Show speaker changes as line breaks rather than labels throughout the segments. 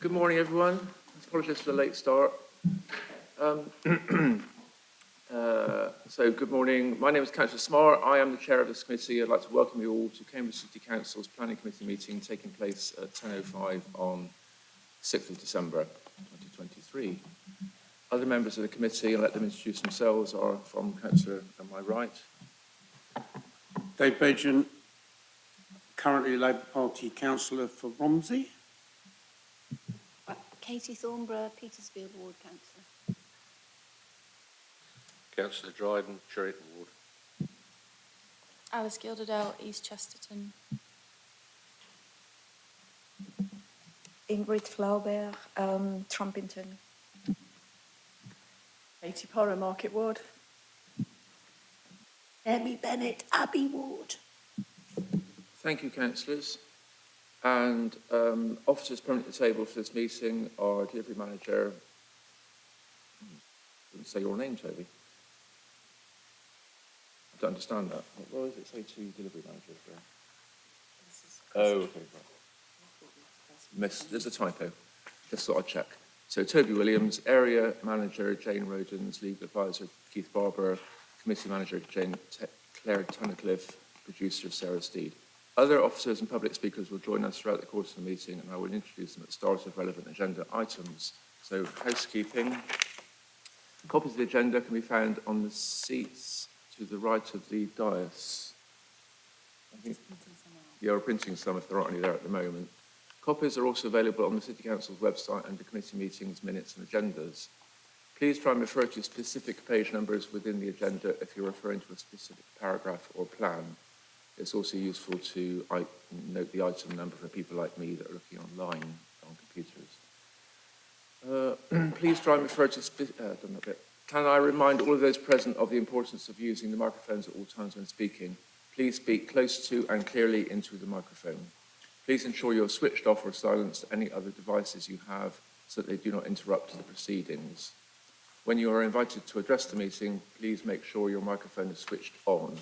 Good morning, everyone. Apologies for the late start. Good morning. My name is Councillor Smart. I am the chair of this committee. I'd like to welcome you all to Cambridge City Council's Planning Committee meeting taking place at 10:05 on 6th of December 2023. Other members of the committee, and let them introduce themselves, are from Councillor on my right.
Dave Bajan, currently Labour Party councillor for Romsey.
Katie Thornborough, Petersfield Ward Councillor.
Councillor Dryden, Cheriton Ward.
Alice Gilderdale, East Chesterton.
Ingrid Flaubert, Trumpington.
Katie Porra, Market Ward.
Emmy Bennett, Abbey Ward.
Thank you, councillors. And officers present at the table for this meeting are Delivery Manager. Didn't say your name, Toby. I don't understand that. What does it say to Delivery Managers there? Oh, okay. Right. There's a typo. Just thought I'd check. So Toby Williams, Area Manager Jane Rodens, Legal Advisor Keith Barber, Committee Manager Claire Tunnicliffe, Producer Sarah Steed. Other officers and public speakers will join us throughout the course of the meeting, and I will introduce them at the start of relevant agenda items. So, housekeeping. Copies of the agenda can be found on the seats to the right of the dais. You're printing some if there aren't any there at the moment. Copies are also available on the City Council's website under committee meetings, minutes and agendas. Please try and refer to specific page numbers within the agenda if you're referring to a specific paragraph or plan. It's also useful to note the item number for people like me that are looking online on computers. Please try and refer to... Can I remind all of those present of the importance of using the microphones at all times when speaking? Please speak close to and clearly into the microphone. Please ensure you're switched off or silenced any other devices you have so that they do not interrupt the proceedings. When you are invited to address the meeting, please make sure your microphone is switched on.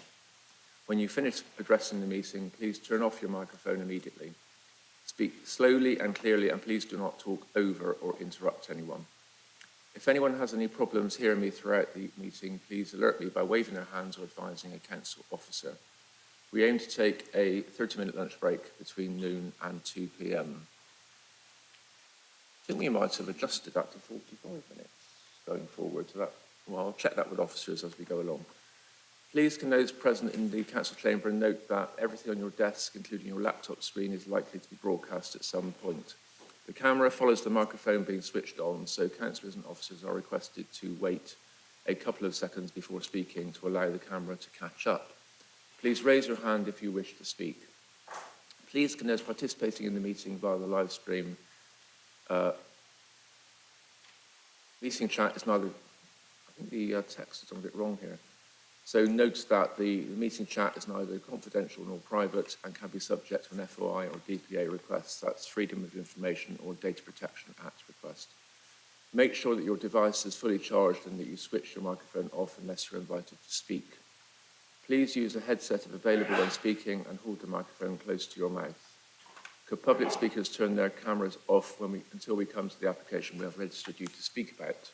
When you finish addressing the meeting, please turn off your microphone immediately. Speak slowly and clearly, and please do not talk over or interrupt anyone. If anyone has any problems hearing me throughout the meeting, please alert me by waving their hands or advising a council officer. We aim to take a 30-minute lunch break between noon and 2 p.m. I think we might have adjusted that to 45 minutes going forward. So well, I'll check that with officers as we go along. Please can those present in the council chamber note that everything on your desk, including your laptop screen, is likely to be broadcast at some point. The camera follows the microphone being switched on, so councillors and officers are requested to wait a couple of seconds before speaking to allow the camera to catch up. Please raise your hand if you wish to speak. Please can those participating in the meeting via the live stream. Meeting chat is neither... I think the text is a bit wrong here. So note that the meeting chat is neither confidential nor private and can be subject to an FOI or DPA request. That's Freedom of Information or Data Protection Act request. Make sure that your device is fully charged and that you switch your microphone off unless you're invited to speak. Please use a headset if available when speaking and hold the microphone close to your mouth. Could public speakers turn their cameras off until we come to the application we have registered you to speak about?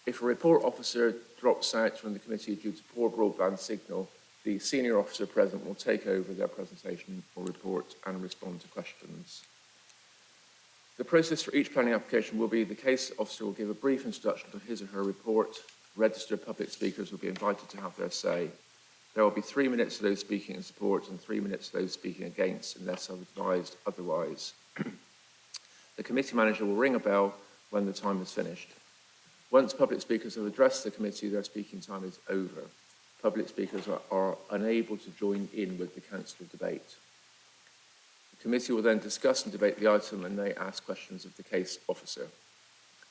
If a report officer drops out from the committee due to poor broadband signal, the senior officer present will take over their presentation or report and respond to questions. The process for each planning application will be the case officer will give a brief introduction to his or her report. Registered public speakers will be invited to have their say. There will be 3 minutes for those speaking in support and 3 minutes for those speaking against, unless advised otherwise. The committee manager will ring a bell when the time is finished. Once public speakers have addressed the committee, their speaking time is over. Public speakers are unable to join in with the council debate. The committee will then discuss and debate the item and may ask questions of the case officer.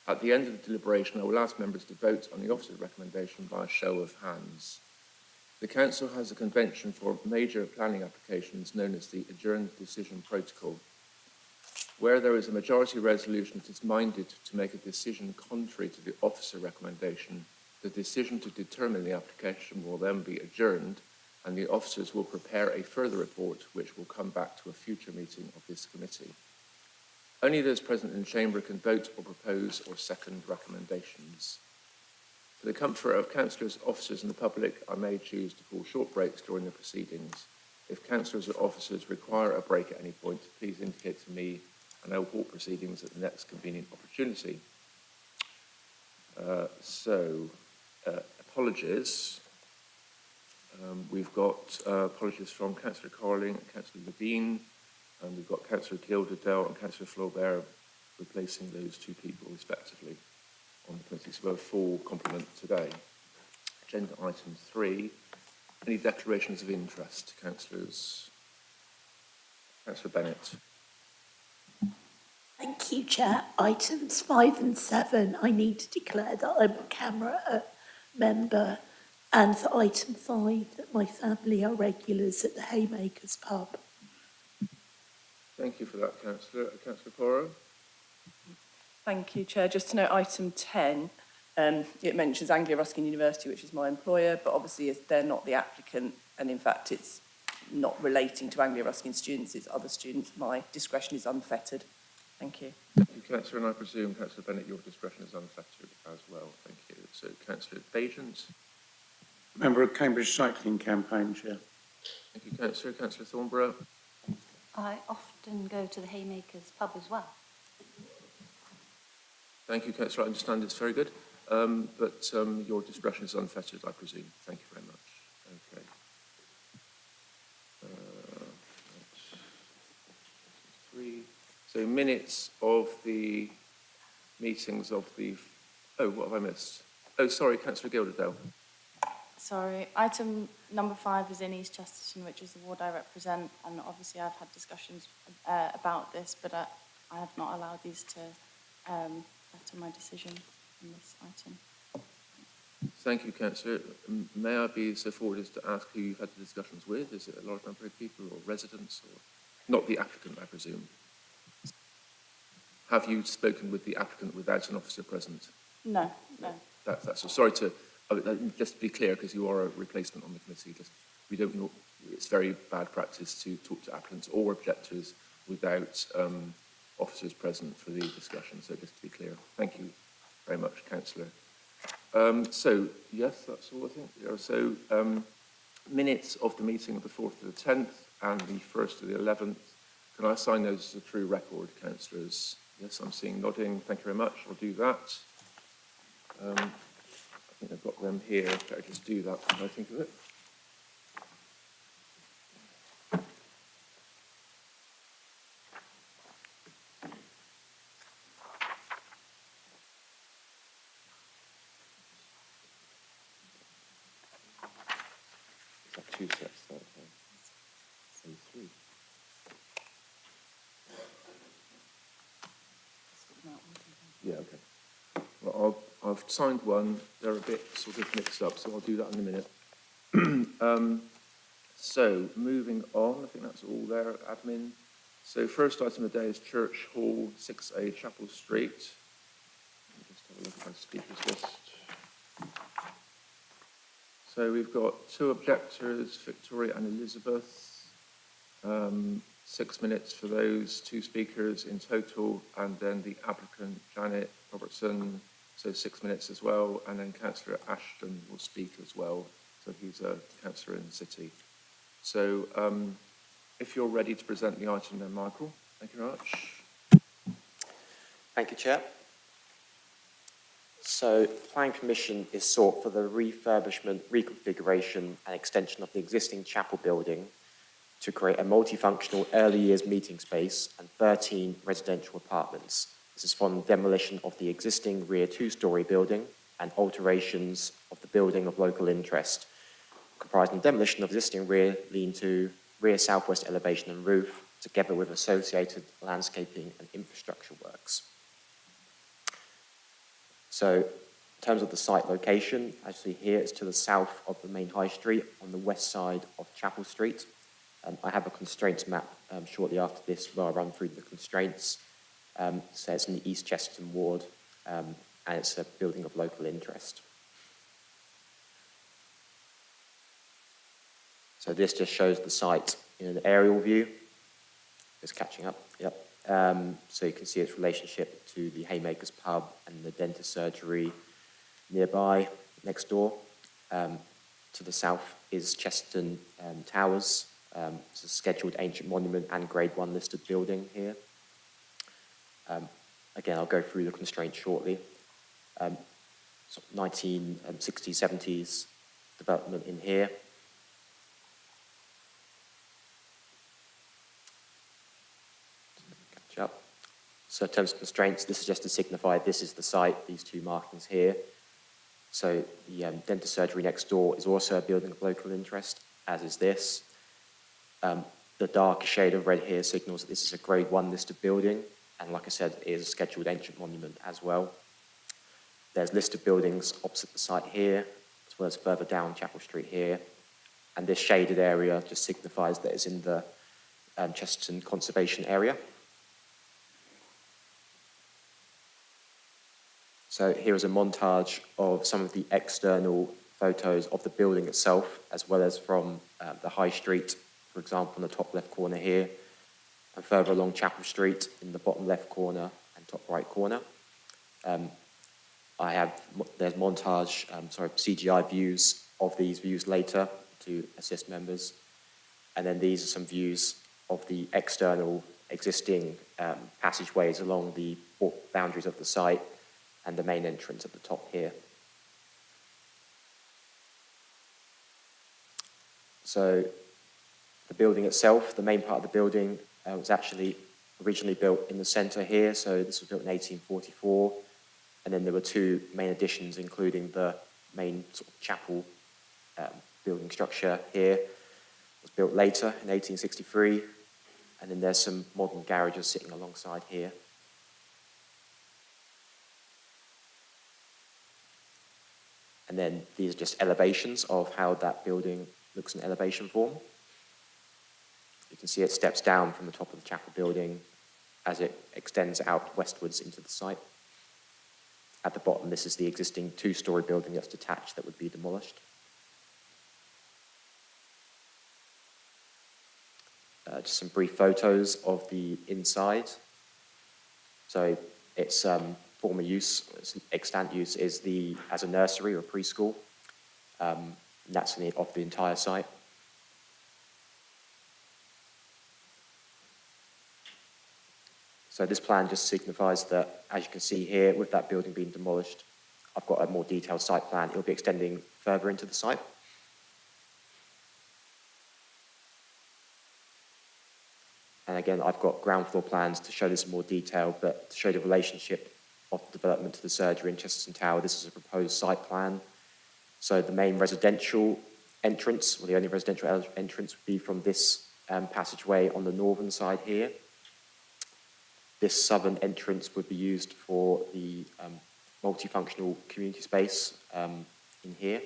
At the end of the deliberation, I will ask members to vote on the officer's recommendation by a show of hands. The council has a convention for major planning applications known as the Adjourned Decision Protocol. Where there is a majority resolution that is minded to make a decision contrary to the officer recommendation, the decision to determine the application will then be adjourned and the officers will prepare a further report which will come back to a future meeting of this committee. Only those present in the chamber can vote or propose or second recommendations. For the comfort of councillors, officers and the public, I may choose to call short breaks during the proceedings. If councillors or officers require a break at any point, please indicate to me and I will halt proceedings at the next convenient opportunity. Apologies. We've got apologies from Councillor Carling and Councillor Levine, and we've got Councillor Gilderdale and Councillor Flaubert replacing those two people respectively on the committee. So we have a full complement today. Agenda item 3. Any declarations of interest, councillors? Councillor Bennett.
Thank you, Chair. Items 5 and 7, I need to declare that I'm a camera member, and for item 5, that my family are regulars at the Haymakers pub.
Thank you for that, Councillor. Councillor Porro.
Thank you, Chair. Just to note, item 10, it mentions Anglia Ruskin University, which is my employer, but obviously they're not the applicant, and in fact it's not relating to Anglia Ruskin students, it's other students. My discretion is unfettered. Thank you.
Thank you, Councillor, and I presume, Councillor Bennett, your discretion is unfettered as well. Thank you. So, Councillor Bajent.
Member of Cambridge Cycling Campaign, Chair.
Thank you, Councillor. Councillor Thornborough.
I often go to the Haymakers pub as well.
Thank you, Councillor. I understand it's very good, but your discretion is unfettered, I presume. Thank you very much. Okay. Three. So minutes of the meetings of the... Oh, what have I missed? Oh, sorry, Councillor Gilderdale.
Sorry, item number 5 is in East Chesterton, which is the ward I represent, and obviously I've had discussions about this, but I have not allowed these to better my decision on this item.
Thank you, Councillor. May I be so forward as to ask who you've had the discussions with? Is it a large number of people or residents? Or not the applicant, I presume? Have you spoken with the applicant without an officer present?
No, no.
That's so sorry to, just to be clear, because you are a replacement on the committee, we don't know, it's very bad practice to talk to applicants or objectors without officers present for the discussion. So just to be clear, thank you very much, Councillor. So, yes, that's all I think. So, minutes of the meeting of the 4th to the 10th and the 1st to the 11th. Can I assign those as a true record, councillors? Yes, I'm seeing nodding. Thank you very much. I'll do that. I think I've got them here. I'll just do that when I think of it. Is that 2 sets? So 3. Yeah, okay. Well, I've signed one. They're a bit sort of mixed up, so I'll do that in a minute. So, moving on, I think that's all there, admin. So, first item of the day is Church Hall, 6A, Chapel Street. Let me just have a look at my speakers list. So, we've got 2 objectors, Victoria and Elizabeth. 6 minutes for those 2 speakers in total, and then the applicant, Janet Robertson, so 6 minutes as well, and then Councillor Ashton will speak as well, so he's a councillor in the city. So if you're ready to present the item then, Michael, thank you very much.
Thank you, Chair. So, planning permission is sought for the refurbishment, reconfiguration and extension of the existing chapel building to create a multifunctional early years meeting space and 13 residential apartments. This is from demolition of the existing rear 2-storey building and alterations of the building of local interest, comprising demolition of existing rear lean-to, rear southwest elevation and roof, together with associated landscaping and infrastructure works. So, in terms of the site location, as you see here, it's to the south of the main high street on the west side of Chapel Street. I have a constraints map shortly after this where I run through the constraints. So it's in the East Chesterton ward, and it's a building of local interest. So this just shows the site in an aerial view. It's catching up, yep. So you can see its relationship to the Haymakers pub and the dentist surgery nearby, next door. To the south is Chesterton Towers. It's a scheduled ancient monument and Grade 1 listed building here. Again, I'll go through the constraints shortly. 1960s, 70s development in here. Catch up. So in terms of constraints, this is just to signify this is the site, these two markings here. So the dentist surgery next door is also a building of local interest, as is this. The darker shade of red here signals that this is a Grade 1 listed building, and like I said, it is a scheduled ancient monument as well. There's listed buildings opposite the site here, as well as further down Chapel Street here. And this shaded area just signifies that it's in the Chesterton Conservation Area. So here is a montage of some of the external photos of the building itself, as well as from the High Street, for example, in the top left corner here, and further along Chapel Street in the bottom left corner and top right corner. There's montage, CGI views of these views later to assist members. And then these are some views of the external existing passageways along the boundaries of the site and the main entrance at the top here. So the building itself, the main part of the building, was actually originally built in the centre here. So this was built in 1844. And then there were two main additions, including the main sort of chapel building structure here. It was built later in 1863. And then there's some modern garages sitting alongside here. And then these are just elevations of how that building looks in elevation form. You can see it steps down from the top of the chapel building as it extends out westwards into the site. At the bottom, this is the existing two-storey building that's detached that would be demolished. Just some brief photos of the inside. So its former use, its extant use is as a nursery or preschool. And that's of the entire site. So this plan just signifies that, as you can see here, with that building being demolished, I've got a more detailed site plan. It'll be extending further into the site. And again, I've got ground floor plans to show this in more detail, but to show the relationship of the development to the surgery in Chesterton Tower, this is a proposed site plan. So the main residential entrance, or the only residential entrance, would be from this passageway on the northern side here. This southern entrance would be used for the multifunctional community space in here,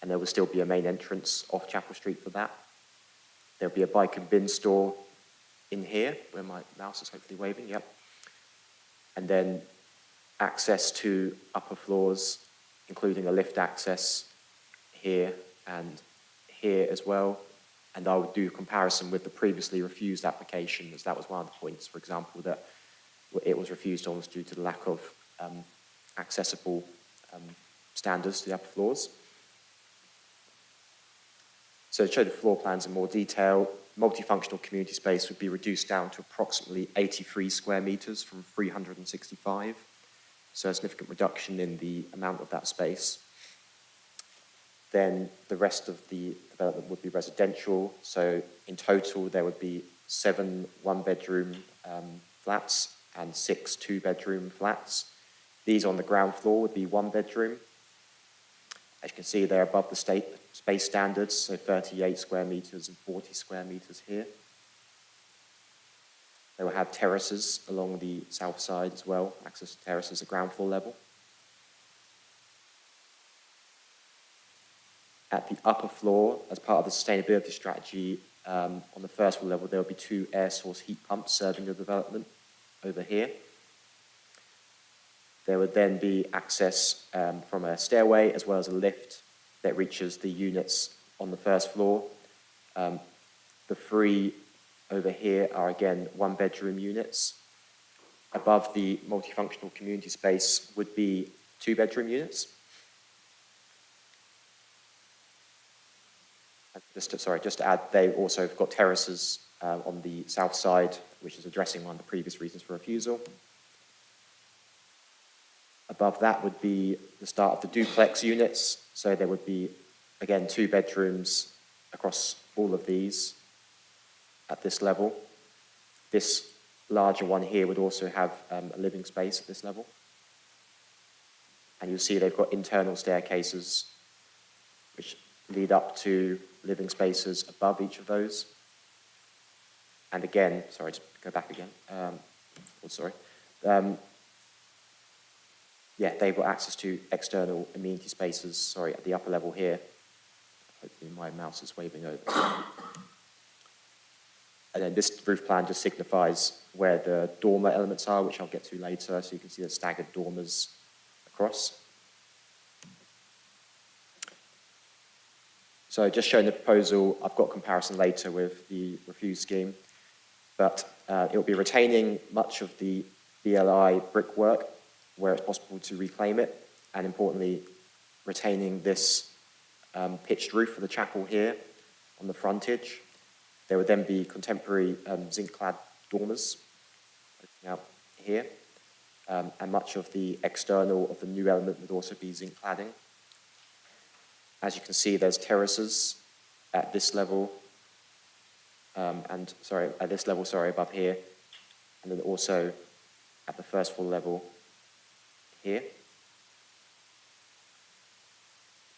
and there will still be a main entrance off Chapel Street for that. There'll be a bike and bin store in here, where my mouse is hopefully waving, yep. And then access to upper floors, including a lift access here and here as well. And I would do a comparison with the previously refused application, as that was one of the points, for example, that it was refused almost due to the lack of accessible standards to the upper floors. So to show the floor plans in more detail, multifunctional community space would be reduced down to approximately 83 square meters from 365. So a significant reduction in the amount of that space. Then the rest of the development would be residential. So in total, there would be 7 one-bedroom flats and 6 two-bedroom flats. These on the ground floor would be 1 bedroom. As you can see, they're above the state space standards, so 38 square meters and 40 square meters here. They will have terraces along the south side as well, access to terraces at ground floor level. At the upper floor, as part of the sustainability strategy, on the first floor level, there will be 2 air source heat pumps serving the development over here. There would then be access from a stairway as well as a lift that reaches the units on the first floor. The 3 over here are again 1-bedroom units, above the multifunctional community space would be 2-bedroom units. Just to add, they also have got terraces on the south side, which is addressing one of the previous reasons for refusal. Above that would be the start of the duplex units. So there would be, again, 2 bedrooms across all of these at this level. This larger one here would also have a living space at this level. And you'll see they've got internal staircases which lead up to living spaces above each of those. And again, sorry, just go back again. Yeah, they've got access to external amenity spaces, at the upper level here. Hopefully my mouse is waving over. And then this roof plan just signifies where the dormer elements are, which I'll get to later. So you can see the staggered dormers across. So just showing the proposal, I've got a comparison later with the refuse scheme, but it will be retaining much of the BLI brickwork where it's possible to reclaim it, and importantly, retaining this pitched roof for the chapel here on the frontage. There would then be contemporary zinc-clad dormers out here, and much of the external of the new element would also be zinc cladding. As you can see, there's terraces at this level, above here, and then also at the first floor level here.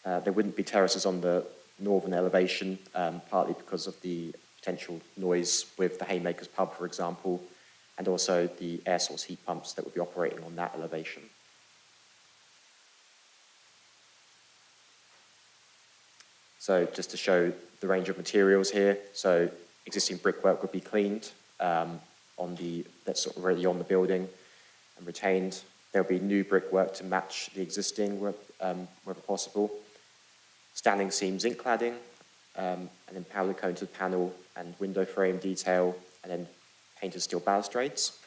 There wouldn't be terraces on the northern elevation, partly because of the potential noise with the Haymakers pub, for example, and also the air source heat pumps that would be operating on that elevation. So just to show the range of materials here, so existing brickwork would be cleaned that's sort of already on the building and retained. There'll be new brickwork to match the existing wherever possible. Standing seam zinc cladding, and then powder coated panel and window frame detail, and then painted steel balustrades.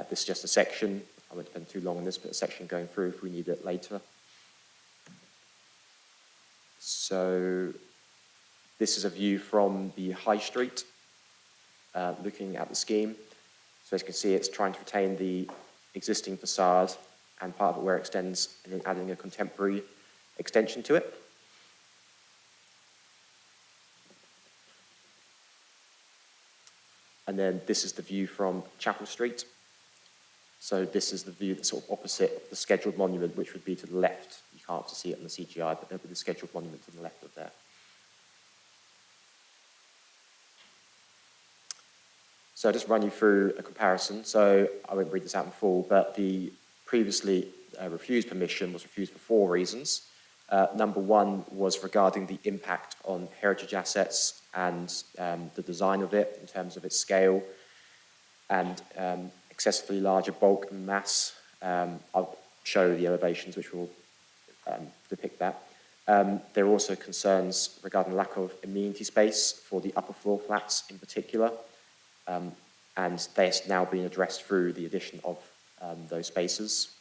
This is just a section. I won't spend too long on this, but a section going through if we need it later. So this is a view from the high street, looking at the scheme. So as you can see, it's trying to retain the existing facade and part of it where it extends, and then adding a contemporary extension to it. And then this is the view from Chapel Street. So this is the view that's sort of opposite the scheduled monument, which would be to the left. You can't have to see it in the CGI, but there'll be the scheduled monument to the left of there. So I'll just run you through a comparison. So I won't read this out in full, but the previously refused permission was refused for 4 reasons. Number 1 was regarding the impact on heritage assets and the design of it in terms of its scale and excessively larger bulk and mass. I'll show the elevations which will depict that. There are also concerns regarding lack of amenity space for the upper floor flats in particular, and they're now being addressed through the addition of those spaces.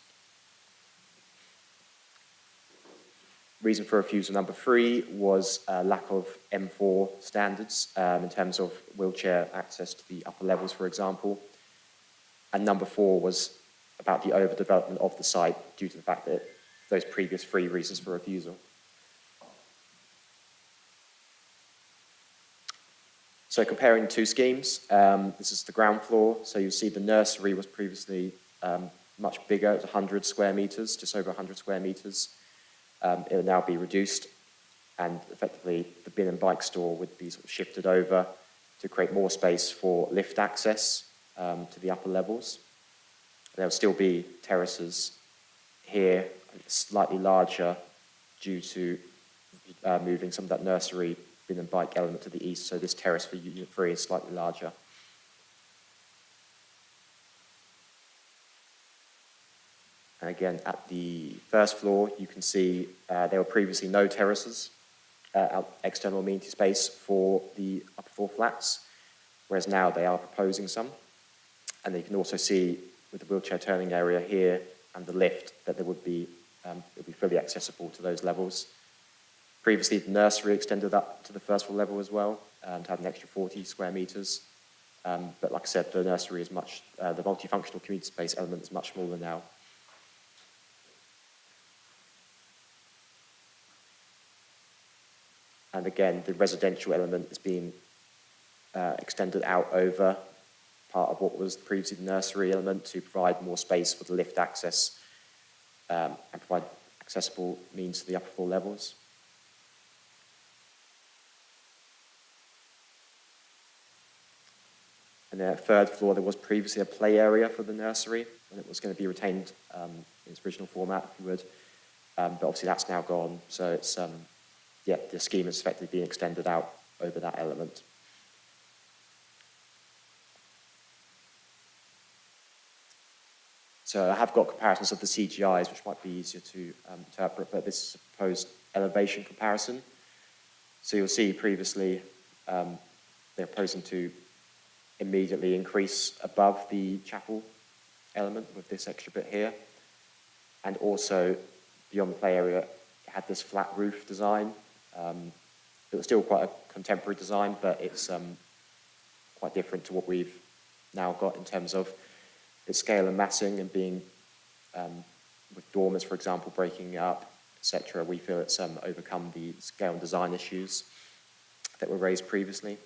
Reason for refusal number 3 was lack of M4 standards in terms of wheelchair access to the upper levels, for example. And number 4 was about the overdevelopment of the site due to the fact that those previous 3 reasons for refusal. So comparing 2 schemes, this is the ground floor. So you see the nursery was previously much bigger, it's 100 square meters, just over 100 square meters. It will now be reduced, and effectively the bin and bike store would be sort of shifted over to create more space for lift access to the upper levels. There will still be terraces here, slightly larger due to moving some of that nursery bin and bike element to the east, so this terrace for Unit 3 is slightly larger. And again, at the first floor, you can see there were previously no terraces, external amenity space for the upper floor flats. whereas now they are proposing some. And you can also see with the wheelchair turning area here and the lift that there would be, it would be fully accessible to those levels. Previously, the nursery extended up to the first floor level as well, to have an extra 40 square metres. But like I said, the nursery is much, the multifunctional community space element is much smaller now. And again, the residential element is being extended out over part of what was previously the nursery element to provide more space for the lift access and provide accessible means to the upper floor levels. And then at third floor, there was previously a play area for the nursery, and it was going to be retained in its original format, if you would. But obviously that's now gone, so it's, yeah, the scheme is effectively being extended out over that element. So I have got comparisons of the CGIs, which might be easier to interpret, but this is a proposed elevation comparison. So you'll see previously they're proposing to immediately increase above the chapel element with this extra bit here. And also beyond the play area, it had this flat roof design. It was still quite a contemporary design, but it's quite different to what we've now got in terms of its scale and massing and being, with dormers, for example, breaking up, etc. We feel it's overcome the scale and design issues that were raised previously.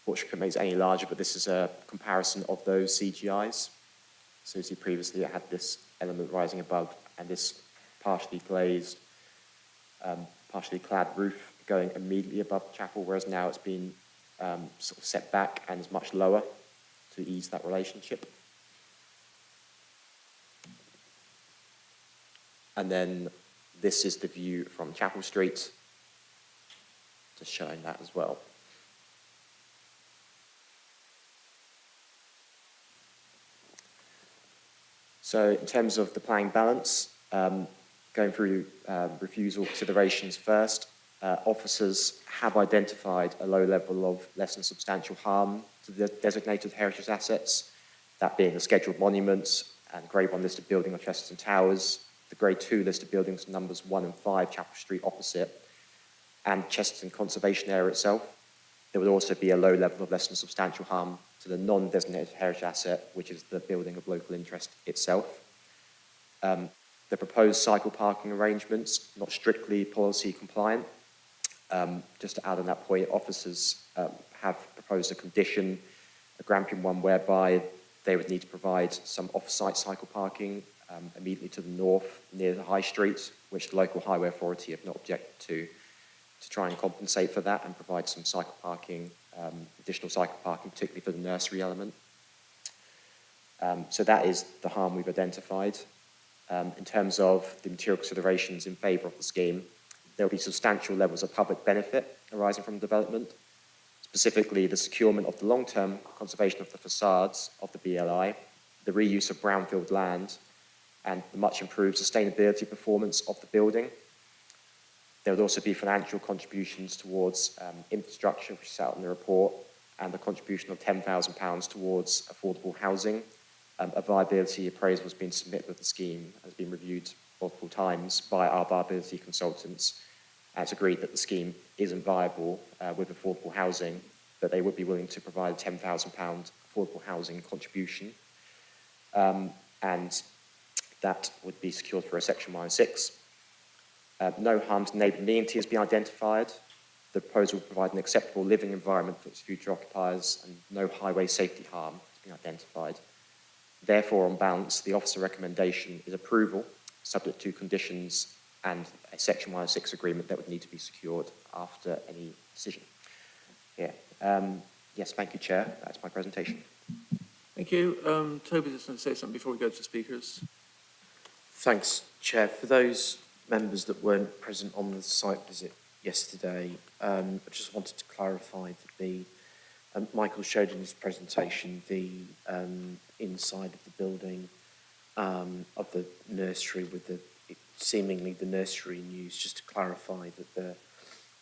Fortunately, it makes it any larger, but this is a comparison of those CGIs. So you see previously it had this element rising above and this partially glazed, partially clad roof going immediately above the chapel, whereas now it's been sort of set back and is much lower to ease that relationship. And then this is the view from Chapel Street, just showing that as well. So in terms of the planning balance, going through refusal considerations first, officers have identified a low level of less than substantial harm to the designated heritage assets, that being the scheduled monuments and Grade 1 listed building of Chesterton Towers, the Grade 2 listed buildings numbers 1 and 5 Chapel Street opposite, and Chesterton Conservation Area itself. There would also be a low level of less than substantial harm to the non-designated heritage asset, which is the building of local interest itself. The proposed cycle parking arrangements, not strictly policy compliant. Just to add on that point, officers have proposed a condition, a Grampian one, whereby they would need to provide some off-site cycle parking immediately to the north near the High Street, which the local highway authority have not objected to try and compensate for that and provide some cycle parking, additional cycle parking, particularly for the nursery element. So that is the harm we've identified. In terms of the material considerations in favour of the scheme, there will be substantial levels of public benefit arising from the development, specifically the securement of the long-term conservation of the facades of the BLI, the reuse of brownfield land, and the much improved sustainability performance of the building. There would also be financial contributions towards infrastructure, which is set out in the report, and the contribution of £10,000 towards affordable housing. A viability appraisal has been submitted with the scheme, has been reviewed multiple times by our viability consultants, and it's agreed that the scheme isn't viable with affordable housing, but they would be willing to provide a £10,000 affordable housing contribution. And that would be secured for a Section 106. No harm to neighbourhood amenity has been identified. The proposal will provide an acceptable living environment for its future occupiers, and no highway safety harm has been identified. Therefore, on balance, the officer recommendation is approval, subject to conditions and a Section 106 agreement that would need to be secured after any decision. Yeah. Yes, thank you, Chair. That's my presentation.
Thank you. Toby just want to say something before we go to speakers.
Thanks, Chair. For those members that weren't present on the site visit yesterday, I just wanted to clarify that the Michael showed in his presentation the inside of the building of the nursery with the seemingly the nursery in use. Just to clarify that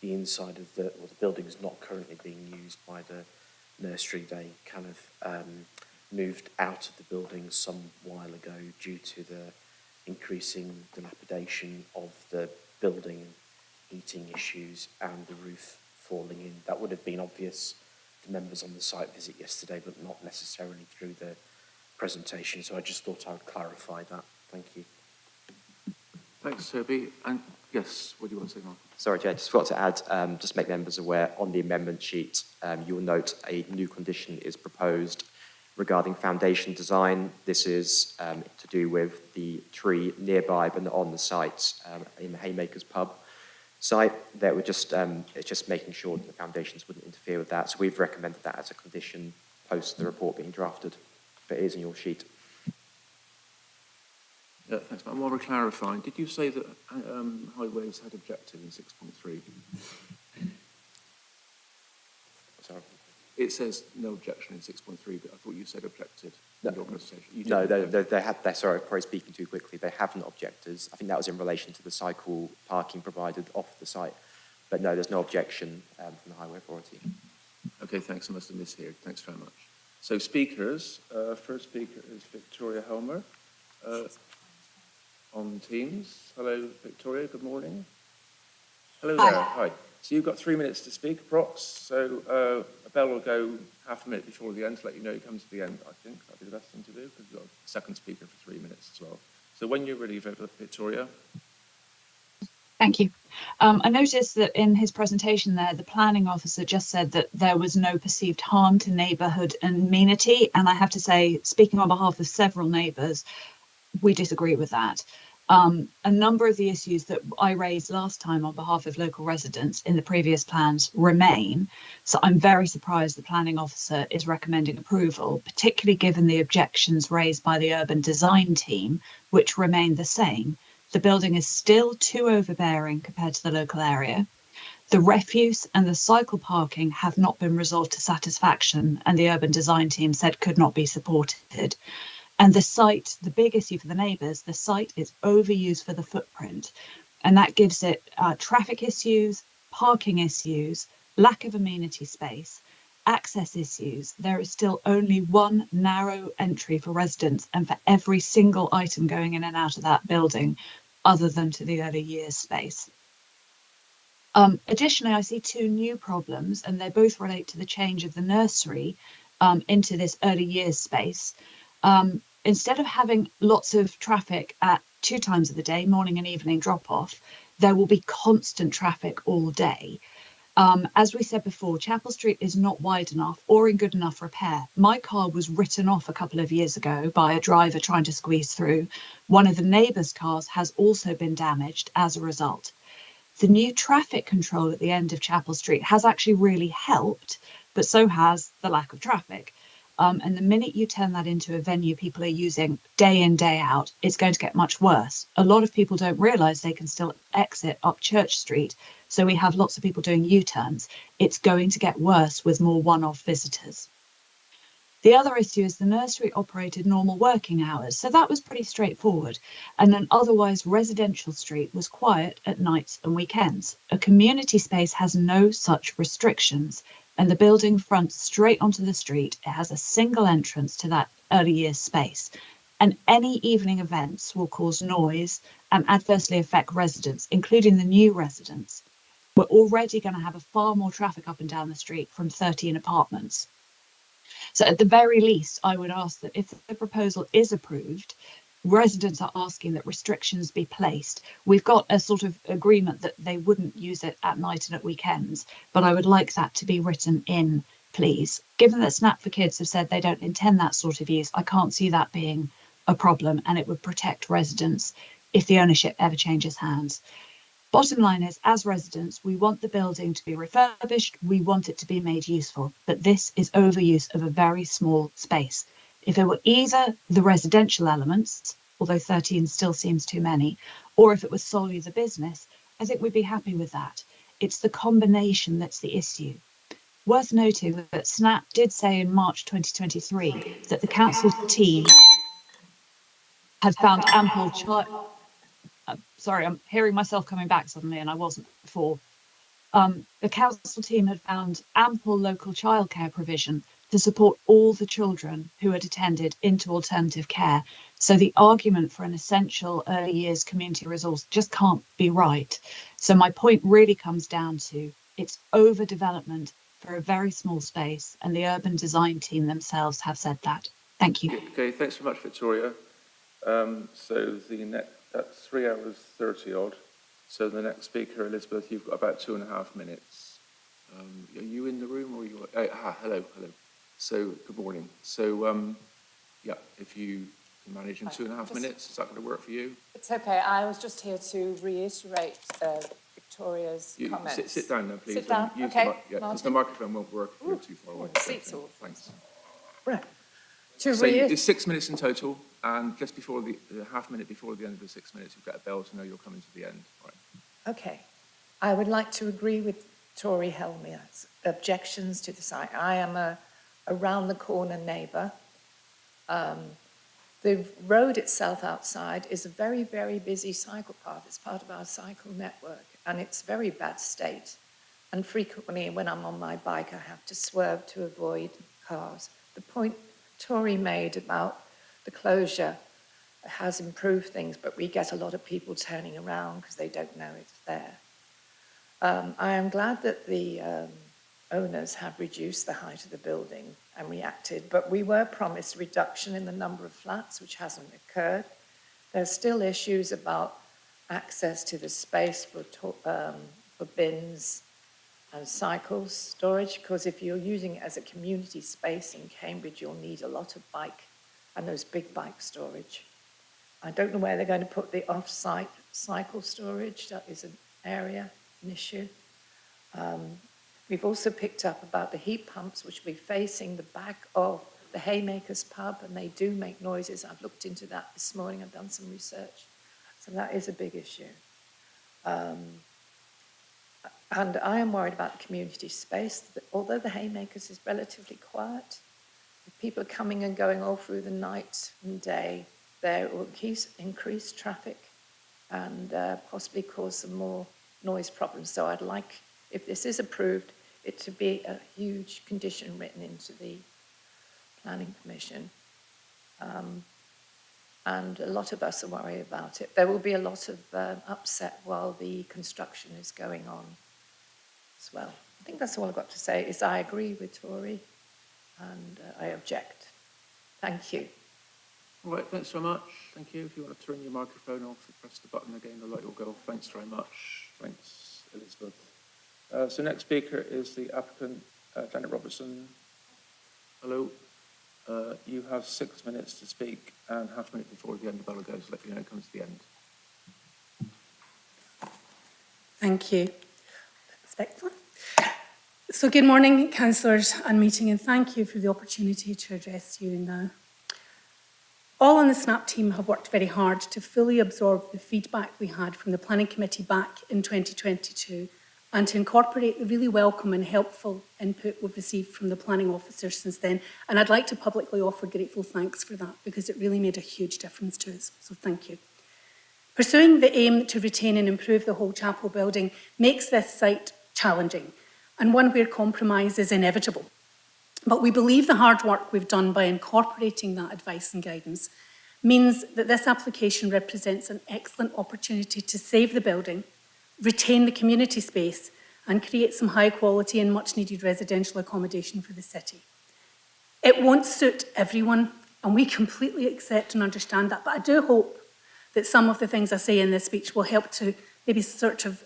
the inside of the building is not currently being used by the nursery. They kind of moved out of the building some while ago due to the increasing dilapidation of the building, heating issues and the roof falling in. That would have been obvious to members on the site visit yesterday, but not necessarily through the presentation. So I just thought I would clarify that. Thank you.
Thanks, Toby. And yes, what do you want to say, Mark?
Sorry, Chair, just forgot to add, just make members aware, on the amendment sheet, you will note a new condition is proposed regarding foundation design. This is to do with the tree nearby but not on the site in the Haymakers pub site. That would just, it's just making sure that the foundations wouldn't interfere with that. So we've recommended that as a condition post the report being drafted, but it is in your sheet.
Yeah, thanks, Mark. While we're clarifying, did you say that Highways had objected in 6.3?
Sorry.
It says no objection in 6.3, but I thought you said objected in your presentation. You
No,
didn't.
they're sorry, probably speaking too quickly. They haven't objected. I think that was in relation to the cycle parking provided off the site. But no, there's no objection from the Highway Authority.
Okay, thanks. I must have misheard. Thanks very much. So speakers, first speaker is Victoria Helmer on Teams. Hello, Victoria. Good morning. Hello there. Hi. So you've got 3 minutes to speak, approx. So a bell will go half a minute before the end to let you know you come to the end, I think. That'd be the best thing to do, because we've got a second speaker for 3 minutes as well. So when you're ready, Victoria.
Thank you. I noticed that in his presentation there, the planning officer just said that there was no perceived harm to neighbourhood amenity. And I have to say, speaking on behalf of several neighbours, we disagree with that. A number of the issues that I raised last time on behalf of local residents in the previous plans remain. So I'm very surprised the planning officer is recommending approval, particularly given the objections raised by the urban design team, which remain the same. The building is still too overbearing compared to the local area. The refuse and the cycle parking have not been resolved to satisfaction, and the urban design team said could not be supported. And the site, the big issue for the neighbours, the site is overused for the footprint. And that gives it traffic issues, parking issues, lack of amenity space, access issues. There is still only one narrow entry for residents and for every single item going in and out of that building, other than to the early years space. Additionally, I see two new problems, and they both relate to the change of the nursery into this early years space. Instead of having lots of traffic at 2 times of the day, morning and evening drop off, there will be constant traffic all day. As we said before, Chapel Street is not wide enough or in good enough repair. My car was written off a couple of years ago by a driver trying to squeeze through. One of the neighbours' cars has also been damaged as a result. The new traffic control at the end of Chapel Street has actually really helped, but so has the lack of traffic. And the minute you turn that into a venue people are using day in, day out, it's going to get much worse. A lot of people don't realise they can still exit up Church Street, so we have lots of people doing U-turns. It's going to get worse with more one-off visitors. The other issue is the nursery operated normal working hours, so that was pretty straightforward. And an otherwise residential street was quiet at nights and weekends. A community space has no such restrictions, and the building fronts straight onto the street. It has a single entrance to that early years space, and any evening events will cause noise and adversely affect residents, including the new residents. We're already going to have a far more traffic up and down the street from 13 apartments. So at the very least, I would ask that if the proposal is approved, residents are asking that restrictions be placed. We've got a sort of agreement that they wouldn't use it at night and at weekends, but I would like that to be written in, please. Given that Snap for Kids have said they don't intend that sort of use, I can't see that being a problem, and it would protect residents if the ownership ever changes hands. Bottom line is, as residents, we want the building to be refurbished, we want it to be made useful, but this is overuse of a very small space. If it were either the residential elements, although 13 still seems too many, or if it was solely the business, I think we'd be happy with that. It's the combination that's the issue. Worth noting that Snap did say in March 2023 that the council team had found ample sorry, I'm hearing myself coming back suddenly and I wasn't before. the council team had found ample local childcare provision to support all the children who had attended into alternative care. So the argument for an essential early years community resource just can't be right. So my point really comes down to it's overdevelopment for a very small space, and the urban design team themselves have said that. Thank you.
Okay, thanks very much, Victoria. So that's 3 hours 30 odd. So the next speaker, Elizabeth, you've got about 2.5 minutes. Are you in the room or are you? Hello. So good morning. So yeah, if you can manage in 2.5 minutes, is that going to work for you?
It's okay. I was just here to reiterate Victoria's
You
comments.
sit down now, please.
Sit down.
Use
Okay.
because the microphone won't work if you're too far away.
Seats all.
Thanks.
Right.
So it's 6 minutes in total, and just before the half minute before the end of the 6 minutes, you've got a bell to know you're coming to the end. Right.
Okay. I would like to agree with Tori Helmier's objections to the site. I am a round the corner neighbour. The road itself outside is a very, very busy cycle path. It's part of our cycle network, and it's very bad state. And frequently when I'm on my bike, I have to swerve to avoid cars. The point Tori made about the closure has improved things, but we get a lot of people turning around because they don't know it's there. I am glad that the owners have reduced the height of the building and reacted, but we were promised reduction in the number of flats, which hasn't occurred. There's still issues about access to the space for bins and cycles storage, because if you're using it as a community space in Cambridge, you'll need a lot of bike and those big bike storage. I don't know where they're going to put the off-site cycle storage. That is an issue. We've also picked up about the heat pumps, which will be facing the back of the Haymakers pub, and they do make noises. I've looked into that this morning. I've done some research. So that is a big issue. And I am worried about the community space. Although the Haymakers is relatively quiet, if people are coming and going all through the night and day, there will increase traffic and possibly cause some more noise problems. So I'd like, if this is approved, it to be a huge condition written into the Planning Commission. And a lot of us are worried about it. There will be a lot of upset while the construction is going on as well. I think that's all I've got to say, is I agree with Tori and I object. Thank you.
All right, thanks so much. Thank you. If you want to turn your microphone off, press the button again, the light will go off. Thanks very much. Thanks, Elizabeth. So next speaker is the applicant, Janet Robertson. Hello. You have 6 minutes to speak, and half a minute before the end of the bell goes, let you know it comes to the end.
Thank you. Respectful. So good morning, councillors and meeting, and thank you for the opportunity to address you now. All on the SNAP team have worked very hard to fully absorb the feedback we had from the Planning Committee back in 2022 and to incorporate the really welcome and helpful input we've received from the planning officers since then. And I'd like to publicly offer grateful thanks for that, because it really made a huge difference to us. So thank you. Pursuing the aim to retain and improve the whole chapel building makes this site challenging and one where compromise is inevitable. But we believe the hard work we've done by incorporating that advice and guidance means that this application represents an excellent opportunity to save the building, retain the community space, and create some high quality and much needed residential accommodation for the city. It won't suit everyone, and we completely accept and understand that, but I do hope that some of the things I say in this speech will help to maybe sort of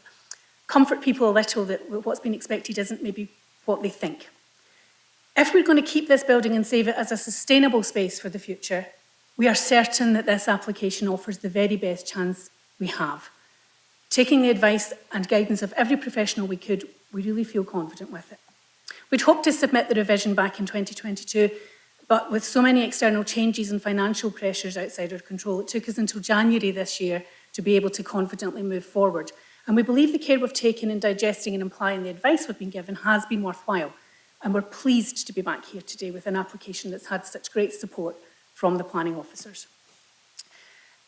comfort people a little that what's been expected isn't maybe what they think. If we're going to keep this building and save it as a sustainable space for the future, we are certain that this application offers the very best chance we have. Taking the advice and guidance of every professional we could, we really feel confident with it. We'd hoped to submit the revision back in 2022, but with so many external changes and financial pressures outside our control, it took us until January this year to be able to confidently move forward. And we believe the care we've taken in digesting and applying the advice we've been given has been worthwhile. And we're pleased to be back here today with an application that's had such great support from the planning officers.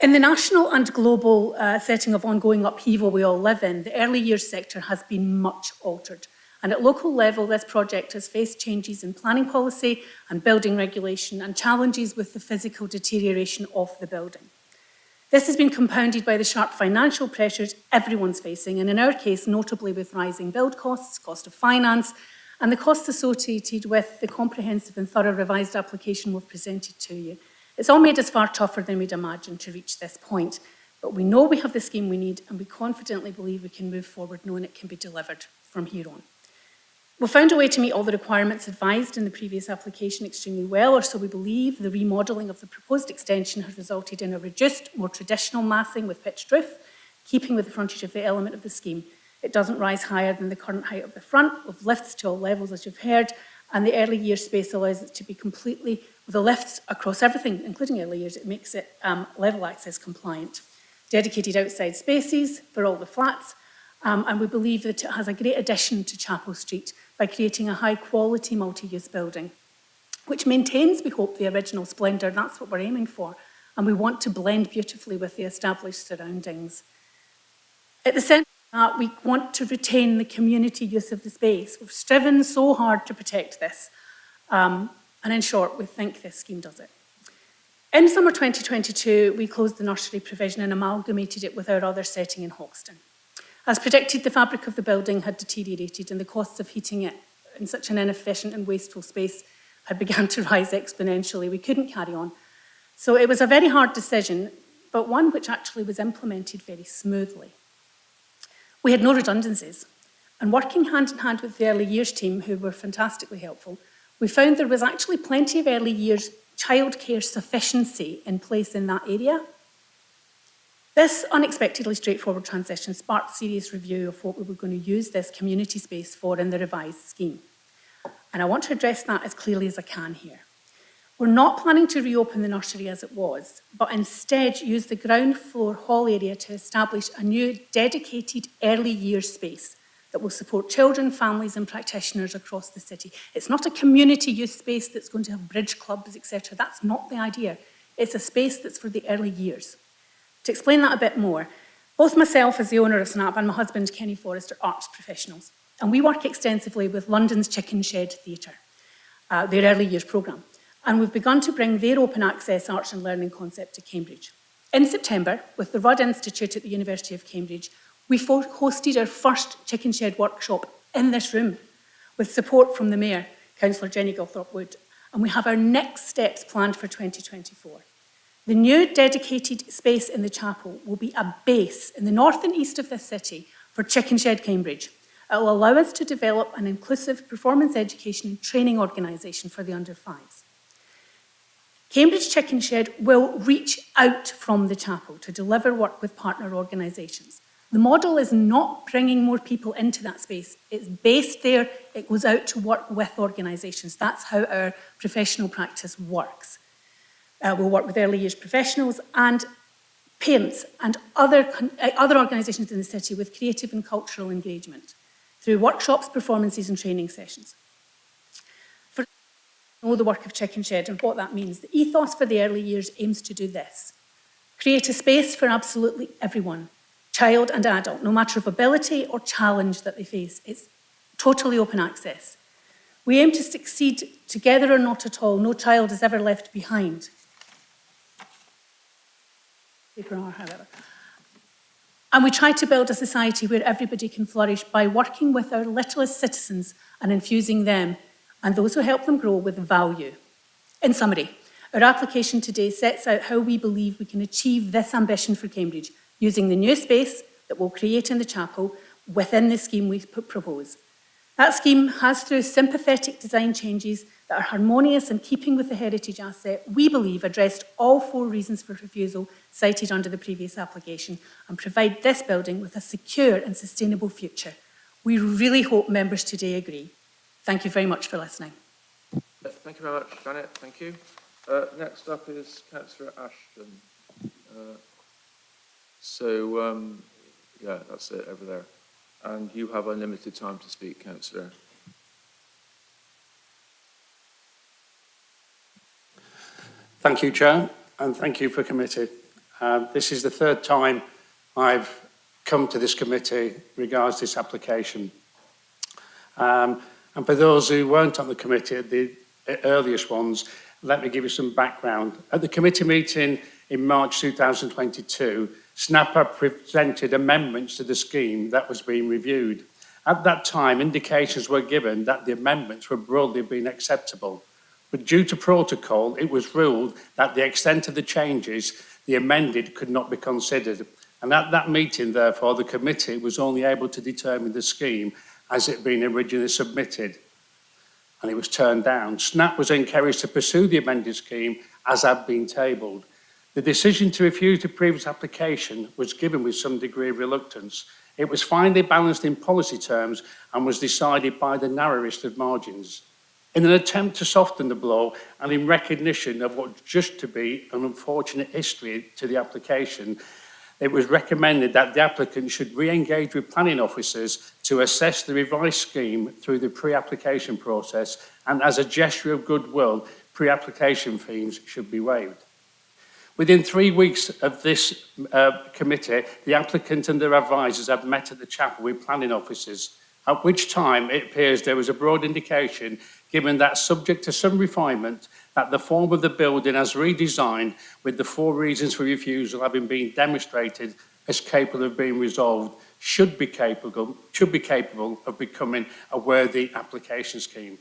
In the national and global setting of ongoing upheaval we all live in, the early years sector has been much altered. And at local level, this project has faced changes in planning policy and building regulation and challenges with the physical deterioration of the building. This has been compounded by the sharp financial pressures everyone's facing, and in our case, notably with rising build costs, cost of finance, and the costs associated with the comprehensive and thorough revised application we've presented to you. It's all made us far tougher than we'd imagined to reach this point, but we know we have the scheme we need, and we confidently believe we can move forward knowing it can be delivered from here on. We found a way to meet all the requirements advised in the previous application extremely well, or so we believe. The remodelling of the proposed extension has resulted in a reduced, more traditional massing with pitched roof, keeping with the frontage of the element of the scheme. It doesn't rise higher than the current height of the front, with lifts to all levels, as you've heard, and the early years space allows it to be completely, with the lifts across everything, including early years, it makes it level access compliant. Dedicated outside spaces for all the flats, and we believe that it has a great addition to Chapel Street by creating a high-quality multi-use building, which maintains, we hope, the original splendour. That's what we're aiming for, and we want to blend beautifully with the established surroundings. At the centre of that, we want to retain the community use of the space. We've striven so hard to protect this, and in short, we think this scheme does it. In summer 2022, we closed the nursery provision and amalgamated it with our other setting in Hoxton. As predicted, the fabric of the building had deteriorated and the costs of heating it in such an inefficient and wasteful space had begun to rise exponentially. We couldn't carry on. So it was a very hard decision, but one which actually was implemented very smoothly. We had no redundancies, and working hand in hand with the early years team, who were fantastically helpful, we found there was actually plenty of early years childcare sufficiency in place in that area. This unexpectedly straightforward transition sparked serious review of what we were going to use this community space for in the revised scheme. And I want to address that as clearly as I can here. We're not planning to reopen the nursery as it was, but instead use the ground floor hall area to establish a new dedicated early years space that will support children, families and practitioners across the city. It's not a community use space that's going to have bridge clubs, etc. That's not the idea. It's a space that's for the early years. To explain that a bit more, both myself as the owner of Snap and my husband Kenny Forrest are arts professionals, and we work extensively with London's Chicken Shed Theatre, their early years programme, and we've begun to bring their open access arts and learning concept to Cambridge. In September, with the Rudd Institute at the University of Cambridge, we hosted our first Chicken Shed workshop in this room with support from the Mayor, Councillor Jenny Gilthorpe-Wood, and we have our next steps planned for 2024. The new dedicated space in the chapel will be a base in the north and east of this city for Chicken Shed Cambridge. It will allow us to develop an inclusive performance education and training organisation for the under-5s. Cambridge Chicken Shed will reach out from the chapel to deliver work with partner organisations. The model is not bringing more people into that space. It's based there. It goes out to work with organisations. That's how our professional practice works. We'll work with early years professionals and parents and other organisations in the city with creative and cultural engagement through workshops, performances and training sessions. For know the work of Chicken Shed and what that means, the ethos for the early years aims to do this. Create a space for absolutely everyone, child and adult, no matter of ability or challenge that they face. It's totally open access. We aim to succeed together or not at all. No child is ever left behind. However. And we try to build a society where everybody can flourish by working with our littlest citizens and infusing them and those who help them grow with value. In summary, our application today sets out how we believe we can achieve this ambition for Cambridge using the new space that we'll create in the chapel within the scheme we propose. That scheme has, through sympathetic design changes that are harmonious and keeping with the heritage asset, we believe addressed all 4 reasons for refusal cited under the previous application and provide this building with a secure and sustainable future. We really hope members today agree. Thank you very much for listening.
Thank you very much, Janet. Thank you. Next up is Councillor Ashton. Yeah, that's it over there. And you have unlimited time to speak, Councillor.
Thank you, Chair, and thank you for committee. This is the third time I've come to this committee regards this application. And for those who weren't on the committee at the earliest ones, let me give you some background. At the committee meeting in March 2022, SNAPA presented amendments to the scheme that was being reviewed. At that time, indications were given that the amendments were broadly being acceptable. But due to protocol, it was ruled that the extent of the changes, the amended, could not be considered. And at that meeting, therefore, the committee was only able to determine the scheme as it had been originally submitted. And it was turned down. SNAP was encouraged to pursue the amended scheme as had been tabled. The decision to refuse the previous application was given with some degree of reluctance. It was finally balanced in policy terms and was decided by the narrowest of margins. In an attempt to soften the blow and in recognition of what was just to be an unfortunate history to the application, it was recommended that the applicant should re-engage with planning officers to assess the revised scheme through the pre-application process, and as a gesture of goodwill, pre-application fees should be waived. Within 3 weeks of this committee, the applicant and their advisors have met at the chapel with planning officers, at which time it appears there was a broad indication, given that subject to some refinement, that the form of the building as redesigned, with the 4 reasons for refusal having been demonstrated as capable of being resolved, should be capable of becoming a worthy application scheme.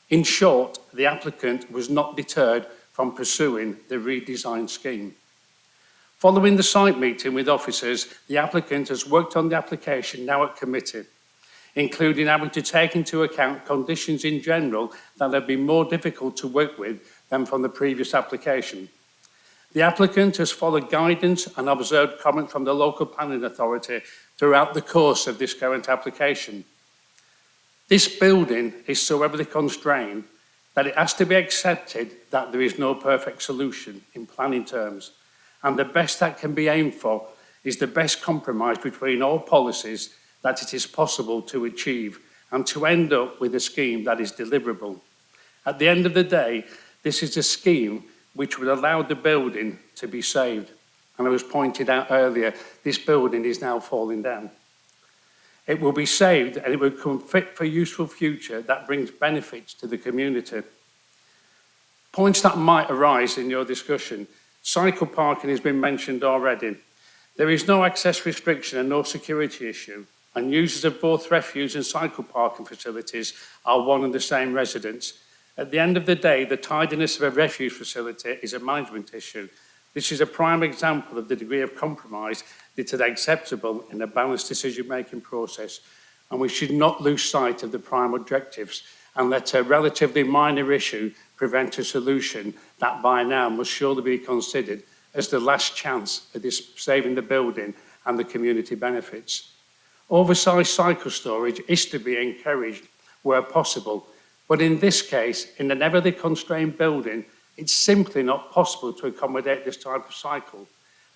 In short, the applicant was not deterred from pursuing the redesigned scheme. Following the site meeting with officers, the applicant has worked on the application now at committee, including having to take into account conditions in general that have been more difficult to work with than from the previous application. The applicant has followed guidance and observed comment from the local planning authority throughout the course of this current application. This building is so heavily constrained that it has to be accepted that there is no perfect solution in planning terms, and the best that can be aimed for is the best compromise between all policies that it is possible to achieve, and to end up with a scheme that is deliverable. At the end of the day, this is a scheme which would allow the building to be saved. And as was pointed out earlier, this building is now falling down. It will be saved and it will become fit for useful future that brings benefits to the community. Points that might arise in your discussion. Cycle parking has been mentioned already. There is no access restriction and no security issue, and users of both refuse and cycle parking facilities are one and the same residents. At the end of the day, the tidiness of a refuge facility is a management issue. This is a prime example of the degree of compromise that is acceptable in a balanced decision-making process, and we should not lose sight of the prime objectives and let a relatively minor issue prevent a solution that by now must surely be considered as the last chance at this saving the building and the community benefits. Oversized cycle storage is to be encouraged where possible, but in this case, in an heavily constrained building, it's simply not possible to accommodate this type of cycle.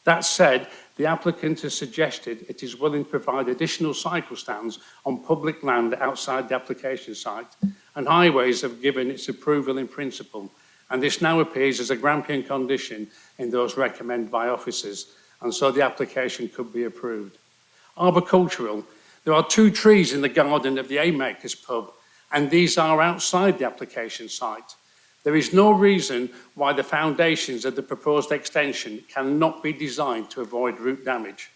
That said, the applicant has suggested it is willing to provide additional cycle stands on public land outside the application site, and Highways have given its approval in principle, and this now appears as a Grampian condition in those recommended by officers, and so the application could be approved. Arboricultural. There are 2 trees in the garden of the Haymakers pub, and these are outside the application site. There is no reason why the foundations of the proposed extension cannot be designed to avoid root damage.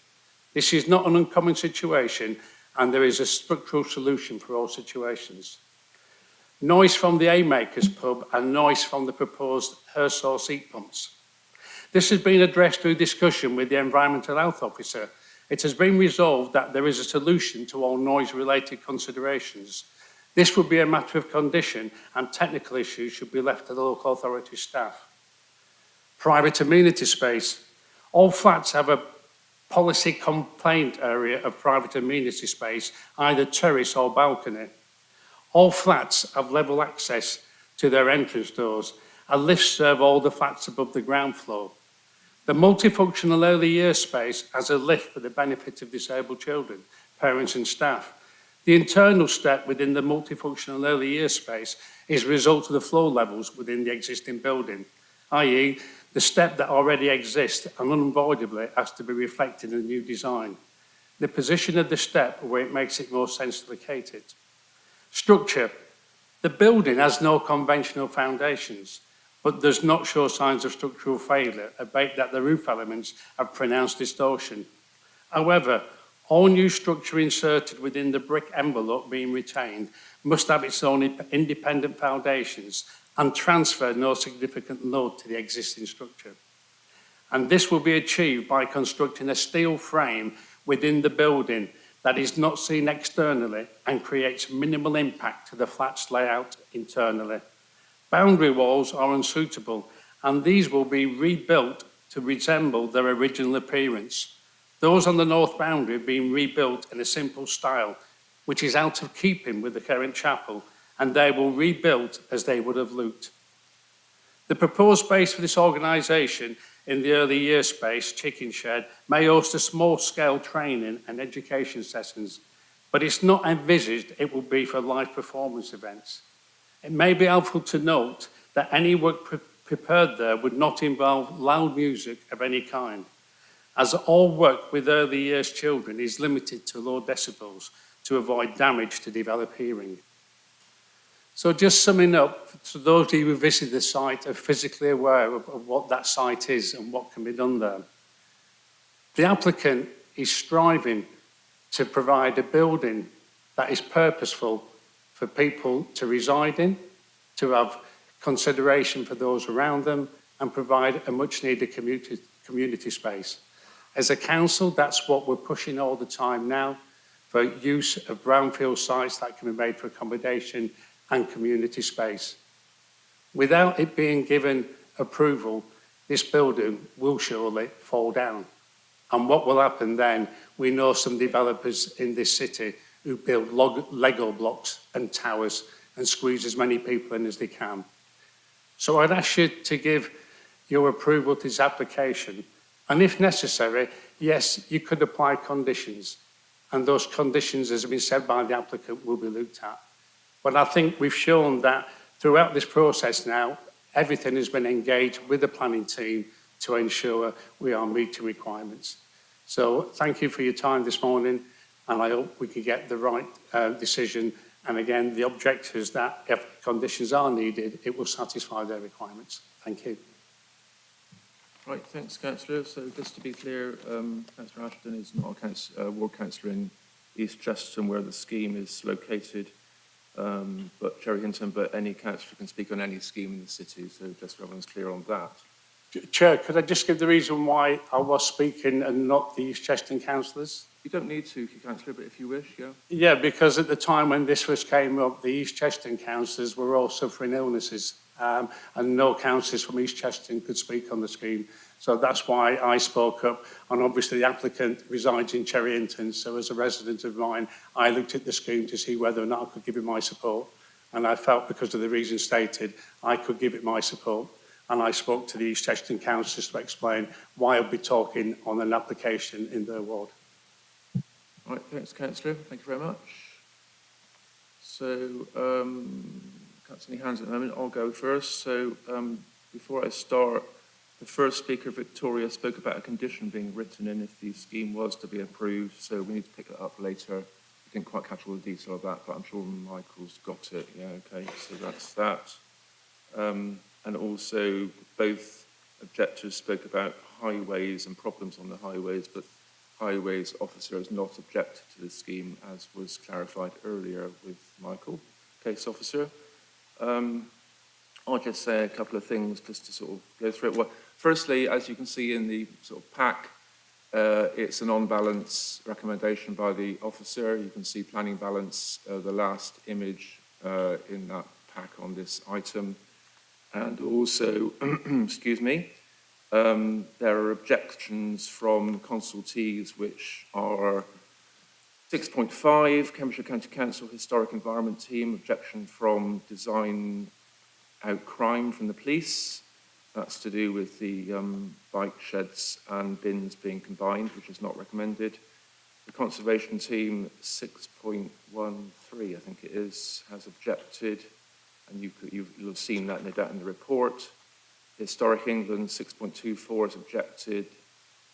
This is not an uncommon situation, and there is a structural solution for all situations. Noise from the Haymakers pub and noise from the proposed Hersauce heat pumps. This has been addressed through discussion with the Environmental Health Officer. It has been resolved that there is a solution to all noise-related considerations. This would be a matter of condition, and technical issues should be left to the local authority staff. Private amenity space. All flats have a policy complaint area of private amenity space, either terrace or balcony. All flats have level access to their entrance doors, and lifts serve all the flats above the ground floor. The multifunctional early years space has a lift for the benefit of disabled children, parents and staff. The internal step within the multifunctional early years space is a result of the floor levels within the existing building, i.e. the step that already exists and unavoidably has to be reflected in the new design. The position of the step where it makes it more sense to locate it. Structure. The building has no conventional foundations, but does not show signs of structural failure, albeit that the roof elements have pronounced distortion. However, all new structure inserted within the brick envelope being retained must have its own independent foundations and transfer no significant load to the existing structure. And this will be achieved by constructing a steel frame within the building that is not seen externally and creates minimal impact to the flat's layout internally. Boundary walls are unsuitable, and these will be rebuilt to resemble their original appearance. Those on the north boundary are being rebuilt in a simple style, which is out of keeping with the current chapel, and they will rebuild as they would have looked. The proposed space for this organisation in the early years space, Chicken Shed, may host a small-scale training and education sessions, but it's not envisaged it will be for live performance events. It may be helpful to note that any work prepared there would not involve loud music of any kind, as all work with early years children is limited to low decibels to avoid damage to develop hearing. So just summing up, to those of you who visit the site are physically aware of what that site is and what can be done there. The applicant is striving to provide a building that is purposeful for people to reside in, to have consideration for those around them, and provide a much needed community space. As a council, that's what we're pushing all the time now, for use of brownfield sites that can be made for accommodation and community space. Without it being given approval, this building will surely fall down. And what will happen then, we know some developers in this city who build Lego blocks and towers and squeeze as many people in as they can. So I'd ask you to give your approval to this application. And if necessary, yes, you could apply conditions. And those conditions, as has been said by the applicant, will be looked at. But I think we've shown that throughout this process now, everything has been engaged with the planning team to ensure we are meeting requirements. So thank you for your time this morning, and I hope we can get the right decision. And again, the objective is that if conditions are needed, it will satisfy their requirements. Thank you.
Right, thanks, Councillor. So just to be clear, Councillor Ashton is not a ward councillor in East Chesterton where the scheme is located. But Cherry Hinton, but any councillor can speak on any scheme in the city, so just so everyone's clear on that.
Chair, could I just give the reason why I was speaking and not the East Chesterton councillors?
You don't need to, Councillor, but if you wish, yeah.
Yeah, because at the time when this first came up, the East Chesterton councillors were all suffering illnesses, and no councillors from East Chesterton could speak on the scheme. So that's why I spoke up, and obviously the applicant resides in Cherry Hinton, so as a resident of mine, I looked at the scheme to see whether or not I could give it my support, and I felt because of the reasons stated, I could give it my support, and I spoke to the East Chesterton councillors to explain why I'll be talking on an application in their ward.
All right, thanks, Councillor. Thank you very much. So, can't see any hands at the moment. I'll go first. So, before I start, the first speaker, Victoria, spoke about a condition being written in if the scheme was to be approved, so we need to pick that up later. I didn't quite catch all the detail of that, but I'm sure Michael's got it. Yeah, okay, so that's that. And also, both objectors spoke about highways and problems on the highways, but highways officer has not objected to the scheme, as was clarified earlier with Michael, case officer. I'll just say a couple of things just to sort of go through it. Well, firstly, as you can see in the sort of pack, it's an on-balance recommendation by the officer. You can see planning balance, the last image in that pack on this item. And also, excuse me, there are objections from consultees, which are 6.5, Cambridgeshire County Council Historic Environment Team, objection from Design Out Crime from the police. That's to do with the bike sheds and bins being combined, which is not recommended. The Conservation Team, 6.13, I think it is, has objected, and you'll have seen that no doubt in the report. Historic England 6.24 has objected,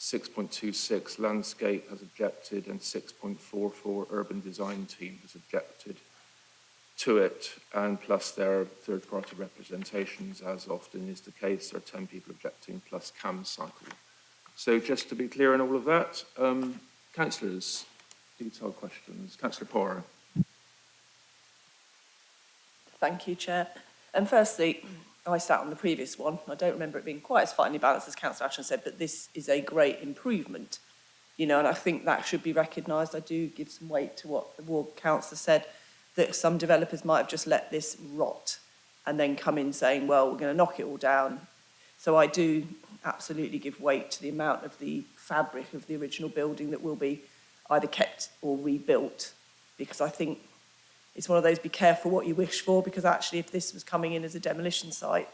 6.26 Landscape has objected, and 6.44 Urban Design Team has objected to it. And plus there are third-party representations, as often is the case. There are 10 people objecting, plus CamCycle. So just to be clear on all of that, councillors, detailed questions. Councillor Power.
Thank you, Chair. And firstly, I sat on the previous one. I don't remember it being quite as finely balanced as Councillor Ashton said, but this is a great improvement, you know, and I think that should be recognised. I do give some weight to what the ward councillor said, that some developers might have just let this rot and then come in saying, well, we're going to knock it all down. So I do absolutely give weight to the amount of the fabric of the original building that will be either kept or rebuilt, because I think it's one of those, be careful what you wish for, because actually if this was coming in as a demolition site,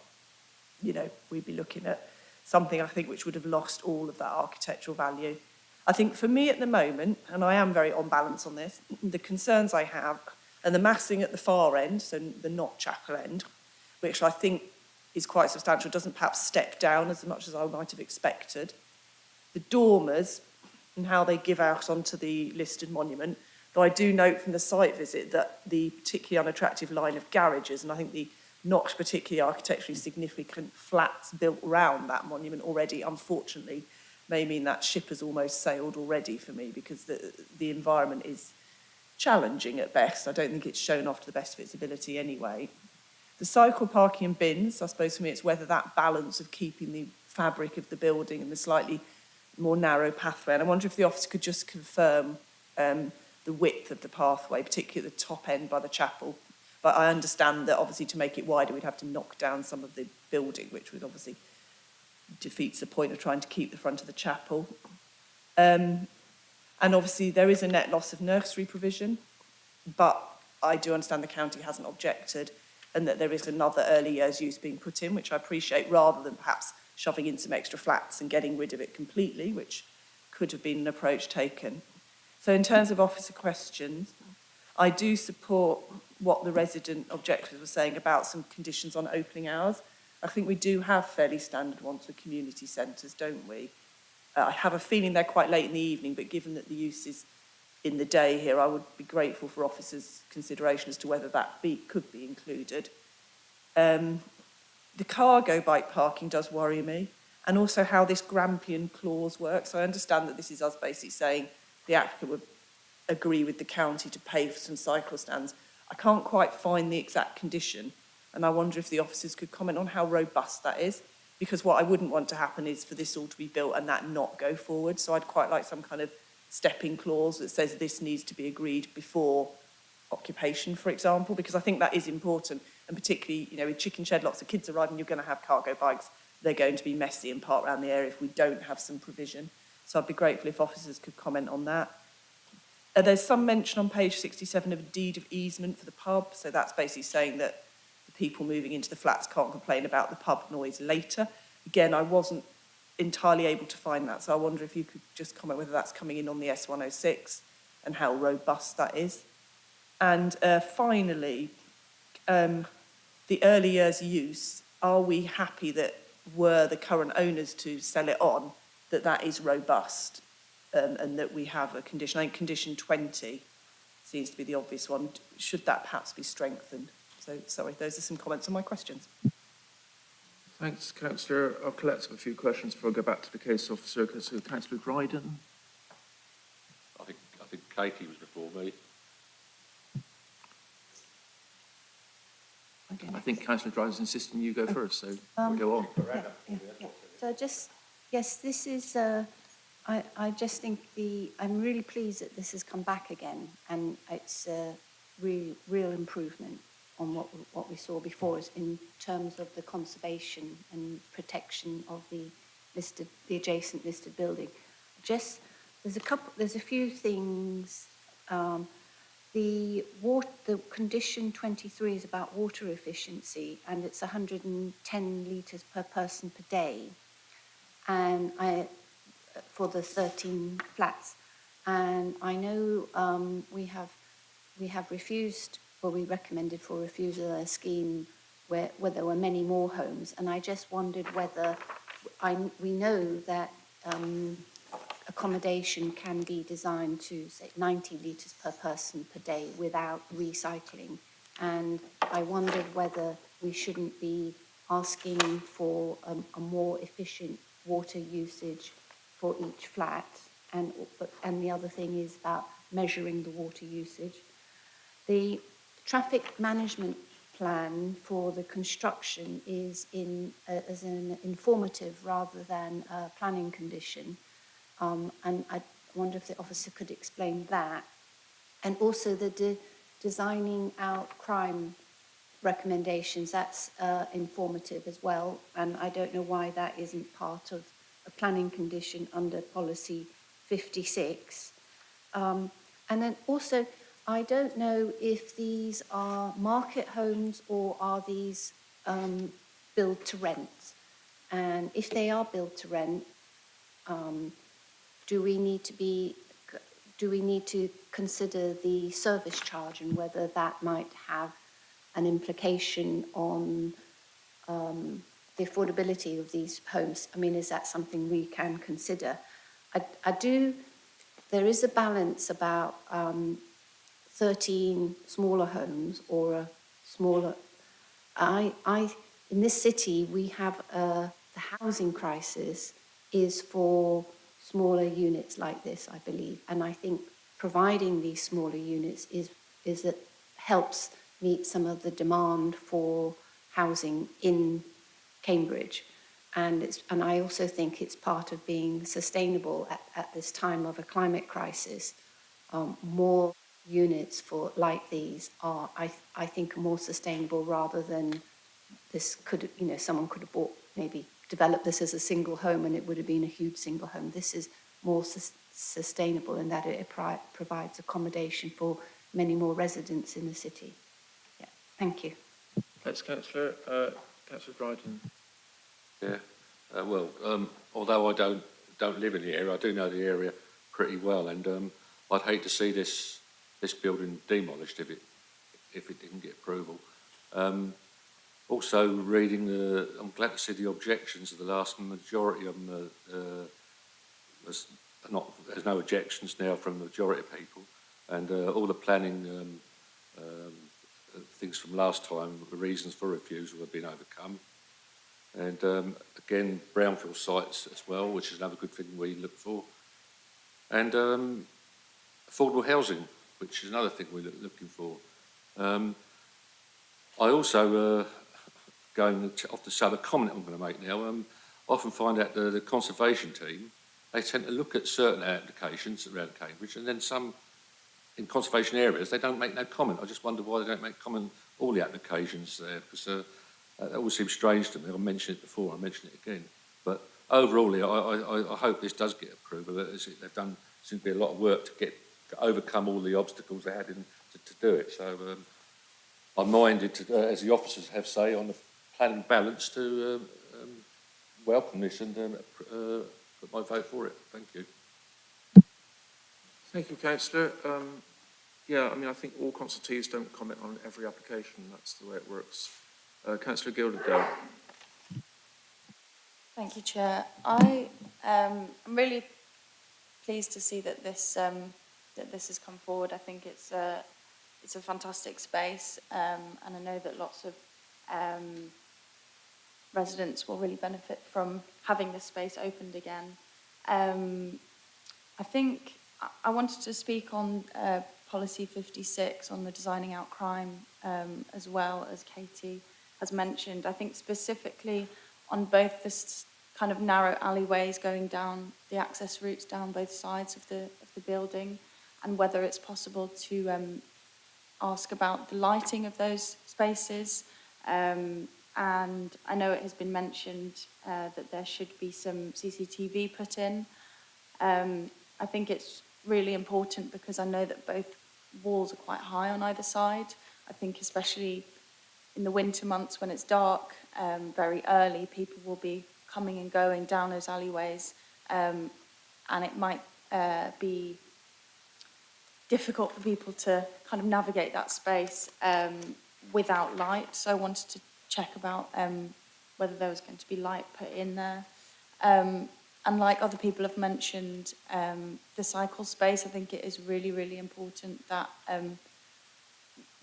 you know, we'd be looking at something, I think, which would have lost all of that architectural value. I think for me at the moment, and I am very on balance on this, the concerns I have, and the massing at the far end, so the not chapel end, which I think is quite substantial, doesn't perhaps step down as much as I might have expected. The dormers and how they give out onto the listed monument, though I do note from the site visit that the particularly unattractive line of garages, and I think the not particularly architecturally significant flats built around that monument already, unfortunately, may mean that ship has almost sailed already for me, because the environment is challenging at best. I don't think it's shown off to the best of its ability anyway. The cycle parking and bins, I suppose for me it's whether that balance of keeping the fabric of the building and the slightly more narrow pathway, and I wonder if the officer could just confirm the width of the pathway, particularly at the top end by the chapel. But I understand that obviously to make it wider, we'd have to knock down some of the building, which would obviously defeats the point of trying to keep the front of the chapel. And obviously there is a net loss of nursery provision, but I do understand the county hasn't objected, and that there is another early years use being put in, which I appreciate, rather than perhaps shoving in some extra flats and getting rid of it completely, which could have been an approach taken. So in terms of officer questions, I do support what the resident objectors were saying about some conditions on opening hours. I think we do have fairly standard ones for community centres, don't we? I have a feeling they're quite late in the evening, but given that the use is in the day here, I would be grateful for officers' consideration as to whether that could be included. The cargo bike parking does worry me, and also how this Grampian clause works. I understand that this is us basically saying the applicant would agree with the county to pay for some cycle stands. I can't quite find the exact condition, and I wonder if the officers could comment on how robust that is, because what I wouldn't want to happen is for this all to be built and that not go forward. So I'd quite like some kind of stepping clause that says this needs to be agreed before occupation, for example, because I think that is important. And particularly, you know, with Chicken Shed, lots of kids are riding, you're going to have cargo bikes. They're going to be messy and park around the area if we don't have some provision. So I'd be grateful if officers could comment on that. There's some mention on page 67 of a deed of easement for the pub. So that's basically saying that the people moving into the flats can't complain about the pub noise later. Again, I wasn't entirely able to find that. So I wonder if you could just comment whether that's coming in on the S106 and how robust that is. And finally, the early years use, are we happy that were the current owners to sell it on, that is robust and that we have a condition? I think condition 20 seems to be the obvious one. Should that perhaps be strengthened? So, sorry, those are some comments on my questions.
Thanks, Councillor. I'll collect a few questions before I go back to the case officer. So, Councillor Dryden.
I think Katie was before me.
I think Councillor Dryden's insisting you go first, so we'll go on.
So yes, this is, I just think I'm really pleased that this has come back again, and it's a real improvement on what we saw before in terms of the conservation and protection of the adjacent listed building. There's a few things. The condition 23 is about water efficiency, and it's 110 litres per person per day, and for the 13 flats. And I know we have refused, or we recommended for refusal a scheme where there were many more homes, and I just wondered whether we know that accommodation can be designed to, say, 90 litres per person per day without recycling. And I wondered whether we shouldn't be asking for a more efficient water usage for each flat. And the other thing is about measuring the water usage. The traffic management plan for the construction is as an informative rather than a planning condition. And I wonder if the officer could explain that. And also the designing out crime recommendations, that's informative as well. And I don't know why that isn't part of a planning condition under policy 56. And then also, I don't know if these are market homes or are these build to rent. And if they are built to rent, do we need to consider the service charge and whether that might have an implication on the affordability of these homes? I mean, is that something we can consider? There is a balance about 13 smaller homes or a smaller. In this city, we have the housing crisis is for smaller units like this, I believe. And I think providing these smaller units is that helps meet some of the demand for housing in Cambridge. And I also think it's part of being sustainable at this time of a climate crisis. More units like these are, I think, more sustainable rather than this could, someone could have developed this as a single home and it would have been a huge single home. This is more sustainable in that it provides accommodation for many more residents in the city. Yeah, thank you.
Thanks, Councillor. Councillor Dryden.
Yeah, although I don't live in the area, I do know the area pretty well, and I'd hate to see this building demolished if it didn't get approval. Also, I'm glad to see the objections of the last majority of them. There's no objections now from the majority of people, and all the planning things from last time, the reasons for refusal have been overcome. And again, brownfield sites as well, which is another good thing we look for. And affordable housing, which is another thing we're looking for. I also, going off the sub, a comment I'm going to make now, often find out the conservation team, they tend to look at certain applications around Cambridge, and then some in conservation areas, they don't make no comment. I just wonder why they don't make comment on all the applications there, because that always seems strange to me. I mentioned it before, I mention it again. But overall, I hope this does get approval. They've done, seems to be a lot of work to overcome all the obstacles they had to do it. So I'm minded, as the officers have say, on the planning balance to welcome this and put my vote for it. Thank you.
Thank you, Councillor. I think all consultees don't comment on every application. That's the way it works. Councillor Gilderdale.
Thank you, Chair. I'm really pleased to see that this has come forward. I think it's a fantastic space, and I know that lots of residents will really benefit from having this space opened again. I think I wanted to speak on policy 56 on the designing out crime, as well as Katie has mentioned. I think specifically on both this kind of narrow alleyways going down the access routes down both sides of the building, and whether it's possible to ask about the lighting of those spaces. And I know it has been mentioned that there should be some CCTV put in. I think it's really important because I know that both walls are quite high on either side. I think especially in the winter months when it's dark, very early, people will be coming and going down those alleyways, and it might be difficult for people to kind of navigate that space without light. So I wanted to check about whether there was going to be light put in there. And like other people have mentioned, the cycle space, I think it is really, really important that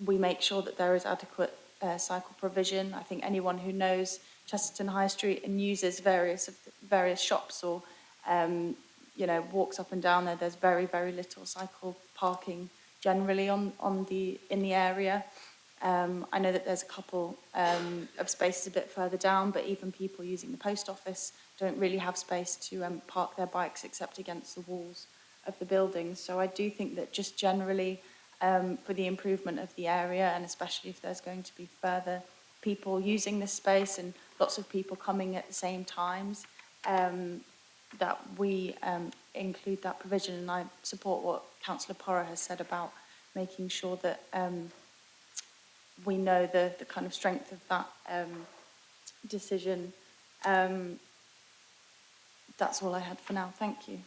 we make sure that there is adequate cycle provision. I think anyone who knows Chesterton High Street and uses various shops or walks up and down there, there's very, very little cycle parking generally in the area. I know that there's a couple of spaces a bit further down, but even people using the post office don't really have space to park their bikes except against the walls of the buildings. So I do think that just generally for the improvement of the area, and especially if there's going to be further people using this space and lots of people coming at the same times, that we include that provision. And I support what Councillor Porra has said about making sure that we know the kind of strength of that decision. That's all I had for now. Thank you.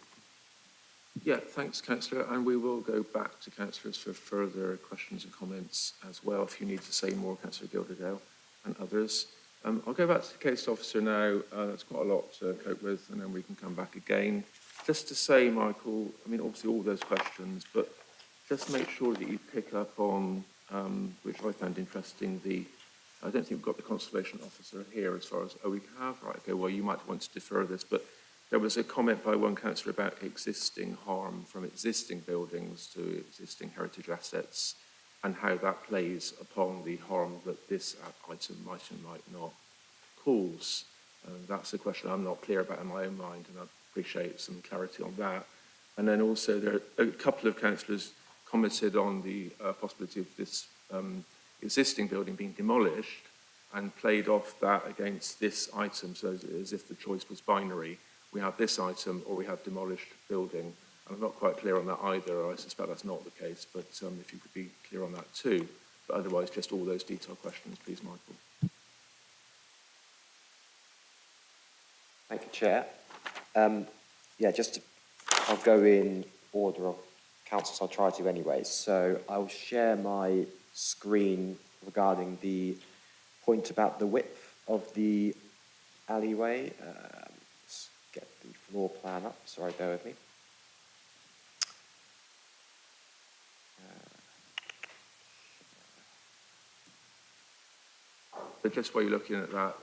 Yeah, thanks, Councillor. And we will go back to councillors for further questions and comments as well, if you need to say more, Councillor Gilderdale and others. I'll go back to the case officer now. That's quite a lot to cope with, and then we can come back again. Just to say, Michael, I mean, obviously all those questions, but just make sure that you pick up on, which I found interesting, I don't think we've got the conservation officer here as far as, we have? Right, okay, well, you might want to defer this, but there was a comment by one councillor about existing harm from existing buildings to existing heritage assets and how that plays upon the harm that this item might and might not cause. That's a question I'm not clear about in my own mind, and I appreciate some clarity on that. And then also there are a couple of councillors commented on the possibility of this existing building being demolished and played off that against this item, so as if the choice was binary. We have this item or we have demolished building. I'm not quite clear on that either. I suspect that's not the case, but if you could be clear on that too. But otherwise, just all those detailed questions, please, Michael.
Thank you, Chair. I'll go in order of councillors. I'll try to anyway. So I'll share my screen regarding the point about the width of the alleyway. Let's get the floor plan up. Sorry, bear with me.
But just while you're looking at that,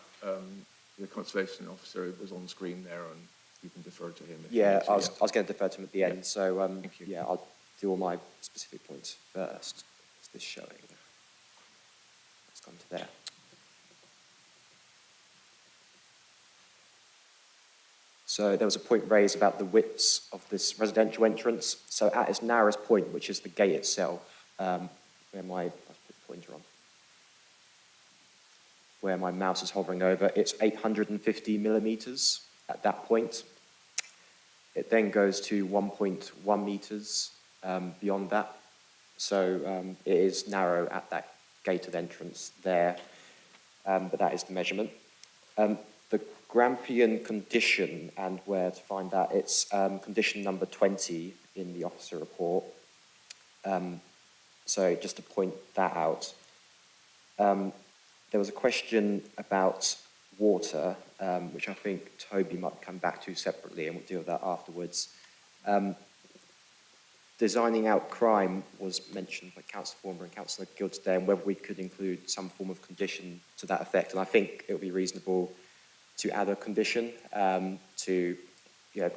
the conservation officer was on screen there, and you can defer to him.
Yeah, I was going to defer to him at the end. So I'll do all my specific points first. Is this showing? Let's come to there. So there was a point raised about the widths of this residential entrance. So at its narrowest point, which is the gate itself, where I'll put the pointer on, where my mouse is hovering over, it's 850 millimetres at that point. It then goes to 1.1 metres beyond that. So it is narrow at that gated entrance there, but that is the measurement. The Grampian condition, and where to find that, it's condition number 20 in the officer report. So just to point that out. There was a question about water, which I think Toby might come back to separately, and we'll deal with that afterwards. Designing out crime was mentioned by Councillor Former and Councillor Gilderdale, and whether we could include some form of condition to that effect. And I think it would be reasonable to add a condition to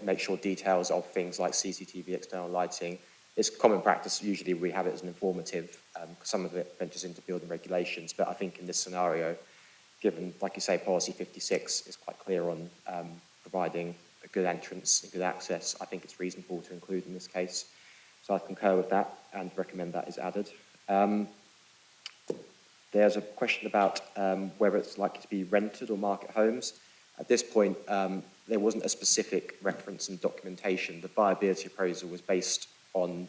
make sure details of things like CCTV, external lighting. It's common practice, usually we have it as an informative, some of it ventures into building regulations, but I think in this scenario, given, like you say, policy 56 is quite clear on providing a good entrance and good access, I think it's reasonable to include in this case. So I concur with that and recommend that is added. There's a question about whether it's likely to be rented or market homes. At this point, there wasn't a specific reference in documentation. The viability appraisal was based on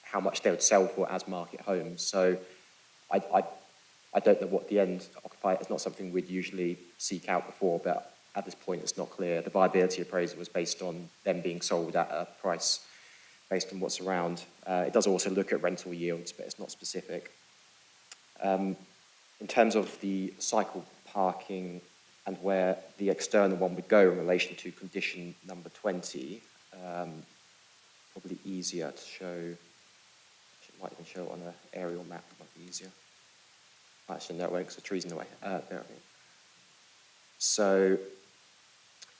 how much they would sell for as market homes. So I don't know what the end occupier, it's not something we'd usually seek out before, but at this point it's not clear. The viability appraisal was based on them being sold at a price based on what's around. It does also look at rental yields, but it's not specific. In terms of the cycle parking and where the external one would go in relation to condition number 20, probably easier to show. It might even show it on an aerial map, it might be easier. Actually, no, it won't, because the tree's in the way. There. So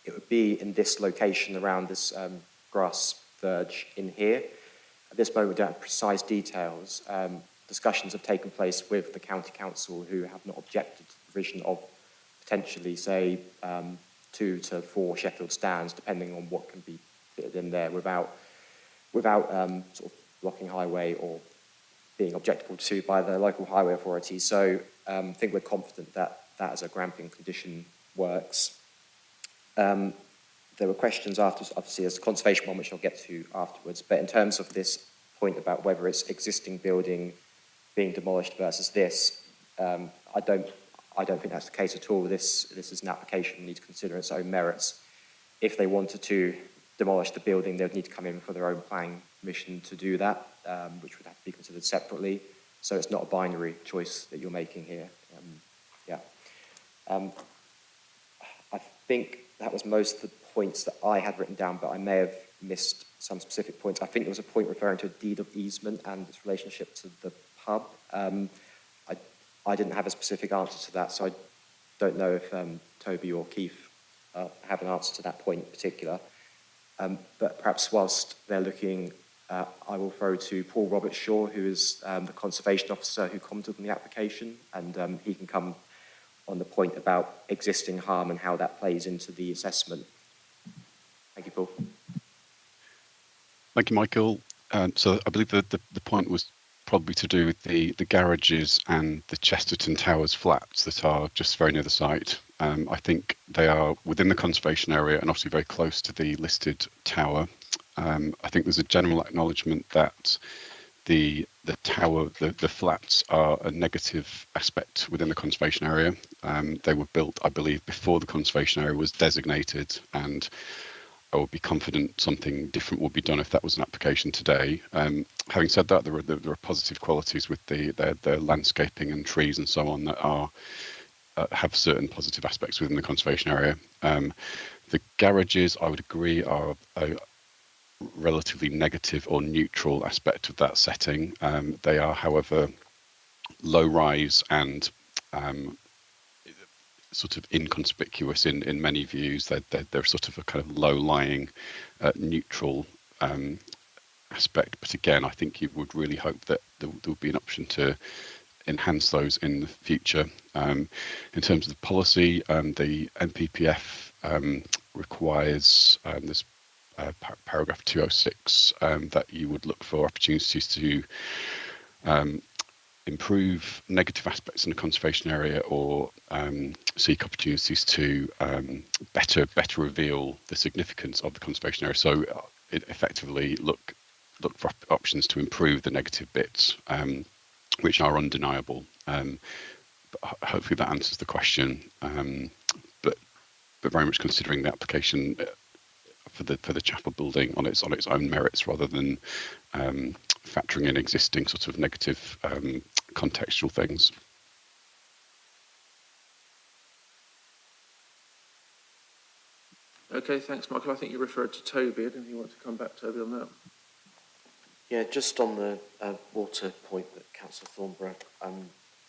it would be in this location around this grass verge in here. At this moment, we don't have precise details. Discussions have taken place with the County Council, who have not objected to the provision of potentially, say, 2 to 4 Sheffield stands, depending on what can be fitted in there without sort of blocking highway or being objectable to by the local highway authorities. So I think we're confident that that as a gramping condition works. There were questions after, obviously, there's the conservation one, which I'll get to afterwards. But in terms of this point about whether it's existing building being demolished versus this, I don't think that's the case at all. This is an application that needs to consider its own merits. If they wanted to demolish the building, they would need to come in for their own planning permission to do that, which would have to be considered separately. So it's not a binary choice that you're making here. I think that was most of the points that I had written down, but I may have missed some specific points. I think there was a point referring to a deed of easement and its relationship to the pub. I didn't have a specific answer to that, so I don't know if Toby or Keith have an answer to that point in particular. But perhaps whilst they're looking, I will throw to Paul Roberts-Shaw, who is the conservation officer who commented on the application, and he can come on the point about existing harm and how that plays into the assessment. Thank you, Paul.
Thank you, Michael. So I believe that the point was probably to do with the garages and the Chesterton Towers flats that are just very near the site. I think they are within the conservation area and obviously very close to the listed tower. I think there's a general acknowledgement that the tower, the flats are a negative aspect within the conservation area. They were built, I believe, before the conservation area was designated, and I would be confident something different would be done if that was an application today. Having said that, there are positive qualities with the landscaping and trees and so on that are have certain positive aspects within the conservation area. The garages, I would agree, are a relatively negative or neutral aspect of that setting. They are, however, low rise and sort of inconspicuous in many views. They're sort of a kind of low-lying, neutral aspect. But again, I think you would really hope that there would be an option to enhance those in the future. In terms of the policy, the NPPF requires this paragraph 206 that you would look for opportunities to improve negative aspects in the conservation area or seek opportunities to better reveal the significance of the conservation area. So effectively look for options to improve the negative bits, which are undeniable. But hopefully that answers the question. But very much considering the application for the chapel building on its own merits rather than factoring in existing sort of negative contextual things.
Okay, thanks, Michael. I think you referred to Toby. I didn't you want to come back, Toby, on that?
Yeah, just on the water point that Councillor Thornborough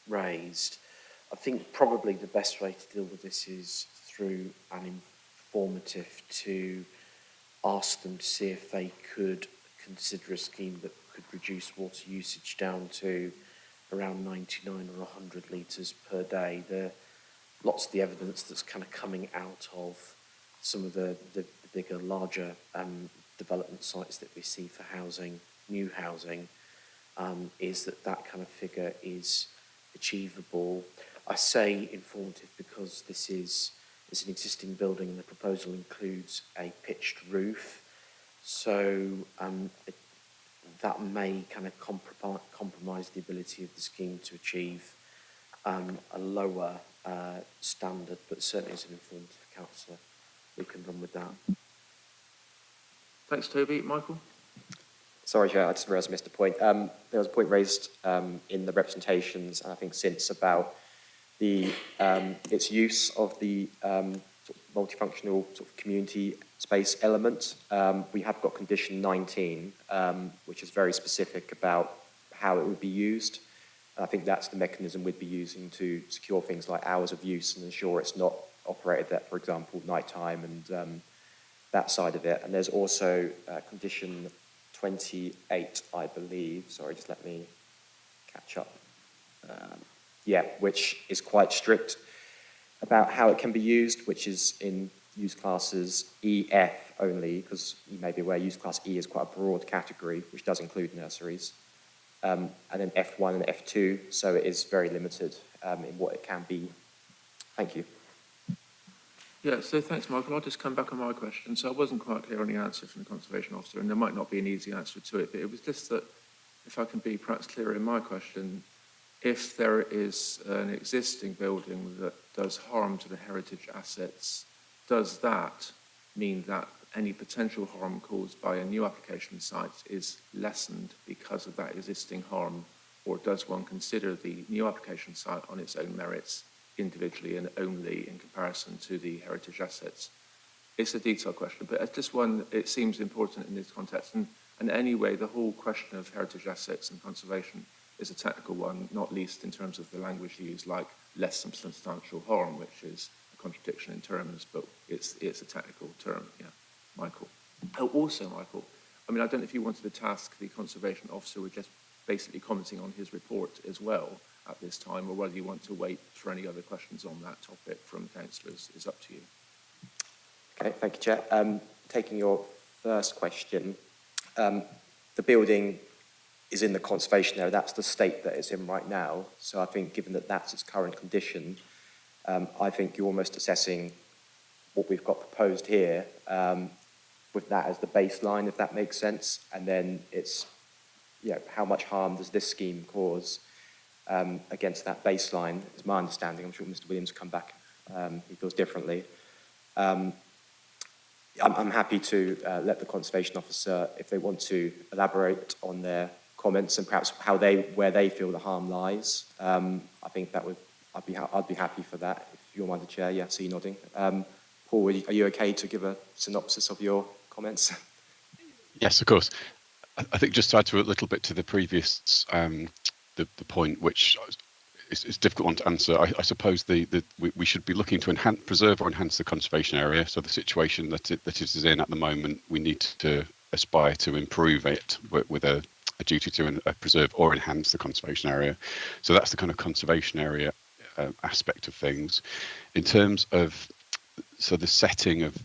raised, I think probably the best way to deal with this is through an informative to ask them to see if they could consider a scheme that could reduce water usage down to around 99 or 100 litres per day. Lots of the evidence that's kind of coming out of some of the bigger, larger development sites that we see for housing, new housing, is that kind of figure is achievable. I say informative because this is an existing building and the proposal includes a pitched roof. So that may kind of compromise the ability of the scheme to achieve a lower standard, but certainly as an informative councillor, we can run with that.
Thanks, Toby. Michael?
Sorry, Chair, I just realised I missed a point. There was a point raised in the representations, and I think since about its use of the sort of multifunctional sort of community space element. We have got condition 19, which is very specific about how it would be used. I think that's the mechanism we'd be using to secure things like hours of use and ensure it's not operated at, for example, nighttime and that side of it. And there's also condition 28, I believe. Sorry, just let me catch up. Which is quite strict about how it can be used, which is in use classes EF only, because you may be aware use class E is quite a broad category, which does include nurseries. And then F1 and F2, so it is very limited in what it can be. Thank you.
Yeah, so thanks, Michael. I'll just come back on my question. So I wasn't quite clear on the answer from the Conservation Officer, and there might not be an easy answer to it, but it was just that, if I can be perhaps clearer in my question, if there is an existing building that does harm to the heritage assets, does that mean that any potential harm caused by a new application site is lessened because of that existing harm, or does one consider the new application site on its own merits individually and only in comparison to the heritage assets? It's a detailed question, but it's just one, it seems important in this context. And anyway, the whole question of heritage assets and conservation is a technical one, not least in terms of the language used, like less than substantial harm, which is a contradiction in terms, but it's a technical term. Yeah, Michael. Oh, also, Michael, I mean, I don't know if you wanted to task the Conservation Officer with just basically commenting on his report as well at this time, or whether you want to wait for any other questions on that topic from councillors is up to you.
Okay, thank you, Chair. Taking your first question, the building is in the conservation area. That's the state that it's in right now. So I think given that that's its current condition, I think you're almost assessing what we've got proposed here with that as the baseline, if that makes sense. And then it's, how much harm does this scheme cause against that baseline, is my understanding. I'm sure Mr. Williams will come back. He feels differently. I'm happy to let the Conservation Officer, if they want to elaborate on their comments and perhaps where they feel the harm lies. I think that I'd be happy for that, if you're mind the Chair. Yeah, see you nodding. Paul, are you okay to give a synopsis of your comments?
Yes, of course. I think just to add to a little bit to the previous, the point, which is a difficult one to answer. I suppose we should be looking to preserve or enhance the conservation area. So the situation that it is in at the moment, we need to aspire to improve it with a duty to preserve or enhance the conservation area. So that's the kind of conservation area aspect of things. In terms of the setting of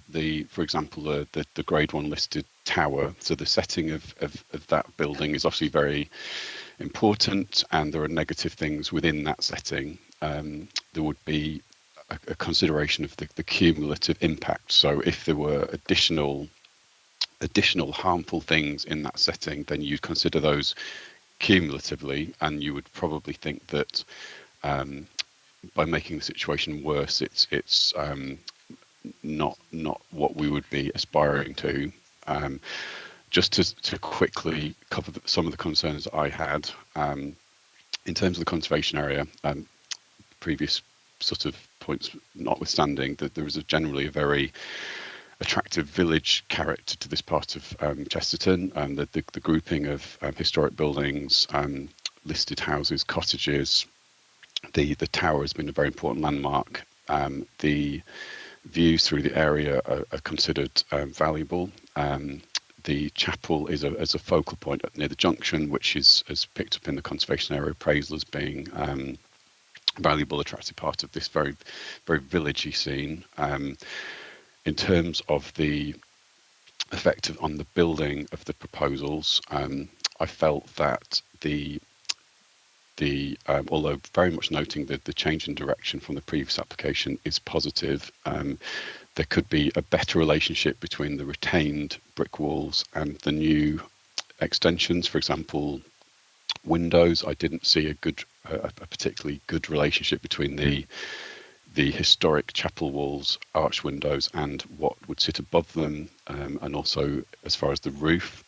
for example, the Grade 1 listed tower. So the setting of that building is obviously very important, and there are negative things within that setting. There would be a consideration of the cumulative impact. So if there were additional harmful things in that setting, then you'd consider those cumulatively, and you would probably think that by making the situation worse, it's not what we would be aspiring to. Just to quickly cover some of the concerns that I had in terms of the conservation area, previous sort of points notwithstanding, that there is generally a very attractive village character to this part of Chesterton, and the grouping of historic buildings, listed houses, cottages. The tower has been a very important landmark. The views through the area are considered valuable. The chapel is a focal point near the junction, which is picked up in the conservation area appraisal as being valuable, attractive part of this very, very villagey scene. In terms of the effect on the building of the proposals, I felt that although very much noting that the change in direction from the previous application is positive, there could be a better relationship between the retained brick walls and the new extensions. For example, windows. I didn't see a particularly good relationship between the historic chapel walls, arch windows, and what would sit above them, and also as far as the roof.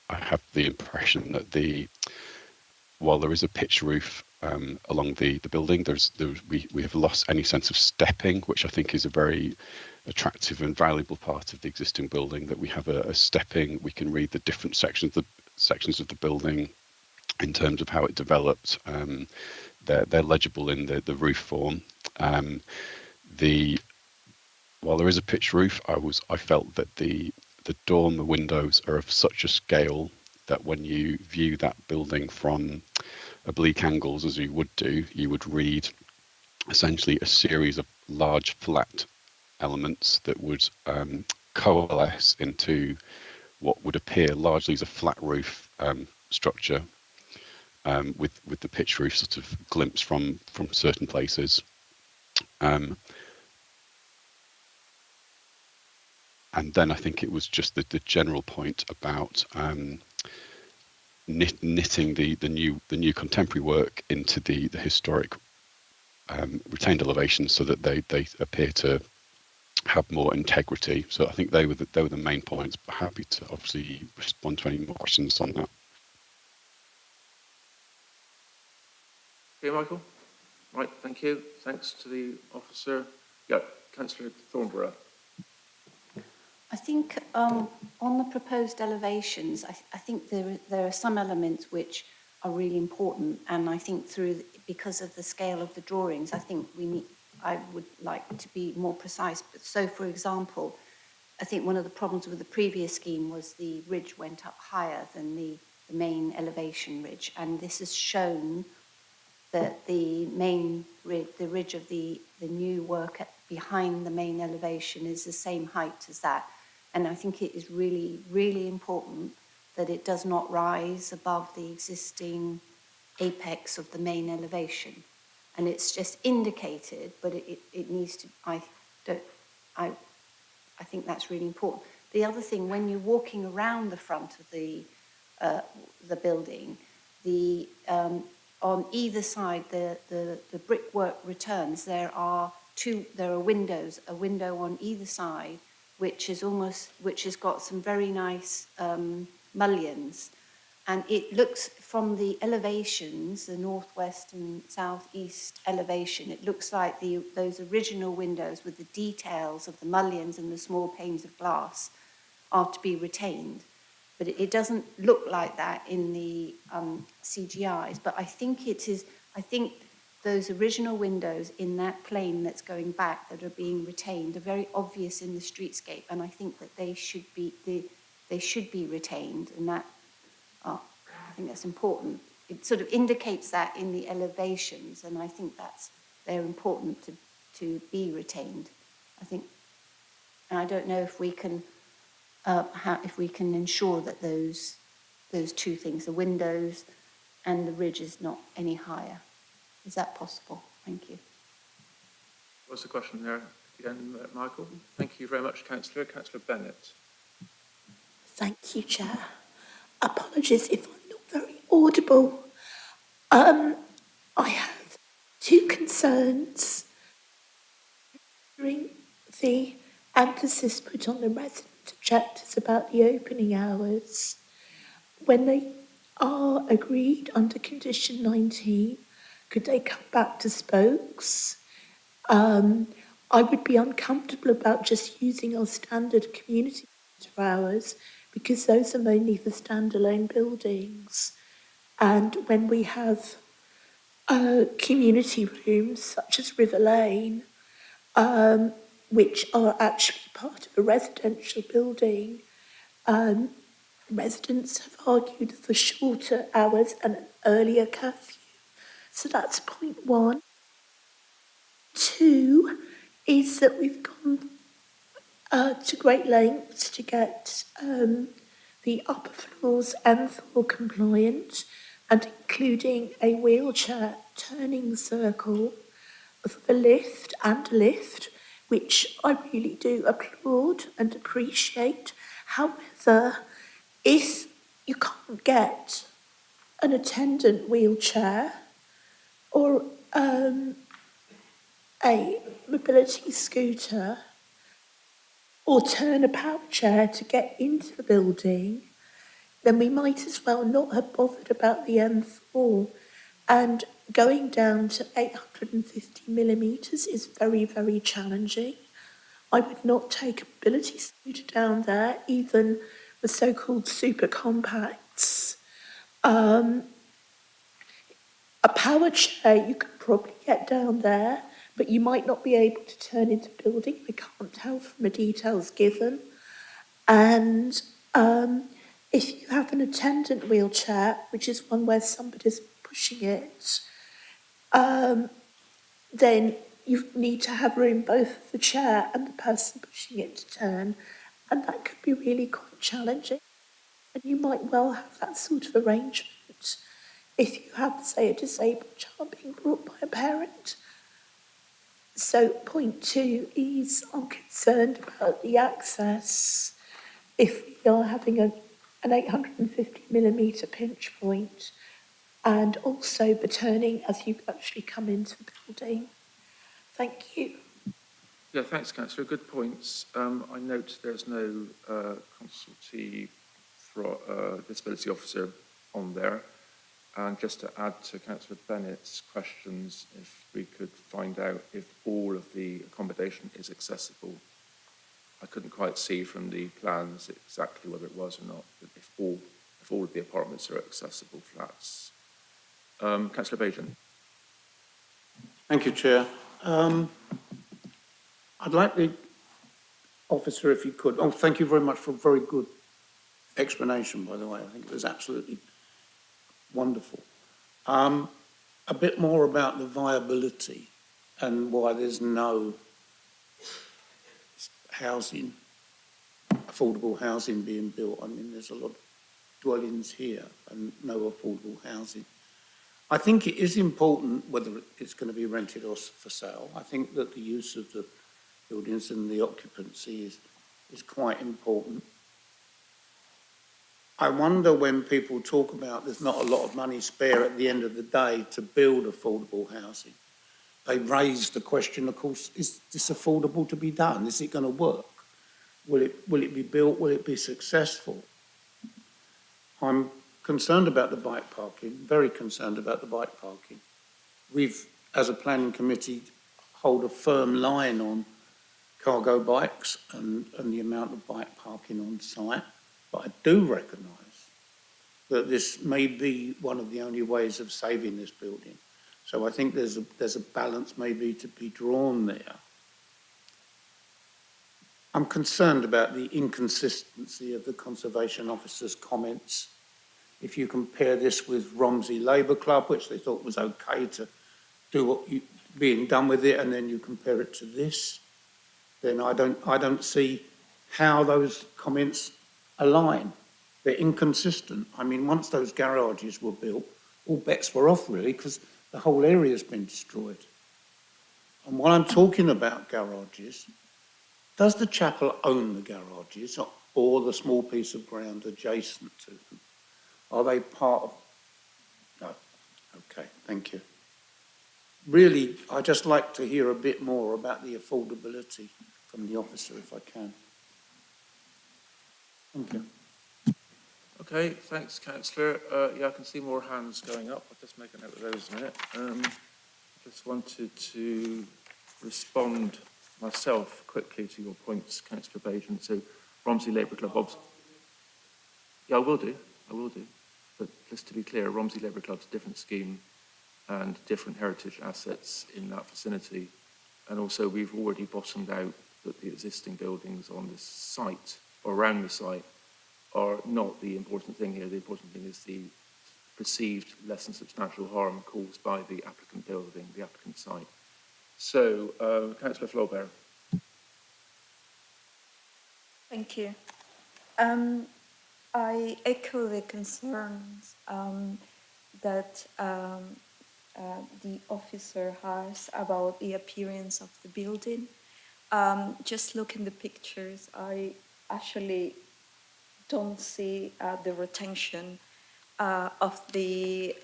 I have the impression that while there is a pitch roof along the building. We have lost any sense of stepping, which I think is a very attractive and valuable part of the existing building, that we have a stepping, we can read the different sections of the building in terms of how it developed. They're legible in the roof form. While there is a pitched roof, I felt that the dormer windows are of such a scale that when you view that building from oblique angles, as you would do, you would read essentially a series of large flat elements that would coalesce into what would appear largely as a flat roof structure, with the pitched roof sort of glimpsed from certain places. And then I think it was just the general point about knitting the new contemporary work into the historic retained elevations, so that they appear to have more integrity. So I think they were the main points. But happy to obviously respond to any more questions on that.
Okay, Michael. Right, thank you. Thanks to the officer. Yeah, Councillor Thornborough.
I think on the proposed elevations, I think there are some elements which are really important, and I think because of the scale of the drawings, I think I would like to be more precise. But so, for example, I think one of the problems with the previous scheme was the ridge went up higher than the main elevation ridge, and this has shown that the ridge of the new work behind the main elevation is the same height as that. And I think it is really, really important that it does not rise above the existing apex of the main elevation. And it's just indicated, but it needs to, I think that's really important. The other thing, when you're walking around the front of the building, on either side, the brickwork returns, there are windows, a window on either side, which has got some very nice mullions. And it looks from the elevations, the northwest and southeast elevation, it looks like those original windows with the details of the mullions and the small panes of glass are to be retained. But it doesn't look like that in the CGIs. But I think those original windows in that plane that's going back that are being retained are very obvious in the streetscape, and I think that they should be retained, and that I think that's important. It sort of indicates that in the elevations, and I think they're important to be retained. I think, and I don't know if we can ensure that those two things, the windows and the ridge, is not any higher. Is that possible? Thank you.
What's the question there again, Michael? Thank you very much, Councillor. Councillor Bennett.
Thank you, Chair. Apologies if I'm not very audible. I have two concerns. During the emphasis put on the resident objectives about the opening hours, when they are agreed under condition 19, could they come back to spokes? I would be uncomfortable about just using our standard community hours, because those are mainly for standalone buildings. And when we have community rooms such as River Lane, which are actually part of a residential building, residents have argued for shorter hours and an earlier curfew. So that's point one. Two is that we've gone to great lengths to get the upper floors M4 compliant, and including a wheelchair turning circle for the lift and lift, which I really do applaud and appreciate. However, if you can't get an attendant wheelchair or a mobility scooter or turn a power chair to get into the building, then we might as well not have bothered about the M4. And going down to 850 millimetres is very, very challenging. I would not take a mobility scooter down there, even the so-called super compacts. A power chair you could probably get down there, but you might not be able to turn into building. I can't tell from the details given. And if you have an attendant wheelchair, which is one where somebody's pushing it, then you need to have room both for the chair and the person pushing it to turn, and that could be really quite challenging. And you might well have that sort of arrangement if you have, say, a disabled child being brought by a parent. So point 2 is I'm concerned about the access if we are having an 850 millimetre pinch point, and also the turning as you actually come into the building. Thank you.
Yeah, thanks, Councillor. Good points. I note there's no consultee for disability officer on there. And just to add to Councillor Bennett's questions, if we could find out if all of the accommodation is accessible. I couldn't quite see from the plans exactly whether it was or not, but if all of the apartments are accessible flats. Councillor Bajan.
Thank you, Chair. I'd like the officer, if you could. Oh, thank you very much for a very good explanation, by the way. I think it was absolutely wonderful. A bit more about the viability and why there's no housing, affordable housing being built. I mean, there's a lot of dwellings here and no affordable housing. I think it is important whether it's going to be rented or for sale. I think that the use of the buildings and the occupancy is quite important. I wonder when people talk about there's not a lot of money spare at the end of the day to build affordable housing. They raise the question, of course, is this affordable to be done? Is it going to work? Will it be built? Will it be successful? I'm concerned about the bike parking, very concerned about the bike parking. We've, as a planning committee, hold a firm line on cargo bikes and the amount of bike parking on site, but I do recognise that this may be one of the only ways of saving this building. So I think there's a balance maybe to be drawn there. I'm concerned about the inconsistency of the Conservation Officer's comments. If you compare this with Romsey Labour Club, which they thought was okay to do what being done with it, and then you compare it to this, then I don't see how those comments align. They're inconsistent. I mean, once those garages were built, all bets were off really, because the whole area's been destroyed. And while I'm talking about garages, does the chapel own the garages or the small piece of ground adjacent to them? Are they part of... No. Okay, thank you. Really, I'd just like to hear a bit more about the affordability from the officer, if I can. Thank you.
Okay, thanks, Councillor. Yeah, I can see more hands going up. I'll just make a note of those in a minute. Just wanted to respond myself quickly to your points, Councillor Bajan. So, Romsey Labour Club, yeah, I will do. But just to be clear, Romsey Labour Club's a different scheme and different heritage assets in that vicinity. And also, we've already bottomed out that the existing buildings on the site, or around the site, are not the important thing here. The important thing is the perceived less than substantial harm caused by the applicant building, the applicant site. So, Councillor Flaubert.
Thank you. I echo the concerns that the officer has about the appearance of the building. Just look in the pictures. I actually don't see the retention of the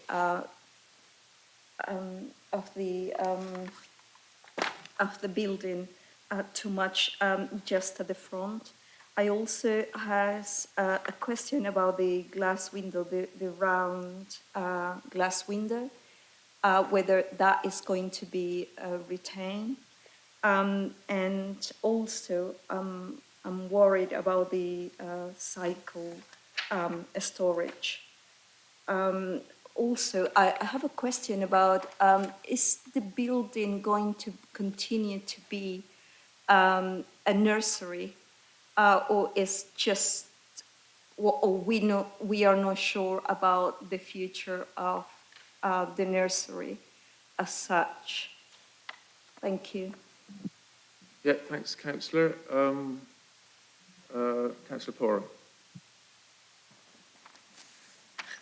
building too much just at the front. I also has a question about the glass window, the round glass window. whether that is going to be retained. And also, I'm worried about the cycle storage. Also, I have a question about, is the building going to continue to be a nursery, or is just, or we are not sure about the future of the nursery as such? Thank you.
Yeah, thanks, Councillor. Councillor Pora.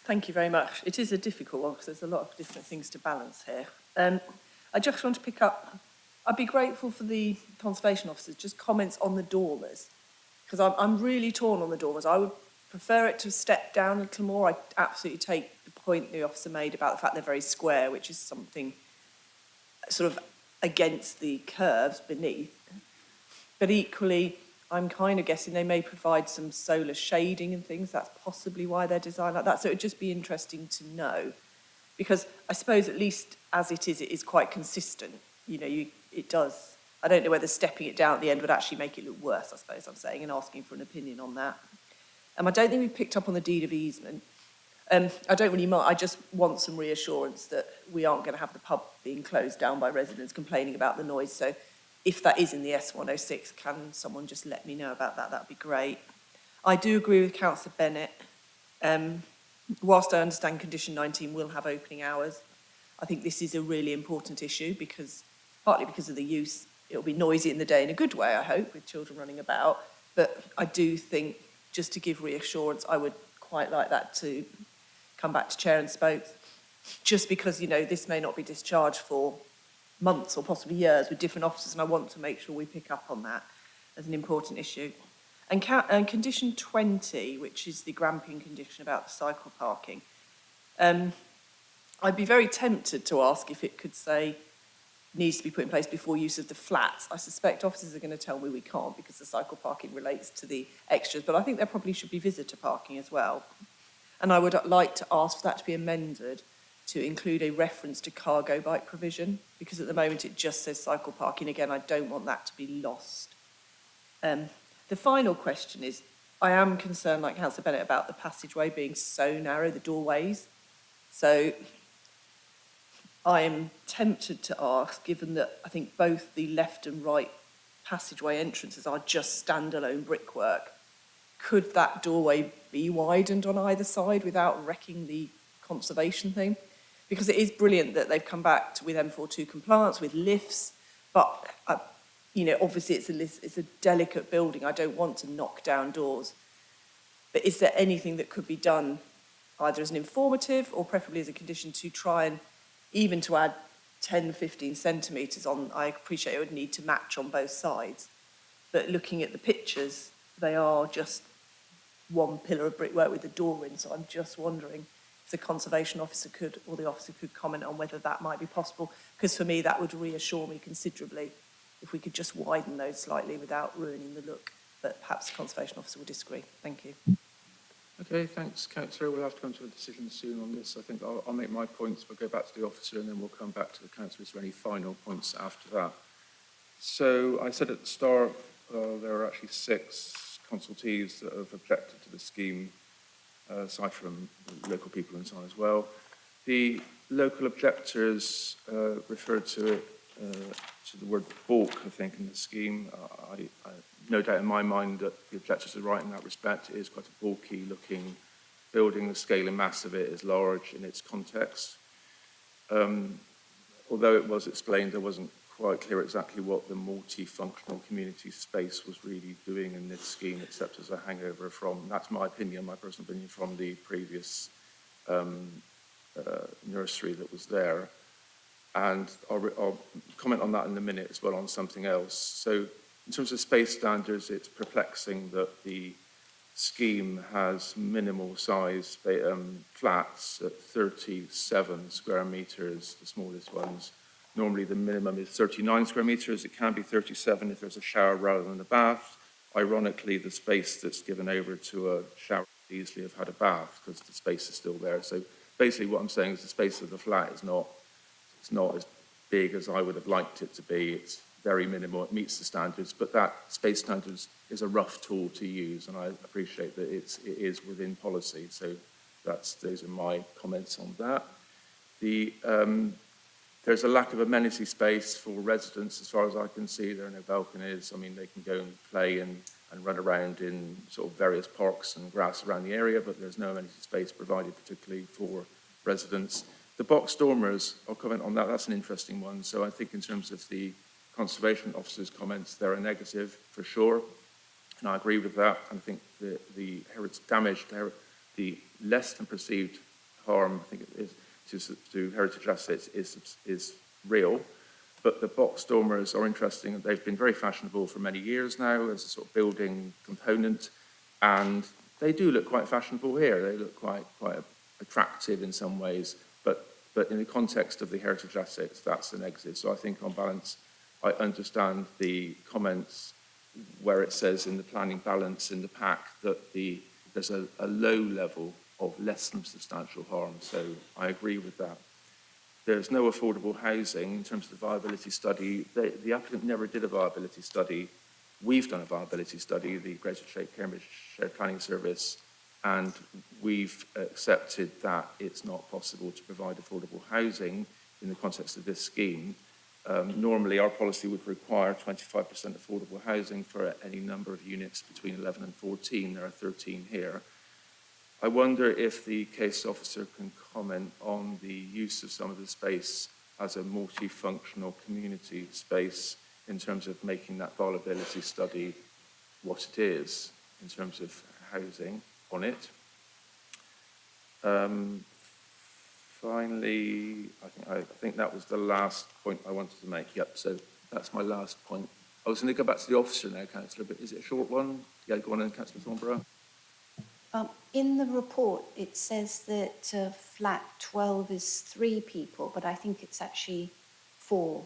Thank you very much. It is a difficult one because there's a lot of different things to balance here. I just want to pick up, I'd be grateful for the conservation officers, just comments on the dormers, because I'm really torn on the dormers. I would prefer it to step down a little more. I absolutely take the point the officer made about the fact they're very square, which is something sort of against the curves beneath. But equally, I'm kind of guessing they may provide some solar shading and things. That's possibly why they're designed like that. So it'd just be interesting to know, because I suppose at least as it is quite consistent. You know, it does. I don't know whether stepping it down at the end would actually make it look worse, I suppose I'm saying, and asking for an opinion on that. I don't think we've picked up on the deed of easement. I don't really mind. I just want some reassurance that we aren't going to have the pub being closed down by residents complaining about the noise. So if that is in the S106, can someone just let me know about that? That'd be great. I do agree with Councillor Bennett. Whilst I understand condition 19 will have opening hours, I think this is a really important issue because, partly because of the use, it'll be noisy in the day in a good way, I hope, with children running about. But I do think, just to give reassurance, I would quite like that to come back to Chair and Spokes, just because, you know, this may not be discharged for months or possibly years with different officers, and I want to make sure we pick up on that as an important issue. And condition 20, which is the Grampian condition about the cycle parking, I'd be very tempted to ask if it could say needs to be put in place before use of the flats. I suspect officers are going to tell me we can't because the cycle parking relates to the extras, but I think there probably should be visitor parking as well. And I would like to ask for that to be amended to include a reference to cargo bike provision, because at the moment it just says cycle parking. Again, I don't want that to be lost. The final question is, I am concerned, like Councillor Bennett, about the passageway being so narrow, the doorways. So I am tempted to ask, given that I think both the left and right passageway entrances are just standalone brickwork, could that doorway be widened on either side without wrecking the conservation thing? Because it is brilliant that they've come back with M42 compliance, with lifts, but you know, obviously it's a delicate building. I don't want to knock down doors. But is there anything that could be done, either as an informative or preferably as a condition, to try and even to add 10, 15 centimetres on? I appreciate it would need to match on both sides. But looking at the pictures, they are just one pillar of brickwork with the door in. So I'm just wondering if the conservation officer could, or the officer could comment on whether that might be possible. Because for me, that would reassure me considerably if we could just widen those slightly without ruining the look. But perhaps the conservation officer will disagree. Thank you.
Okay, thanks, Councillor. We'll have to come to a decision soon on this. I think I'll make my points. We'll go back to the officer and then we'll come back to the councillors for any final points after that. So I said at the start, there are actually 6 consultees that have objected to the scheme, aside from the local people inside as well. The local objectors referred to it, to the word bulk, I think, in the scheme. I no doubt in my mind that the objectors are right in that respect. It is quite a bulky looking building. The scale and mass of it is large in its context. Although it was explained, it wasn't quite clear exactly what the multifunctional community space was really doing in this scheme, except as a hangover from, that's my opinion, my personal opinion, from the previous nursery that was there. And I'll comment on that in a minute as well on something else. So in terms of space standards, it's perplexing that the scheme has minimal size flats at 37 square metres, the smallest ones. Normally the minimum is 39 square metres. It can be 37 if there's a shower rather than a bath. Ironically, the space that's given over to a shower could easily have had a bath because the space is still there. So basically what I'm saying is the space of the flat is not It's not as big as I would have liked it to be. It's very minimal. It meets the standards, but that space standards is a rough tool to use, and I appreciate that it is within policy. So those are my comments on that. There's a lack of amenity space for residents, as far as I can see. There are no balconies. I mean, they can go and play and run around in sort of various parks and grass around the area, but there's no amenity space provided particularly for residents. The box dormers, I'll comment on that. That's an interesting one. So I think in terms of the conservation officer's comments, they're a negative for sure, and I agree with that. And I think the damage, the less than perceived harm, I think it is, to heritage assets is real. But the box dormers are interesting. They've been very fashionable for many years now as a sort of building component, and they do look quite fashionable here. They look quite attractive in some ways, but in the context of the heritage assets, that's a negative. So I think on balance, I understand the comments where it says in the planning balance in the pack that there's a low level of less than substantial harm. So I agree with that. There's no affordable housing in terms of the viability study. The applicant never did a viability study. We've done a viability study, the Greater Cambridge Shared Planning Service, and we've accepted that it's not possible to provide affordable housing in the context of this scheme. Normally, our policy would require 25% affordable housing for any number of units between 11 and 14. There are 13 here. I wonder if the case officer can comment on the use of some of the space as a multifunctional community space in terms of making that viability study what it is in terms of housing on it. Finally, I think that was the last point I wanted to make. Yep, so that's my last point. I was going to go back to the officer now, Councillor, but is it a short one? Yeah, go on then, Councillor Thornborough.
In the report, it says that flat 12 is 3 people, but I think it's actually 4.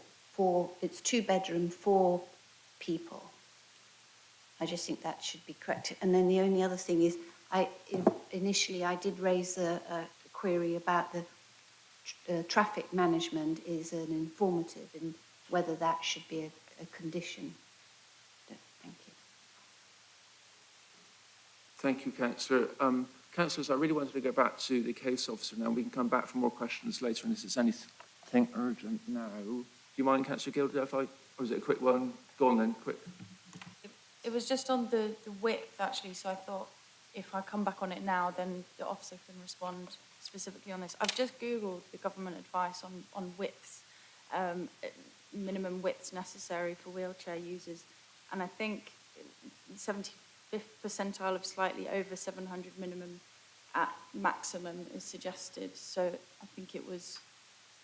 It's 2 bedroom, 4 people. I just think that should be corrected. And then the only other thing is, initially I did raise a query about the traffic management is an informative and whether that should be a condition. Thank you.
Thank you, Councillor. Councillors, I really wanted to go back to the case officer now. We can come back for more questions later unless it's anything urgent now. Do you mind, Councillor Gilder, or is it a quick one? Go on then, quick.
It was just on the width, actually, so I thought if I come back on it now, then the officer can respond specifically on this. I've just Googled the government advice on widths, minimum widths necessary for wheelchair users, and I think 75th percentile of slightly over 700 minimum at maximum is suggested. So I think it was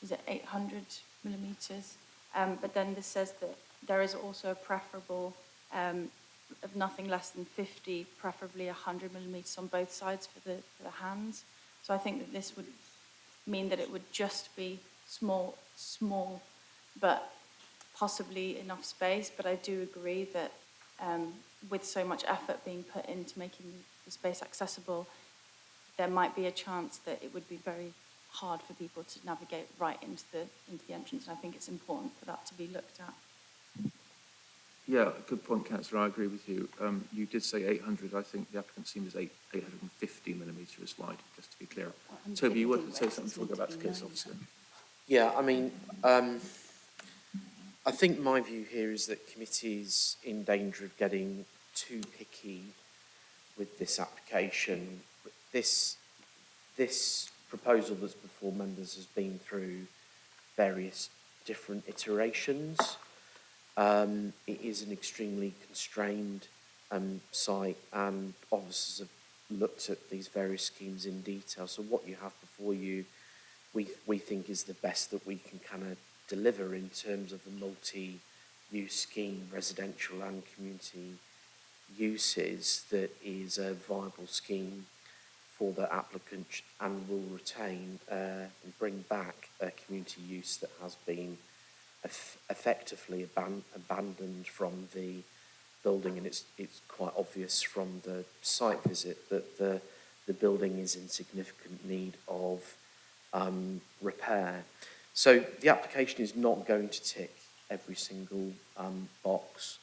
it 800 millimetres? But then this says that there is also a preferable of nothing less than 50, preferably 100 millimetres on both sides for the hands. So I think that this would mean that it would just be small, but possibly enough space. But I do agree that with so much effort being put into making the space accessible, there might be a chance that it would be very hard for people to navigate right into the entrance. And I think it's important for that to be looked at.
Yeah, good point, Councillor. I agree with you. You did say 800. I think the applicant seems 850 millimetres wide, just to be clear. Toby, you wanted to say something before we go back to case officer?
Yeah, I mean, I think my view here is that committee is in danger of getting too picky with this application. This proposal that's before members has been through various different iterations. It is an extremely constrained site, and officers have looked at these various schemes in detail. So what you have before you, we think is the best that we can kind of deliver in terms of a multi-use scheme, residential and community uses, that is a viable scheme for the applicant and will retain and bring back a community use that has been effectively abandoned from the building, and it's quite obvious from the site visit that the building is in significant need of repair. So the application is not going to tick every single box.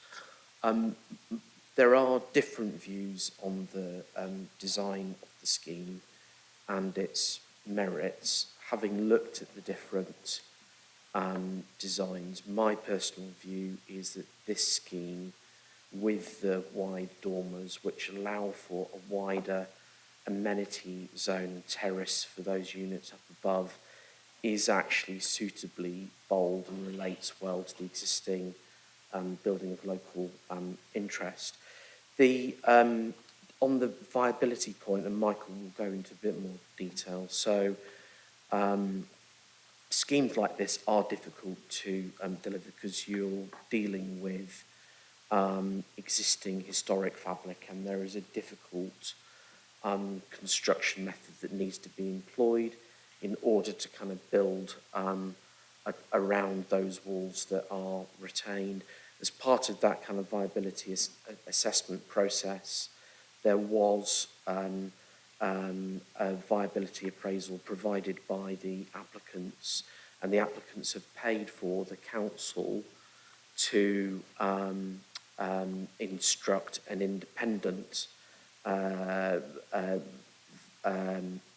There are different views on the design of the scheme and its merits. Having looked at the different designs, my personal view is that this scheme, with the wide dormers, which allow for a wider amenity zone and terrace for those units up above, is actually suitably bold and relates well to the existing building of local interest. On the viability point, and Michael will go into a bit more detail, so schemes like this are difficult to deliver because you're dealing with existing historic fabric, and there is a difficult construction method that needs to be employed in order to kind of build around those walls that are retained. As part of that kind of viability assessment process, there was a viability appraisal provided by the applicants, and the applicants have paid for the council to instruct an independent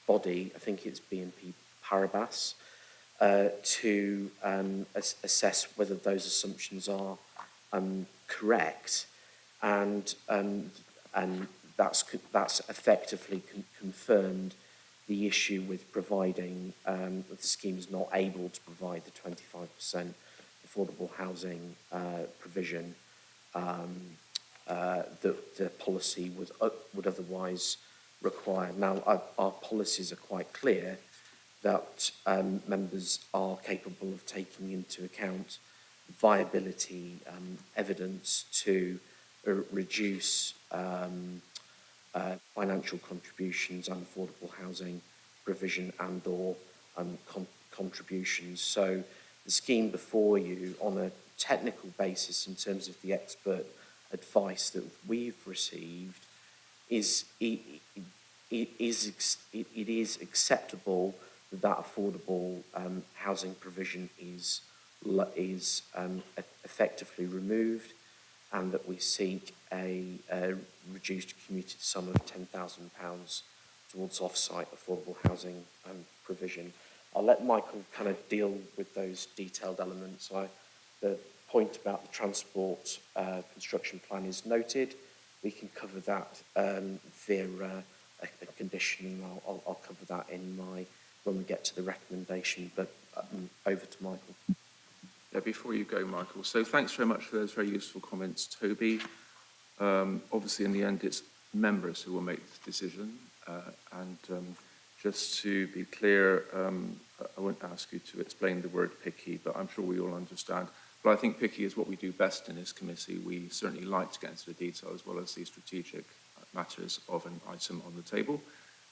body, I think it's BNP Paribas, to assess whether those assumptions are correct, and that's effectively confirmed the issue with providing the scheme is not able to provide the 25% affordable housing provision that the policy would otherwise require. Now, our policies are quite clear that members are capable of taking into account viability evidence to reduce financial contributions and affordable housing provision and or contributions. So the scheme before you, on a technical basis in terms of the expert advice that we've received, it is acceptable that affordable housing provision is effectively removed, and that we seek a reduced commuted sum of £10,000 towards off-site affordable housing provision. I'll let Michael kind of deal with those detailed elements. The point about the transport construction plan is noted. We can cover that via a condition, and I'll cover that when we get to the recommendation. But over to Michael.
Yeah, before you go, Michael, so thanks very much for those very useful comments, Toby. Obviously, in the end, it's members who will make the decision. Just to be clear, I won't ask you to explain the word picky, but I'm sure we all understand. But I think picky is what we do best in this committee. We certainly like to get into the detail as well as the strategic matters of an item on the table.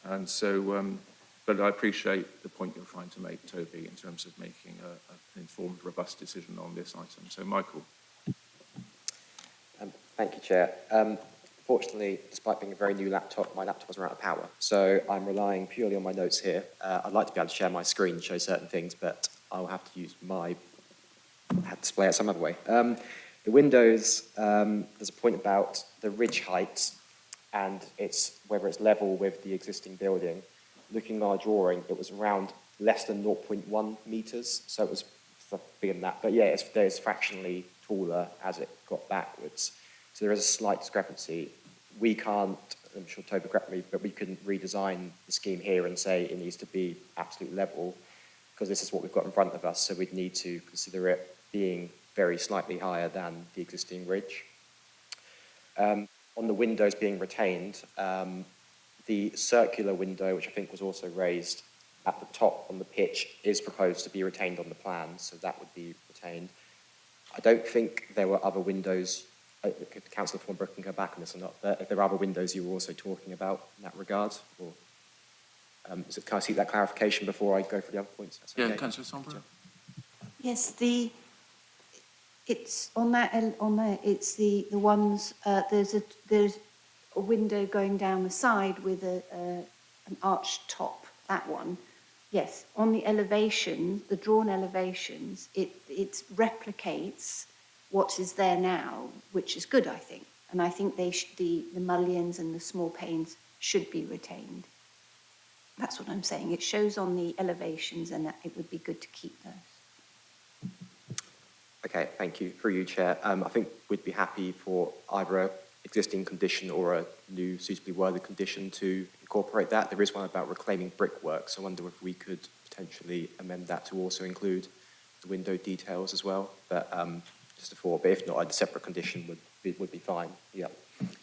And so, but I appreciate the point you're trying to make, Toby, in terms of making an informed, robust decision on this item. So, Michael.
Thank you, Chair. Fortunately, despite being a very new laptop, my laptop wasn't out of power. So I'm relying purely on my notes here. I'd like to be able to share my screen and show certain things, but I'll have to use my display it some other way. The windows, there's a point about the ridge height and whether it's level with the existing building. Looking at our drawing, it was around less than 0.1 metres, so it was bigger than that. But yeah, it's fractionally taller as it got backwards. So there is a slight discrepancy. We can't, I'm sure Toby correct me, but we couldn't redesign the scheme here and say it needs to be absolute level, because this is what we've got in front of us, so we'd need to consider it being very slightly higher than the existing ridge. On the windows being retained, the circular window, which I think was also raised at the top on the pitch, is proposed to be retained on the plan, so that would be retained. I don't think there were other windows. Councillor Thornborough can go back on this or not, but if there are other windows you were also talking about in that regard, or can I seek that clarification before I go for the other points? That's okay.
Yeah, Councillor Thornborough.
Yes, it's on that. It's the ones. There's a window going down the side with an arched top. That one, Yes, on the elevation, the drawn elevations, it replicates what is there now, which is good, I think. And I think the mullions and the small panes should be retained. That's what I'm saying. It shows on the elevations, and it would be good to keep those.
Okay, thank you. Through you, Chair. I think we'd be happy for either an existing condition or a new suitably worded condition to incorporate that. There is one about reclaiming brickwork, so I wonder if we could potentially amend that to also include the window details as well. But just a thought. But if not, a separate condition would be fine. Yeah.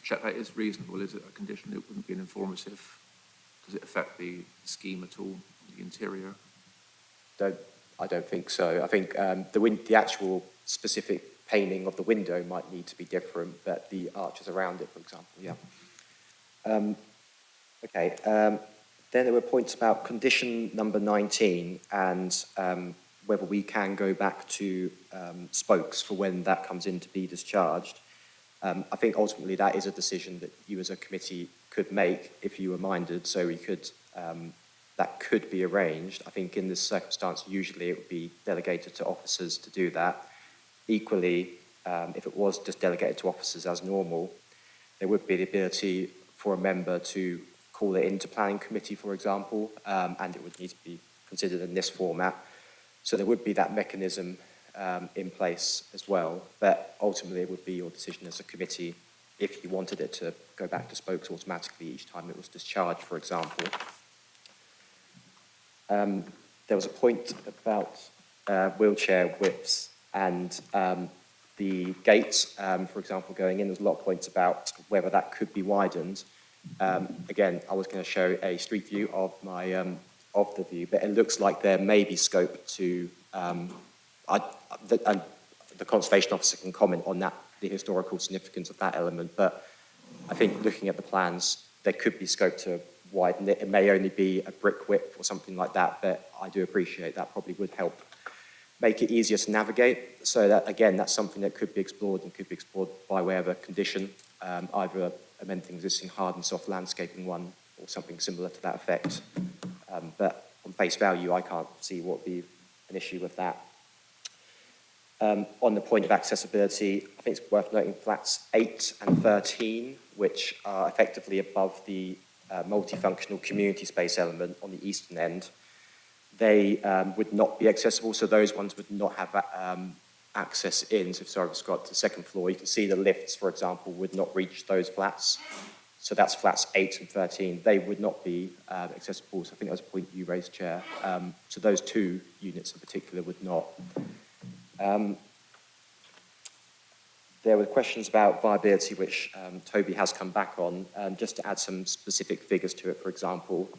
Check that is reasonable. Is it a condition that wouldn't be an informative? Does it affect the scheme at all, the interior?
I don't think so. I think the actual specific painting of the window might need to be different, but the arches around it, for example, yeah. Okay. Then there were points about condition number 19 and whether we can go back to spokes for when that comes in to be discharged. I think ultimately that is a decision that you as a committee could make if you were minded, so we could, that could be arranged. I think in this circumstance, usually it would be delegated to officers to do that. Equally, if it was just delegated to officers as normal, there would be the ability for a member to call it into planning committee, for example, and it would need to be considered in this format. So there would be that mechanism in place as well, but ultimately it would be your decision as a committee if you wanted it to go back to spokes automatically each time it was discharged, for example. There was a point about wheelchair widths and the gates, for example, going in. There's a lot of points about whether that could be widened. Again, I was going to show a street view of my of the view, but it looks like there may be scope to, and the conservation officer can comment on that, the historical significance of that element, but I think looking at the plans, there could be scope to widen it. It may only be a brick width or something like that, but I do appreciate that probably would help make it easier to navigate. So that, again, that's something that could be explored and could be explored by way of a condition, either amending existing hard and soft landscaping one or something similar to that effect. But on face value, I can't see what would be an issue with that. On the point of accessibility, I think it's worth noting flats 8 and 13, which are effectively above the multifunctional community space element on the eastern end. They would not be accessible, so those ones would not have access in. So if I've got the second floor, you can see the lifts, for example, would not reach those flats. So that's flats 8 and 13. They would not be accessible. So I think that was a point you raised, Chair. So those two units in particular would not. There were questions about viability, which Toby has come back on. Just to add some specific figures to it, for example,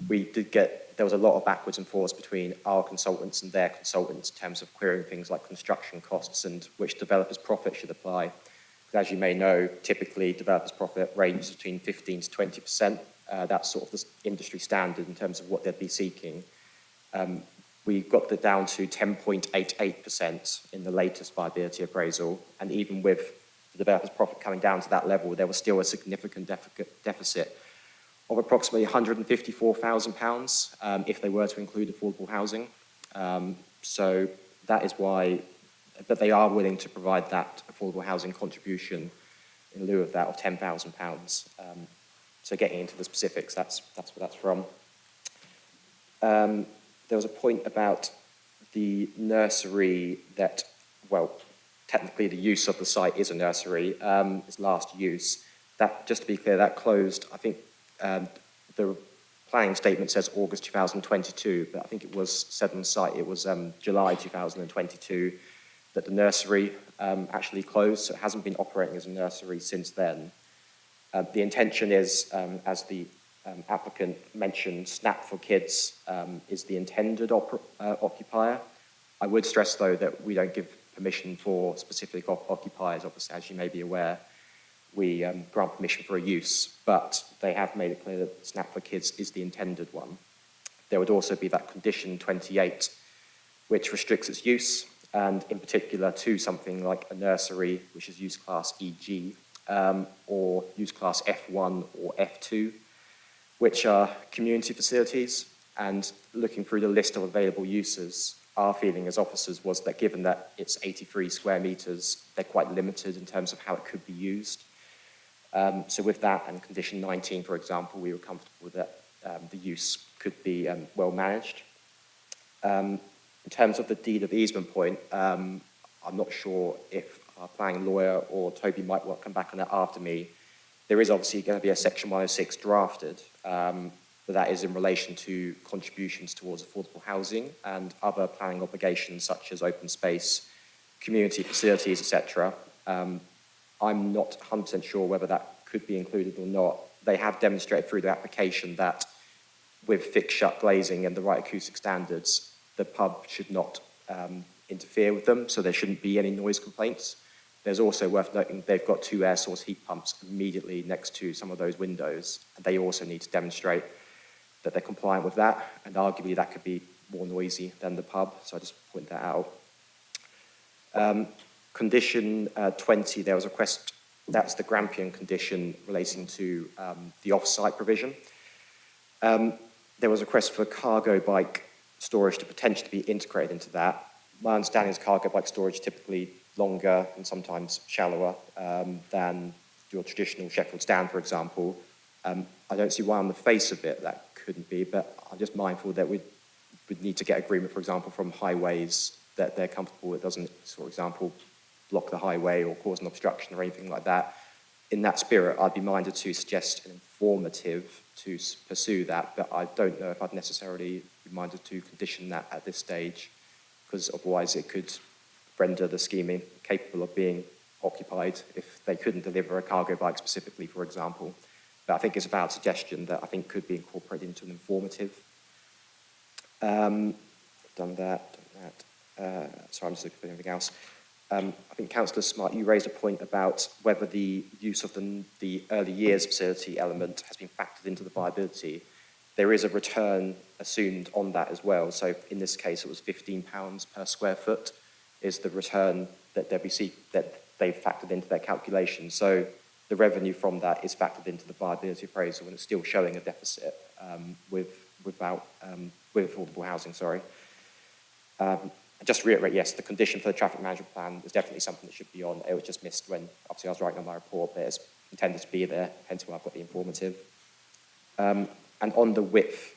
there was a lot of backwards and forwards between our consultants and their consultants in terms of querying things like construction costs and which developers' profit should apply. As you may know, typically developers' profit ranges between 15 to 20%. That's sort of the industry standard in terms of what they'd be seeking. We got that down to 10.88% in the latest viability appraisal, and even with the developer's profit coming down to that level, there was still a significant deficit of approximately £154,000 if they were to include affordable housing. So that is why, but they are willing to provide that affordable housing contribution in lieu of that of £10,000. So getting into the specifics, that's where that's from. There was a point about the nursery that, well, technically the use of the site is a nursery, its last use. That, just to be clear, that closed, I think the planning statement says August 2022, but I think it was said on the site, it was July 2022 that the nursery actually closed, so it hasn't been operating as a nursery since then. The intention is, as the applicant mentioned, Snap for Kids is the intended occupier. I would stress, though, that we don't give permission for specific occupiers. Obviously, as you may be aware, we grant permission for a use, but they have made it clear that Snap for Kids is the intended one. There would also be that condition 28, which restricts its use, and in particular to something like a nursery, which is use class EG, or use class F1 or F2, which are community facilities. And looking through the list of available uses, our feeling as officers was that given that it's 83 square metres, they're quite limited in terms of how it could be used. So with that and condition 19, for example, we were comfortable that the use could be well managed. In terms of the deed of easement point, I'm not sure if our planning lawyer or Toby might want to come back on that after me. There is obviously going to be a section 106 drafted, but that is in relation to contributions towards affordable housing and other planning obligations such as open space, community facilities, etc. I'm not 100% sure whether that could be included or not. They have demonstrated through the application that with fixed shut glazing and the right acoustic standards, the pub should not interfere with them, so there shouldn't be any noise complaints. There's also worth noting they've got 2 air source heat pumps immediately next to some of those windows, and they also need to demonstrate that they're compliant with that, and arguably that could be more noisy than the pub, so I just point that out. Condition 20, there was a request, that's the Grampian condition relating to the off-site provision. There was a request for cargo bike storage to potentially be integrated into that. My understanding is cargo bike storage typically longer and sometimes shallower than your traditional Sheffield stand, for example. I don't see why on the face of it that couldn't be, but I'm just mindful that we'd need to get agreement, for example, from highways that they're comfortable it doesn't, for example, block the highway or cause an obstruction or anything like that. In that spirit, I'd be minded to suggest an informative to pursue that, but I don't know if I'd necessarily be minded to condition that at this stage, because otherwise it could render the scheme incapable of being occupied if they couldn't deliver a cargo bike specifically, for example. But I think it's a valid suggestion that I think could be incorporated into an informative. Done that. Sorry, I'm just looking for anything else. I think Councillor Smart, you raised a point about whether the use of the early years facility element has been factored into the viability. There is a return assumed on that as well. So in this case, it was £15 per square foot is the return that they've factored into their calculation. So the revenue from that is factored into the viability appraisal, and it's still showing a deficit with affordable housing. Just to reiterate, yes, the condition for the traffic management plan is definitely something that should be on. It was just missed when, obviously, I was writing on my report, but it's intended to be there, hence why I've got the informative. And on the width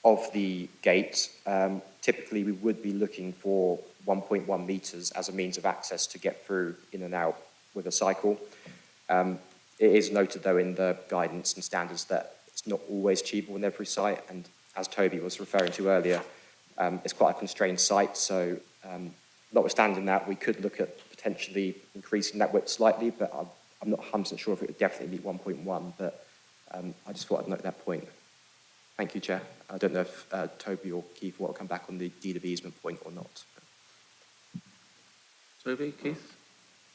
of the gate, typically we would be looking for 1.1 metres as a means of access to get through in and out with a cycle. It is noted, though, in the guidance and standards that it's not always achievable in every site, and as Toby was referring to earlier, it's quite a constrained site, so notwithstanding that, we could look at potentially increasing that width slightly, but I'm not 100% sure if it would definitely meet 1.1, but I just thought I'd note that point. Thank you, Chair. I don't know if Toby or Keith want to come back on the deed of easement point or not.
Toby, Keith?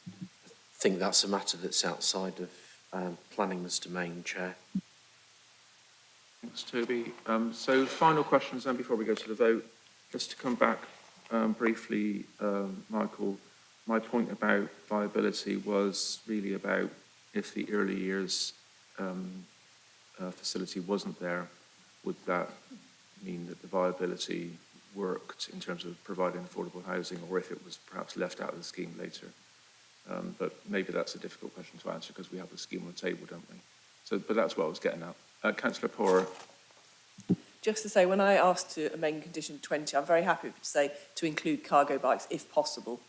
I think that's a matter that's outside of planning's domain, Chair.
Thanks, Toby. So final questions then before we go to the vote. Just to come back briefly, Michael, my point about viability was really about if the early years facility wasn't there, would that mean that the viability worked in terms of providing affordable housing, or if it was perhaps left out of the scheme later? But maybe that's a difficult question to answer because we have a scheme on the table, don't we? So, but that's what I was getting at. Councillor Poorer.
Just to say, when I asked to amend condition 20, I'm very happy to say to include cargo bikes if possible,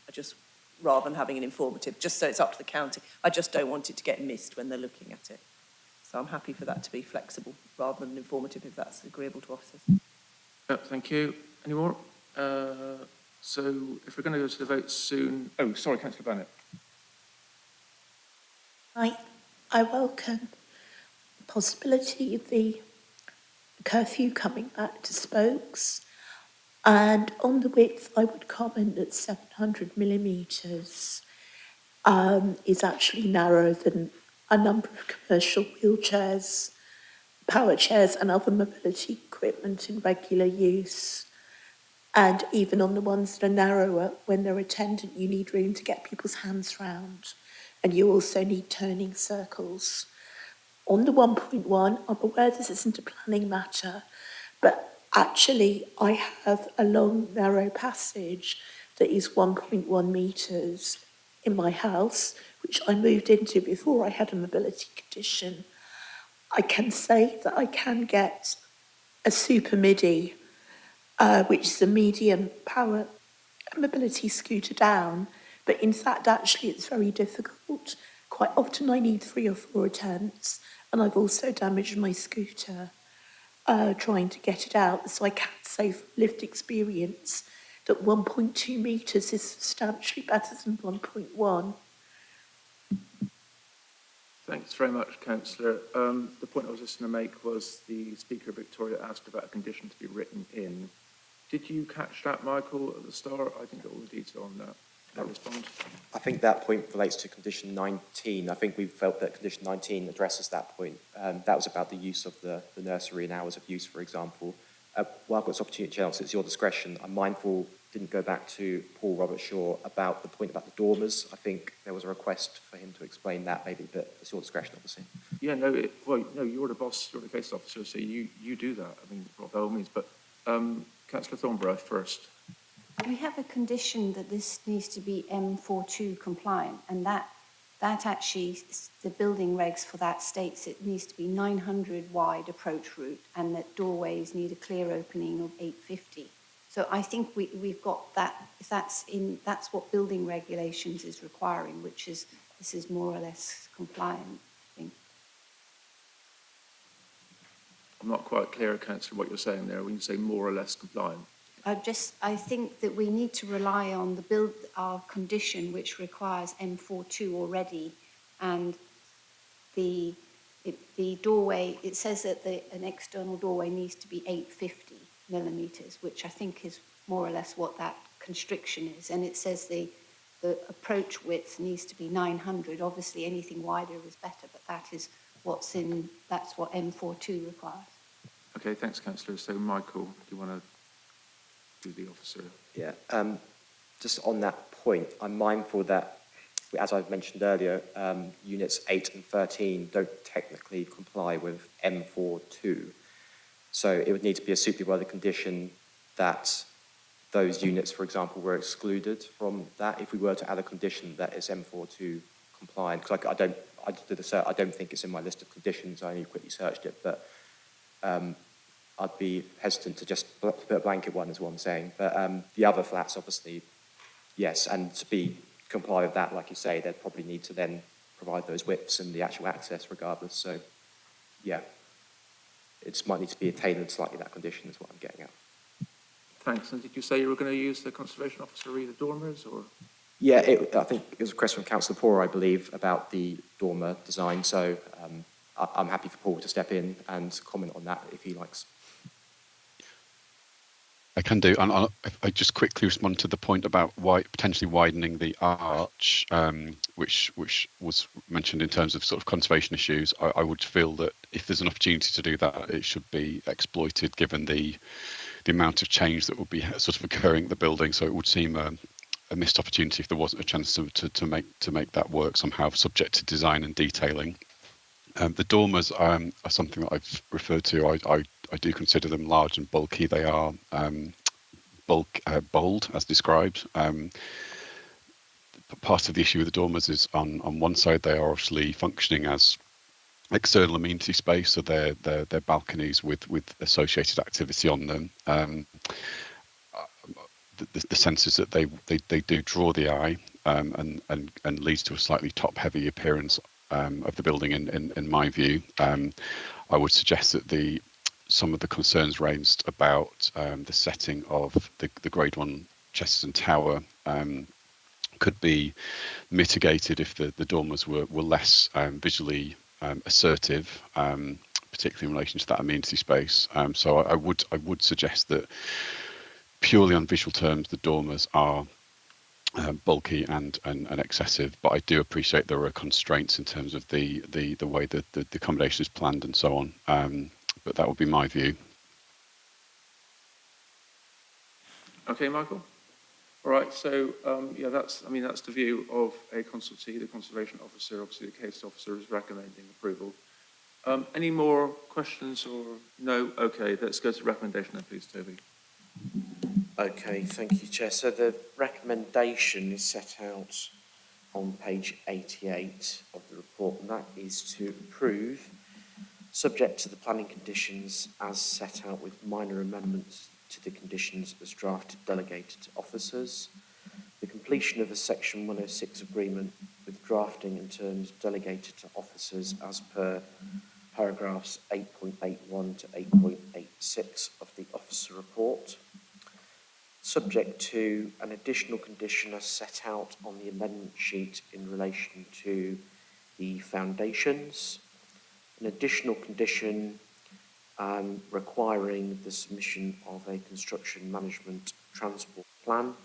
rather than having an informative, just so it's up to the county. I just don't want it to get missed when they're looking at it. So I'm happy for that to be flexible rather than informative if that's agreeable to officers.
Thank you. Any more? So if we're going to go to the vote soon... Oh, sorry, Councillor Bennett.
I welcome the possibility of the curfew coming back to spokes. And on the width, I would comment that 700 millimetres is actually narrower than a number of commercial wheelchairs, power chairs and other mobility equipment in regular use. And even on the ones that are narrower, when they're attendant, you need room to get people's hands round. And you also need turning circles. On the 1.1, I'm aware this isn't a planning matter, but Actually, I have a long, narrow passage that is 1.1 metres in my house, which I moved into before I had a mobility condition. I can say that I can get a Super MIDI, which is a medium power mobility scooter down, but in fact, actually, it's very difficult. Quite often I need 3 or 4 attempts, and I've also damaged my scooter trying to get it out. So I can say from lived experience that 1.2 metres is substantially better than 1.1.
Thanks very much, Councillor. The point I was just going to make was the Speaker, Victoria, asked about a condition to be written in. Did you catch that, Michael, at the start? I didn't get all the detail on that. Can I respond?
I think that point relates to condition 19. I think we felt that condition 19 addresses that point. That was about the use of the nursery and hours of use, for example. While I've got this opportunity, Chelsea, it's your discretion. I'm mindful, didn't go back to Paul Robert Shaw about the point about the dormers. I think there was a request for him to explain that maybe, but it's your discretion, obviously.
Yeah, no, no, you're the boss, you're the case officer, so you do that. I mean, by all means, but Councillor Thornborough first.
We have a condition that this needs to be M42 compliant, and that actually, the building regs for that states it needs to be 900 wide approach route, and that doorways need a clear opening of 850. So I think we've got that. If that's what building regulations is requiring, which is this is more or less compliant. I think.
I'm not quite clear, Councillor, what you're saying there when you say more or less compliant.
I think that we need to rely on our condition, which requires M42 already, and the doorway. It says that an external doorway needs to be 850 millimetres, which I think is more or less what that constriction is, and it says the approach width needs to be 900. Obviously, anything wider is better, but that's what M42 requires.
Okay, thanks, Councillor. So, Michael, do you want to do the officer?
Yeah, just on that point, I'm mindful that, as I've mentioned earlier, units 8 and 13 don't technically comply with M42. So it would need to be a suitably worded condition that those units, for example, were excluded from that if we were to add a condition that is M42 compliant. Because I don't think it's in my list of conditions. I only quickly searched it, but I'd be hesitant to just put a blanket one, is what I'm saying. But the other flats, obviously, yes, and to comply with that, like you say, they'd probably need to then provide those widths and the actual access regardless. So, yeah, it might need to be tailored slightly, that condition is what I'm getting at.
Thanks. And did you say you were going to use the Conservation Officer read the dormers, or?
Yeah, I think it was a question from Councillor Poor, I believe, about the dormer design. So I'm happy for Paul to step in and comment on that if he likes.
I can do. And I just quickly respond to the point about potentially widening the arch, which was mentioned in terms of sort of conservation issues. I would feel that if there's an opportunity to do that, it should be exploited, given the amount of change that would be sort of occurring at the building. So it would seem a missed opportunity if there wasn't a chance to make that work somehow, subject to design and detailing. The dormers are something that I've referred to. I do consider them large and bulky. They are bold, as described. Part of the issue with the dormers is on one side they are obviously functioning as external amenity space, so they're balconies with associated activity on them. The sense is that they do draw the eye and leads to a slightly top-heavy appearance of the building in my view. I would suggest that some of the concerns raised about the setting of the Grade 1 Chesterton Tower could be mitigated if the dormers were less visually assertive, particularly in relation to that amenity space. So I would suggest that purely on visual terms, the dormers are bulky and excessive, but I do appreciate there are constraints in terms of the way that the accommodation is planned and so on. But that would be my view.
Okay, Michael. All right. So yeah, that's the view of a consultee, the Conservation Officer. Obviously, the case officer is recommending approval. Any more questions or no? Okay, let's go to the recommendation then, please, Toby.
Okay, thank you, Chair. So the recommendation is set out on page 88 of the report, and that is to approve, subject to the planning conditions as set out with minor amendments to the conditions as drafted delegated to officers, the completion of a Section 106 agreement with drafting and terms delegated to officers as per paragraphs 8.81 to 8.86 of the officer report, subject to an additional condition as set out on the amendment sheet in relation to the foundations, an additional condition requiring the submission of a construction management transport plan,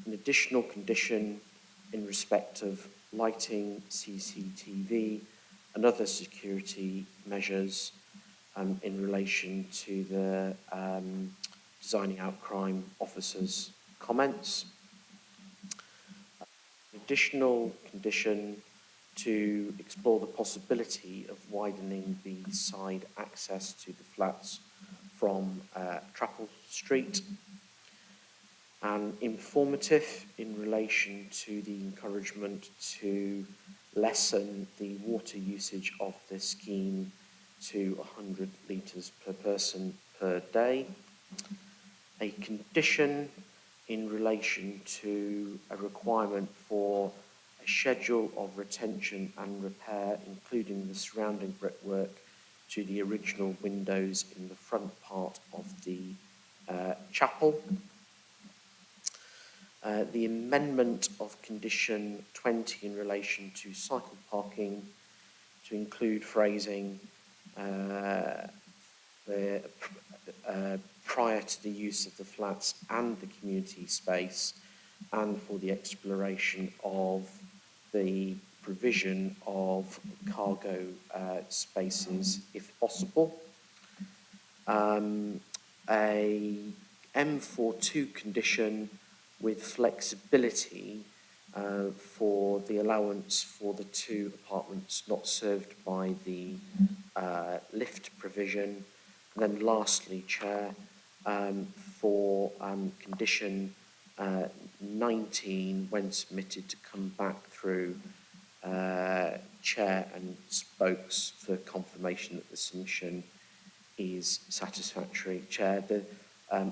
an additional condition in respect of lighting, CCTV and other security measures in relation to the Designing Out Crime officers' comments. An additional condition to explore the possibility of widening the side access to the flats from Trappel Street. And informative in relation to the encouragement to lessen the water usage of the scheme to 100 litres per person per day. A condition in relation to a requirement for a schedule of retention and repair, including the surrounding brickwork to the original windows in the front part of the chapel. The amendment of condition 20 in relation to cycle parking to include phrasing prior to the use of the flats and the community space, and for the exploration of the provision of cargo spaces if possible. A M42 condition with flexibility for the allowance for the 2 apartments not served by the lift provision. And then lastly, Chair, for condition 19, when submitted, to come back through Chair and spokes for confirmation that the submission is satisfactory. Chair, the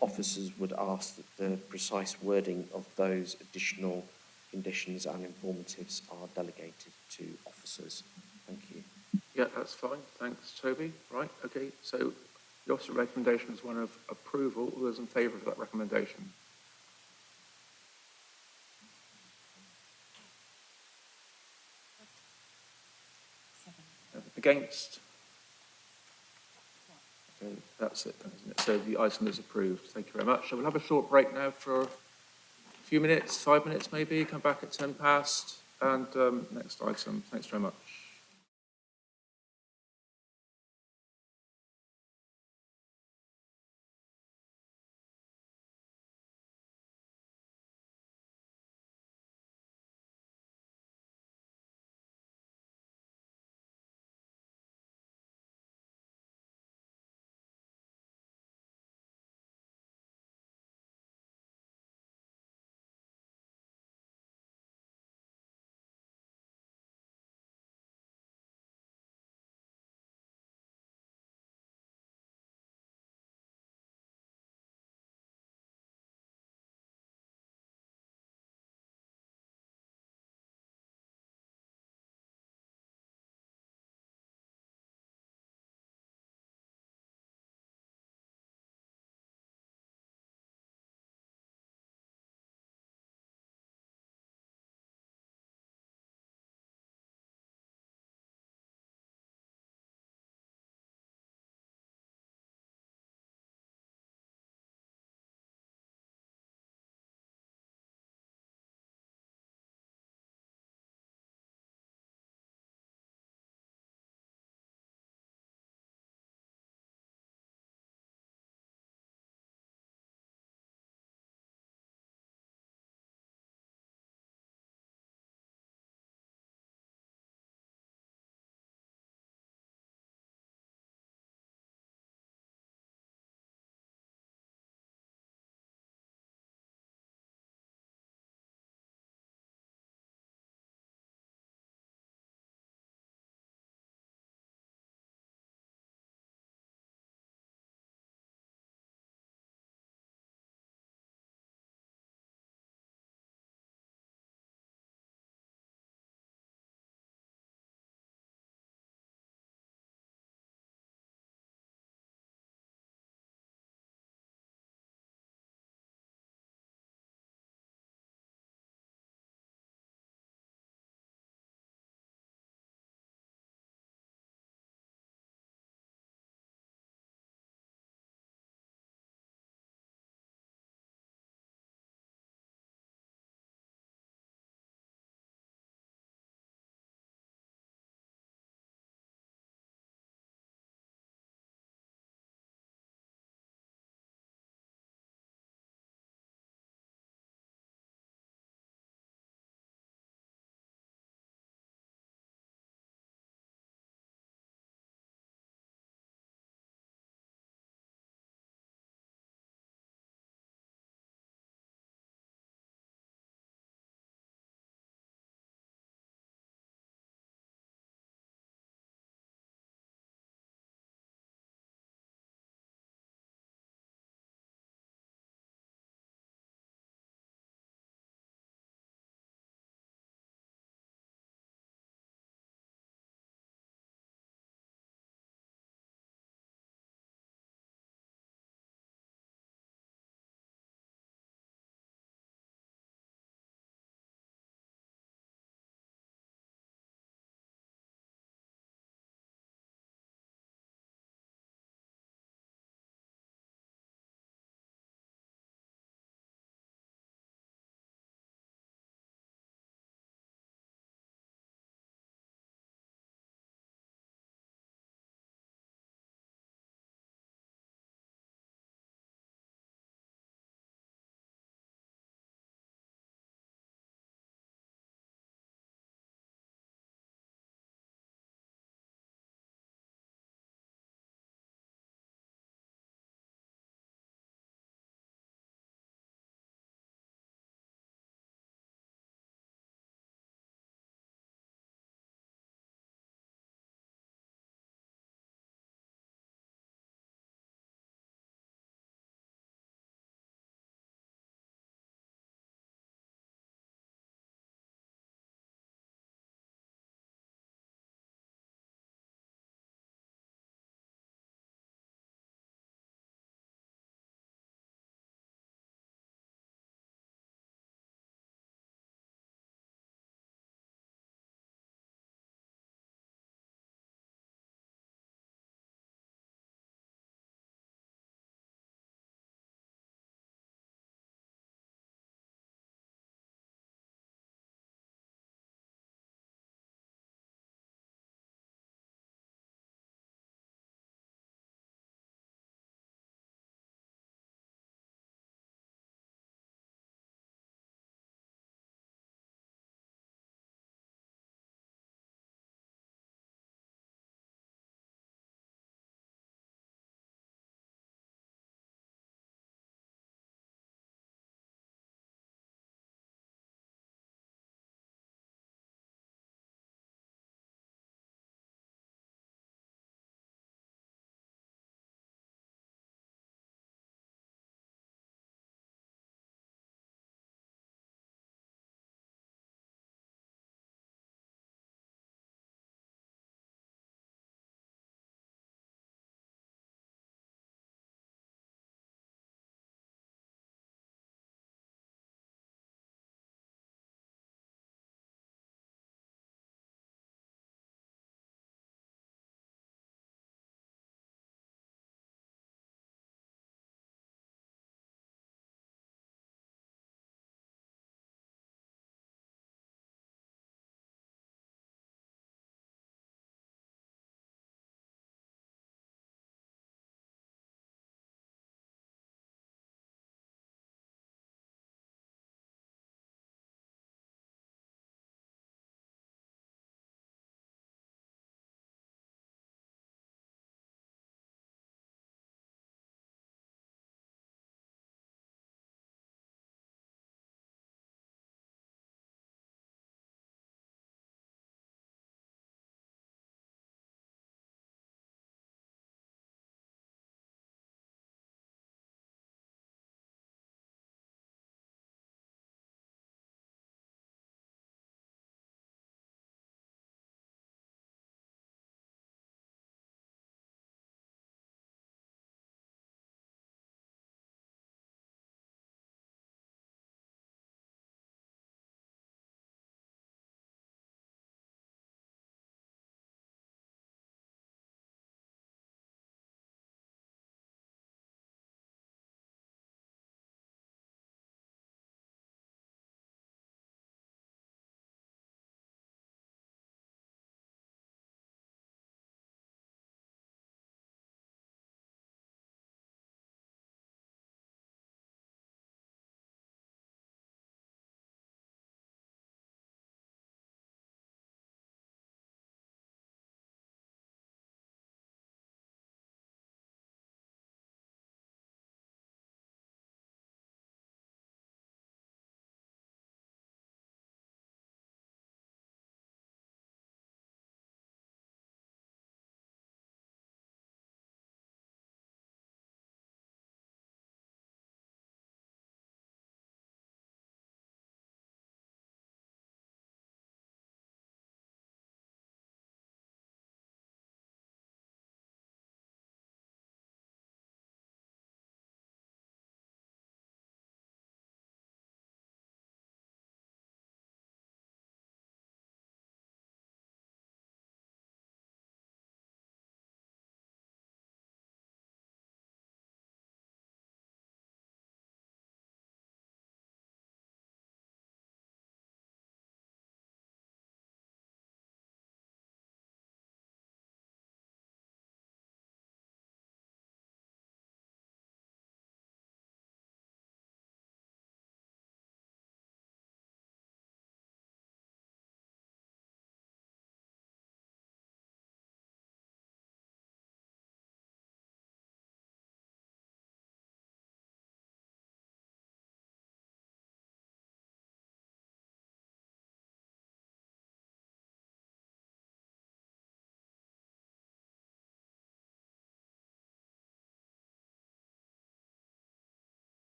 officers would ask that the precise wording of those additional conditions and informatives are delegated to officers. Thank you.
Yeah, that's fine. Thanks, Toby. Right, okay, so the officer recommendation is one of approval. All those in favour of that recommendation? Against? Okay, that's it, isn't it? So the item is approved. Thank you very much. So we'll have a short break now for a few minutes, 5 minutes maybe, come back at 10 past, and next item. Thanks very much.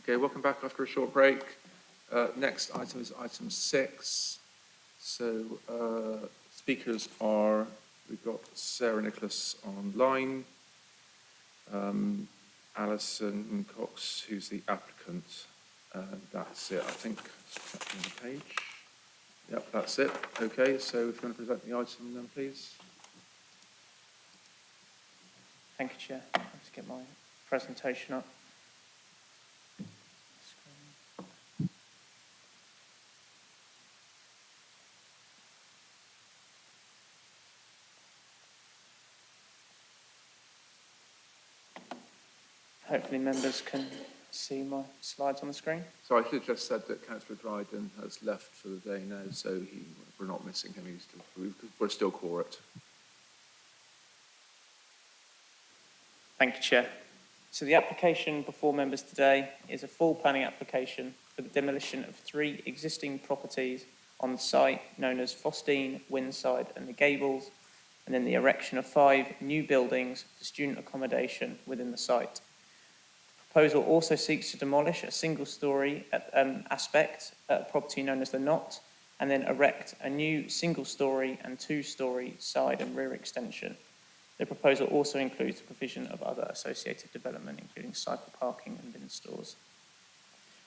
Okay, welcome back after a short break. Next item is item 6. So speakers are, we've got Sarah Nicholas online, Alison Cox, who's the applicant. That's it, I think. Just checking the page. Yep, that's it. Okay, so if you want to present the item then, please.
Thank you, Chair. Let's get my presentation up. Hopefully members can see my slides on the screen.
So I should have just said that Councillor Dryden has left for the day now, so we're not missing him. We're still quorate.
Thank you, Chair. So the application before members today is a full planning application for the demolition of 3 existing properties on the site known as Fostine, Windside and the Gables, and then the erection of 5 new buildings for student accommodation within the site. The proposal also seeks to demolish a single-storey aspect at a property known as the Knot, and then erect a new single-storey and 2-storey side and rear extension. The proposal also includes the provision of other associated development, including cycle parking and bin stores.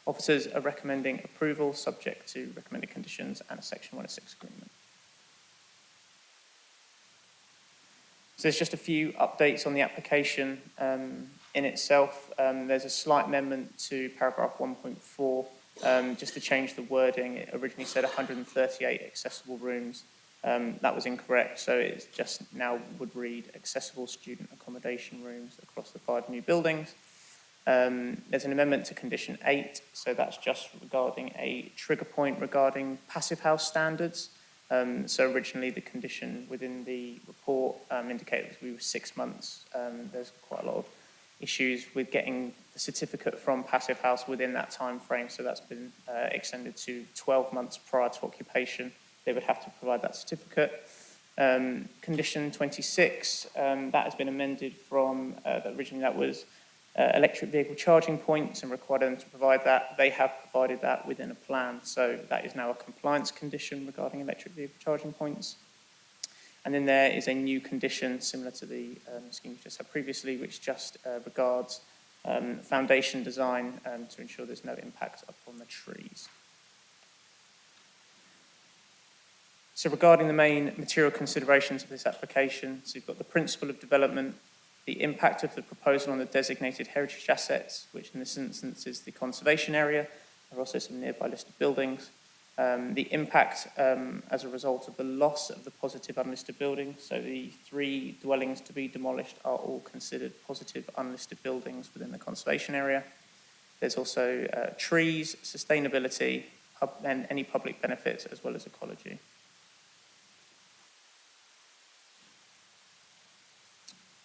Officers are recommending approval subject to recommended conditions and a Section 106 agreement. So there's just a few updates on the application in itself. There's a slight amendment to paragraph 1.4 just to change the wording. It originally said 138 accessible rooms. That was incorrect, so it just now would read accessible student accommodation rooms across the 5 new buildings. There's an amendment to condition 8, so that's just regarding a trigger point regarding passive house standards. So originally the condition within the report indicated that we were 6 months. There's quite a lot of issues with getting the certificate from passive house within that time frame, so that's been extended to 12 months prior to occupation. They would have to provide that certificate. Condition 26, that has been amended from, originally that was electric vehicle charging points and required them to provide that. They have provided that within a plan, so that is now a compliance condition regarding electric vehicle charging points. And then there is a new condition similar to the scheme we just had previously, which just regards foundation design to ensure there's no impact upon the trees. So regarding the main material considerations of this application, so you've got the principle of development, the impact of the proposal on the designated heritage assets, which in this instance is the conservation area. There are also some nearby listed buildings. The impact as a result of the loss of the positive unlisted buildings. So the 3 dwellings to be demolished are all considered positive unlisted buildings within the conservation area. There's also trees, sustainability, and any public benefits as well as ecology.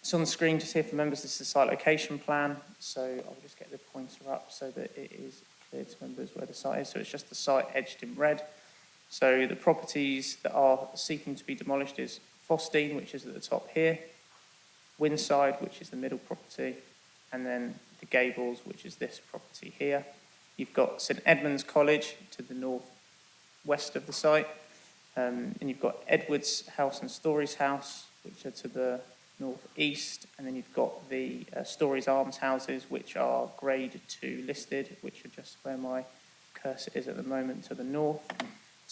So on the screen just here for members, this is the site location plan. So I'll just get the pointer up so that it is clear to members where the site is. So it's just the site edged in red. So the properties that are seeking to be demolished is Fostine, which is at the top here, Windside, which is the middle property, and then the Gables, which is this property here. You've got St Edmund's College to the north-west of the site, and you've got Edwards House and Stories House, which are to the north-east, and then you've got the Stories Arms houses, which are grade 2 listed, which are just where my cursor is at the moment, to the north.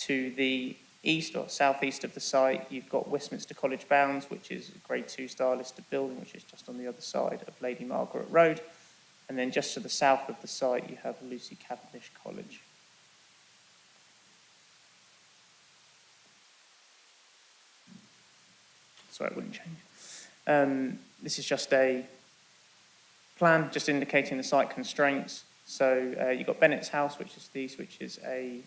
To the east or southeast of the site, you've got Westminster College Bounds, which is a grade 2 star listed building, which is just on the other side of Lady Margaret Road. And then just to the south of the site, you have Lucy Cavendish College. Sorry, it wouldn't change. This is just a plan, just indicating the site constraints. So you've got Bennett's House, which is these, which is a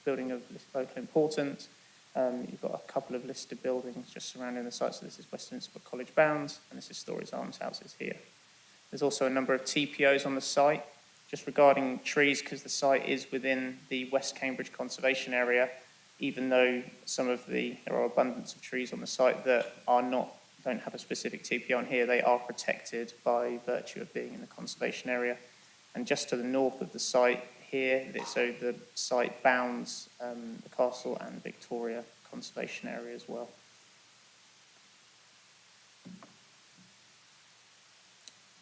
building of local importance. You've got a couple of listed buildings just surrounding the site. So this is Westminster College Bounds, and this is Stories Arms houses here. There's also a number of TPOs on the site. Just regarding trees, because the site is within the West Cambridge Conservation Area, even though there are abundance of trees on the site that don't have a specific TPO on here, they are protected by virtue of being in the conservation area. And just to the north of the site here, so the site bounds the castle and Victoria Conservation Area as well.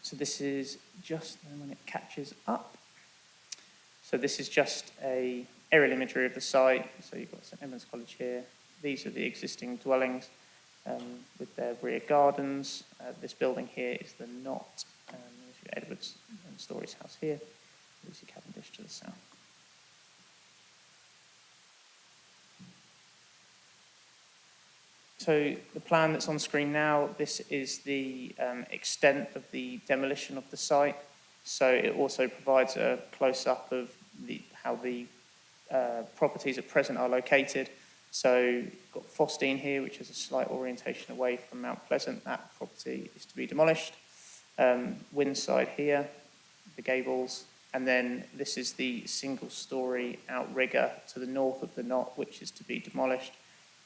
So this is just when it catches up. So this is just a aerial imagery of the site. So you've got St Edmunds College here. These are the existing dwellings with their rear gardens. This building here is the Knot. Edwards and Storey's house here. Lucy Cavendish to the south. So the plan that's on screen now, this is the extent of the demolition of the site. So it also provides a close-up of how the properties at present are located. So you've got Fostine here, which is a slight orientation away from Mount Pleasant. That property is to be demolished. Windside here, the gables, and then this is the single-storey outrigger to the north of the Knot, which is to be demolished.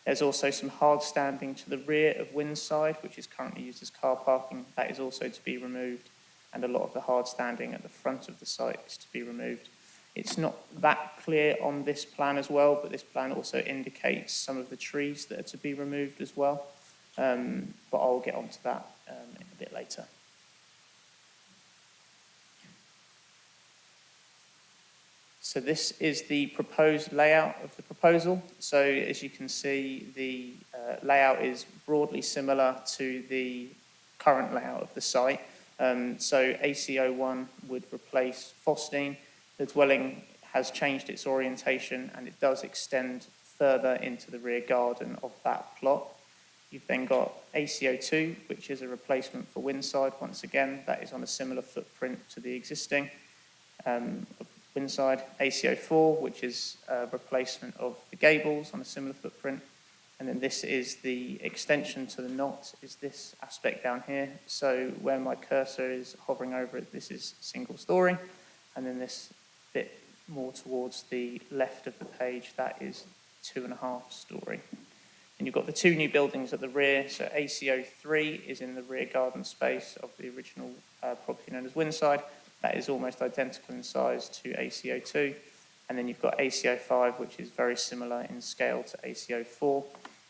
There's also some hard standing to the rear of Windside, which is currently used as car parking. That is also to be removed, and a lot of the hard standing at the front of the site is to be removed. It's not that clear on this plan as well, but this plan also indicates some of the trees that are to be removed as well. But I'll get onto that a bit later. So this is the proposed layout of the proposal. So as you can see, the layout is broadly similar to the current layout of the site. So ACO1 would replace Fostine. The dwelling has changed its orientation and it does extend further into the rear garden of that plot. You've then got ACO2, which is a replacement for Windside. Once again, that is on a similar footprint to the existing Windside. ACO4, which is a replacement of the gables on a similar footprint. And then this is the extension to the Knot, is this aspect down here. So where my cursor is hovering over it, this is single story. And then this bit more towards the left of the page, that is 2.5 story. And you've got the two new buildings at the rear. So ACO3 is in the rear garden space of the original property known as Windside. That is almost identical in size to ACO2. And then you've got ACO5, which is very similar in scale to ACO4.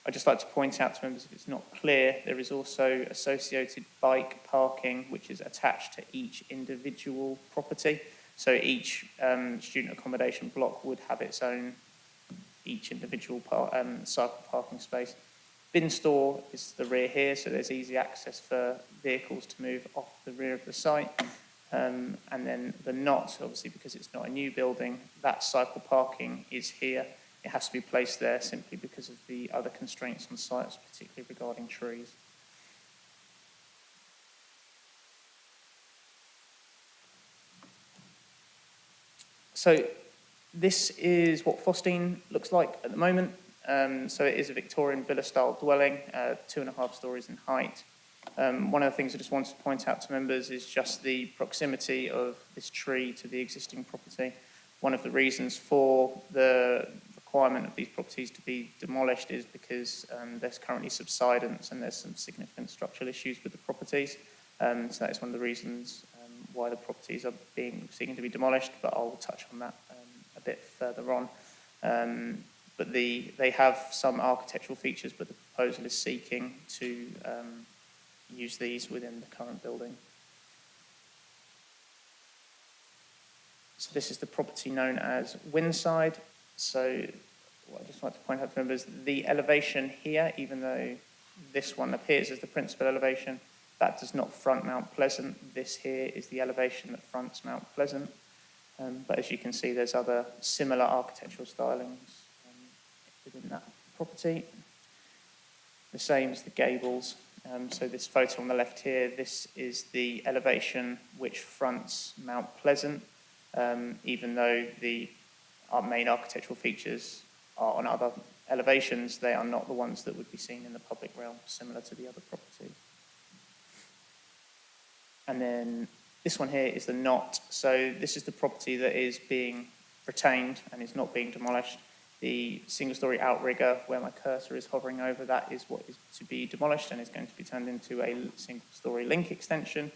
I'd just like to point out to members, if it's not clear, there is also associated bike parking, which is attached to each individual property. So each student accommodation block would have its own, each individual cycle parking space. Bin store is the rear here, so there's easy access for vehicles to move off the rear of the site. And then the Knot, obviously because it's not a new building, that cycle parking is here. It has to be placed there simply because of the other constraints on sites, particularly regarding trees. So this is what Fostine looks like at the moment. So it is a Victorian villa-style dwelling, 2.5 stories in height. One of the things I just wanted to point out to members is just the proximity of this tree to the existing property. One of the reasons for the requirement of these properties to be demolished is because there's currently subsidence and there's some significant structural issues with the properties. So that is one of the reasons why the properties are seeking to be demolished, but I'll touch on that a bit further on. But they have some architectural features, but the proposal is seeking to use these within the current building. So this is the property known as Windside. So what I just like to point out to members, the elevation here, even though this one appears as the principal elevation, that does not front Mount Pleasant. This here is the elevation that fronts Mount Pleasant. But as you can see, there's other similar architectural stylings within that property. The same as the gables. So this photo on the left here, this is the elevation which fronts Mount Pleasant, even though our main architectural features are on other elevations, they are not the ones that would be seen in the public realm, similar to the other properties. And then this one here is the Knot. So this is the property that is being retained and is not being demolished. The single-story outrigger, where my cursor is hovering over, that is what is to be demolished and is going to be turned into a single-story link extension.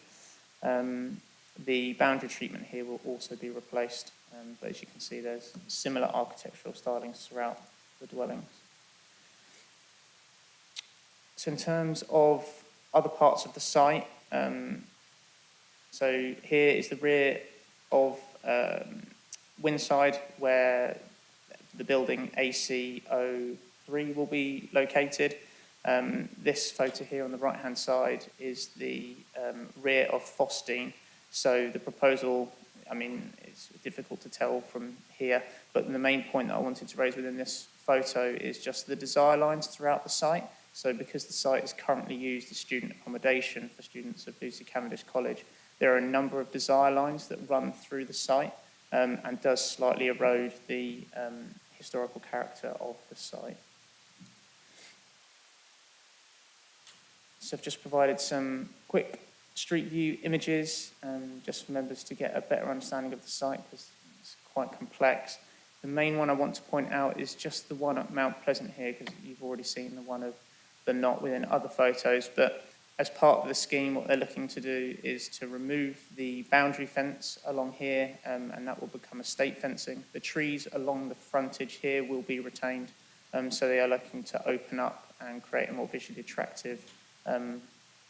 The boundary treatment here will also be replaced, but as you can see, there's similar architectural stylings throughout the dwellings. So in terms of other parts of the site, so here is the rear of Windside, where the building AC03 will be located. This photo here on the right-hand side is the rear of Fostine. So the proposal, I mean, it's difficult to tell from here, but the main point that I wanted to raise within this photo is just the desire lines throughout the site. So because the site is currently used as student accommodation for students of Lucy Cavendish College, there are a number of desire lines that run through the site and does slightly erode the historical character of the site. So I've just provided some quick street view images just for members to get a better understanding of the site because it's quite complex. The main one I want to point out is just the one at Mount Pleasant here, because you've already seen the one of the knot within other photos, but as part of the scheme, what they're looking to do is to remove the boundary fence along here, and that will become estate fencing. The trees along the frontage here will be retained, so they are looking to open up and create a more visually attractive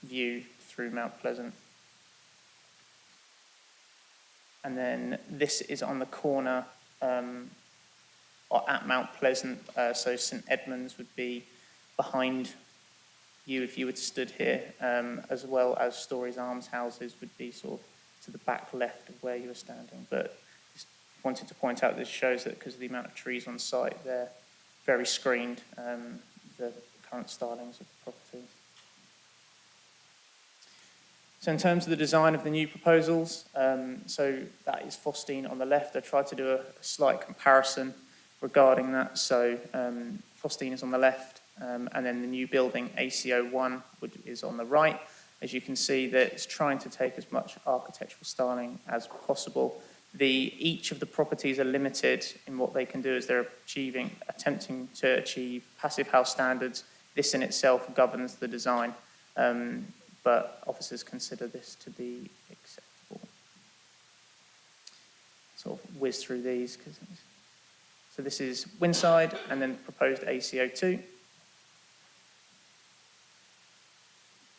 view through Mount Pleasant. And then this is on the corner at Mount Pleasant, so St Edmunds would be behind you if you were stood here, as well as Storey's Almshouses would be sort of to the back left of where you were standing. But just wanted to point out this shows that because of the amount of trees on site, they're very screened, the current stylings of the property. So in terms of the design of the new proposals, so that is Fostine on the left. I tried to do a slight comparison regarding that. So Fostine is on the left, and then the new building AC01 is on the right. As you can see, that it's trying to take as much architectural styling as possible. Each of the properties are limited in what they can do as they're attempting to achieve passive house standards. This in itself governs the design. But officers consider this to be acceptable. Sort of whiz through these. So this is Windside and then the proposed AC02.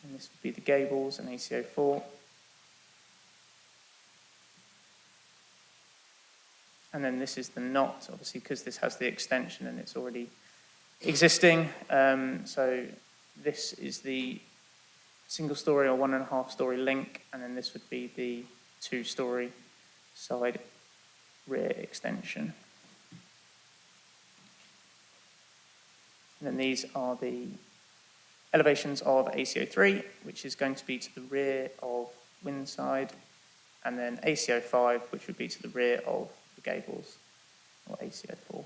And this would be the Gables and AC04. And then this is the Knot, obviously, because this has the extension and it's already existing. So this is the single-storey or 1.5-storey link, and then this would be the 2-storey side rear extension. And then these are the elevations of AC03, which is going to be to the rear of Windside, and then AC05, which would be to the rear of the Gables, or AC04.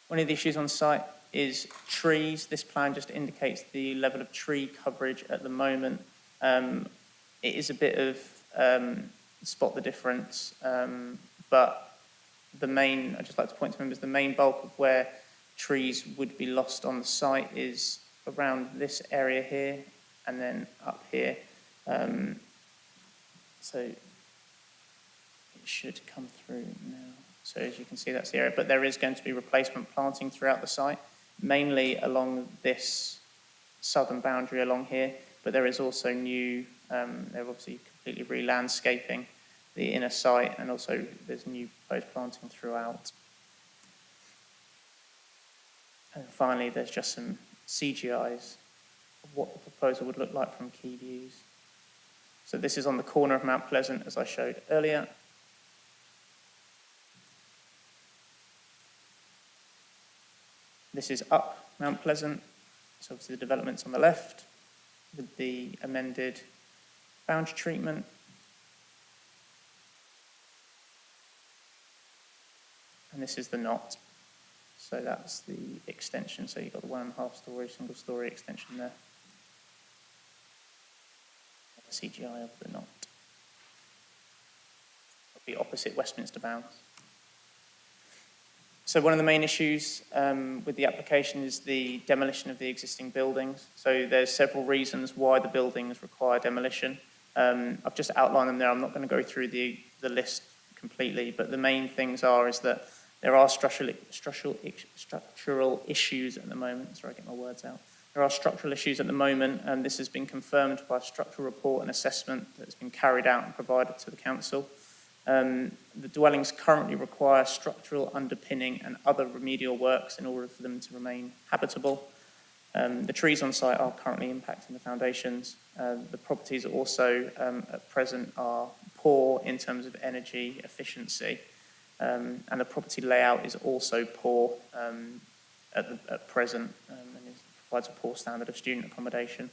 One of the issues on site is trees. This plan just indicates the level of tree coverage at the moment. It is a bit of spot the difference, but I'd just like to point to members, the main bulk of where trees would be lost on the site is around this area here and then up here. So it should come through now. So as you can see, that's the area, but there is going to be replacement planting throughout the site, mainly along this southern boundary along here, but there is also they're obviously completely re-landscaping the inner site, and also there's new proposed planting throughout. And finally, there's just some CGIs of what the proposal would look like from key views. So this is on the corner of Mount Pleasant, as I showed earlier. This is up Mount Pleasant, so obviously the development's on the left with the amended boundary treatment. And this is the Knot, so that's the extension, so you've got the 1.5-storey, single-storey extension there. The CGI of the Knot. It'll be opposite Westminster Bounds. So one of the main issues with the application is the demolition of the existing buildings. So there's several reasons why the buildings require demolition. I've just outlined them there. I'm not going to go through the list completely, but the main things is that there are structural issues at the moment. Sorry, I get my words out. There are structural issues at the moment, and this has been confirmed by a structural report and assessment that's been carried out and provided to the council. The dwellings currently require structural underpinning and other remedial works in order for them to remain habitable. The trees on site are currently impacting the foundations. The properties also at present are poor in terms of energy efficiency, and the property layout is also poor at present, and provides a poor standard of student accommodation.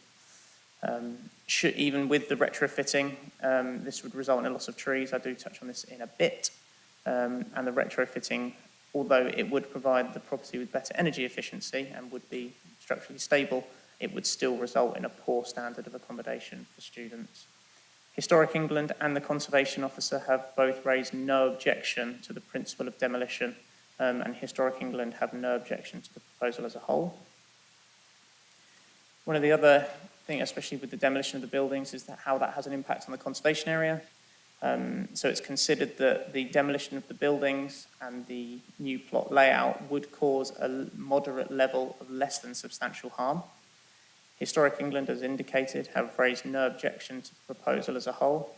Even with the retrofitting, this would result in a loss of trees. I do touch on this in a bit. And the retrofitting, although it would provide the property with better energy efficiency and would be structurally stable, it would still result in a poor standard of accommodation for students. Historic England and the Conservation Officer have both raised no objection to the principle of demolition, and Historic England have no objection to the proposal as a whole. One of the other things, especially with the demolition of the buildings, is that how that has an impact on the conservation area. So it's considered that the demolition of the buildings and the new plot layout would cause a moderate level of less than substantial harm. Historic England, as indicated, have raised no objection to the proposal as a whole.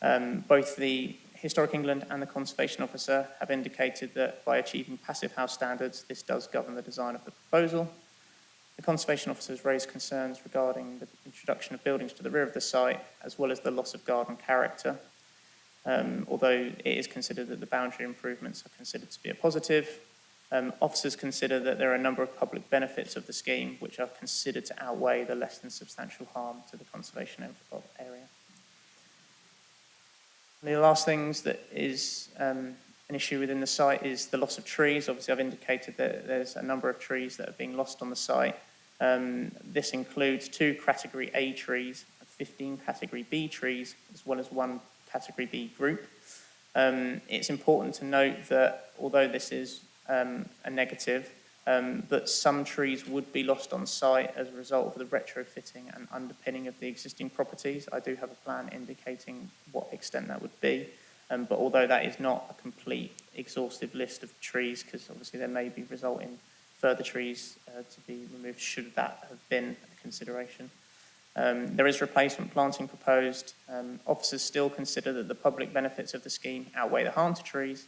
Both the Historic England and the Conservation Officer have indicated that by achieving passive house standards, this does govern the design of the proposal. The Conservation Officer has raised concerns regarding the introduction of buildings to the rear of the site, as well as the loss of garden character. Although it is considered that the boundary improvements are considered to be a positive, officers consider that there are a number of public benefits of the scheme which are considered to outweigh the less than substantial harm to the conservation area. And the last things that is an issue within the site is the loss of trees. Obviously, I've indicated that there's a number of trees that are being lost on the site. This includes 2 Category A trees, 15 Category B trees, as well as 1 Category B group. It's important to note that although this is a negative, that some trees would be lost on site as a result of the retrofitting and underpinning of the existing properties. I do have a plan indicating what extent that would be, but although that is not a complete exhaustive list of trees, because obviously there may be result in further trees to be removed should that have been a consideration. There is replacement planting proposed. Officers still consider that the public benefits of the scheme outweigh the harm to trees.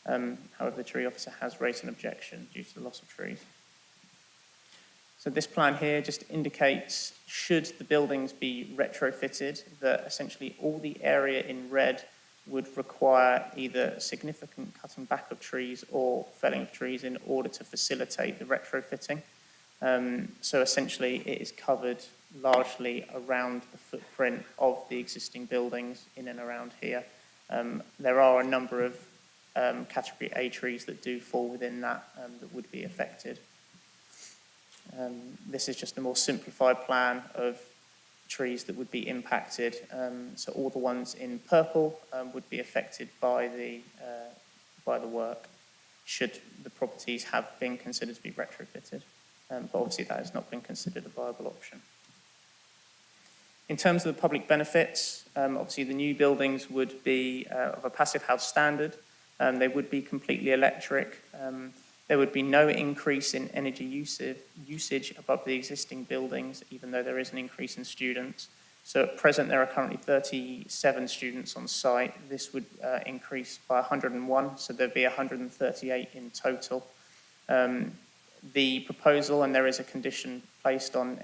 However, the tree officer has raised an objection due to the loss of trees. So this plan here just indicates, should the buildings be retrofitted, that essentially all the area in red would require either significant cutting back of trees or felling of trees in order to facilitate the retrofitting. So essentially it is covered largely around the footprint of the existing buildings in and around here. There are a number of Category A trees that do fall within that that would be affected. This is just a more simplified plan of trees that would be impacted. So all the ones in purple would be affected by the work, should the properties have been considered to be retrofitted. But obviously that has not been considered a viable option. In terms of the public benefits, obviously the new buildings would be of a passive house standard. They would be completely electric. There would be no increase in energy usage above the existing buildings, even though there is an increase in students. So at present, there are currently 37 students on site. This would increase by 101, so there'd be 138 in total. The proposal, and there is a condition placed on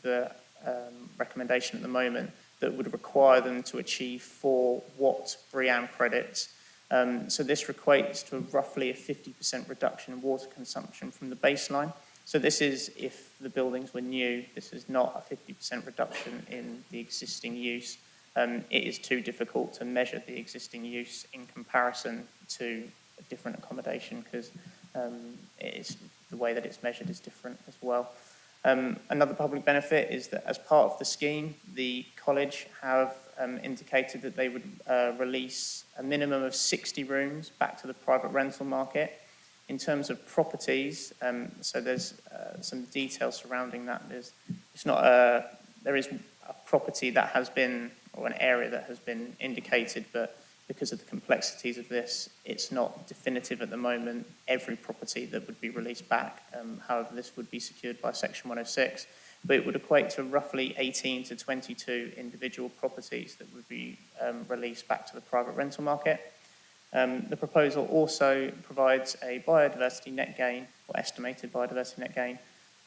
the recommendation at the moment, that would require them to achieve 4 watt BREEAM credits. So this equates to roughly a 50% reduction in water consumption from the baseline. So this is if the buildings were new. This is not a 50% reduction in the existing use. It is too difficult to measure the existing use in comparison to a different accommodation, because the way that it's measured is different as well. Another public benefit is that as part of the scheme, the college have indicated that they would release a minimum of 60 rooms back to the private rental market. In terms of properties, so there's some detail surrounding that. There is a property that has been, or an area that has been indicated, but because of the complexities of this, it's not definitive at the moment, every property that would be released back. However, this would be secured by Section 106, but it would equate to roughly 18 to 22 individual properties that would be released back to the private rental market. The proposal also provides a biodiversity net gain, or estimated biodiversity net gain,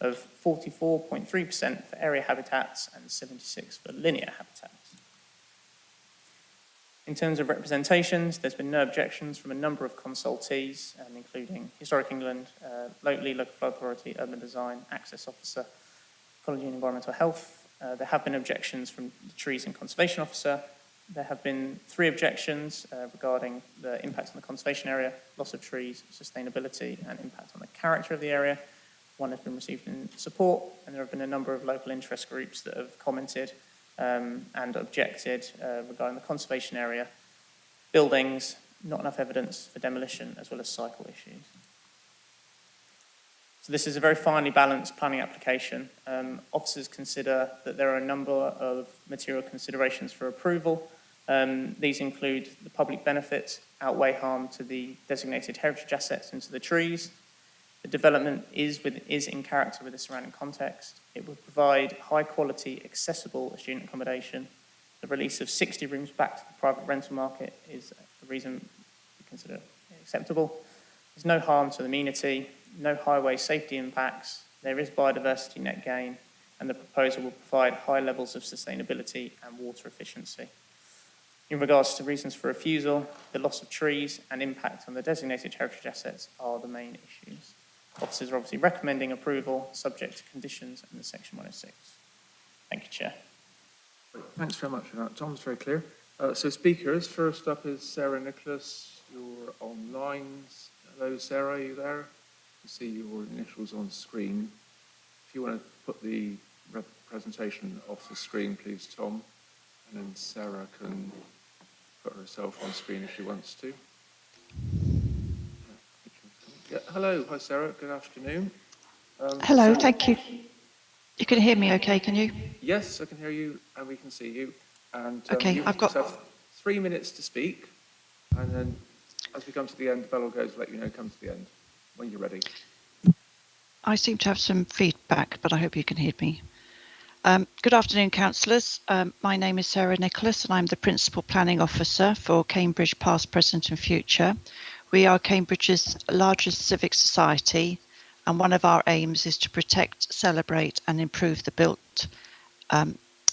of 44.3% for area habitats and 76% for linear habitats. In terms of representations, there's been no objections from a number of consultees, including Historic England, Local Flood Authority, Urban Design, Access Officer, Ecology and Environmental Health. There have been objections from the Trees and Conservation Officer. There have been 3 objections regarding the impact on the conservation area, loss of trees, sustainability, and impact on the character of the area. 1 has been received in support, and there have been a number of local interest groups that have commented and objected regarding the conservation area, buildings, not enough evidence for demolition, as well as cycle issues. So this is a very finely balanced planning application. Officers consider that there are a number of material considerations for approval. These include the public benefits outweigh harm to the designated heritage assets and to the trees. The development is in character with the surrounding context. It would provide high quality, accessible student accommodation. The release of 60 rooms back to the private rental market is the reason we consider it acceptable. There's no harm to the amenity, no highway safety impacts. There is biodiversity net gain, and the proposal will provide high levels of sustainability and water efficiency. In regards to reasons for refusal, the loss of trees and impact on the designated heritage assets are the main issues. Officers are obviously recommending approval subject to conditions under Section 106. Thank you, Chair.
Thanks very much for that. Tom's very clear. So speakers, first up is Sarah Nicholas. You're online. Hello, Sarah, are you there? I see your initials on screen. If you want to put the presentation off the screen, please, Tom. And then Sarah can put herself on screen if she wants to. Yeah, hello, hi Sarah, good afternoon.
Hello, thank you. You can hear me okay, can you?
Yes, I can hear you and we can see you. And
okay,
you
I've got
have 3 minutes to speak. And then as we come to the end, the bell will go to let you know come to the end when you're ready.
I seem to have some feedback, but I hope you can hear me. Good afternoon, councillors. My name is Sarah Nicholas and I'm the Principal Planning Officer for Cambridge Past, Present and Future. We are Cambridge's largest civic society, and one of our aims is to protect, celebrate and improve the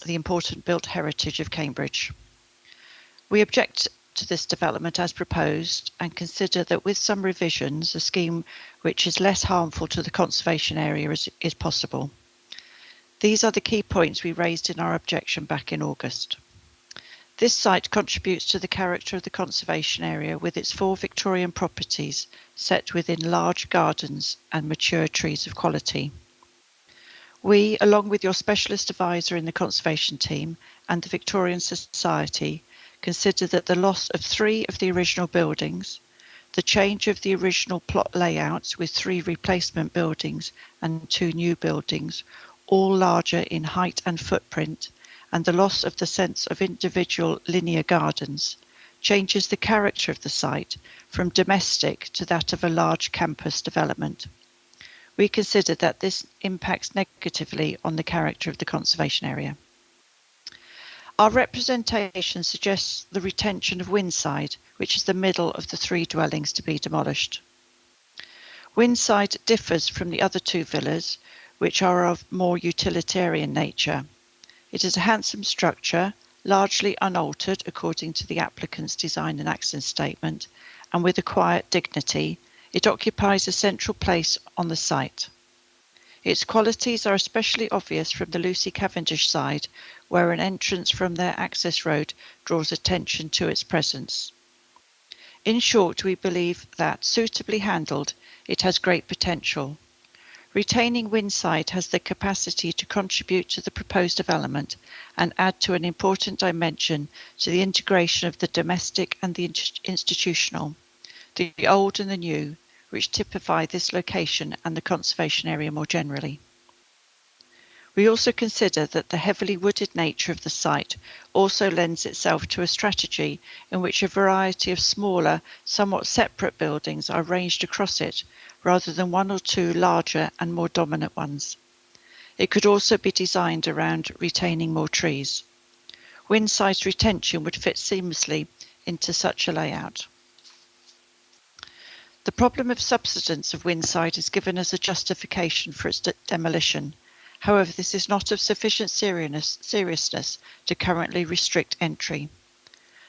important built heritage of Cambridge. We object to this development as proposed and consider that with some revisions, a scheme which is less harmful to the conservation area is possible. These are the key points we raised in our objection back in August. This site contributes to the character of the conservation area with its 4 Victorian properties set within large gardens and mature trees of quality. We, along with your specialist advisor in the conservation team and the Victorian Society, consider that the loss of 3 of the original buildings, the change of the original plot layouts with 3 replacement buildings and 2 new buildings, all larger in height and footprint, and the loss of the sense of individual linear gardens, changes the character of the site from domestic to that of a large campus development. We consider that this impacts negatively on the character of the conservation area. Our representation suggests the retention of Windside, which is the middle of the 3 dwellings to be demolished. Windside differs from the other 2 villas, which are of more utilitarian nature. It is a handsome structure, largely unaltered according to the applicant's design and access statement, and with a quiet dignity, it occupies a central place on the site. Its qualities are especially obvious from the Lucy Cavendish side, where an entrance from their access road draws attention to its presence. In short, we believe that, suitably handled, it has great potential. Retaining Windside has the capacity to contribute to the proposed development and add to an important dimension to the integration of the domestic and the institutional, the old and the new, which typify this location and the conservation area more generally. We also consider that the heavily wooded nature of the site also lends itself to a strategy in which a variety of smaller, somewhat separate buildings are ranged across it, rather than one or two larger and more dominant ones. It could also be designed around retaining more trees. Wind-side retention would fit seamlessly into such a layout. The problem of subsidence of Windside is given as a justification for its demolition. However, this is not of sufficient seriousness to currently restrict entry.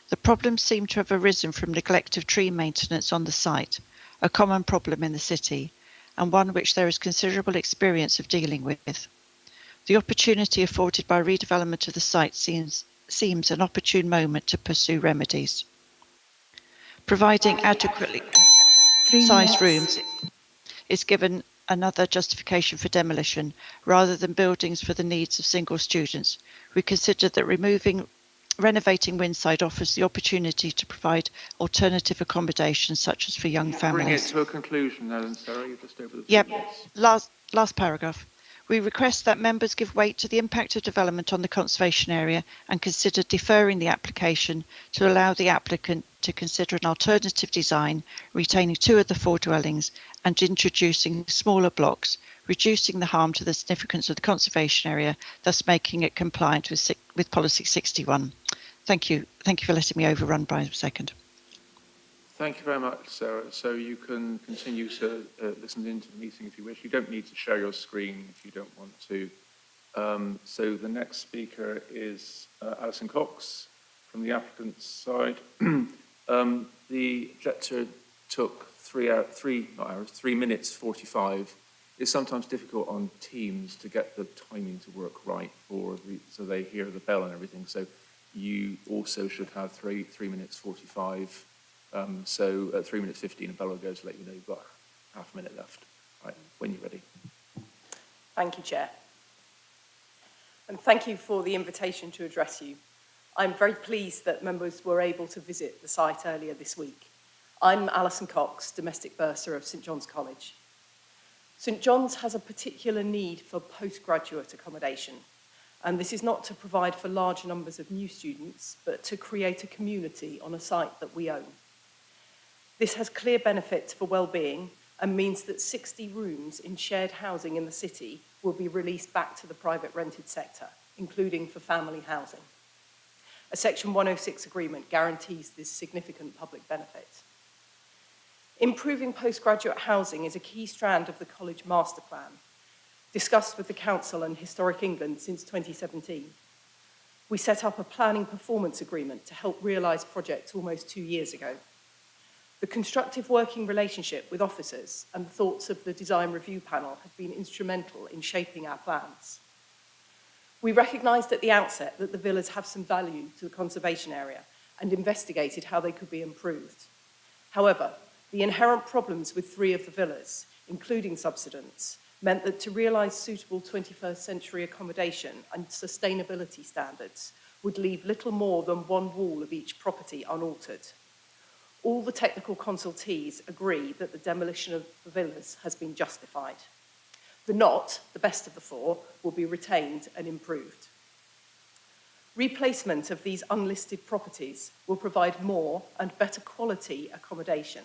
The problems seem to have arisen from neglect of tree maintenance on the site, a common problem in the city, and one which there is considerable experience of dealing with. The opportunity afforded by redevelopment of the site seems an opportune moment to pursue remedies. Providing adequately sized rooms is given another justification for demolition rather than buildings for the needs of single students. We consider that renovating Windside offers the opportunity to provide alternative accommodation such as for young families.
Bring it to a conclusion now, Sarah, you're just over the...
Yep, last paragraph. We request that members give weight to the impact of development on the conservation area and consider deferring the application to allow the applicant to consider an alternative design, retaining 2 of the 4 dwellings and introducing smaller blocks, reducing the harm to the significance of the conservation area, thus making it compliant with Policy 61. Thank you. Thank you for letting me overrun by a second.
Thank you very much, Sarah. So you can continue to listen into the meeting if you wish. You don't need to share your screen if you don't want to. So the next speaker is Alison Cox from the applicant's side. The objector took 3 minutes 45. It's sometimes difficult on Teams to get the timing to work right so they hear the bell and everything. So you also should have 3 minutes 45. So at 3 minutes 15, a bell will go to let you know you've got half a minute left. Right, when you're ready.
Thank you, Chair. And thank you for the invitation to address you. I'm very pleased that members were able to visit the site earlier this week. I'm Alison Cox, Domestic Bursar of St John's College. St John's has a particular need for postgraduate accommodation, and this is not to provide for large numbers of new students, but to create a community on a site that we own. This has clear benefits for well-being and means that 60 rooms in shared housing in the city will be released back to the private rented sector, including for family housing. A Section 106 agreement guarantees this significant public benefit. Improving postgraduate housing is a key strand of the college master plan, discussed with the Council and Historic England since 2017. We set up a planning performance agreement to help realise projects almost 2 years ago. The constructive working relationship with officers and the thoughts of the design review panel have been instrumental in shaping our plans. We recognised at the outset that the villas have some value to the conservation area and investigated how they could be improved. However, the inherent problems with 3 of the villas, including subsidence, meant that to realise suitable 21st century accommodation and sustainability standards would leave little more than 1 wall of each property unaltered. All the technical consultees agree that the demolition of the villas has been justified. The Knot, the best of the 4, will be retained and improved. Replacement of these unlisted properties will provide more and better quality accommodation.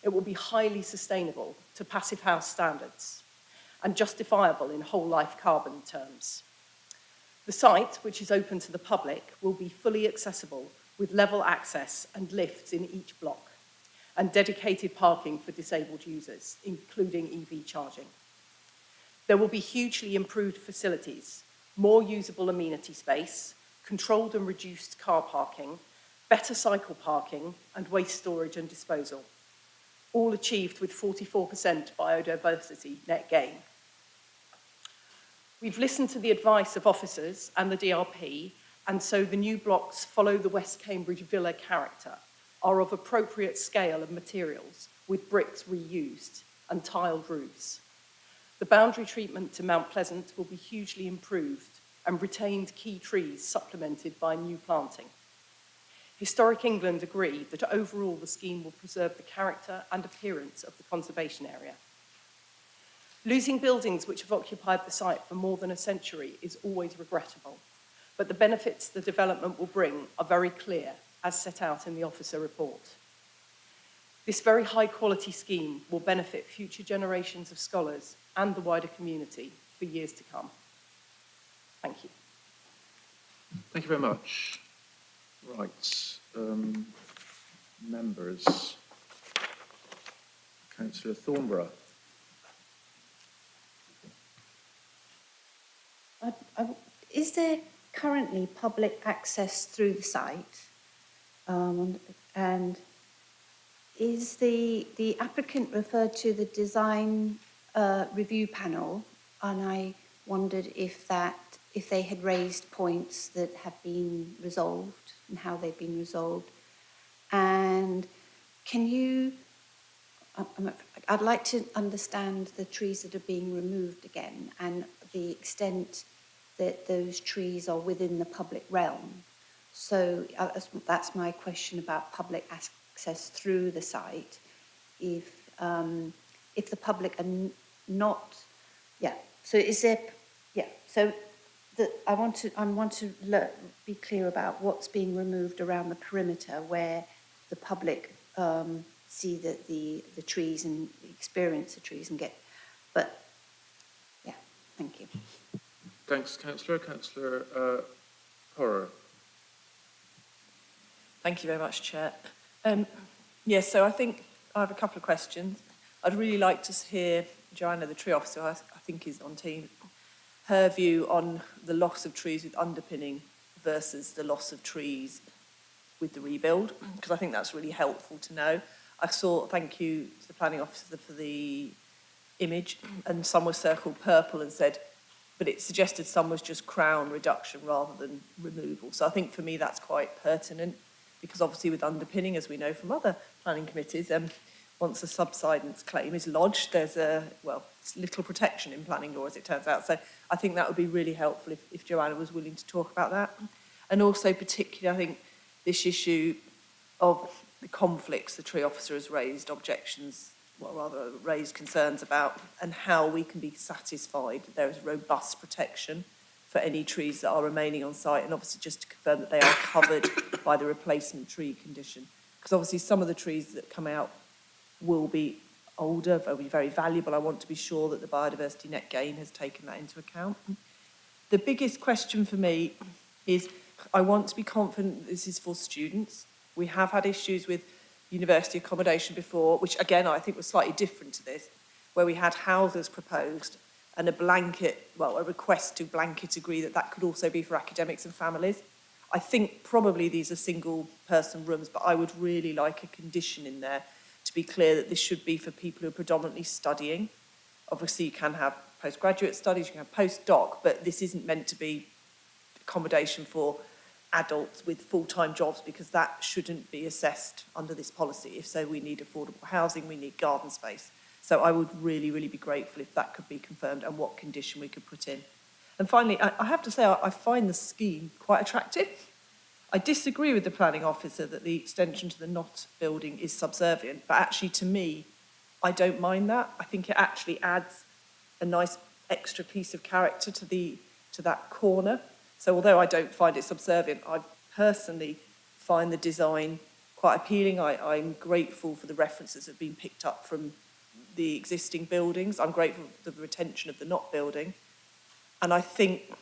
It will be highly sustainable to Passive House standards and justifiable in whole life carbon terms. The site, which is open to the public, will be fully accessible with level access and lifts in each block, and dedicated parking for disabled users, including EV charging. There will be hugely improved facilities, more usable amenity space, controlled and reduced car parking, better cycle parking, and waste storage and disposal, all achieved with 44% biodiversity net gain. We've listened to the advice of officers and the DRP, and so the new blocks follow the West Cambridge villa character, are of appropriate scale and materials, with bricks reused and tiled roofs. The boundary treatment to Mount Pleasant will be hugely improved and retained key trees supplemented by new planting. Historic England agreed that overall the scheme will preserve the character and appearance of the conservation area. Losing buildings which have occupied the site for more than a century is always regrettable, but the benefits the development will bring are very clear, as set out in the officer report. This very high-quality scheme will benefit future generations of scholars and the wider community for years to come. Thank you.
Thank you very much. Right, members. Councillor Thornborough.
Is there currently public access through the site? And is the applicant referred to the design review panel? And I wondered if they had raised points that have been resolved and how they've been resolved. And can you, I'd like to understand the trees that are being removed again and the extent that those trees are within the public realm. So that's my question about public access through the site. If the public are not, yeah. So is there, yeah. So I want to be clear about what's being removed around the perimeter where the public see the trees and experience the trees and get, but yeah. Thank you.
Thanks, Councillor. Councillor Horror.
Thank you very much, Chair. Yes, so I think I have a couple of questions. I'd really like to hear Joanna, the tree officer, I think is on team, her view on the loss of trees with underpinning versus the loss of trees with the rebuild, because I think that's really helpful to know. Thank you to the planning officer for the image, and some was circled purple and said, but it suggested some was just crown reduction rather than removal. So I think for me that's quite pertinent, because obviously with underpinning, as we know from other planning committees, once a subsidence claim is lodged, there's it's little protection in planning law, as it turns out. So I think that would be really helpful if Joanna was willing to talk about that. And also particularly, I think, this issue of the conflicts the tree officer has raised raised concerns about, and how we can be satisfied that there is robust protection for any trees that are remaining on site, and obviously just to confirm that they are covered by the replacement tree condition. Because obviously some of the trees that come out will be older, they'll be very valuable. I want to be sure that the biodiversity net gain has taken that into account. The biggest question for me is, I want to be confident this is for students. We have had issues with university accommodation before, which again I think was slightly different to this, where we had houses proposed and a request to blanket agree that that could also be for academics and families. I think probably these are single person rooms, but I would really like a condition in there to be clear that this should be for people who are predominantly studying. Obviously you can have postgraduate studies, you can have postdoc, but this isn't meant to be accommodation for adults with full-time jobs, because that shouldn't be assessed under this policy. If so, we need affordable housing, we need garden space. So I would really, really be grateful if that could be confirmed and what condition we could put in. And finally, I have to say, I find the scheme quite attractive. I disagree with the planning officer that the extension to the Knott building is subservient, but actually to me, I don't mind that. I think it actually adds a nice extra piece of character to that corner. So although I don't find it subservient, I personally find the design quite appealing. I'm grateful for the references that have been picked up from the existing buildings. I'm grateful for the retention of the Knott building. And I think,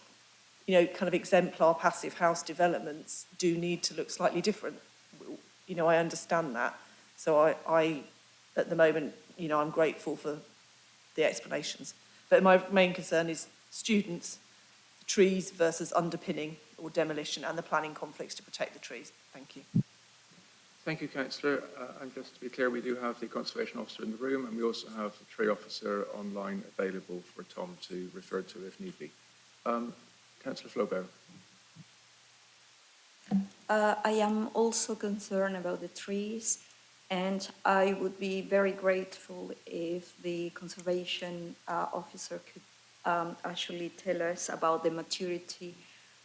kind of exemplar passive house developments do need to look slightly different. I understand that. So I at the moment, I'm grateful for the explanations. But my main concern is students, trees versus underpinning or demolition, and the planning conflicts to protect the trees. Thank you.
Thank you, Councillor. And just to be clear, we do have the Conservation Officer in the room, and we also have the Tree Officer online available for Tom to refer to if need be. Councillor Flaubert.
I am also concerned about the trees, and I would be very grateful if the Conservation Officer could actually tell us about the maturity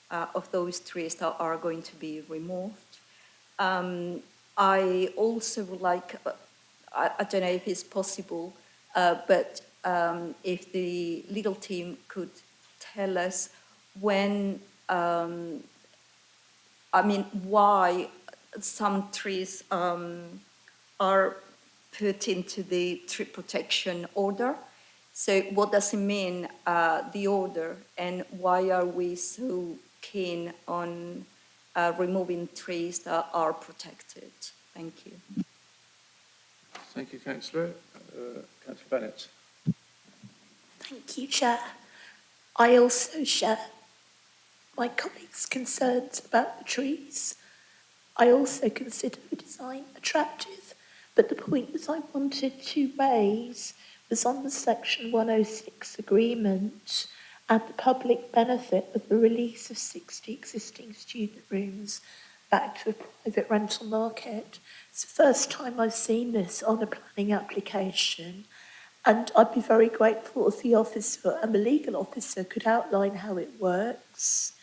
of those trees that are going to be removed. I also would like, I don't know if it's possible, but if the legal team could tell us when, why some trees are put into the tree protection order. So what does it mean, the order, and why are we so keen on removing trees that are protected? Thank you.
Thank you, Councillor. Councillor Bennett.
Thank you, Chair. I also share my colleagues' concerns about the trees. I also consider the design attractive, but the point that I wanted to raise was on the Section 106 agreement and the public benefit of the release of 60 existing student rooms back to a private rental market. It's the first time I've seen this on a planning application, and I'd be very grateful if the officer and the legal officer could outline how it works.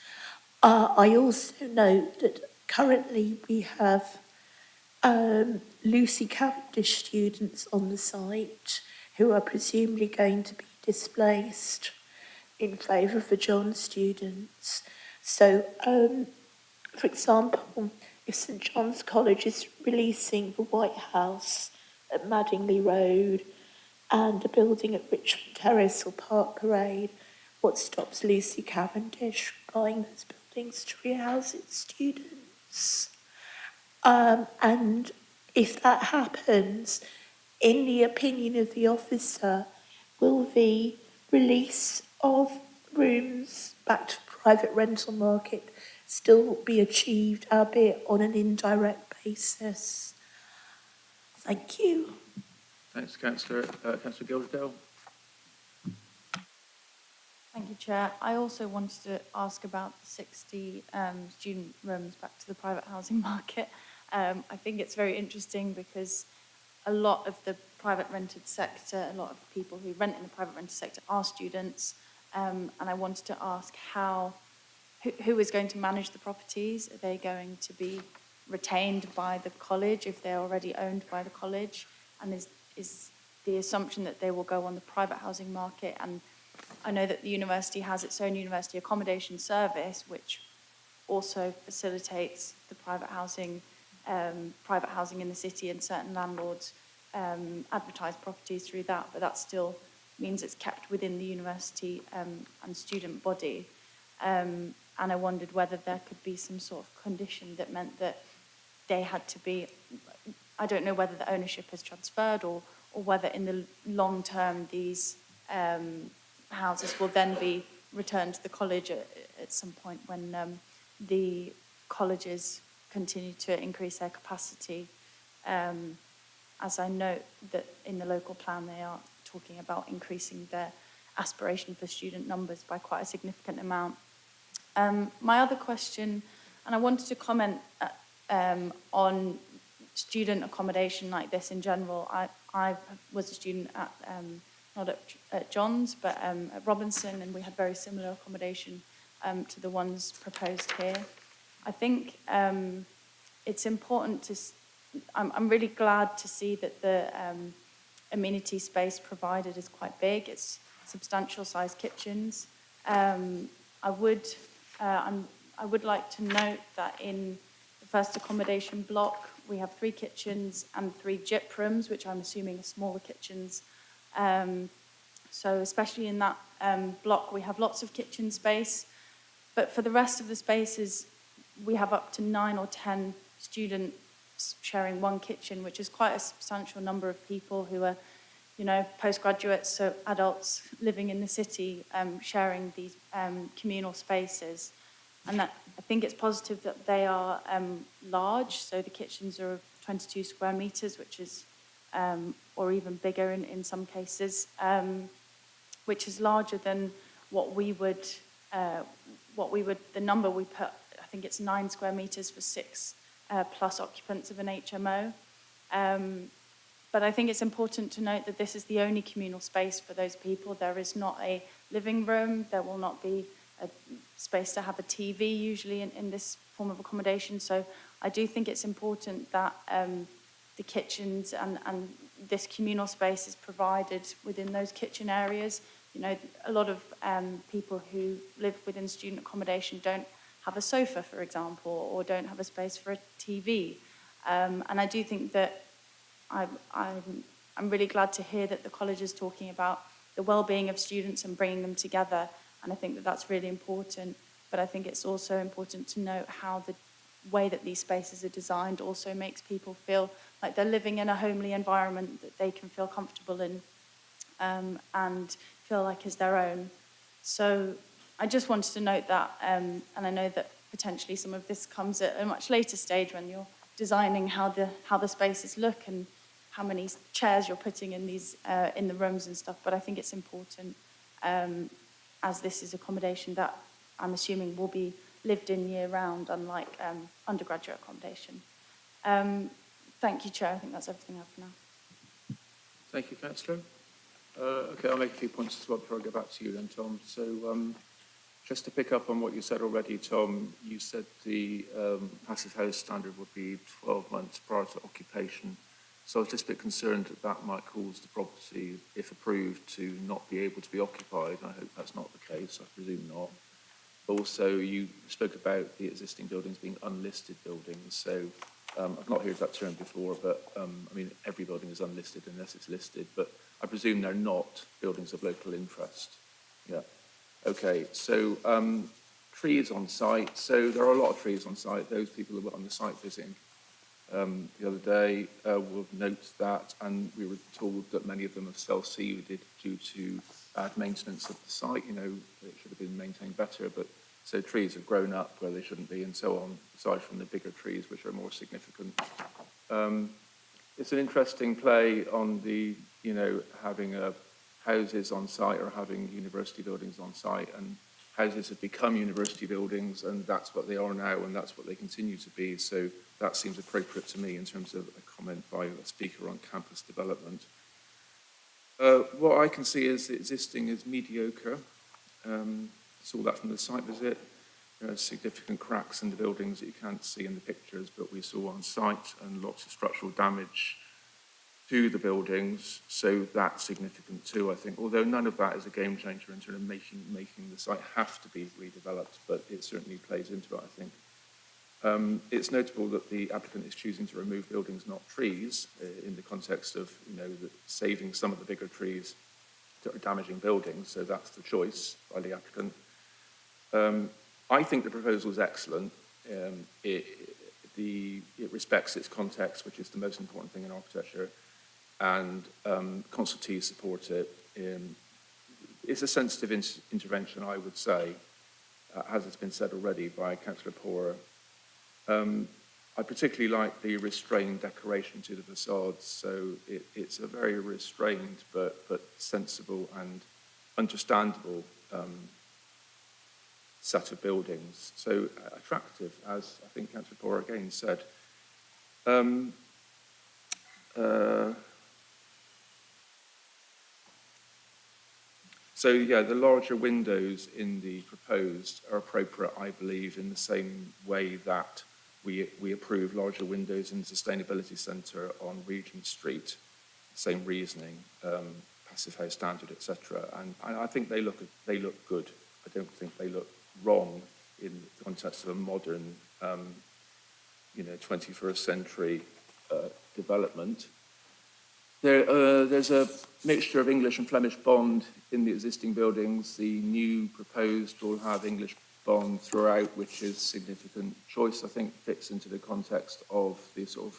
I also note that currently we have Lucy Cavendish students on the site who are presumably going to be displaced in favour of the John students. So, for example, if St John's College is releasing the White House at Madingley Road and a building at Richmond Terrace or Park Parade, what stops Lucy Cavendish from buying those buildings to rehouse its students? And if that happens, in the opinion of the officer, will the release of rooms back to private rental market still be achieved, albeit on an indirect basis? Thank you.
Thanks, Councillor. Councillor Gilsdale.
Thank you, Chair. I also wanted to ask about the 60 student rooms back to the private housing market. I think it's very interesting because a lot of the private rented sector, a lot of people who rent in the private rented sector are students. And I wanted to ask who is going to manage the properties? Are they going to be retained by the college if they're already owned by the college? And is the assumption that they will go on the private housing market? And I know that the university has its own university accommodation service, which also facilitates the private housing in the city, and certain landlords advertise properties through that, but that still means it's kept within the university and student body. And I wondered whether there could be some sort of condition that meant that they had to be, I don't know whether the ownership has transferred or whether in the long term these houses will then be returned to the college at some point when the colleges continue to increase their capacity. As I note that in the local plan they are talking about increasing their aspiration for student numbers by quite a significant amount. My other question, and I wanted to comment on student accommodation like this in general. I was a student at, not at John's, but at Robinson, and we had very similar accommodation to the ones proposed here. I think it's important to, I'm really glad to see that the amenity space provided is quite big. It's substantial sized kitchens. I would like to note that in the first accommodation block, we have 3 kitchens and 3 gyp rooms, which I'm assuming are smaller kitchens. So especially in that block, we have lots of kitchen space. But for the rest of the spaces, we have up to 9 or 10 students sharing one kitchen, which is quite a substantial number of people who are, you know, postgraduates, so adults living in the city, sharing these communal spaces. And that, I think it's positive that they are large, so the kitchens are 22 square metres, which is, or even bigger in some cases, which is larger than what we would, the number we put, I think it's 9 square metres for 6 plus occupants of an HMO. But I think it's important to note that this is the only communal space for those people. There is not a living room. There will not be a space to have a TV usually in this form of accommodation. So I do think it's important that the kitchens and this communal space is provided within those kitchen areas. You know, a lot of people who live within student accommodation don't have a sofa, for example, or don't have a space for a TV. And I do think that I'm really glad to hear that the college is talking about the well-being of students and bringing them together. And I think that that's really important. But I think it's also important to note how the way that these spaces are designed also makes people feel like they're living in a homely environment that they can feel comfortable in and feel like is their own. So I just wanted to note that, and I know that potentially some of this comes at a much later stage when you're designing how the spaces look and how many chairs you're putting in these in the rooms and stuff. But I think it's important, as this is accommodation that I'm assuming will be lived in year round, unlike undergraduate accommodation. Thank you, Chair. I think that's everything I have for now.
Thank you, Councillor. Okay, I'll make a few points as well before I go back to you then, Tom. So just to pick up on what you said already, Tom, you said the passive house standard would be 12 months prior to occupation. So I was just a bit concerned that that might cause the property, if approved, to not be able to be occupied. I hope that's not the case. I presume not. Also, you spoke about the existing buildings being unlisted buildings. So I've not heard that term before, but I mean, every building is unlisted unless it's listed, but I presume they're not buildings of local interest. Yeah. Okay, so trees on site. So there are a lot of trees on site. Those people who were on the site visiting the other day will note that, and we were told that many of them have self-seeded due to bad maintenance of the site. You know, it should have been maintained better, but so trees have grown up where they shouldn't be and so on, aside from the bigger trees, which are more significant. It's an interesting play on the, you know, having houses on site or having university buildings on site, and houses have become university buildings, and that's what they are now, and that's what they continue to be. So that seems appropriate to me in terms of a comment by a speaker on campus development. What I can see is the existing is mediocre. Saw that from the site visit. There are significant cracks in the buildings that you can't see in the pictures, but we saw on site, and lots of structural damage to the buildings. So that's significant too, I think. Although none of that is a game changer in terms of making the site have to be redeveloped, but it certainly plays into it, I think. It's notable that the applicant is choosing to remove buildings, not trees, in the context of, you know, saving some of the bigger trees that are damaging buildings. So that's the choice by the applicant. I think the proposal is excellent. It respects its context, which is the most important thing in architecture, and consultees support it. It's a sensitive intervention, I would say, as it's been said already by Councillor Poore. I particularly like the restrained decoration to the facades, so it's a very restrained but sensible and understandable set of buildings. So attractive, as I think Councillor Poore again said. So yeah, the larger windows in the proposed are appropriate, I believe, in the same way that we approve larger windows in the Sustainability Centre on Regent Street. Same reasoning, passive house standard, etc. And I think they look good. I don't think they look wrong in the context of a modern, 21st century development. There's a mixture of English and Flemish bond in the existing buildings. The new proposed will have English bond throughout, which is a significant choice. I think fits into the context of the sort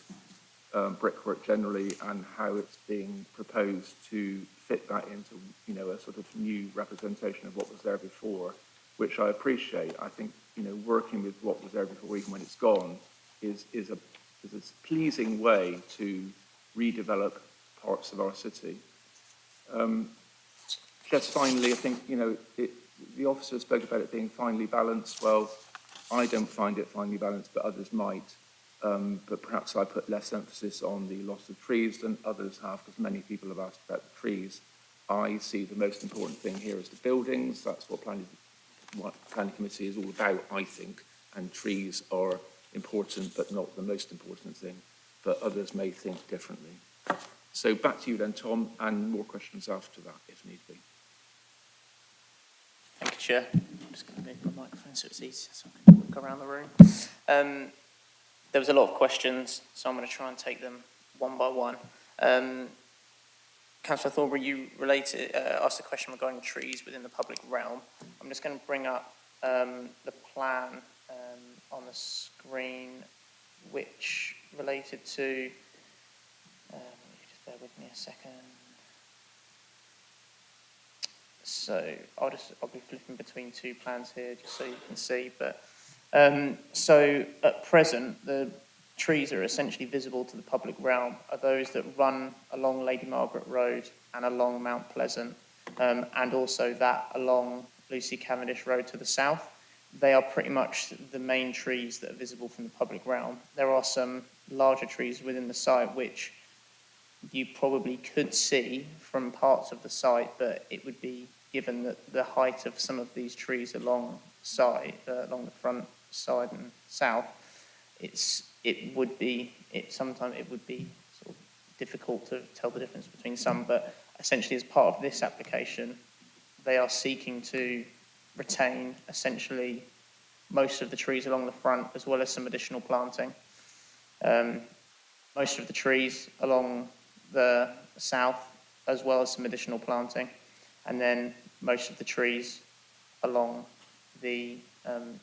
of brickwork generally and how it's being proposed to fit that into, you know, a sort of new representation of what was there before, which I appreciate. I think, you know, working with what was there before, even when it's gone, is a pleasing way to redevelop parts of our city. Just finally, I think, you know, the officer spoke about it being finely balanced. Well, I don't find it finely balanced, but others might. But perhaps I put less emphasis on the loss of trees than others have, because many people have asked about the trees. I see the most important thing here is the buildings. That's what planning committee is all about, I think. And trees are important, but not the most important thing. But others may think differently. So back to you then, Tom, and more questions after that, if need be.
Thank you, Chair. I'm just going to move my microphone so it's easier so I can look around the room. There was a lot of questions, so I'm going to try and take them one by one. Councillor Thornbury, you asked a question regarding trees within the public realm. I'm just going to bring up the plan on the screen, which related to, just bear with me a second. So I'll be flipping between two plans here just so you can see. But so at present, the trees that are essentially visible to the public realm are those that run along Lady Margaret Road and along Mount Pleasant, and also that along Lucy Cavendish Road to the south. They are pretty much the main trees that are visible from the public realm. There are some larger trees within the site which you probably could see from parts of the site, but it would be, given that the height of some of these trees along the front side and south, it would be sort of difficult to tell the difference between some. But essentially, as part of this application, they are seeking to retain essentially most of the trees along the front, as well as some additional planting. Most of the trees along the south, as well as some additional planting, and then most of the trees along the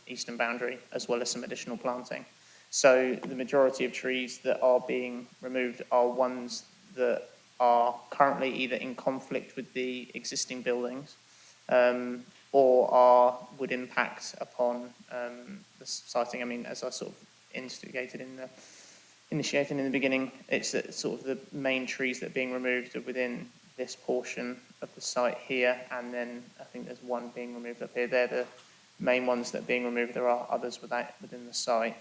eastern boundary, as well as some additional planting. So the majority of trees that are being removed are ones that are currently either in conflict with the existing buildings, or would impact upon the siting. I mean, as I sort of initiated in the beginning, it's that sort of the main trees that are being removed are within this portion of the site here, and then I think there's one being removed up here. They're the main ones that are being removed. There are others within the site.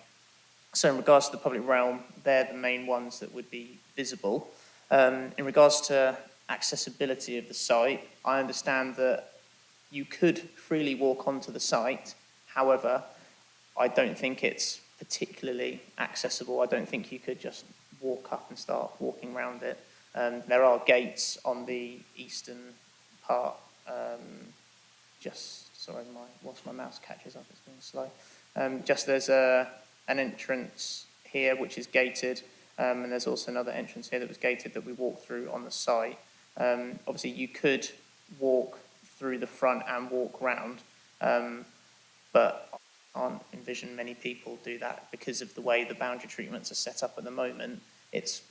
So in regards to the public realm, they're the main ones that would be visible. In regards to accessibility of the site, I understand that you could freely walk onto the site. However, I don't think it's particularly accessible. I don't think you could just walk up and start walking around it. There are gates on the eastern part. Whilst my mouse catches up, it's being slow. Just there's an entrance here which is gated, and there's also another entrance here that was gated that we walked through on the site. Obviously, you could walk through the front and walk round, but I can't envision many people do that because of the way the boundary treatments are set up at the moment. It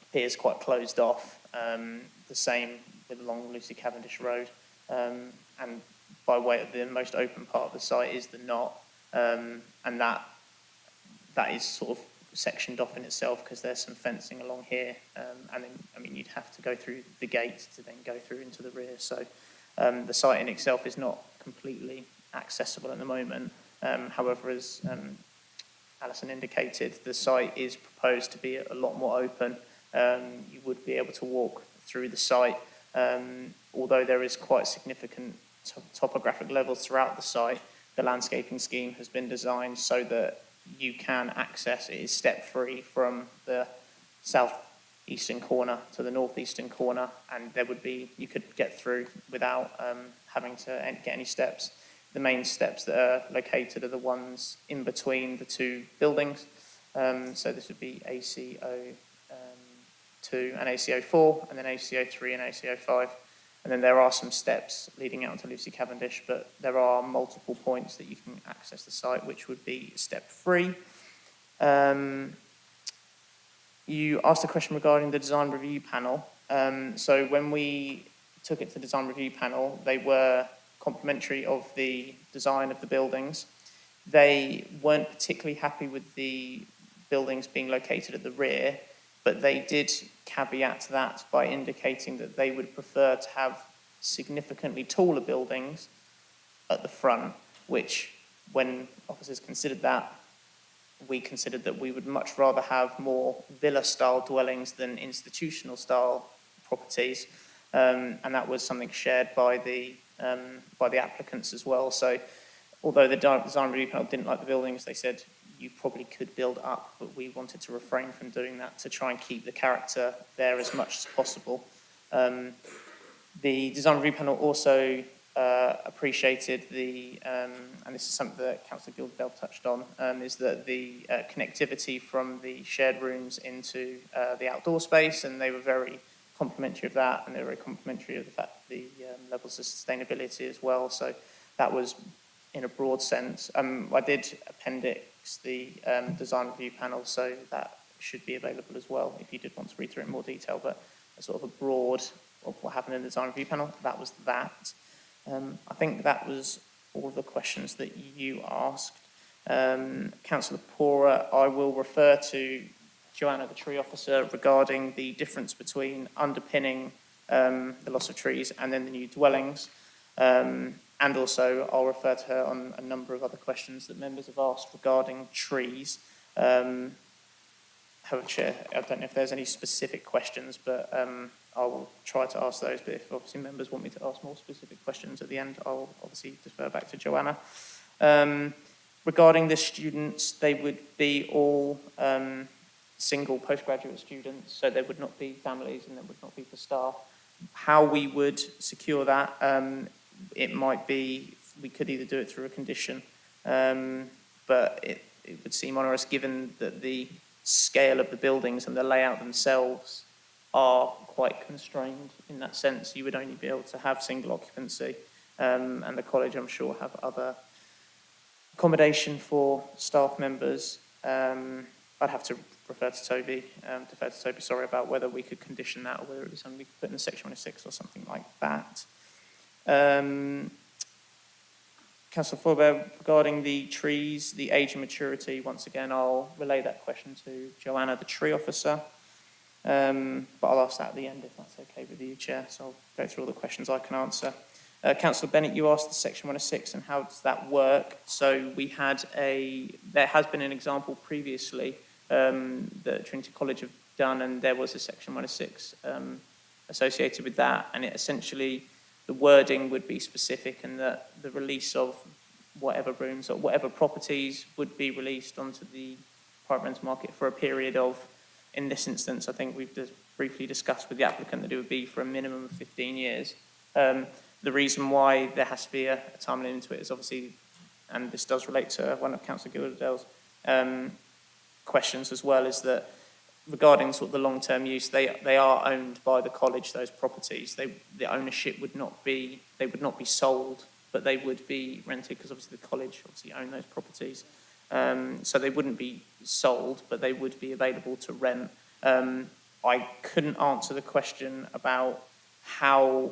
appears quite closed off. The same with along Lucy Cavendish Road, and by way of the most open part of the site is the knot, and that is sort of sectioned off in itself because there's some fencing along here, and then, I mean, you'd have to go through the gate to then go through into the rear. So the site in itself is not completely accessible at the moment. However, as Alison indicated, the site is proposed to be a lot more open. You would be able to walk through the site, although there is quite significant topographic levels throughout the site. The landscaping scheme has been designed so that you can access, it is step-free from the southeastern corner to the northeastern corner, and you could get through without having to get any steps. The main steps that are located are the ones in between the two buildings. So this would be ACO 2 and ACO 4, and then ACO 3 and ACO 5. And then there are some steps leading out to Lucy Cavendish, but there are multiple points that you can access the site, which would be step-free. You asked a question regarding the design review panel. So when we took it to the design review panel, they were complimentary of the design of the buildings. They weren't particularly happy with the buildings being located at the rear, but they did caveat that by indicating that they would prefer to have significantly taller buildings at the front, which, when officers considered that, we considered that we would much rather have more villa-style dwellings than institutional-style properties, and that was something shared by the applicants as well. So although the design review panel didn't like the buildings, they said you probably could build up, but we wanted to refrain from doing that to try and keep the character there as much as possible. The design review panel also appreciated and this is something that Councillor Gilderdale touched on, is that the connectivity from the shared rooms into the outdoor space, and they were very complimentary of that, and they were very complimentary of the fact the levels of sustainability as well. So that was in a broad sense. I did appendix the design review panel, so that should be available as well if you did want to read through it in more detail, but a sort of a broad of what happened in the design review panel, that was that. I think that was all of the questions that you asked. Councillor Pora, I will refer to Joanna, the tree officer, regarding the difference between underpinning the loss of trees and then the new dwellings. And also I'll refer to her on a number of other questions that members have asked regarding trees. However, Chair, I don't know if there's any specific questions, but I will try to ask those. But if obviously members want me to ask more specific questions at the end, I'll obviously defer back to Joanna. Regarding the students, they would be all single postgraduate students, so there would not be families and there would not be for staff. How we would secure that, it might be, we could either do it through a condition, but it would seem onerous given that the scale of the buildings and the layout themselves are quite constrained in that sense. You would only be able to have single occupancy, and the college, I'm sure, have other accommodation for staff members. I'd have to defer to Toby, sorry, about whether we could condition that or whether it was something we could put in the Section 106 or something like that. Councillor Forbear, regarding the trees, the age and maturity, once again, I'll relay that question to Joanna, the tree officer. But I'll ask that at the end if that's okay with you, Chair. So I'll go through all the questions I can answer. Councillor Bennett, you asked the Section 106 and how does that work? So there has been an example previously that Trinity College have done, and there was a Section 106 associated with that, and it essentially, the wording would be specific and that the release of whatever rooms or whatever properties would be released onto the private rental market for a period of, in this instance, I think we've just briefly discussed with the applicant that it would be for a minimum of 15 years. The reason why there has to be a time limit to it is obviously, and this does relate to one of Councillor Gilderdale's questions as well, is that regarding sort of the long-term use, they are owned by the college, those properties. The ownership would not be, they would not be sold, but they would be rented because obviously the college obviously own those properties. So they wouldn't be sold, but they would be available to rent. I couldn't answer the question about how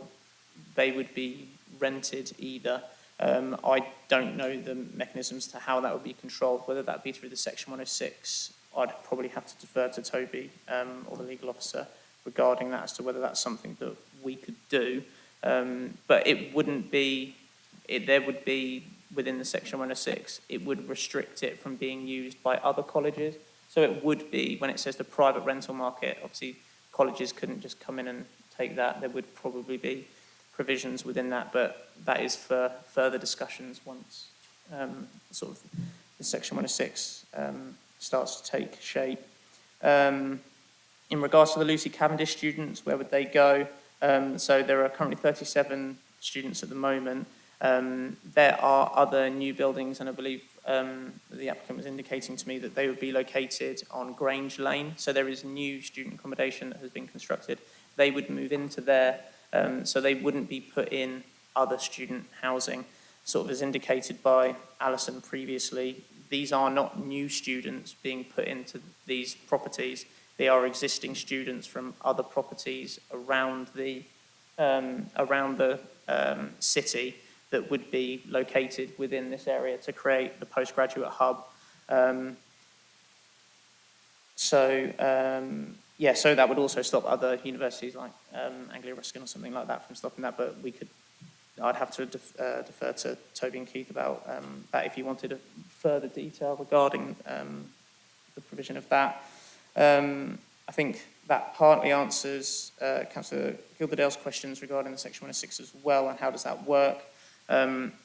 they would be rented either. I don't know the mechanisms to how that would be controlled, whether that be through the Section 106. I'd probably have to defer to Toby or the legal officer regarding that as to whether that's something that we could do. But it wouldn't be, there would be within the Section 106, it would restrict it from being used by other colleges. So it would be, when it says the private rental market, obviously colleges couldn't just come in and take that. There would probably be provisions within that, but that is for further discussions once sort of the Section 106 starts to take shape. In regards to the Lucy Cavendish students, where would they go? So there are currently 37 students at the moment. There are other new buildings, and I believe the applicant was indicating to me that they would be located on Grange Lane. So there is new student accommodation that has been constructed. They would move into there, so they wouldn't be put in other student housing. Sort of as indicated by Alison previously, these are not new students being put into these properties. They are existing students from other properties around the city that would be located within this area to create the postgraduate hub. So that would also stop other universities like Anglia Ruskin or something like that from stopping that, but I'd have to defer to Toby and Keith about that if you wanted a further detail regarding the provision of that. I think that partly answers Councillor Gilderdale's questions regarding the Section 106 as well, and how does that work.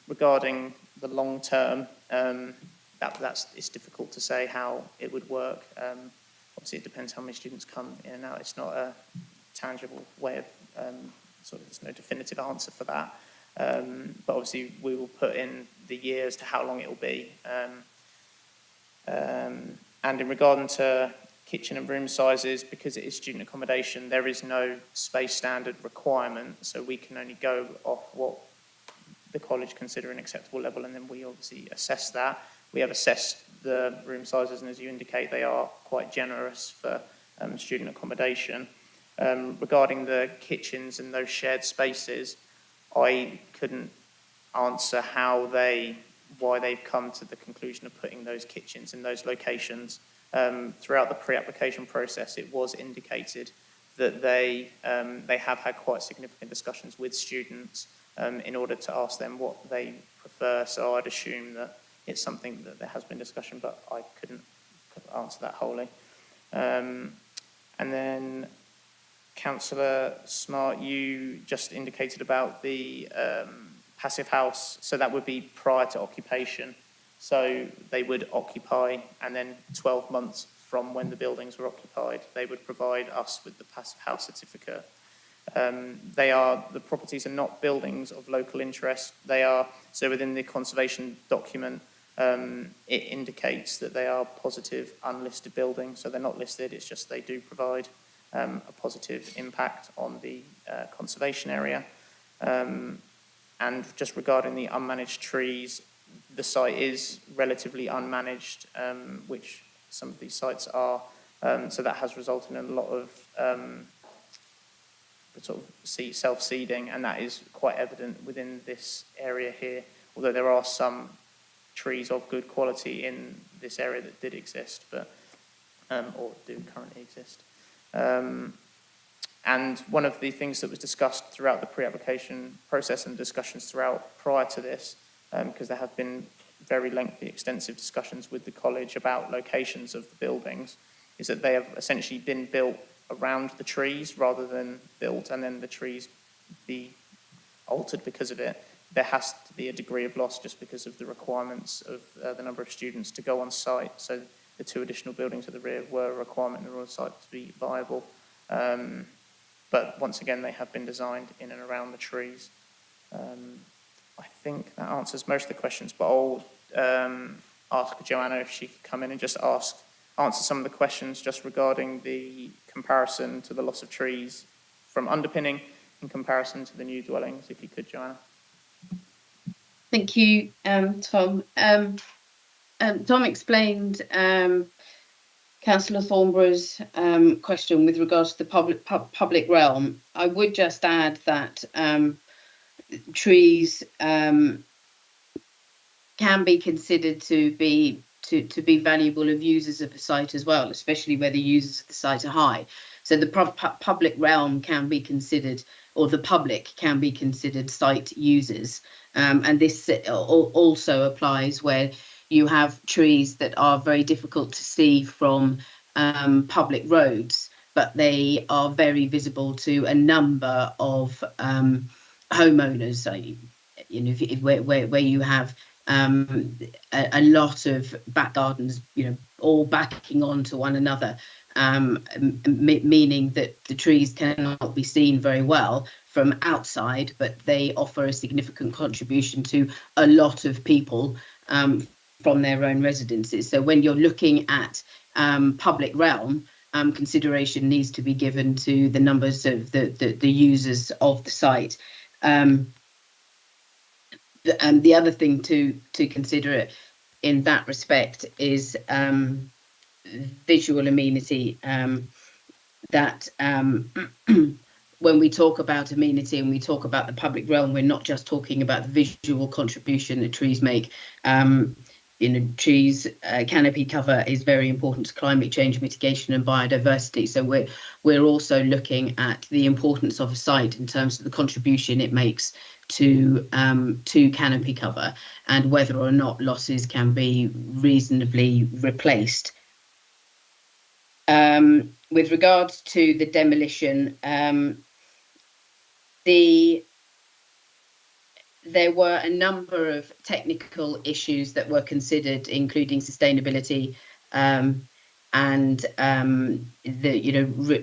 Regarding the long term, it's difficult to say how it would work. Obviously, it depends how many students come in and out. It's not a tangible way of, there's no definitive answer for that. But obviously, we will put in the year as to how long it will be. And in regard to kitchen and room sizes, because it is student accommodation, there is no space standard requirement, so we can only go off what the college consider an acceptable level, and then we obviously assess that. We have assessed the room sizes, and as you indicate, they are quite generous for student accommodation. Regarding the kitchens and those shared spaces, I couldn't answer why they've come to the conclusion of putting those kitchens in those locations. Throughout the pre-application process, it was indicated that they have had quite significant discussions with students in order to ask them what they prefer. So I'd assume that it's something that there has been discussion, but I couldn't answer that wholly. And then Councillor Smart, you just indicated about the passive house. So that would be prior to occupation. So they would occupy, and then 12 months from when the buildings were occupied, they would provide us with the passive house certificate. The properties are not buildings of local interest. They are, so within the conservation document, it indicates that they are positive unlisted buildings. So they're not listed, it's just they do provide a positive impact on the conservation area. And just regarding the unmanaged trees, the site is relatively unmanaged, which some of these sites are. So that has resulted in a lot of self-seeding, and that is quite evident within this area here, although there are some trees of good quality in this area that did exist, but or do currently exist. And one of the things that was discussed throughout the pre-application process and discussions throughout prior to this, because there have been very lengthy, extensive discussions with the college about locations of the buildings, is that they have essentially been built around the trees rather than built and then the trees be altered because of it. There has to be a degree of loss just because of the requirements of the number of students to go on site. So the 2 additional buildings at the rear were a requirement in the royal site to be viable. But once again, they have been designed in and around the trees. I think that answers most of the questions, but I'll ask Joanna if she could come in and just answer some of the questions just regarding the comparison to the loss of trees from underpinning in comparison to the new dwellings, if you could, Joanna.
Thank you, Tom. Tom explained Councillor Thornborough's question with regards to the public realm. I would just add that trees can be considered to be valuable of users of the site as well, especially where the users of the site are high. So the public realm can be considered, or the public can be considered site users. And this also applies where you have trees that are very difficult to see from public roads, but they are very visible to a number of homeowners. So, where you have a lot of back gardens, all backing onto one another, meaning that the trees cannot be seen very well from outside, but they offer a significant contribution to a lot of people from their own residences. So when you're looking at public realm, consideration needs to be given to the numbers of the users of the site. And the other thing to consider in that respect is visual amenity. That when we talk about amenity and we talk about the public realm, we're not just talking about the visual contribution that trees make. Trees canopy cover is very important to climate change mitigation and biodiversity. So we're also looking at the importance of a site in terms of the contribution it makes to canopy cover and whether or not losses can be reasonably replaced. With regards to the demolition, the there were a number of technical issues that were considered, including sustainability and the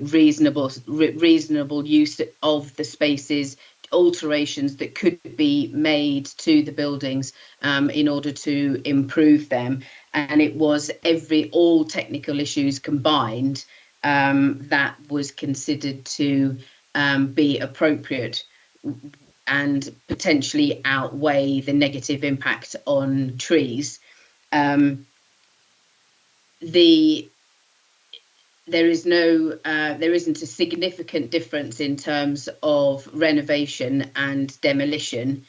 reasonable use of the spaces, alterations that could be made to the buildings in order to improve them. And it was all technical issues combined that was considered to be appropriate and potentially outweigh the negative impact on trees. There isn't a significant difference in terms of renovation and demolition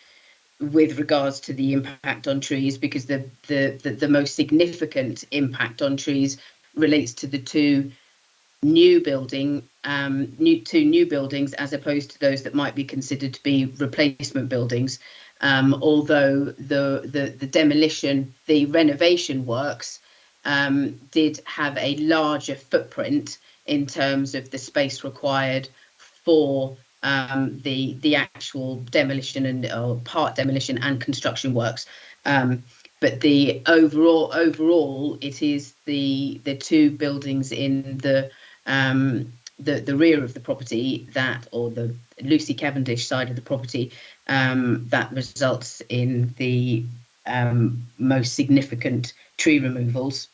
with regards to the impact on trees, because the most significant impact on trees relates to the two new buildings as opposed to those that might be considered to be replacement buildings. Although the renovation works did have a larger footprint in terms of the space required for the actual demolition and part demolition and construction works. But the overall, it is the two buildings in the rear of the property or the Lucy Cavendish side of the property that results in the most significant tree removals.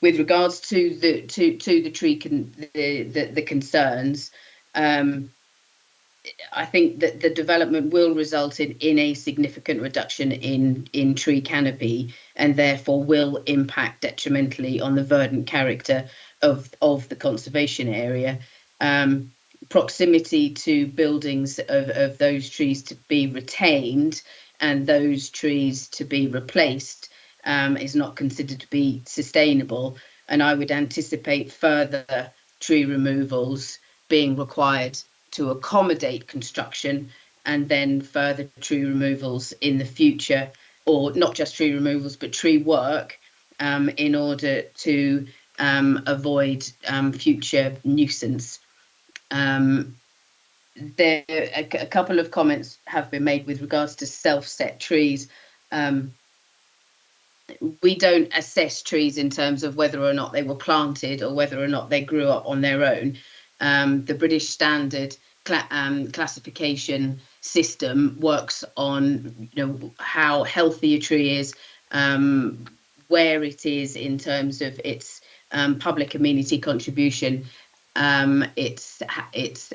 With regards to the concerns, I think that the development will result in a significant reduction in tree canopy, and therefore will impact detrimentally on the verdant character of the conservation area. Proximity to buildings of those trees to be retained and those trees to be replaced is not considered to be sustainable, and I would anticipate further tree removals being required to accommodate construction, and then further tree removals in the future, or not just tree removals but tree work in order to avoid future nuisance. A couple of comments have been made with regards to self-set trees. We don't assess trees in terms of whether or not they were planted or whether or not they grew up on their own. The British Standard classification system works on how healthy a tree is, where it is in terms of its public amenity contribution, its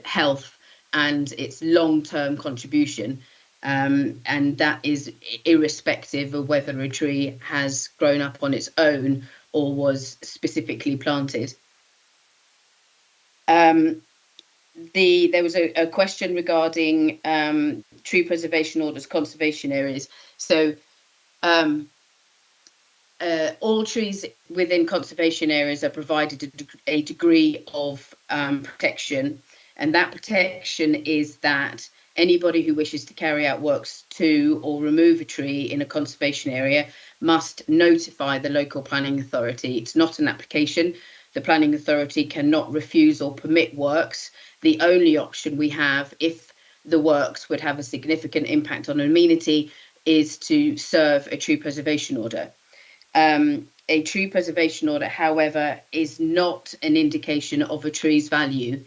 health and its long-term contribution. And that is irrespective of whether a tree has grown up on its own or was specifically planted. There was a question regarding tree preservation orders, conservation areas. So all trees within conservation areas are provided a degree of protection, and that protection is that anybody who wishes to carry out works to or remove a tree in a conservation area must notify the local planning authority. It's not an application. The planning authority cannot refuse or permit works. The only option we have, if the works would have a significant impact on amenity, is to serve a tree preservation order. A tree preservation order, however, is not an indication of a tree's value.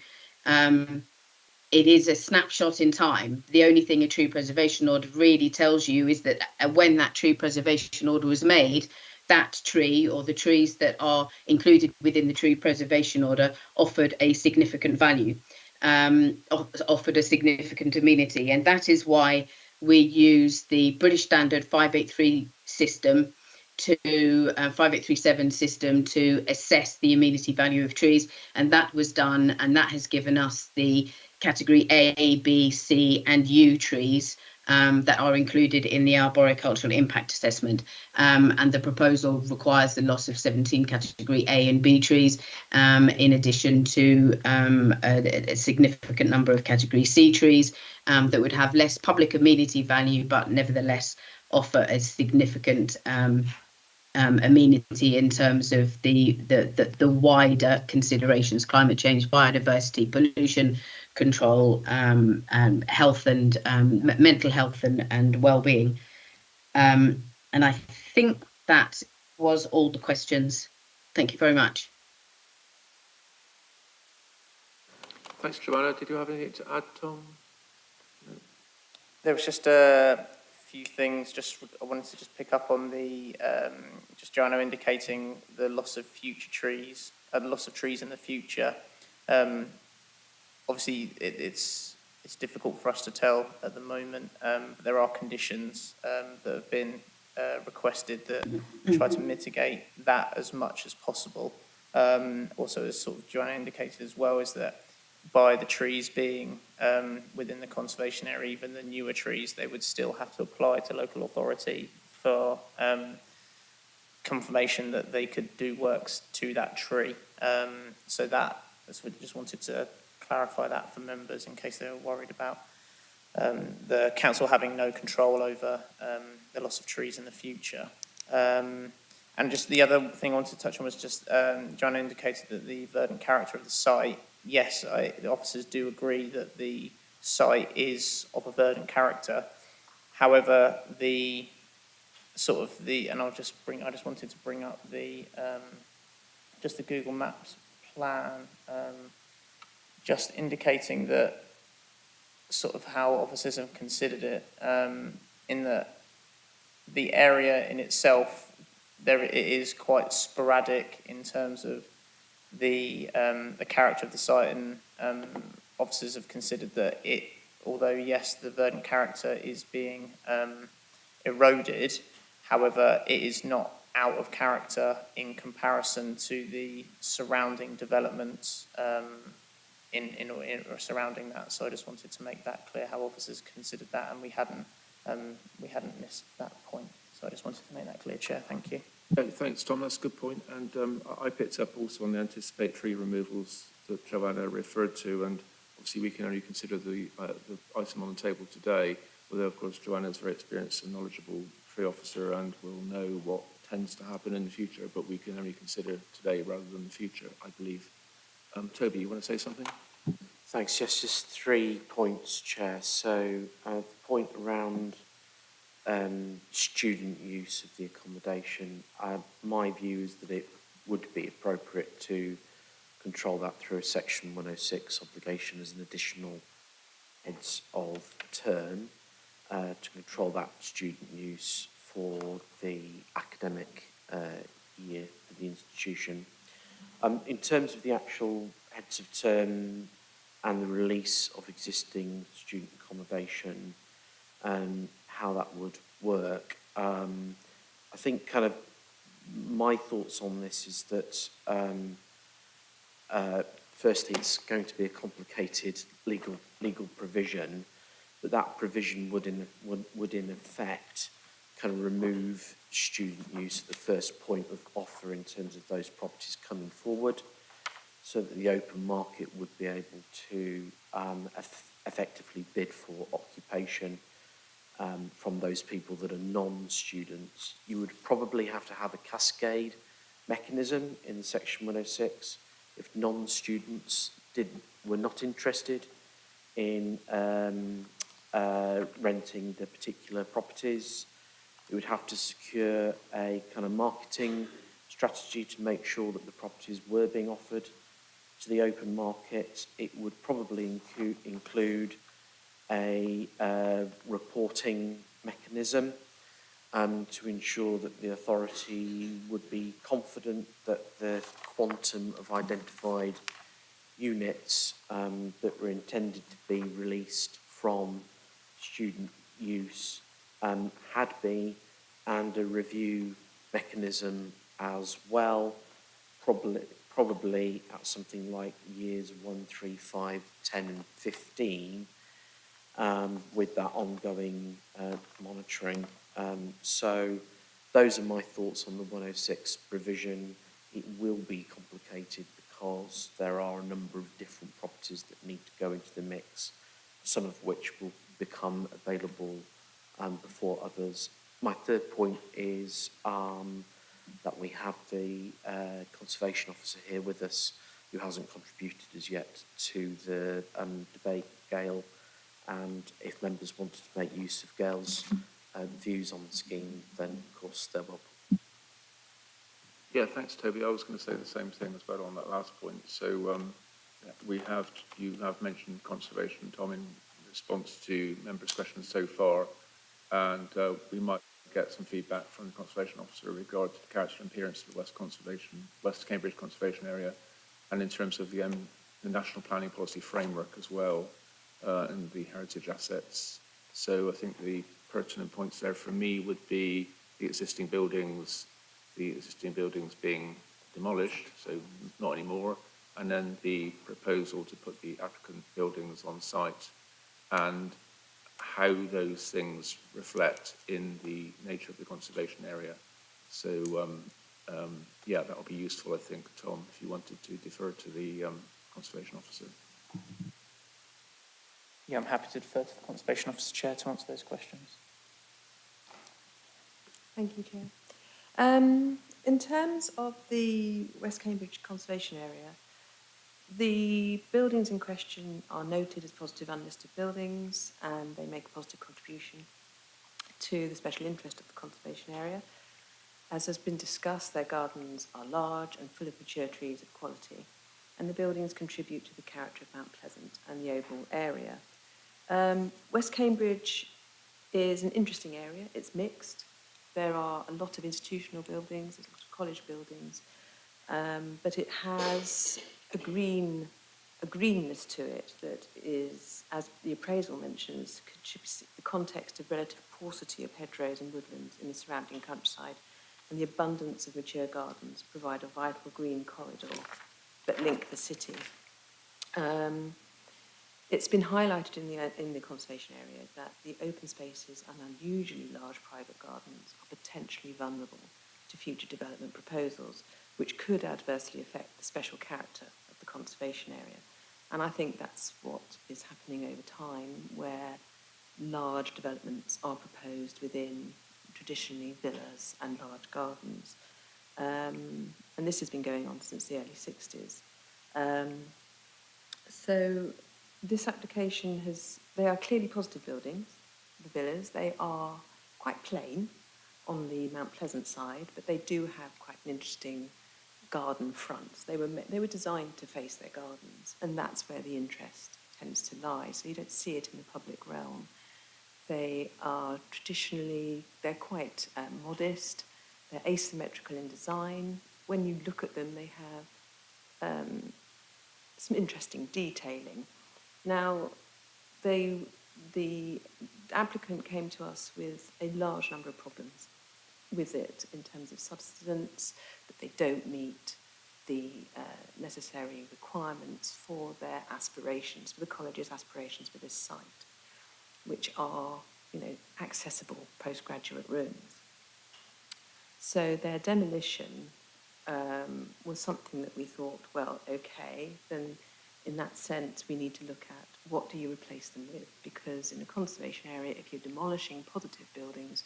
It is a snapshot in time. The only thing a tree preservation order really tells you is that when that tree preservation order was made, that tree or the trees that are included within the tree preservation order offered a significant value, offered a significant amenity. And that is why we use the British Standard 583 system 5837 system to assess the amenity value of trees, and that was done, and that has given us the category A, B, C and U trees that are included in the arboricultural impact assessment, and the proposal requires the loss of 17 category A and B trees, in addition to a significant number of category C trees that would have less public amenity value but nevertheless offer a significant amenity in terms of the wider considerations: climate change, biodiversity, pollution, control, and health and mental health and well-being. And I think that was all the questions. Thank you very much.
Thanks, Joanna. Did you have anything to add, Tom?
There was just a few things. I wanted to just pick up on the just Joanna indicating the loss of future trees, the loss of trees in the future. Obviously, it's difficult for us to tell at the moment. There are conditions that have been requested that try to mitigate that as much as possible. Also, as sort of Joanna indicated as well, is that by the trees being within the conservation area, even the newer trees, they would still have to apply to local authority for confirmation that they could do works to that tree. So we just wanted to clarify that for members in case they were worried about the council having no control over the loss of trees in the future. And just the other thing I wanted to touch on was just John indicated that the verdant character of the site. Yes, the officers do agree that the site is of a verdant character. However, I just wanted to bring up just the Google Maps plan, just indicating that sort of how officers have considered it, in that the area in itself, it is quite sporadic in terms of the character of the site, and officers have considered that although yes, the verdant character is being eroded, however, it is not out of character in comparison to the surrounding developments surrounding that. So I just wanted to make that clear how officers considered that, and we hadn't missed that point. So I just wanted to make that clear, Chair. Thank you.
Thanks, Tom. That's a good point. And I picked up also on the anticipatory removals that Joanna referred to, and obviously we can only consider the item on the table today, although of course Joanna is a very experienced and knowledgeable tree officer and will know what tends to happen in the future, but we can only consider today rather than the future, I believe. Toby, you want to say something?
Thanks. Yes, just 3 points, Chair. So the point around student use of the accommodation, my view is that it would be appropriate to control that through a Section 106 obligation as an additional heads of term to control that student use for the academic year for the institution. In terms of the actual heads of term and the release of existing student accommodation, how that would work, I think kind of my thoughts on this is that firstly, it's going to be a complicated legal provision, but that provision would in effect kind of remove student use at the first point of offer in terms of those properties coming forward, so that the open market would be able to effectively bid for occupation from those people that are non-students. You would probably have to have a cascade mechanism in Section 106 if non-students were not interested in renting the particular properties. It would have to secure a kind of marketing strategy to make sure that the properties were being offered to the open market. It would probably include a reporting mechanism to ensure that the authority would be confident that the quantum of identified units that were intended to be released from student use had been, and a review mechanism as well, probably at something like years 1, 3, 5, 10 and 15, with that ongoing monitoring. So those are my thoughts on the 106 provision. It will be complicated because there are a number of different properties that need to go into the mix, some of which will become available before others. My third point is that we have the conservation officer here with us. who hasn't contributed as yet to the debate, Gail, and if members wanted to make use of Gail's views on the scheme, then of course they're welcome.
Yeah, thanks, Toby. I was going to say the same thing as well on that last point. So you have mentioned conservation, Tom, in response to members' questions so far, and we might get some feedback from the Conservation Officer with regard to the character and appearance of the West Cambridge Conservation Area, and in terms of the National Planning Policy Framework as well, and the heritage assets. So I think the pertinent points there for me would be the existing buildings being demolished, so not anymore, and then the proposal to put the applicant buildings on site, and how those things reflect in the nature of the conservation area. So, yeah, that would be useful, I think, Tom, if you wanted to defer to the Conservation Officer.
Yeah, I'm happy to defer to the Conservation Officer Chair to answer those questions.
Thank you, Chair. In terms of the West Cambridge Conservation Area, the buildings in question are noted as positive unlisted buildings, and they make a positive contribution to the special interest of the conservation area. As has been discussed, their gardens are large and full of mature trees of quality, and the buildings contribute to the character of Mount Pleasant and the overall area. West Cambridge is an interesting area. It's mixed. There are a lot of institutional buildings, there's a lot of college buildings, but it has a greenness to it that is, as the appraisal mentions, the context of relative paucity of hedgerows and woodlands in the surrounding countryside, and the abundance of mature gardens provide a vital green corridor that link the city. It's been highlighted in the conservation area that the open spaces and unusually large private gardens are potentially vulnerable to future development proposals, which could adversely affect the special character of the conservation area. And I think that's what is happening over time, where large developments are proposed within traditionally villas and large gardens. And this has been going on since the early 60s. So this application they are clearly positive buildings, the villas. They are quite plain on the Mount Pleasant side, but they do have quite an interesting garden fronts. They were designed to face their gardens, and that's where the interest tends to lie. So you don't see it in the public realm. They are they're quite modest. They're asymmetrical in design. When you look at them, they have some interesting detailing. Now, the applicant came to us with a large number of problems with it in terms of subsidence, that they don't meet the necessary requirements for their aspirations, for the college's aspirations for this site, which are, accessible postgraduate rooms. So their demolition was something that we thought, well, okay, then in that sense, we need to look at what do you replace them with? Because in a conservation area, if you're demolishing positive buildings,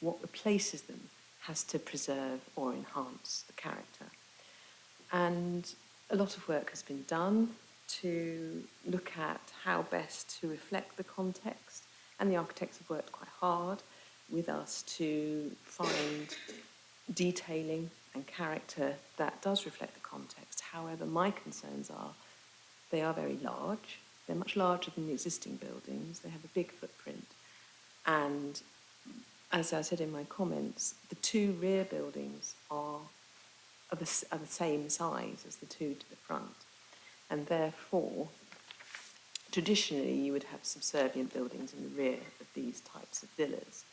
what replaces them has to preserve or enhance the character. And a lot of work has been done to look at how best to reflect the context, and the architects have worked quite hard with us to find detailing and character that does reflect the context. However, my concerns are they are very large. They're much larger than the existing buildings. They have a big footprint. And as I said in my comments, the two rear buildings are the same size as the two to the front. And therefore, traditionally, you would have subservient buildings in the rear of these types of villas.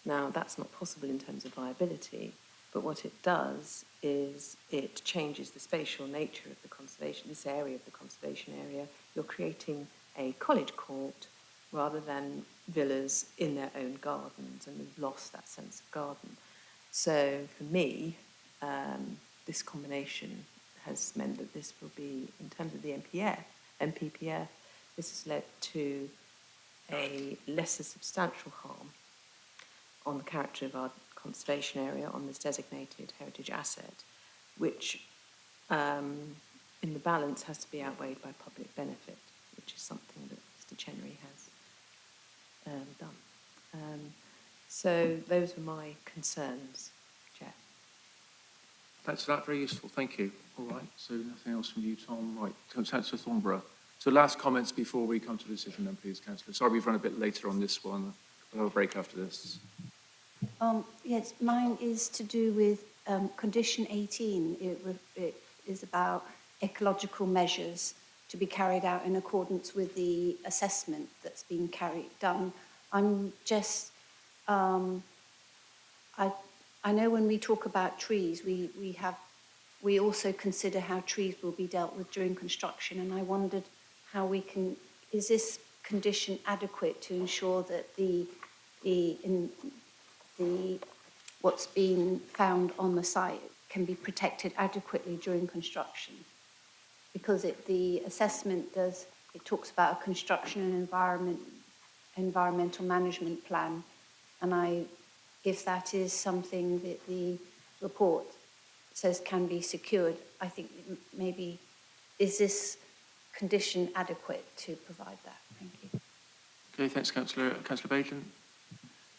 Now, that's not possible in terms of viability, but what it does is it changes the spatial nature of the conservation, this area of the conservation area. You're creating a college court rather than villas in their own gardens, and we've lost that sense of garden. So for me, this combination has meant that this will be, in terms of the MPPF, this has led to a lesser substantial harm on the character of our conservation area on this designated heritage asset, which in the balance has to be outweighed by public benefit, which is something that Mr Chenery has done. So those were my concerns, Chair.
Thanks for that, very useful, thank you. All right, so nothing else from you, Tom. Right, Councillor Thornborough. So last comments before we come to the decision then, please, Councillor. Sorry, we've run a bit later on this one. We'll have a break after this.
Yes, mine is to do with condition 18. It is about ecological measures to be carried out in accordance with the assessment that's been done. I'm just, I know when we talk about trees, we also consider how trees will be dealt with during construction, and I wondered how we can, is this condition adequate to ensure that what's been found on the site can be protected adequately during construction? Because the assessment it talks about a construction and environmental management plan, and if that is something that the report says can be secured, I think maybe, is this condition adequate to provide that? Thank you.
Okay, thanks, Councillor. Councillor Bajan.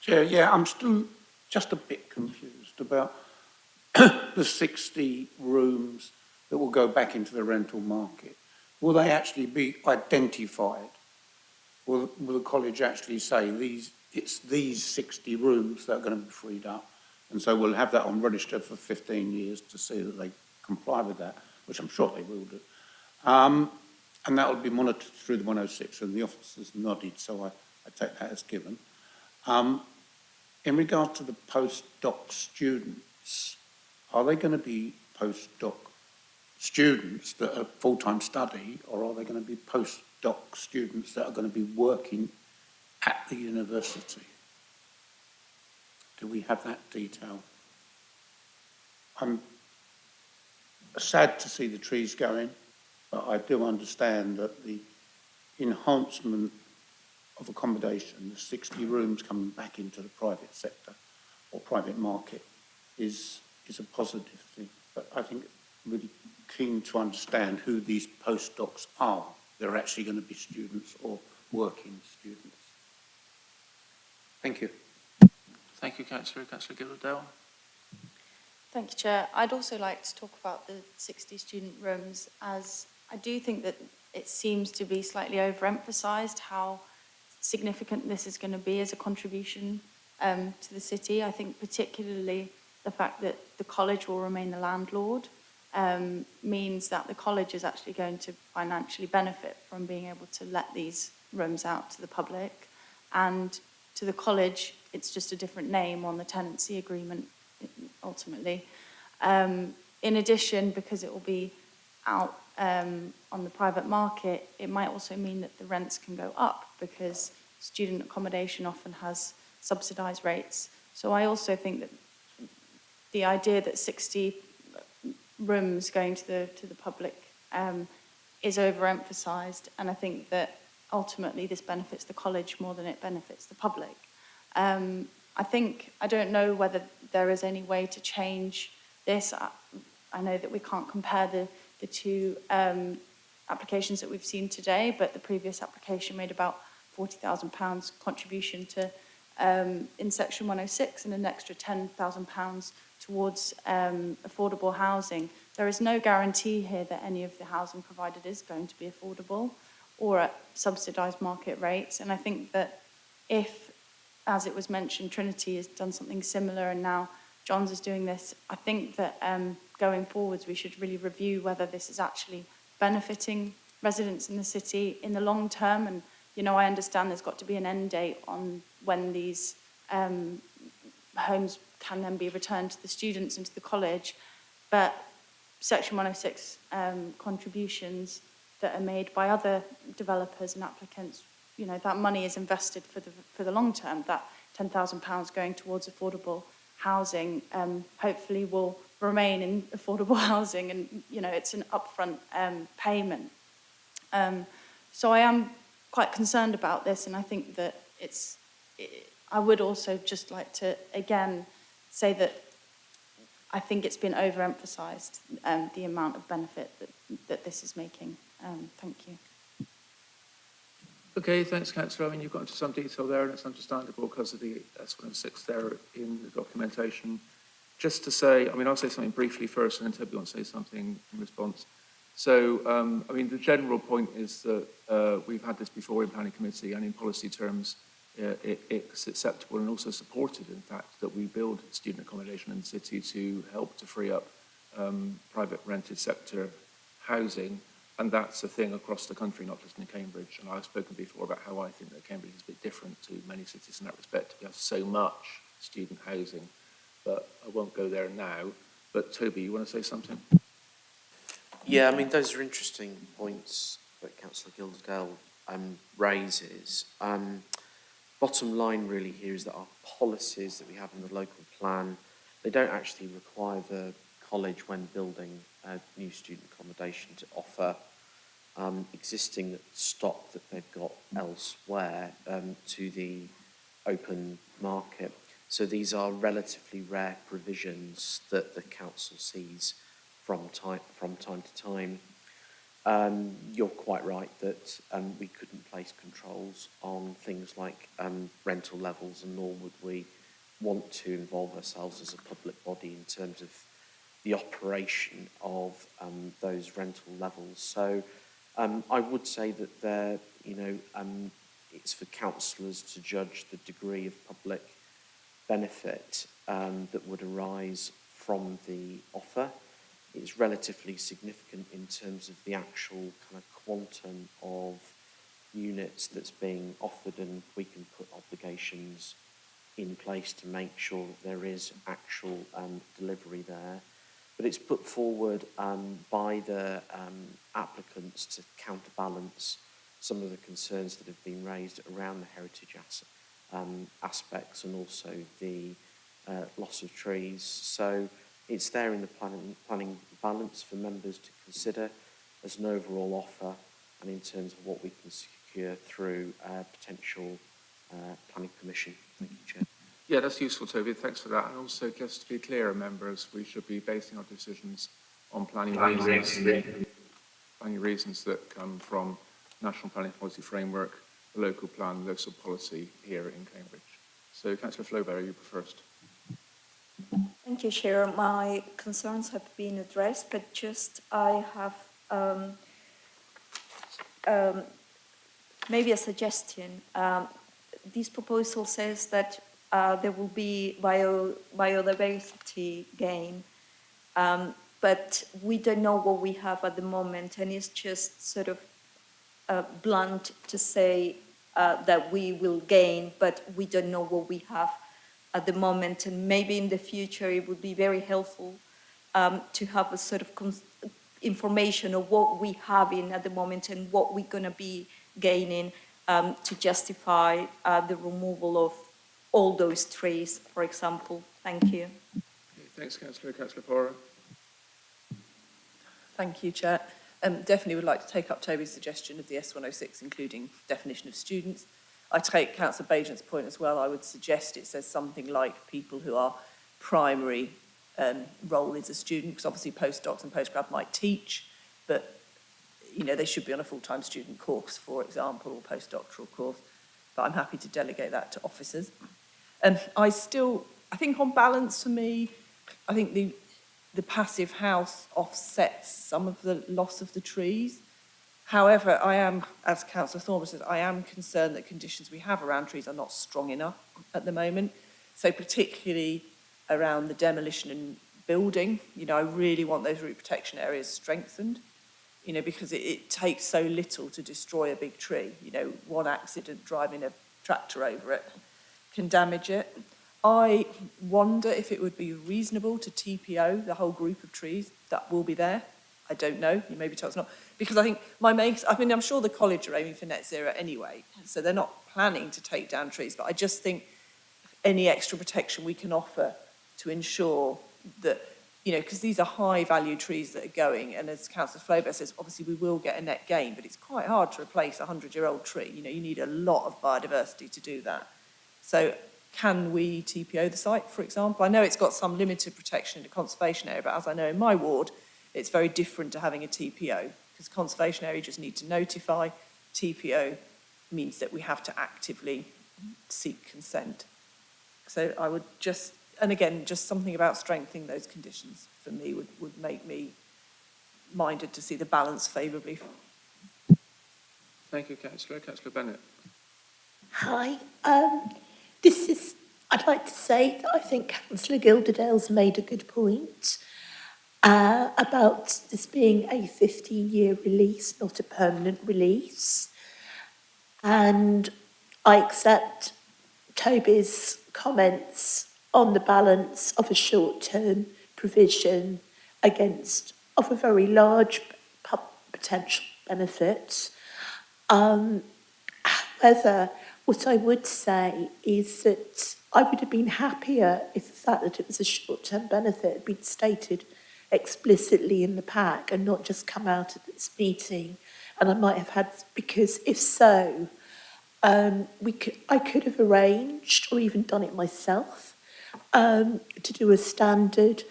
Chair, yeah, I'm still just a bit confused about the 60 rooms that will go back into the rental market. Will they actually be identified? Will the college actually say it's these 60 rooms that are going to be freed up? And so we'll have that on register for 15 years to see that they comply with that, which I'm sure they will do. And that will be monitored through the 106, and the officers nodded, so I take that as given. In regard to the postdoc students, are they going to be postdoc students that are full-time study, or are they going to be postdoc students that are going to be working at the university? Do we have that detail? I'm sad to see the trees going, but I do understand that the enhancement of accommodation, the 60 rooms coming back into the private sector or private market is a positive thing. But I think really keen to understand who these postdocs are. They're actually going to be students or working students. Thank you.
Thank you, Councillor. Councillor Gillardale.
Thank you, Chair. I'd also like to talk about the 60 student rooms, as I do think that it seems to be slightly overemphasised how significant this is going to be as a contribution to the city. I think particularly the fact that the college will remain the landlord means that the college is actually going to financially benefit from being able to let these rooms out to the public. And to the college, it's just a different name on the tenancy agreement, ultimately. In addition, because it will be out on the private market, it might also mean that the rents can go up because student accommodation often has subsidised rates. So I also think that the idea that 60 rooms going to the public is overemphasised, and I think that ultimately this benefits the college more than it benefits the public. I don't know whether there is any way to change this. I know that we can't compare the two applications that we've seen today, but the previous application made about £40,000 contribution to in section 106 and an extra £10,000 towards affordable housing. There is no guarantee here that any of the housing provided is going to be affordable or at subsidised market rates. And I think that if, as it was mentioned, Trinity has done something similar and now Johns is doing this, I think that going forwards we should really review whether this is actually benefiting residents in the city in the long term. And, you know, I understand there's got to be an end date on when these homes can then be returned to the students and to the college, but Section 106 contributions that are made by other developers and applicants, you know, that money is invested for the long term. That £10,000 going towards affordable housing hopefully will remain in affordable housing, and, you know, it's an upfront payment. So I am quite concerned about this, and I think that I would also just like to again say that I think it's been overemphasised, the amount of benefit that that this is making. Thank you.
Okay, thanks, Councillor. I mean, you've got into some detail there, and it's understandable because of the S106 there in the documentation. Just to say, I mean, I'll say something briefly first, and then Toby will say something in response. So, I mean, the general point is that we've had this before in planning committee, and in policy terms, it's acceptable and also supported, in fact, that we build student accommodation in the city to help to free up private rented sector housing. And that's a thing across the country, not just in Cambridge. And I've spoken before about how I think that Cambridge is a bit different to many cities in that respect. We have so much student housing, but I won't go there now. But Toby, you want to say something?
Yeah, I mean, those are interesting points that Councillor Gilderdale raises. Bottom line really here is that our policies that we have in the local plan, they don't actually require the college when building new student accommodation to offer existing stock that they've got elsewhere to the open market. So these are relatively rare provisions that the council sees from time to time. You're quite right that we couldn't place controls on things like rental levels, and nor would we want to involve ourselves as a public body in terms of the operation of those rental levels. So I would say that it's for councillors to judge the degree of public benefit that would arise from the offer. It's relatively significant in terms of the actual kind of quantum of units that's being offered, and we can put obligations in place to make sure that there is actual delivery there. But it's put forward by the applicants to counterbalance some of the concerns that have been raised around the heritage aspects and also the loss of trees. So it's there in the planning balance for members to consider as an overall offer, and in terms of what we can secure through potential planning permission. Thank you, Chair.
Yeah, that's useful, Toby. Thanks for that. And also, just to be clear, members, we should be basing our decisions on planning reasons that come from National Planning Policy Framework, the local plan, local policy here in Cambridge. So, Councillor Flaubert, you first.
Thank you, Chair. My concerns have been addressed, but just I have maybe a suggestion. This proposal says that there will be biodiversity gain, but we don't know what we have at the moment, and it's just sort of blunt to say that we will gain, but we don't know what we have at the moment, and maybe in the future it would be very helpful to have a sort of information of what we have in at the moment and what we're going to be gaining to justify the removal of all those trees, for example. Thank you.
Thanks, Councillor. Councillor Pora.
Thank you, Chair. Definitely would like to take up Toby's suggestion of the S106, including definition of students. I take Councillor Bajent's point as well. I would suggest it says something like people who are primary role is a student, because obviously postdocs and postgrad might teach, but they should be on a full-time student course, for example, or postdoctoral course. But I'm happy to delegate that to officers. I think on balance for me, I think the passive house offsets some of the loss of the trees. However, I am, as Councillor Thornburn says, I am concerned that conditions we have around trees are not strong enough at the moment. So particularly around the demolition and building, I really want those root protection areas strengthened, because it takes so little to destroy a big tree. One accident driving a tractor over it can damage it. I wonder if it would be reasonable to TPO the whole group of trees that will be there. I don't know, you maybe tell us not. Because I think I'm sure the college are aiming for net zero anyway, so they're not planning to take down trees, but I just think any extra protection we can offer to ensure that, because these are high value trees that are going, and as Councillor Flaubert says, obviously we will get a net gain, but it's quite hard to replace a 100-year-old tree. You need a lot of biodiversity to do that. So can we TPO the site, for example? I know it's got some limited protection in the conservation area, but as I know in my ward, It's very different to having a TPO, because conservation area just need to notify. TPO means that we have to actively seek consent. So I would just, and again, just something about strengthening those conditions for me would make me minded to see the balance favourably.
Thank you, Councillor. Councillor Bennett.
Hi. I'd like to say that I think Councillor Gilderdale's made a good point about this being a 15-year release, not a permanent release. And I accept Toby's comments on the balance of a short-term provision against of a very large potential benefit. However, what I would say is that I would have been happier if the fact that it was a short-term benefit had been stated explicitly in the pack and not just come out at this meeting. And I might have had, because if so, I could have arranged or even done it myself to do a standard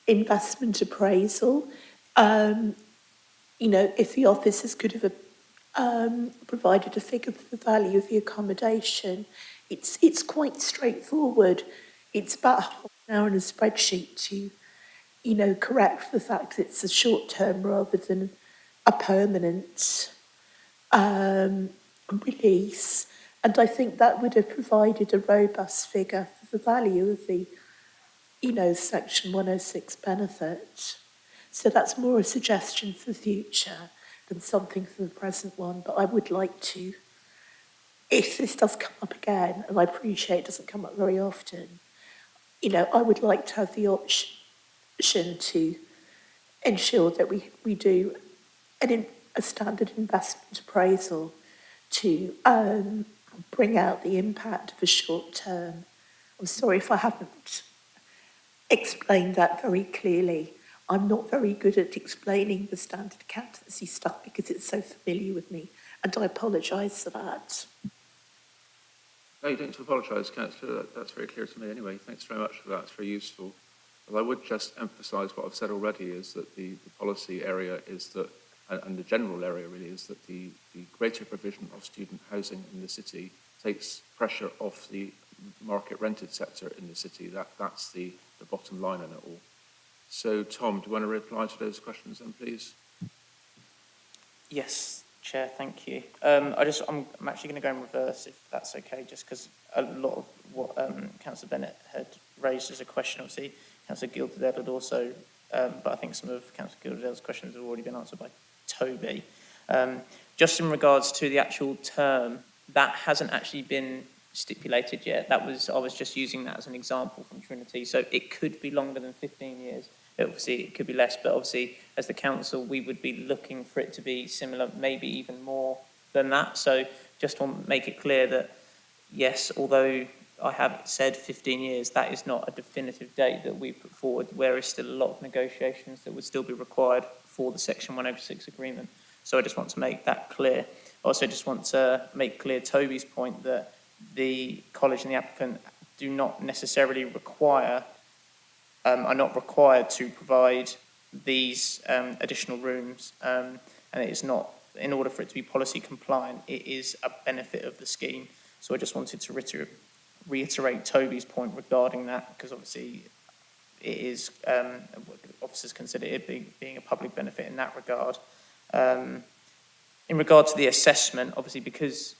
investment appraisal. If the officers could have provided a figure for the value of the accommodation, it's quite straightforward. It's about half an hour in a spreadsheet to, correct the fact that it's a short term rather than a permanent release. And I think that would have provided a robust figure for the value of the, Section 106 benefit. So that's more a suggestion for the future than something for the present one. But I would like to, if this does come up again, and I appreciate it doesn't come up very often, I would like to have the option to ensure that we do a standard investment appraisal to bring out the impact of a short term. I'm sorry if I haven't explained that very clearly. I'm not very good at explaining the standard accountancy stuff because it's so familiar with me, and I apologise for that.
No, you don't need to apologise, Councillor. That's very clear to me anyway. Thanks very much for that. It's very useful. But I would just emphasise what I've said already, is that the policy area is that, and the general area really, is that the greater provision of student housing in the city takes pressure off the market rented sector in the city. That's the bottom line in it all. So, Tom, do you want to reply to those questions then, please?
Yes, Chair, thank you. I'm actually going to go in reverse, if that's okay, just because a lot of what Councillor Bennett had raised as a question, obviously, Councillor Gilderdale had also, but I think some of Councillor Gilderdale's questions have already been answered by Toby. Just in regards to the actual term, that hasn't actually been stipulated yet. I was just using that as an example from Trinity. So it could be longer than 15 years. Obviously, it could be less, but obviously, as the council, we would be looking for it to be similar, maybe even more than that. So just want to make it clear that, yes, although I have said 15 years, that is not a definitive date that we put forward. There is still a lot of negotiations that would still be required for the Section 106 agreement. So I just want to make that clear. I also just want to make clear Toby's point that the college and the applicant do not necessarily are not required to provide these additional rooms, and it is not, in order for it to be policy compliant, it is a benefit of the scheme. So I just wanted to reiterate Toby's point regarding that, because obviously it is, officers consider it being a public benefit in that regard. In regard to the assessment, obviously, because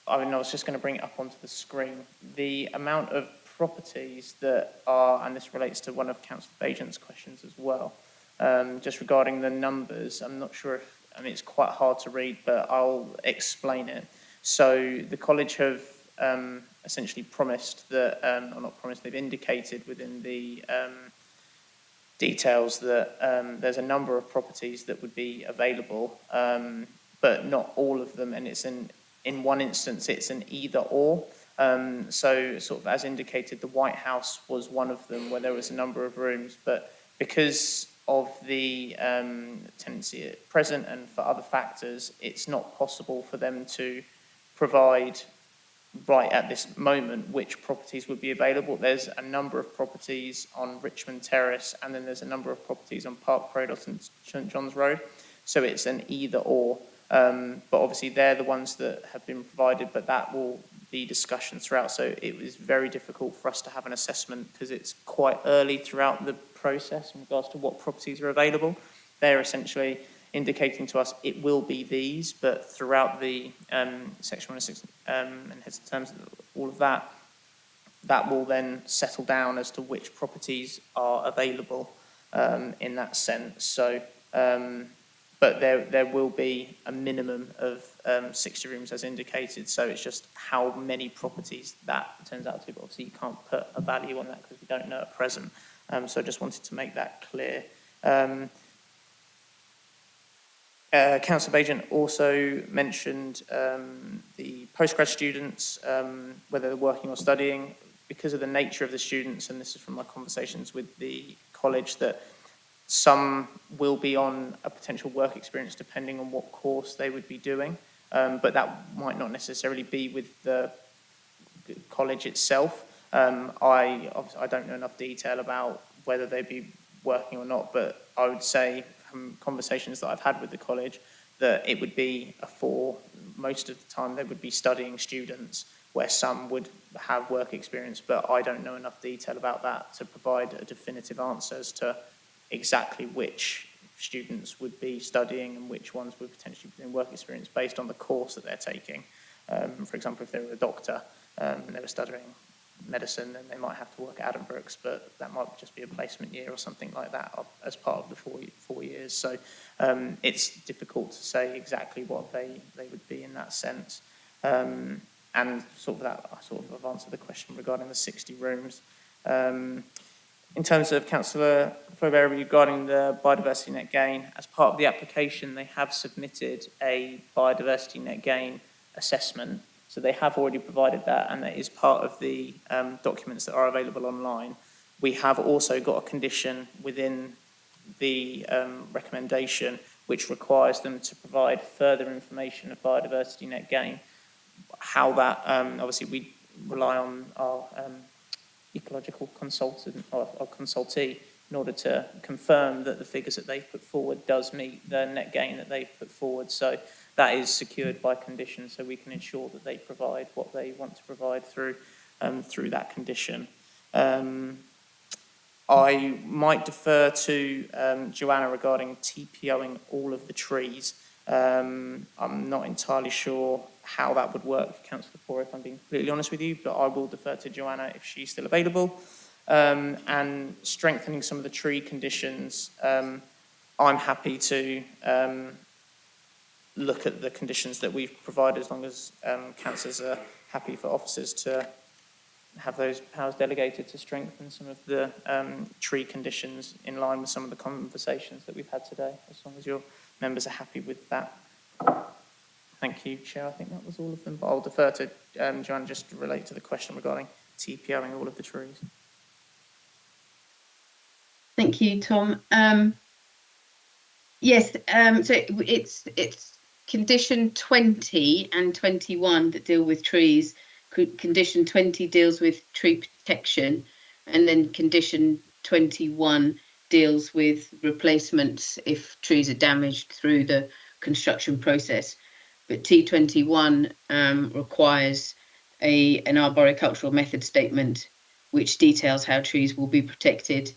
I was just going to bring it up onto the screen, the amount of properties that are, and this relates to one of Councillor Bajent's questions as well, just regarding the numbers, I'm not sure if, it's quite hard to read, but I'll explain it. So the college have essentially promised that, or not promised, they've indicated within the details that there's a number of properties that would be available, but not all of them, and it's in one instance, it's an either or. So sort of as indicated, the White House was one of them where there was a number of rooms, but because of the tenancy at present and for other factors, it's not possible for them to provide right at this moment which properties would be available. There's a number of properties on Richmond Terrace, and then there's a number of properties on Park Road or St John's Road. So it's an either or. But obviously they're the ones that have been provided, but that will be discussion throughout. So it was very difficult for us to have an assessment because it's quite early throughout the process in regards to what properties are available. They're essentially indicating to us it will be these, but throughout the Section 106 and heads of terms, all of that, that will then settle down as to which properties are available in that sense. So, but there will be a minimum of 60 rooms as indicated, so it's just how many properties that turns out to be. But obviously you can't put a value on that because we don't know at present. So I just wanted to make that clear. Councillor Bajan also mentioned the postgrad students, whether they're working or studying. Because of the nature of the students, and this is from my conversations with the college, that some will be on a potential work experience depending on what course they would be doing, but that might not necessarily be with the college itself. I don't know enough detail about whether they'd be working or not, but I would say from conversations that I've had with the college that it would be most of the time they would be studying students, where some would have work experience, but I don't know enough detail about that to provide a definitive answer as to exactly which students would be studying and which ones would potentially be doing work experience based on the course that they're taking. For example, if they were a doctor and they were studying medicine, then they might have to work at Addenbrooke's, but that might just be a placement year or something like that as part of the four years. So it's difficult to say exactly what they would be in that sense. And sort of that, I sort of have answered the question regarding the 60 rooms. In terms of Councillor Flaubert regarding the biodiversity net gain, as part of the application, they have submitted a biodiversity net gain assessment. So they have already provided that, and that is part of the documents that are available online. We have also got a condition within the recommendation which requires them to provide further information of biodiversity net gain. How that, obviously we rely on our ecological consultant or consultee in order to confirm that the figures that they've put forward does meet the net gain that they've put forward. So that is secured by condition, so we can ensure that they provide what they want to provide through that condition. I might defer to Joanna regarding TPOing all of the trees. I'm not entirely sure how that would work, Councillor Poore, if I'm being completely honest with you, but I will defer to Joanna if she's still available. And strengthening some of the tree conditions, I'm happy to look at the conditions that we've provided, as long as councillors are happy for officers to have those powers delegated to strengthen some of the tree conditions in line with some of the conversations that we've had today, as long as your members are happy with that. Thank you, Chair. I think that was all of them, but I'll defer to Joanne just to relate to the question regarding TPOing all of the trees.
Thank you, Tom. Yes, so it's condition 20 and 21 that deal with trees. Condition 20 deals with tree protection, and then condition 21 deals with replacements if trees are damaged through the construction process. But T21 requires an arboricultural method statement which details how trees will be protected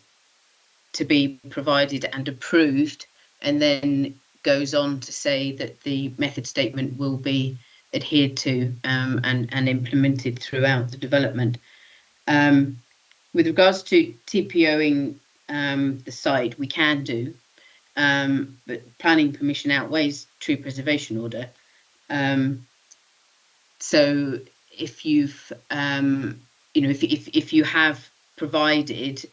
to be provided and approved, and then goes on to say that the method statement will be adhered to and implemented throughout the development. With regards to TPOing the site, we can do, but planning permission outweighs tree preservation order. So if you've, if you have provided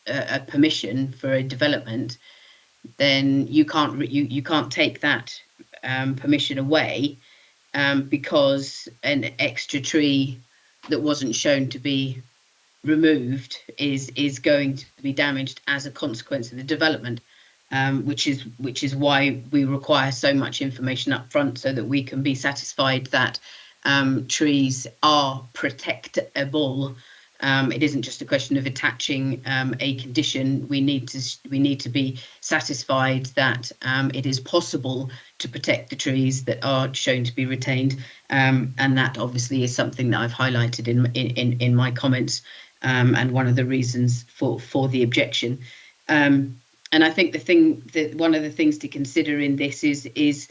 a permission for a development, then you can't take that permission away because an extra tree that wasn't shown to be removed is going to be damaged as a consequence of the development, which is why we require so much information up front, so that we can be satisfied that trees are protectable. It isn't just a question of attaching a condition. We need to be satisfied that it is possible to protect the trees that are shown to be retained, and that obviously is something that I've highlighted in my comments, and one of the reasons for the objection. And I think one of the things to consider in this is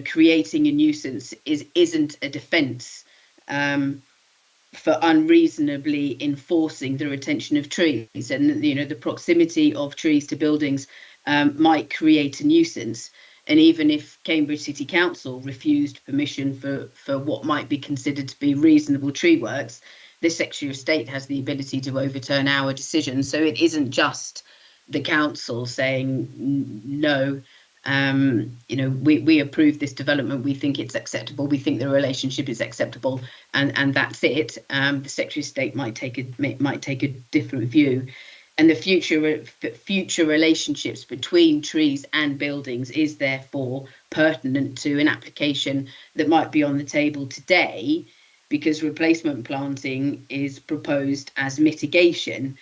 creating a nuisance isn't a defence for unreasonably enforcing the retention of trees, and the proximity of trees to buildings might create a nuisance. And even if Cambridge City Council refused permission for what might be considered to be reasonable tree works, this Secretary of State has the ability to overturn our decision. So it isn't just the council saying no. We approve this development. We think it's acceptable. We think the relationship is acceptable, and that's it. The Secretary of State might take a different view, and the future relationships between trees and buildings is therefore pertinent to an application that might be on the table today, because replacement planting is proposed as mitigation.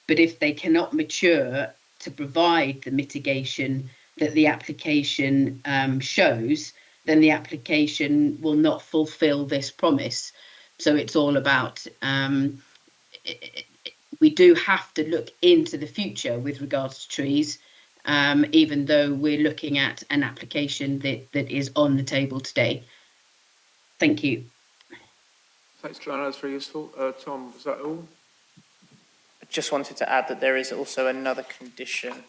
But if they cannot mature to provide the mitigation that the application shows, then the application will not fulfil this promise. So it's all about, we do have to look into the future with regards to trees, even though we're looking at an application that is on the table today. Thank you.
Thanks, Joanna. That's very useful. Tom, was that all?
I just wanted to add that there is also another condition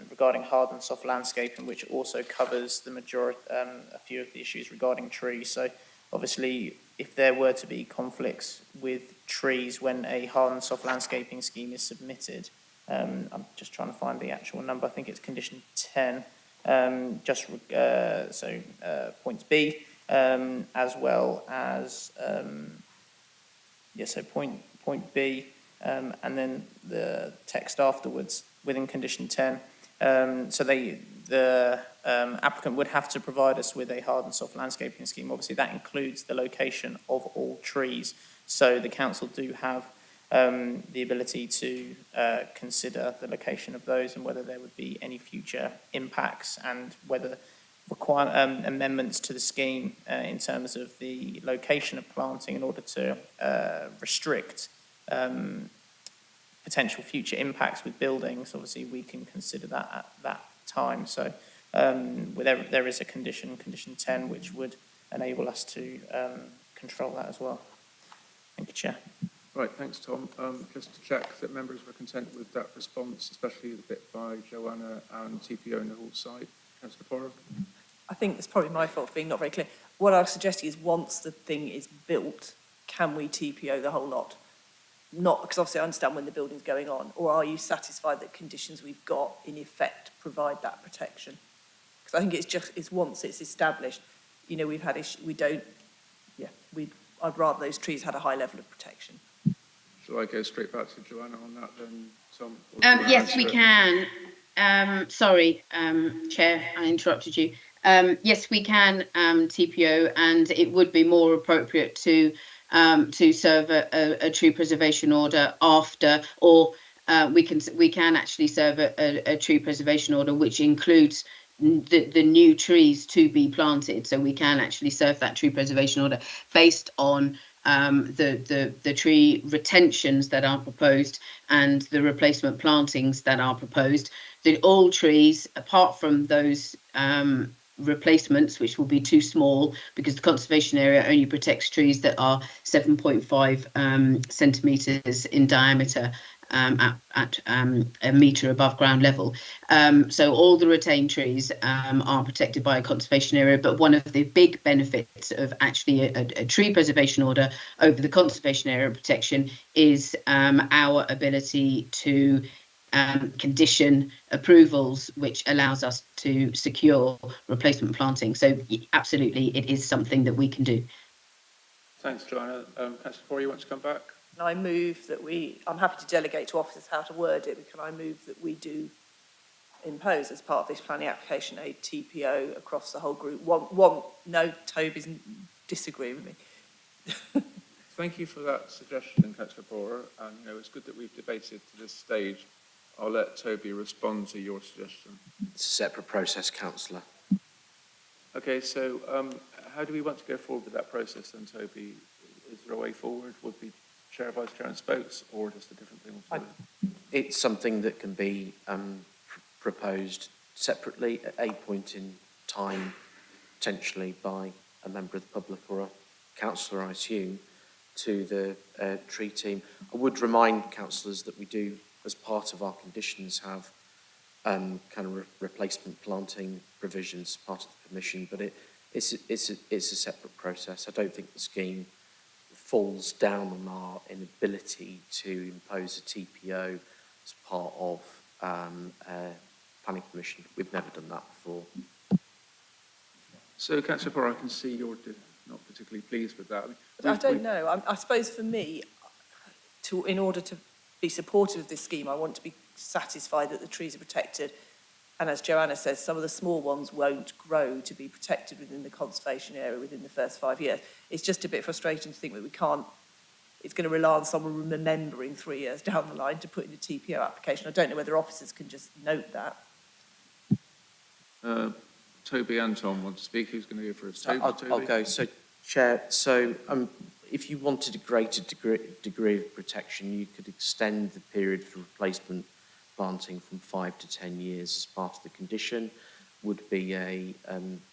regarding hard and soft landscaping, which also covers the majority, a few of the issues regarding trees. So obviously, if there were to be conflicts with trees when a hard and soft landscaping scheme is submitted, I'm just trying to find the actual number. I think it's condition 10, points B, as well as, so point B, and then the text afterwards within condition 10. So the applicant would have to provide us with a hard and soft landscaping scheme. Obviously, that includes the location of all trees. So the council do have the ability to consider the location of those and whether there would be any future impacts, and whether amendments to the scheme in terms of the location of planting in order to restrict potential future impacts with buildings. Obviously, we can consider that at that time. So there is a condition 10, which would enable us to control that as well. Thank you, Chair.
Right, thanks, Tom. Just to check that members were content with that response, especially the bit by Joanna and TPO in the Hall side. Councillor Porter?
I think it's probably my fault for being not very clear. What I was suggesting is, once the thing is built, can we TPO the whole lot? Not because obviously I understand when the building's going on, or are you satisfied that conditions we've got in effect provide that protection? Because I think it's once it's established, we've had I'd rather those trees had a high level of protection.
Shall I go straight back to Joanna on that then, Tom?
Yes, we can. Sorry, Chair, I interrupted you. Yes, we can TPO, and it would be more appropriate to serve a tree preservation order after, or we can actually serve a tree preservation order which includes the new trees to be planted. So we can actually serve that tree preservation order based on the tree retentions that are proposed and the replacement plantings that are proposed. That all trees, apart from those replacements, which will be too small, because the conservation area only protects trees that are 7.5 centimetres in diameter at a metre above ground level. So all the retained trees are protected by a conservation area, but one of the big benefits of actually a tree preservation order over the conservation area protection is our ability to condition approvals, which allows us to secure replacement planting. So absolutely, it is something that we can do.
Thanks, Joanna. Councillor Corey, you want to come back?
Can I move that I'm happy to delegate to officers how to word it, but can I move that we do impose, as part of this planning application, a TPO across the whole group? No, Toby's disagreeing with me.
Thank you for that suggestion, Councillor Bora, and it's good that we've debated to this stage. I'll let Toby respond to your suggestion.
It's a separate process, councillor.
Okay, so how do we want to go forward with that process then, Toby? Is there a way forward? Would be chair, vice chair and spokes, or just a different thing altogether?
It's something that can be proposed separately at a point in time, potentially by a member of the public or a councillor, I assume, to the tree team. I would remind councillors that we do, as part of our conditions, have kind of replacement planting provisions as part of the permission, but it's a separate process. I don't think the scheme falls down on our inability to impose a TPO as part of planning permission. We've never done that before.
So, Councillor Bora, I can see you're not particularly pleased with that.
I don't know. I suppose for me, in order to be supportive of this scheme, I want to be satisfied that the trees are protected. And as Joanna says, some of the small ones won't grow to be protected within the conservation area within the first 5 years. It's just a bit frustrating to think that we can't, it's going to rely on someone remembering 3 years down the line to put in a TPO application. I don't know whether officers can just note that.
Toby and Tom want to speak. Who's going to go first? Toby,
I'll go. So, Chair, if you wanted a greater degree of protection, you could extend the period for replacement planting from 5 to 10 years as part of the condition. Would be a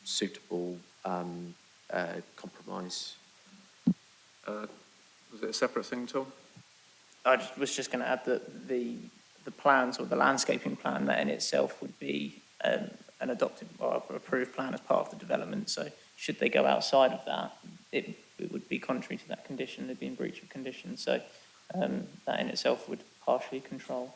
suitable compromise.
Was it a separate thing, Tom?
I was just going to add that the plans or the landscaping plan, that in itself would be an adopted or approved plan as part of the development. So should they go outside of that, it would be contrary to that condition. They'd be in breach of condition. So that in itself would partially control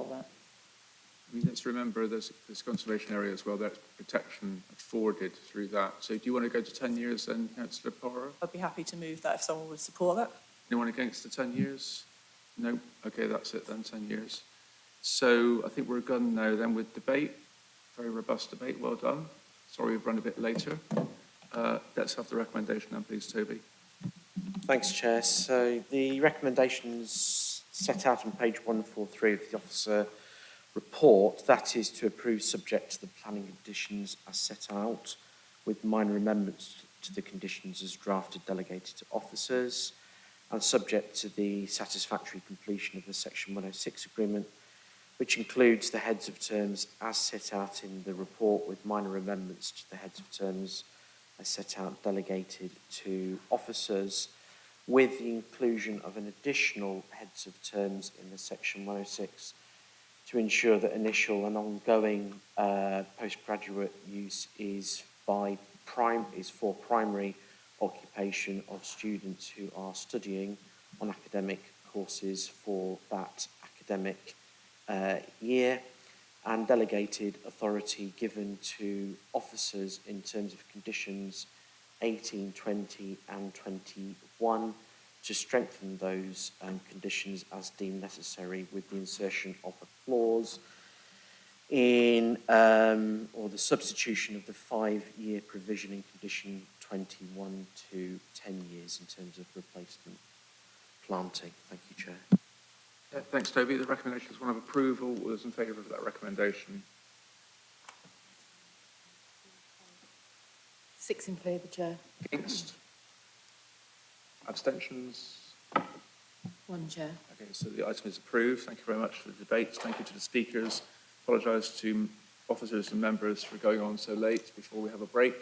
that.
I mean, let's remember there's conservation area as well. There's protection afforded through that. So do you want to go to 10 years then, Councillor Bora?
I'd be happy to move that if someone would support that.
Anyone against the 10 years? No? Okay, that's it then, 10 years. So I think we're done now then with debate. Very robust debate, well done. Sorry we've run a bit later. Let's have the recommendation then, please, Toby.
Thanks, Chair. So the recommendations set out on page 143 of the officer report, that is to approve subject to the planning conditions as set out, with minor amendments to the conditions as drafted delegated to officers, and subject to the satisfactory completion of the Section 106 agreement, which includes the heads of terms as set out in the report, with minor amendments to the heads of terms as set out delegated to officers, with the inclusion of an additional heads of terms in the Section 106 to ensure that initial and ongoing postgraduate use is for primary occupation of students who are studying on academic courses for that academic year, and delegated authority given to officers in terms of conditions 18, 20 and 21 to strengthen those conditions as deemed necessary, with the insertion of a clause in or the substitution of the 5-year provision in condition 21 to 10 years in terms of replacement planting. Thank you, Chair.
Yeah, thanks, Toby. The recommendation is one of approval. All those in favour of that recommendation?
6 in favour, Chair.
Against? Abstentions?
1, Chair.
Okay, so the item is approved. Thank you very much for the debate. Thank you to the speakers. Apologise to officers and members for going on so late before we have a break.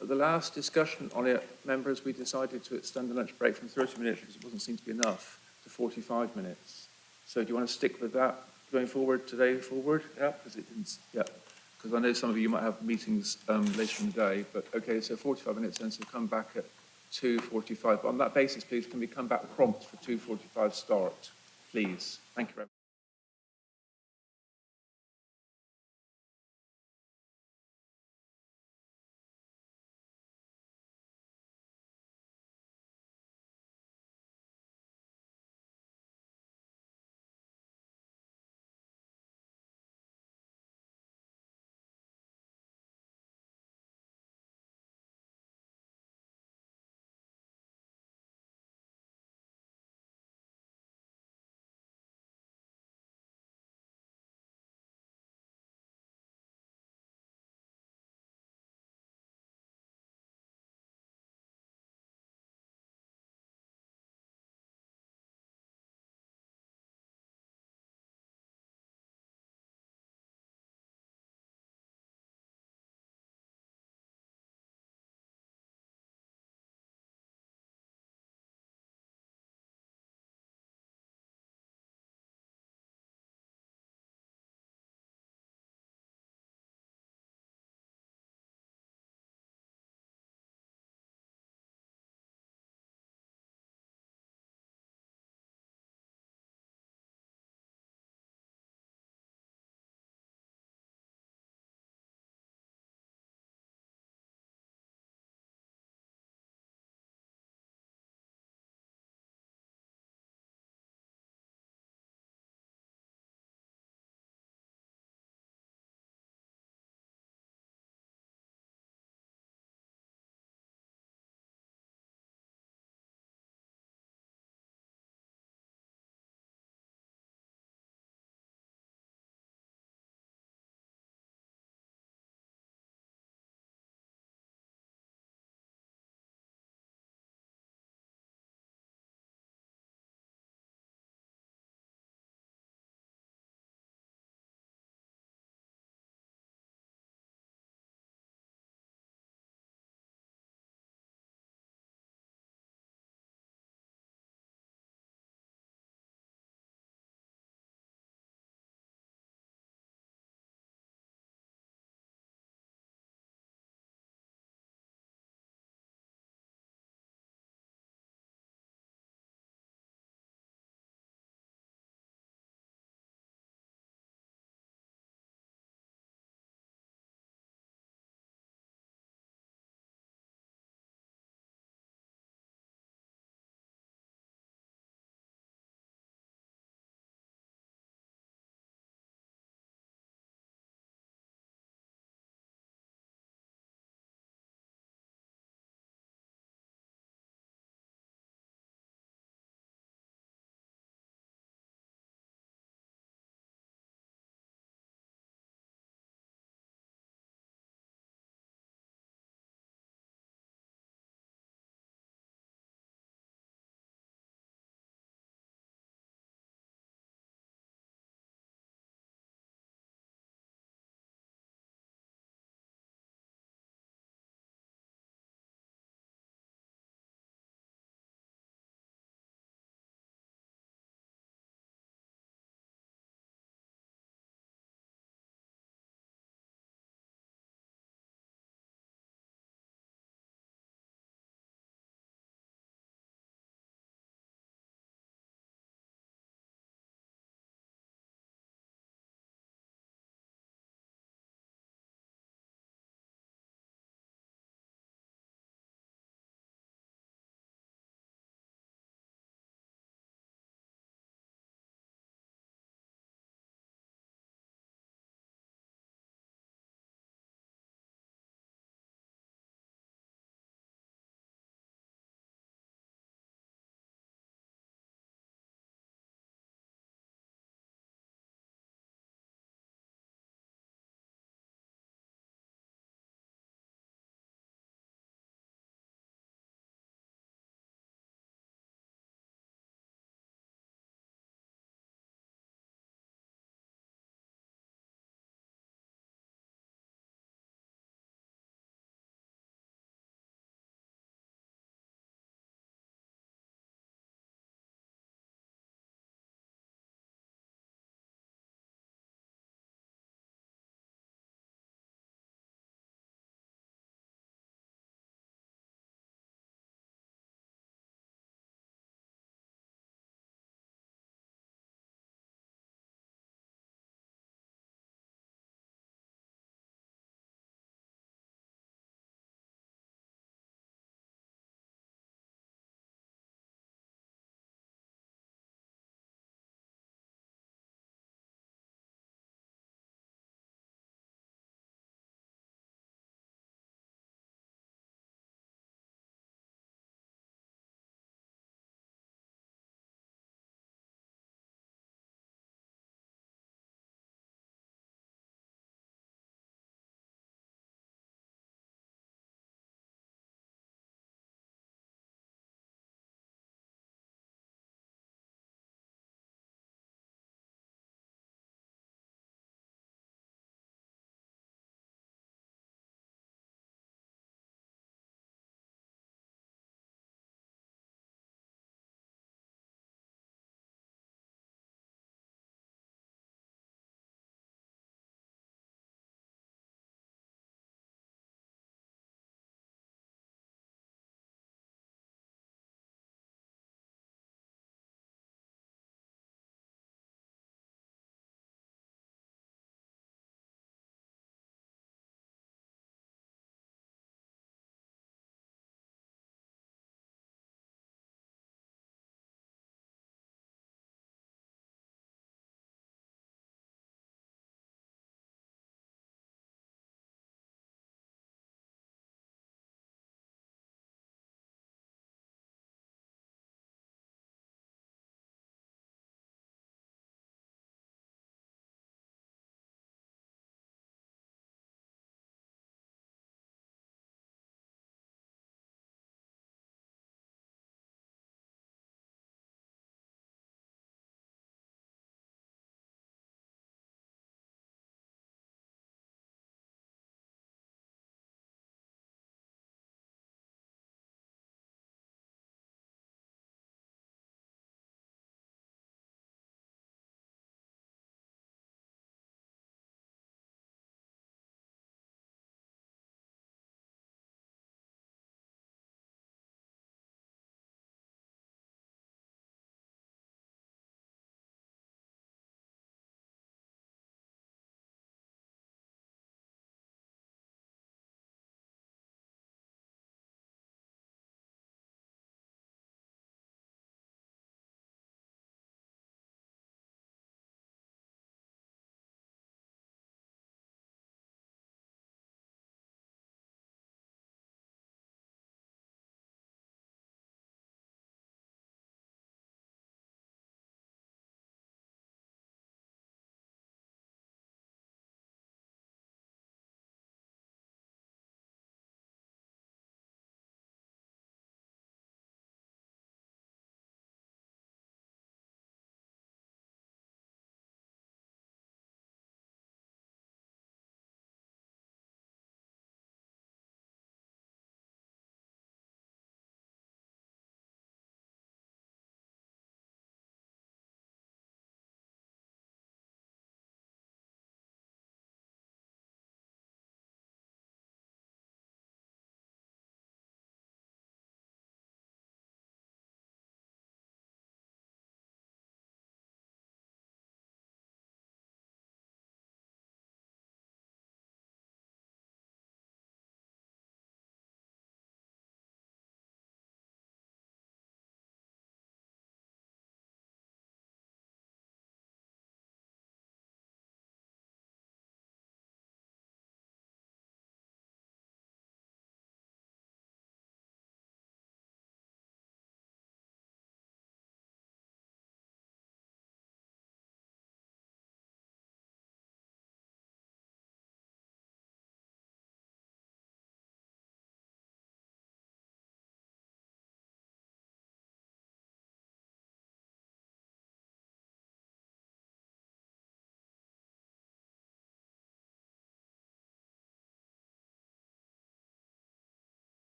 At the last discussion on it, members, we decided to extend the lunch break from 30 minutes because it wasn't seem to be enough to 45 minutes. So do you want to stick with that going forward today? Yeah, because it didn't. Yeah, because I know some of you might have meetings later in the day. But okay, so 45 minutes then. So come back at 2:45. But on that basis, please, can we come back prompt for 2:45 start, please? Thank you very much.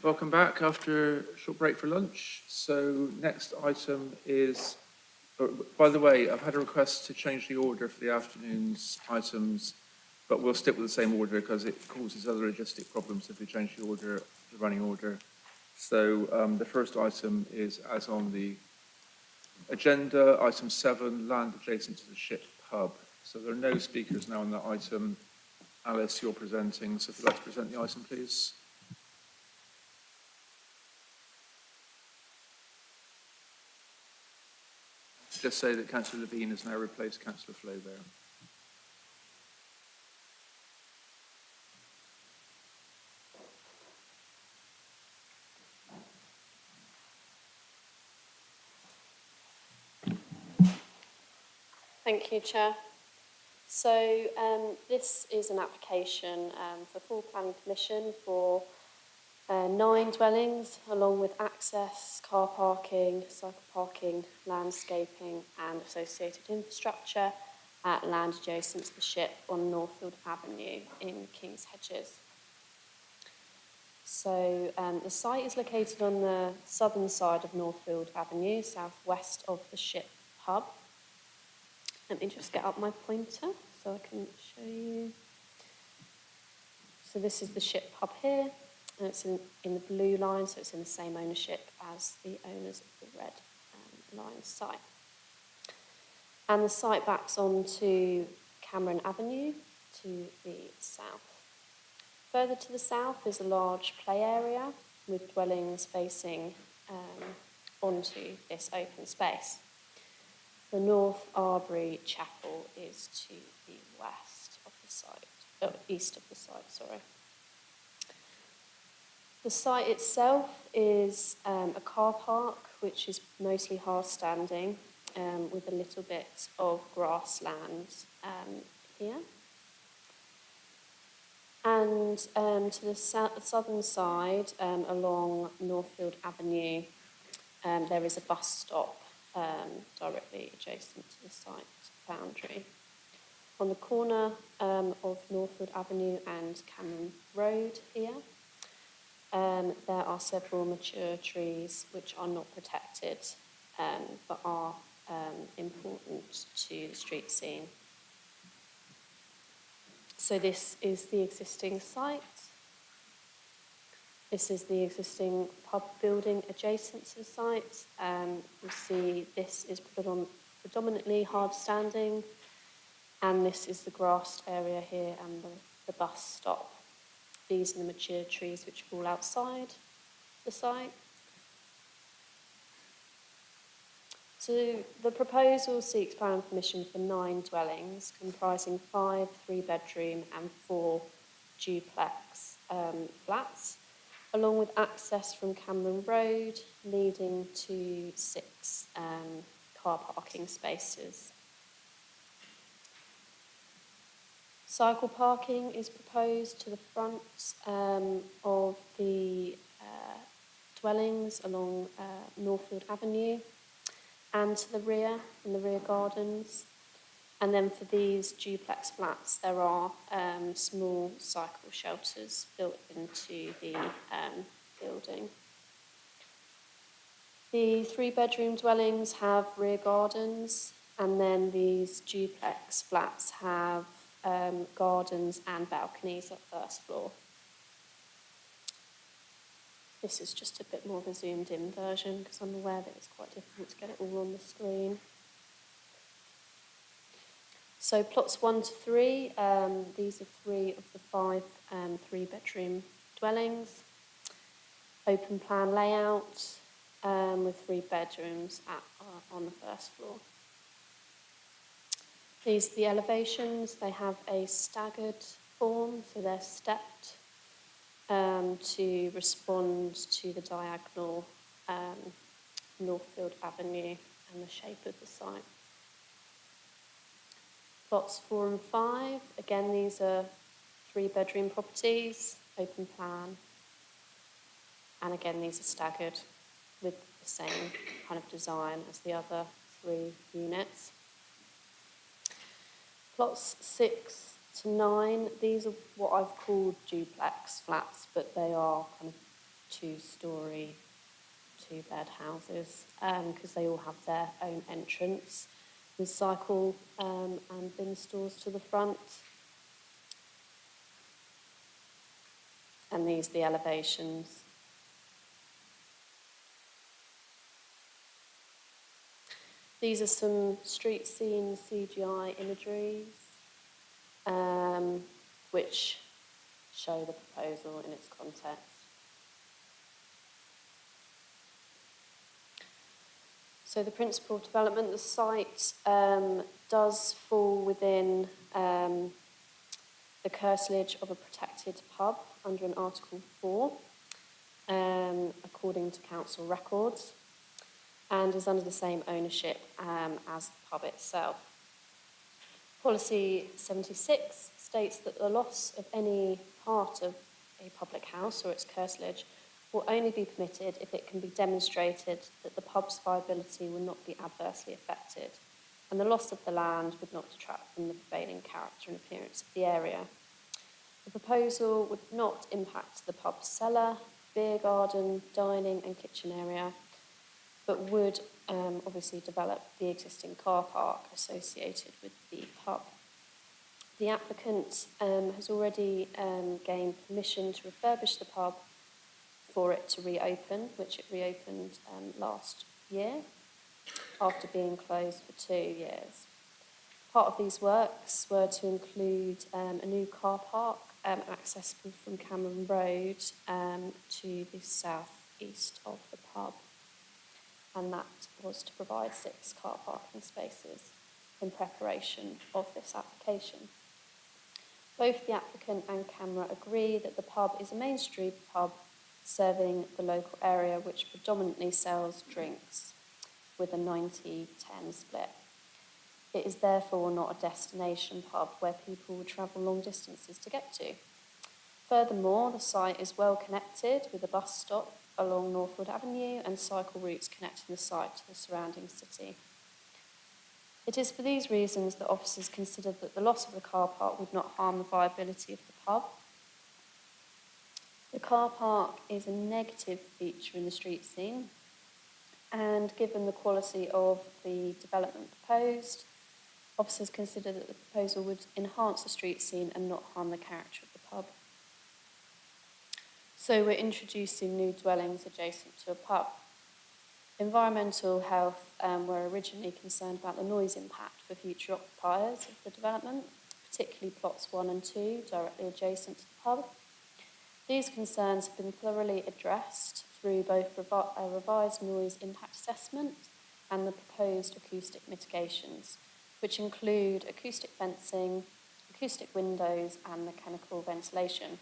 Welcome back after a short break for lunch. So next item is, by the way, I've had a request to change the order for the afternoon's items, but we'll stick with the same order because it causes other logistic problems if we change the order, the running order. So the first item is, as on the agenda, item 7, land adjacent to the ship pub. So there are no speakers now on that item. Alice, you're presenting, so if you'd like to present the item, please. Just say that Councillor Levine has now replaced Councillor Flaubert.
Thank you, Chair. So this is an application for full planning permission for 9 dwellings, along with access, car parking, cycle parking, landscaping and associated infrastructure at land adjacent to the ship on Northfield Avenue in King's Hedges. So the site is located on the southern side of Northfield Avenue, southwest of the ship pub. Let me just get up my pointer so I can show you. So this is the ship pub here, and it's in the blue line, so it's in the same ownership as the owners of the red line site. And the site backs onto Cameron Avenue to the south. Further to the south is a large play area with dwellings facing onto this open space. The North Arbury Chapel is to the west of the site, east of the site, sorry. The site itself is a car park, which is mostly hard standing, with a little bit of grassland here. And to the southern side, along Northfield Avenue, there is a bus stop directly adjacent to the site boundary. On the corner of Northfield Avenue and Cameron Road here, there are several mature trees which are not protected but are important to the street scene. So this is the existing site. This is the existing pub building adjacent to the site. You see this is predominantly hard standing, and this is the grassed area here and the bus stop. These are the mature trees which fall outside the site. So the proposal seeks planning permission for 9 dwellings, comprising 5 3-bedroom and 4 duplex flats, along with access from Cameron Road, leading to 6 car parking spaces. Cycle parking is proposed to the front of the dwellings along Northfield Avenue, and to the rear, in the rear gardens. And then for these duplex flats, there are small cycle shelters built into the building. The 3-bedroom dwellings have rear gardens, and then these duplex flats have gardens and balconies at first floor. This is just a bit more of a zoomed in version because I'm aware that it's quite difficult to get it all on the screen. So plots 1 to 3, these are 3 of the 5 3-bedroom dwellings. Open plan layout with 3 bedrooms on the first floor. These are the elevations. They have a staggered form, so they're stepped to respond to the diagonal Northfield Avenue and the shape of the site. Plots 4 and 5, again, these are 3-bedroom properties, open plan. And again, these are staggered with the same kind of design as the other 3 units. Plots 6 to 9, these are what I've called duplex flats, but they are kind of two-storey, two-bed houses, because they all have their own entrance with cycle and bin stores to the front. And these are the elevations. These are some street scene CGI imageries, which show the proposal in its context. So the principle of development, the site does fall within the curtilage of a protected pub under an Article 4, according to council records, and is under the same ownership as the pub itself. Policy 76 states that the loss of any part of a public house or its curtilage will only be permitted if it can be demonstrated that the pub's viability will not be adversely affected, and the loss of the land would not detract from the prevailing character and appearance of the area. The proposal would not impact the pub's cellar, beer garden, dining and kitchen area, but would obviously develop the existing car park associated with the pub. The applicant has already gained permission to refurbish the pub for it to reopen, which it reopened last year after being closed for 2 years. Part of these works were to include a new car park accessible from Cameron Road to the south-east of the pub, and that was to provide 6 car parking spaces in preparation of this application. Both the applicant and CAMRA agree that the pub is a main street pub serving the local area, which predominantly sells drinks with a 90-10 split. It is therefore not a destination pub where people will travel long distances to get to. Furthermore, the site is well connected with a bus stop along Northwood Avenue and cycle routes connecting the site to the surrounding city. It is for these reasons that officers considered that the loss of the car park would not harm the viability of the pub. The car park is a negative feature in the street scene, and given the quality of the development proposed, officers considered that the proposal would enhance the street scene and not harm the character of the pub. So we're introducing new dwellings adjacent to a pub. Environmental health were originally concerned about the noise impact for future occupiers of the development, particularly plots 1 and 2 directly adjacent to the pub. These concerns have been thoroughly addressed through both a revised noise impact assessment and the proposed acoustic mitigations, which include acoustic fencing, acoustic windows and mechanical ventilation.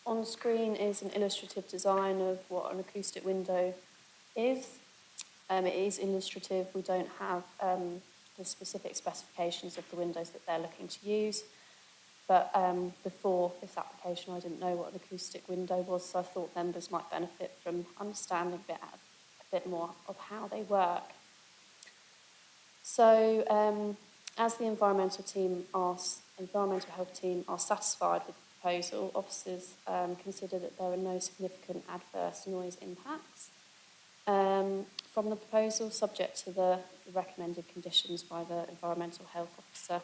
On screen is an illustrative design of what an acoustic window is. It is illustrative. We don't have the specific specifications of the windows that they're looking to use. But before this application, I didn't know what an acoustic window was, so I thought members might benefit from understanding a bit more of how they work. So as the environmental health team are satisfied with the proposal, officers consider that there are no significant adverse noise impacts from the proposal, subject to the recommended conditions by the environmental health officer.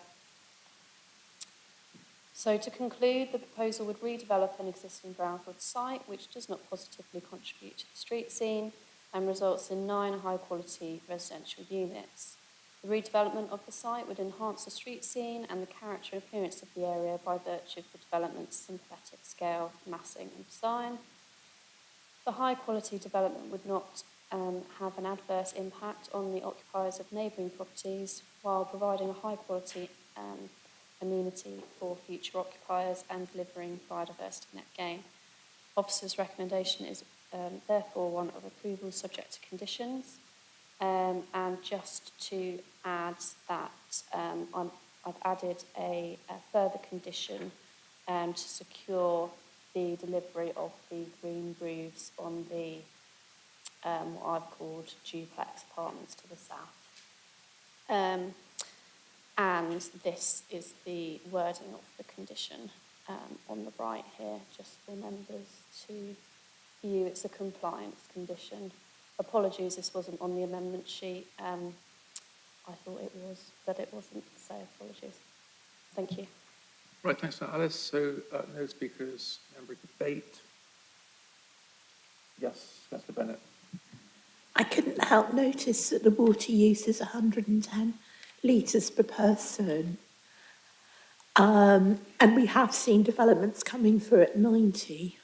So to conclude, the proposal would redevelop an existing brownfield site which does not positively contribute to the street scene and results in 9 high-quality residential units. The redevelopment of the site would enhance the street scene and the character and appearance of the area by virtue of the development's sympathetic scale, massing and design. The high-quality development would not have an adverse impact on the occupiers of neighbouring properties while providing a high-quality amenity for future occupiers and delivering biodiversity net gain. Officers' recommendation is therefore one of approval subject to conditions. And just to add that I've added a further condition to secure the delivery of the green roofs on the what I've called duplex apartments to the south. And this is the wording of the condition on the right here, just for members to For you, it's a compliance condition. Apologies, this wasn't on the amendment sheet. I thought it was, but it wasn't, so apologies. Thank you.
Right, thanks for that, Alice. So no speakers, member debate. Yes, Councillor Bennett.
I couldn't help notice that the water use is 110 litres per person. And we have seen developments coming through at 90.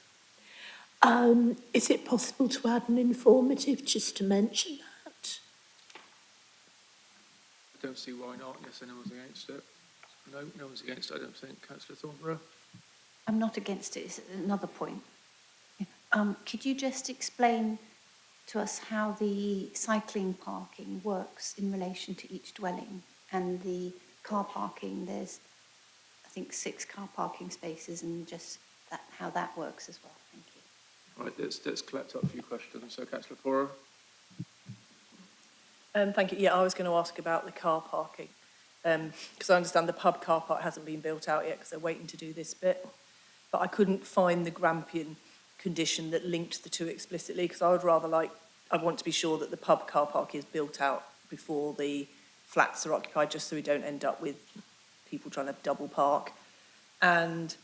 Is it possible to add an informative just to mention that?
I don't see why not. Yes, anyone's against it? No, no one's against it, I don't think. Councillor Thornborough?
I'm not against it, it's another point. Could you just explain to us how the cycling parking works in relation to each dwelling and the car parking? There's, I think, 6 car parking spaces, and just that, how that works as well. Thank you.
Right, let's collect up a few questions. So, Councillor Poorer?
Thank you. Yeah, I was going to ask about the car parking, because I understand the pub car park hasn't been built out yet because they're waiting to do this bit. But I couldn't find the Grampian condition that linked the two explicitly, because I want to be sure that the pub car park is built out before the flats are occupied, just so we don't end up with people trying to double park. And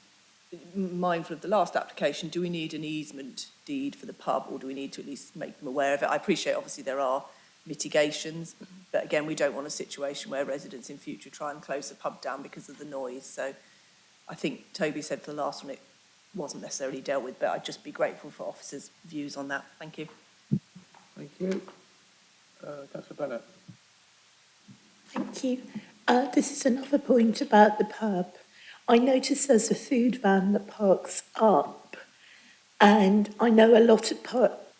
mindful of the last application, do we need an easement deed for the pub, or do we need to at least make them aware of it? I appreciate, obviously, there are mitigations, but again, we don't want a situation where residents in future try and close the pub down because of the noise. So I think Toby said for the last one it wasn't necessarily dealt with, but I'd just be grateful for officers' views on that. Thank you.
Thank you. Councillor Bennett?
Thank you. This is another point about the pub. I notice there's a food van that parks up, and I know a lot of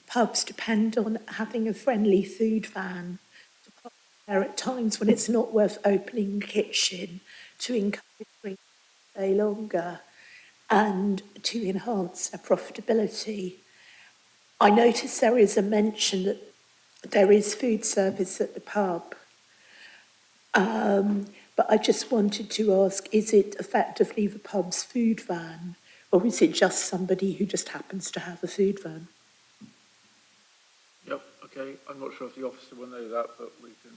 pubs depend on having a friendly food van to park there at times when it's not worth opening the kitchen to encourage drinks to stay longer and to enhance their profitability. I notice there is a mention that there is food service at the pub. But I just wanted to ask, is it effectively the pub's food van, or is it just somebody who just happens to have a food van?
Yep, okay. I'm not sure if the officer will know that, but we can,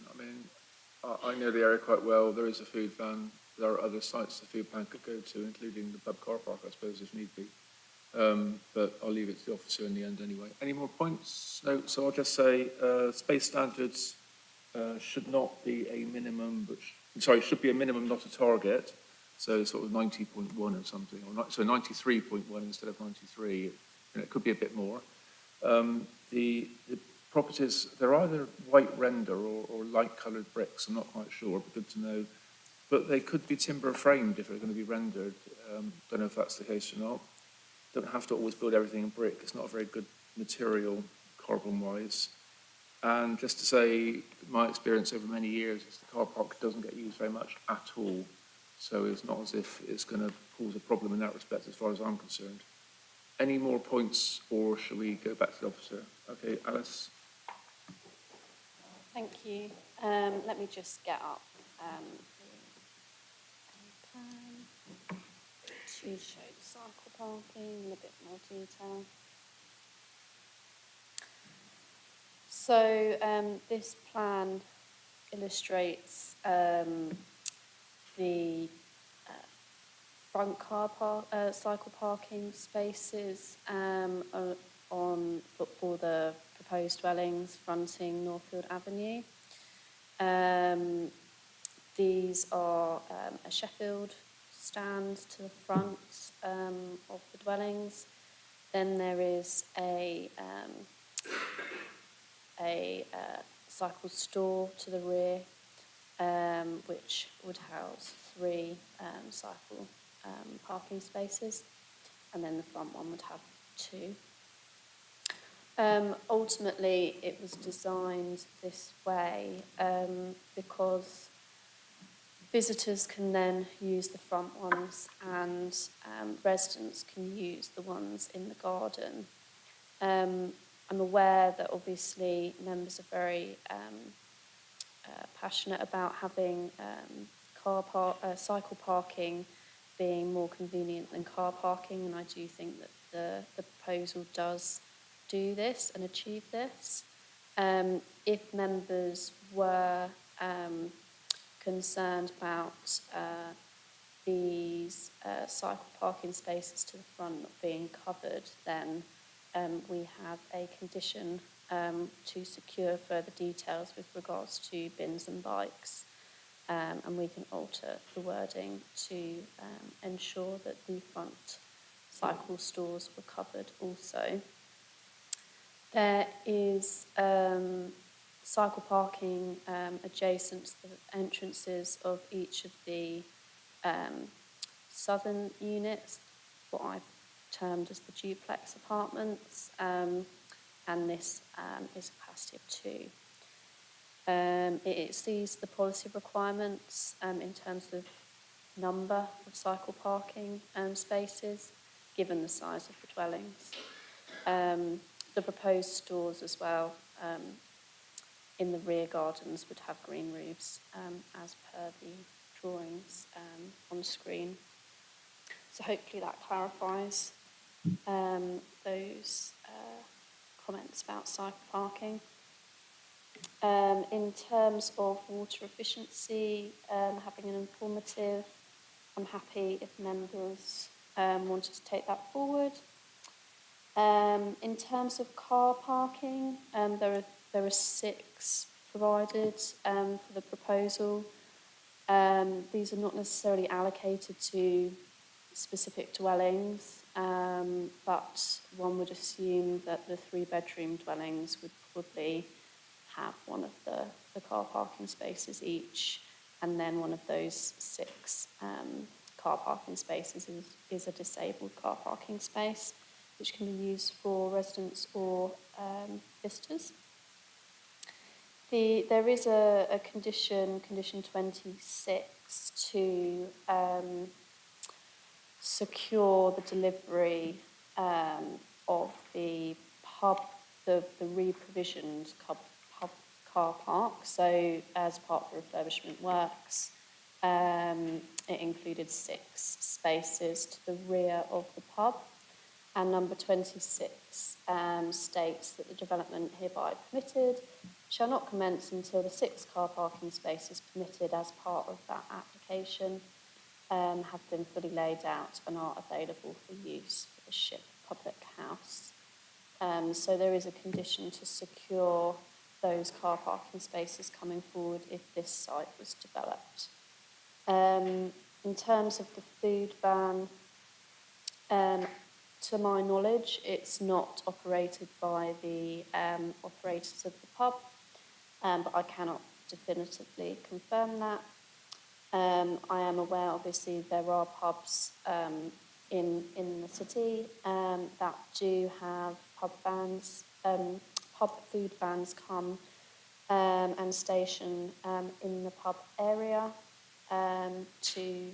I know the area quite well. There is a food van. There are other sites the food van could go to, including the pub car park, I suppose, if need be. But I'll leave it to the officer in the end anyway. Any more points? No, so I'll just say space standards should not be a minimum, should be a minimum, not a target. So sort of 90.1 or something, so 93.1 instead of 93. And it could be a bit more. The properties, they're either white render or light coloured bricks. I'm not quite sure, but good to know. But they could be timber framed if they're going to be rendered. Don't know if that's the case or not. Don't have to always build everything in brick. It's not a very good material carbon-wise. And just to say, my experience over many years is the car park doesn't get used very much at all. So it's not as if it's going to cause a problem in that respect as far as I'm concerned. Any more points, or shall we go back to the officer? Okay, Alice.
Thank you. Let me just get up the plan to show the cycle parking in a bit more detail. So this plan illustrates the front cycle parking spaces for the proposed dwellings fronting Northfield Avenue. These are a Sheffield stand to the front of the dwellings. Then there is a cycle store to the rear, which would house 3 cycle parking spaces, and then the front one would have 2. Ultimately, it was designed this way because visitors can then use the front ones, and residents can use the ones in the garden. I'm aware that obviously members are very passionate about having cycle parking being more convenient than car parking, and I do think that the proposal does do this and achieve this. If members were concerned about these cycle parking spaces to the front not being covered, then we have a condition to secure further details with regards to bins and bikes. And we can alter the wording to ensure that the front cycle stores were covered also. There is cycle parking adjacent to the entrances of each of the southern units, what I've termed as the duplex apartments, and this is a capacity of 2. It exceeds the policy requirements in terms of number of cycle parking spaces, given the size of the dwellings. The proposed stores as well in the rear gardens would have green roofs as per the drawings on the screen. So hopefully that clarifies those comments about cycle parking. In terms of water efficiency, having an informative, I'm happy if members wanted to take that forward. In terms of car parking, there are 6 provided for the proposal. These are not necessarily allocated to specific dwellings, but one would assume that the 3-bedroom dwellings would probably have one of the car parking spaces each, and then one of those 6 car parking spaces is a disabled car parking space, which can be used for residents or visitors. There is a condition 26, to secure the delivery of the pub, the re-provisioned car park. So as part of the refurbishment works, it included 6 spaces to the rear of the pub. And number 26 states that the development hereby permitted shall not commence until the 6 car parking spaces permitted as part of that application have been fully laid out and are available for use for the SHIP public house. So there is a condition to secure those car parking spaces coming forward if this site was developed. In terms of the food van, to my knowledge, it's not operated by the operators of the pub, but I cannot definitively confirm that. I am aware, obviously, there are pubs in the city that do have pub vans, pub food vans come and station in the pub area to,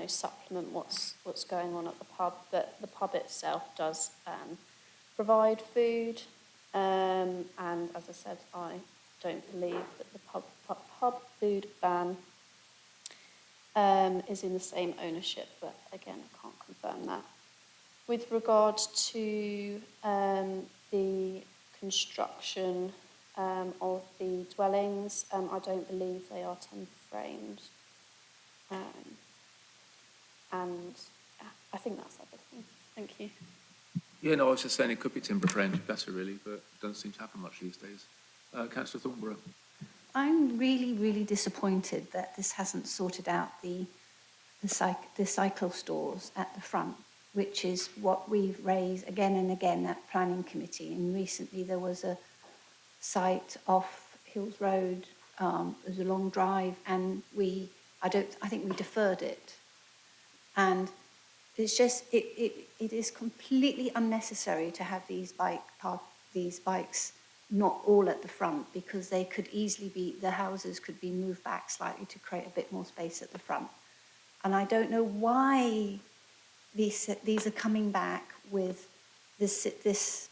supplement what's going on at the pub. But the pub itself does provide food, and as I said, I don't believe that the pub food van is in the same ownership, but again, I can't confirm that. With regard to the construction of the dwellings, I don't believe they are timber framed. And I think that's everything. Thank you.
Yeah, no, I was just saying it could be timber framed, better really, but it doesn't seem to happen much these days. Councillor Thornborough.
I'm really, really disappointed that this hasn't sorted out the cycle stores at the front, which is what we've raised again and again at planning committee. And recently there was a site off Hills Road. It was a long drive, and I think we deferred it. And it's just it is completely unnecessary to have these bikes not all at the front, because they could easily be, the houses could be moved back slightly to create a bit more space at the front. And I don't know why these are coming back with this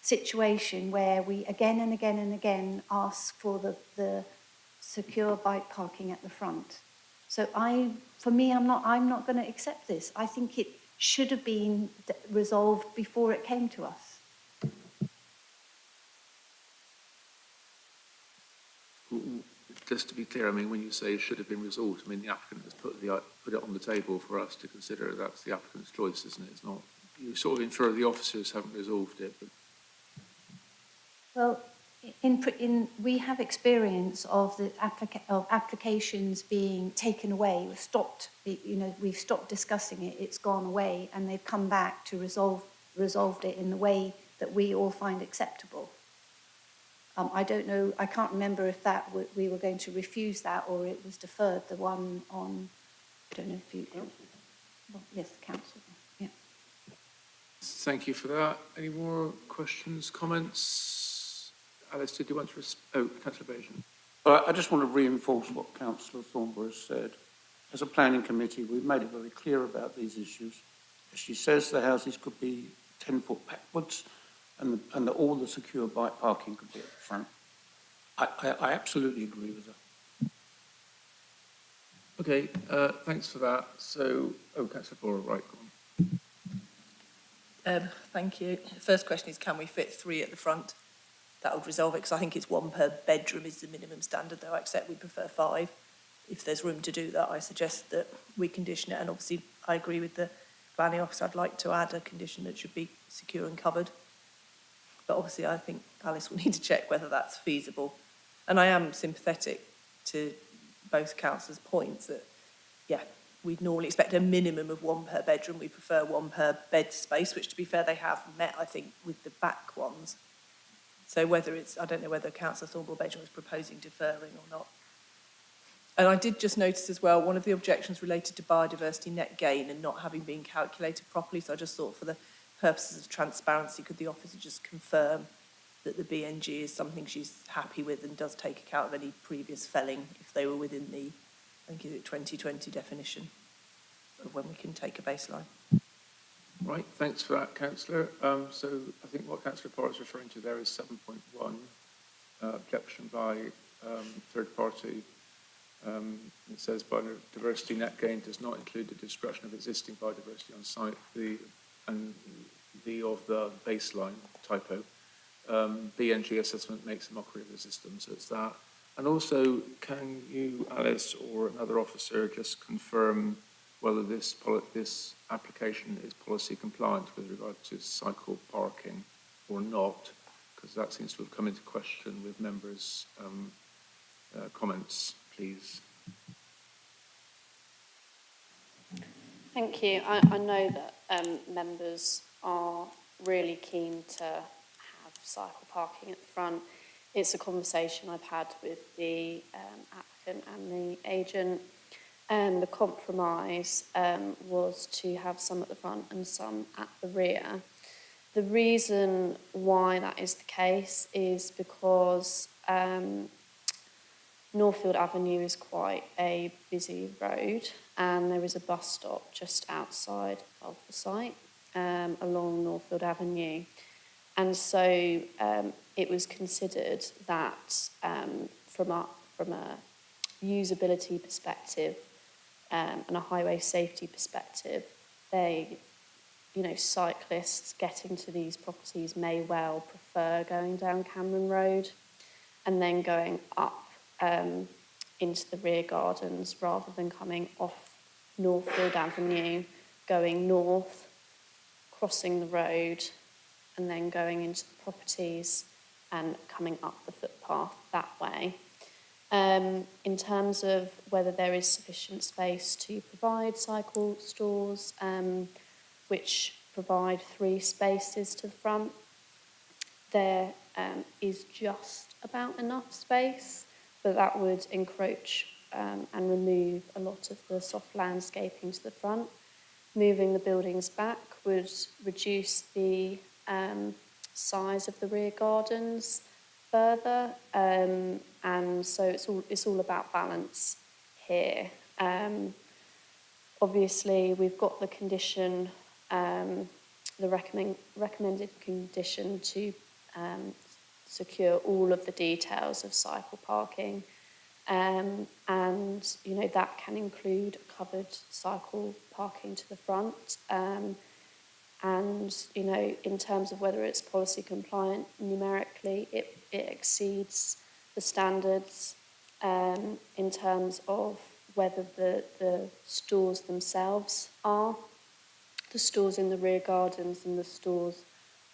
situation where we again and again and again ask for the secure bike parking at the front. So for me, I'm not going to accept this. I think it should have been resolved before it came to us.
Just to be clear, I mean, when you say it should have been resolved, I mean, the applicant has put it on the table for us to consider. That's the applicant's choice, isn't it? It's not, you sort of infer the officers haven't resolved it, but
Well, we have experience of the applications being taken away. We've stopped, we've stopped discussing it. It's gone away, and they've come back to resolved it in the way that we all find acceptable. I don't know. I can't remember if we were going to refuse that or it was deferred. The one on, I don't know if you. Well, yes, the council. Yeah.
thank you for that. Any more questions, comments? Alice, did you want to Councillor Bajan?
I just want to reinforce what Councillor Thornborough has said. As a planning committee, we've made it very clear about these issues. As she says, the houses could be 10 foot backwards and all the secure bike parking could be at the front. I absolutely agree with her.
Okay, thanks for that. So, Councillor Bora, right, go on.
Thank you. The first question is, can we fit 3 at the front? That would resolve it, because I think it's 1 per bedroom is the minimum standard, though I accept we prefer 5. If there's room to do that, I suggest that we condition it, and obviously I agree with the planning officer. I'd like to add a condition that should be secure and covered. But obviously I think Alice will need to check whether that's feasible. And I am sympathetic to both councillors' points that, yeah, we'd normally expect a minimum of 1 per bedroom. We prefer 1 per bed space, which, to be fair, they have met, I think, with the back ones. So whether it's, I don't know whether Councillor Thornborough-Bajan was proposing deferring or not. And I did just notice as well, one of the objections related to biodiversity net gain and not having been calculated properly. So I just thought, for the purposes of transparency, could the officer just confirm that the BNG is something she's happy with and does take account of any previous felling if they were within the, I think, is it 2020 definition of when we can take a baseline?
Right, thanks for that, Councillor. So I think what Councillor Parr is referring to there is 7.1, objection by third party. It says biodiversity net gain does not include the destruction of existing biodiversity on site, the of the baseline typo. BNG assessment makes a mockery of the system, so it's that. And also, can you, Alice, or another officer, just confirm whether this application is policy compliant with regard to cycle parking or not? Because that seems to have come into question with members' comments, please.
Thank you. I know that members are really keen to have cycle parking at the front. It's a conversation I've had with the applicant and the agent. And the compromise was to have some at the front and some at the rear. The reason why that is the case is because Northfield Avenue is quite a busy road, and there is a bus stop just outside of the site along Northfield Avenue. And so it was considered that from a usability perspective and a highway safety perspective, cyclists getting to these properties may well prefer going down Cameron Road and then going up into the rear gardens rather than coming off Northfield Avenue, going north, crossing the road, and then going into the properties and coming up the footpath that way. In terms of whether there is sufficient space to provide cycle stores, which provide 3 spaces to the front, there is just about enough space, but that would encroach and remove a lot of the soft landscaping to the front. Moving the buildings back would reduce the size of the rear gardens further, and so it's all about balance here. Obviously, we've got the condition, the recommended condition to secure all of the details of cycle parking, and that can include covered cycle parking to the front. And in terms of whether it's policy compliant numerically, it exceeds the standards in terms of whether the stores themselves are, the stores in the rear gardens and the stores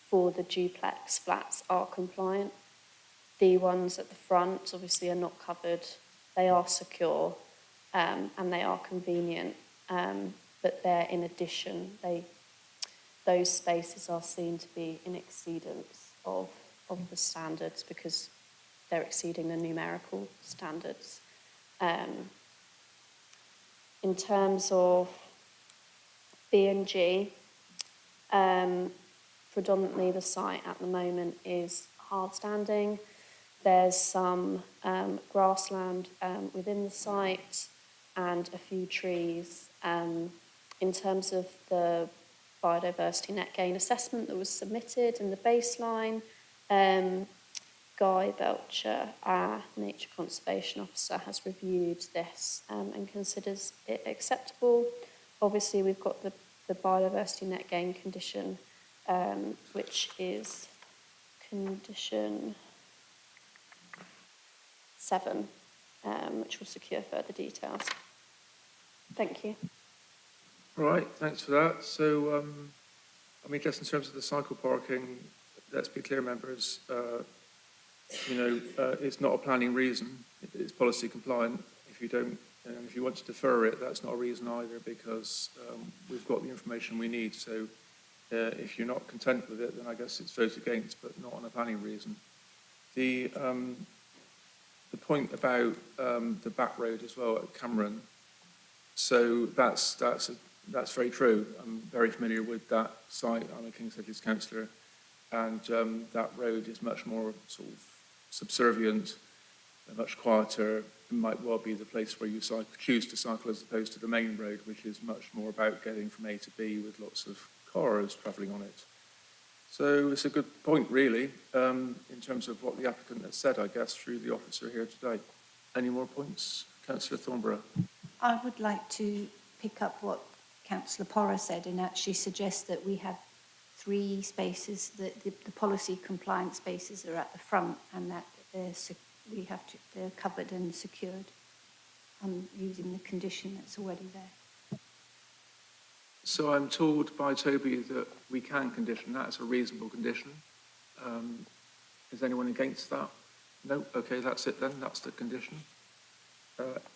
for the duplex flats are compliant. The ones at the front obviously are not covered. They are secure and they are convenient, but they're in addition. Those spaces are seen to be in exceedance of the standards because they're exceeding the numerical standards. In terms of B&G, predominantly the site at the moment is hard standing. There's some grassland within the site and a few trees. In terms of the biodiversity net gain assessment that was submitted in the baseline, Guy Belcher, our Nature Conservation Officer, has reviewed this and considers it acceptable. Obviously, we've got the biodiversity net gain condition, which is condition 7, which will secure further details. Thank you.
All right, thanks for that. So, I mean, just in terms of the cycle parking, let's be clear, members, it's not a planning reason. It's policy compliant. If you want to defer it, that's not a reason either, because we've got the information we need. So if you're not content with it, then I guess it's vote against, but not on a planning reason. The point about the back road as well at Cameron, so that's very true. I'm very familiar with that site. I'm a King's Hedges councillor, and that road is much more sort of subservient, much quieter. It might well be the place where you choose to cycle as opposed to the main road, which is much more about getting from A to B with lots of cars travelling on it. So it's a good point, really, in terms of what the applicant has said, I guess, through the officer here today. Any more points? Councillor Thornborough.
I would like to pick up what Councillor Porra said and actually suggest that we have 3 spaces, that the policy compliant spaces are at the front and that they're covered and secured using the condition that's already there.
So I'm told by Toby that we can condition that as a reasonable condition. Is anyone against that? No? Okay, that's it then. That's the condition.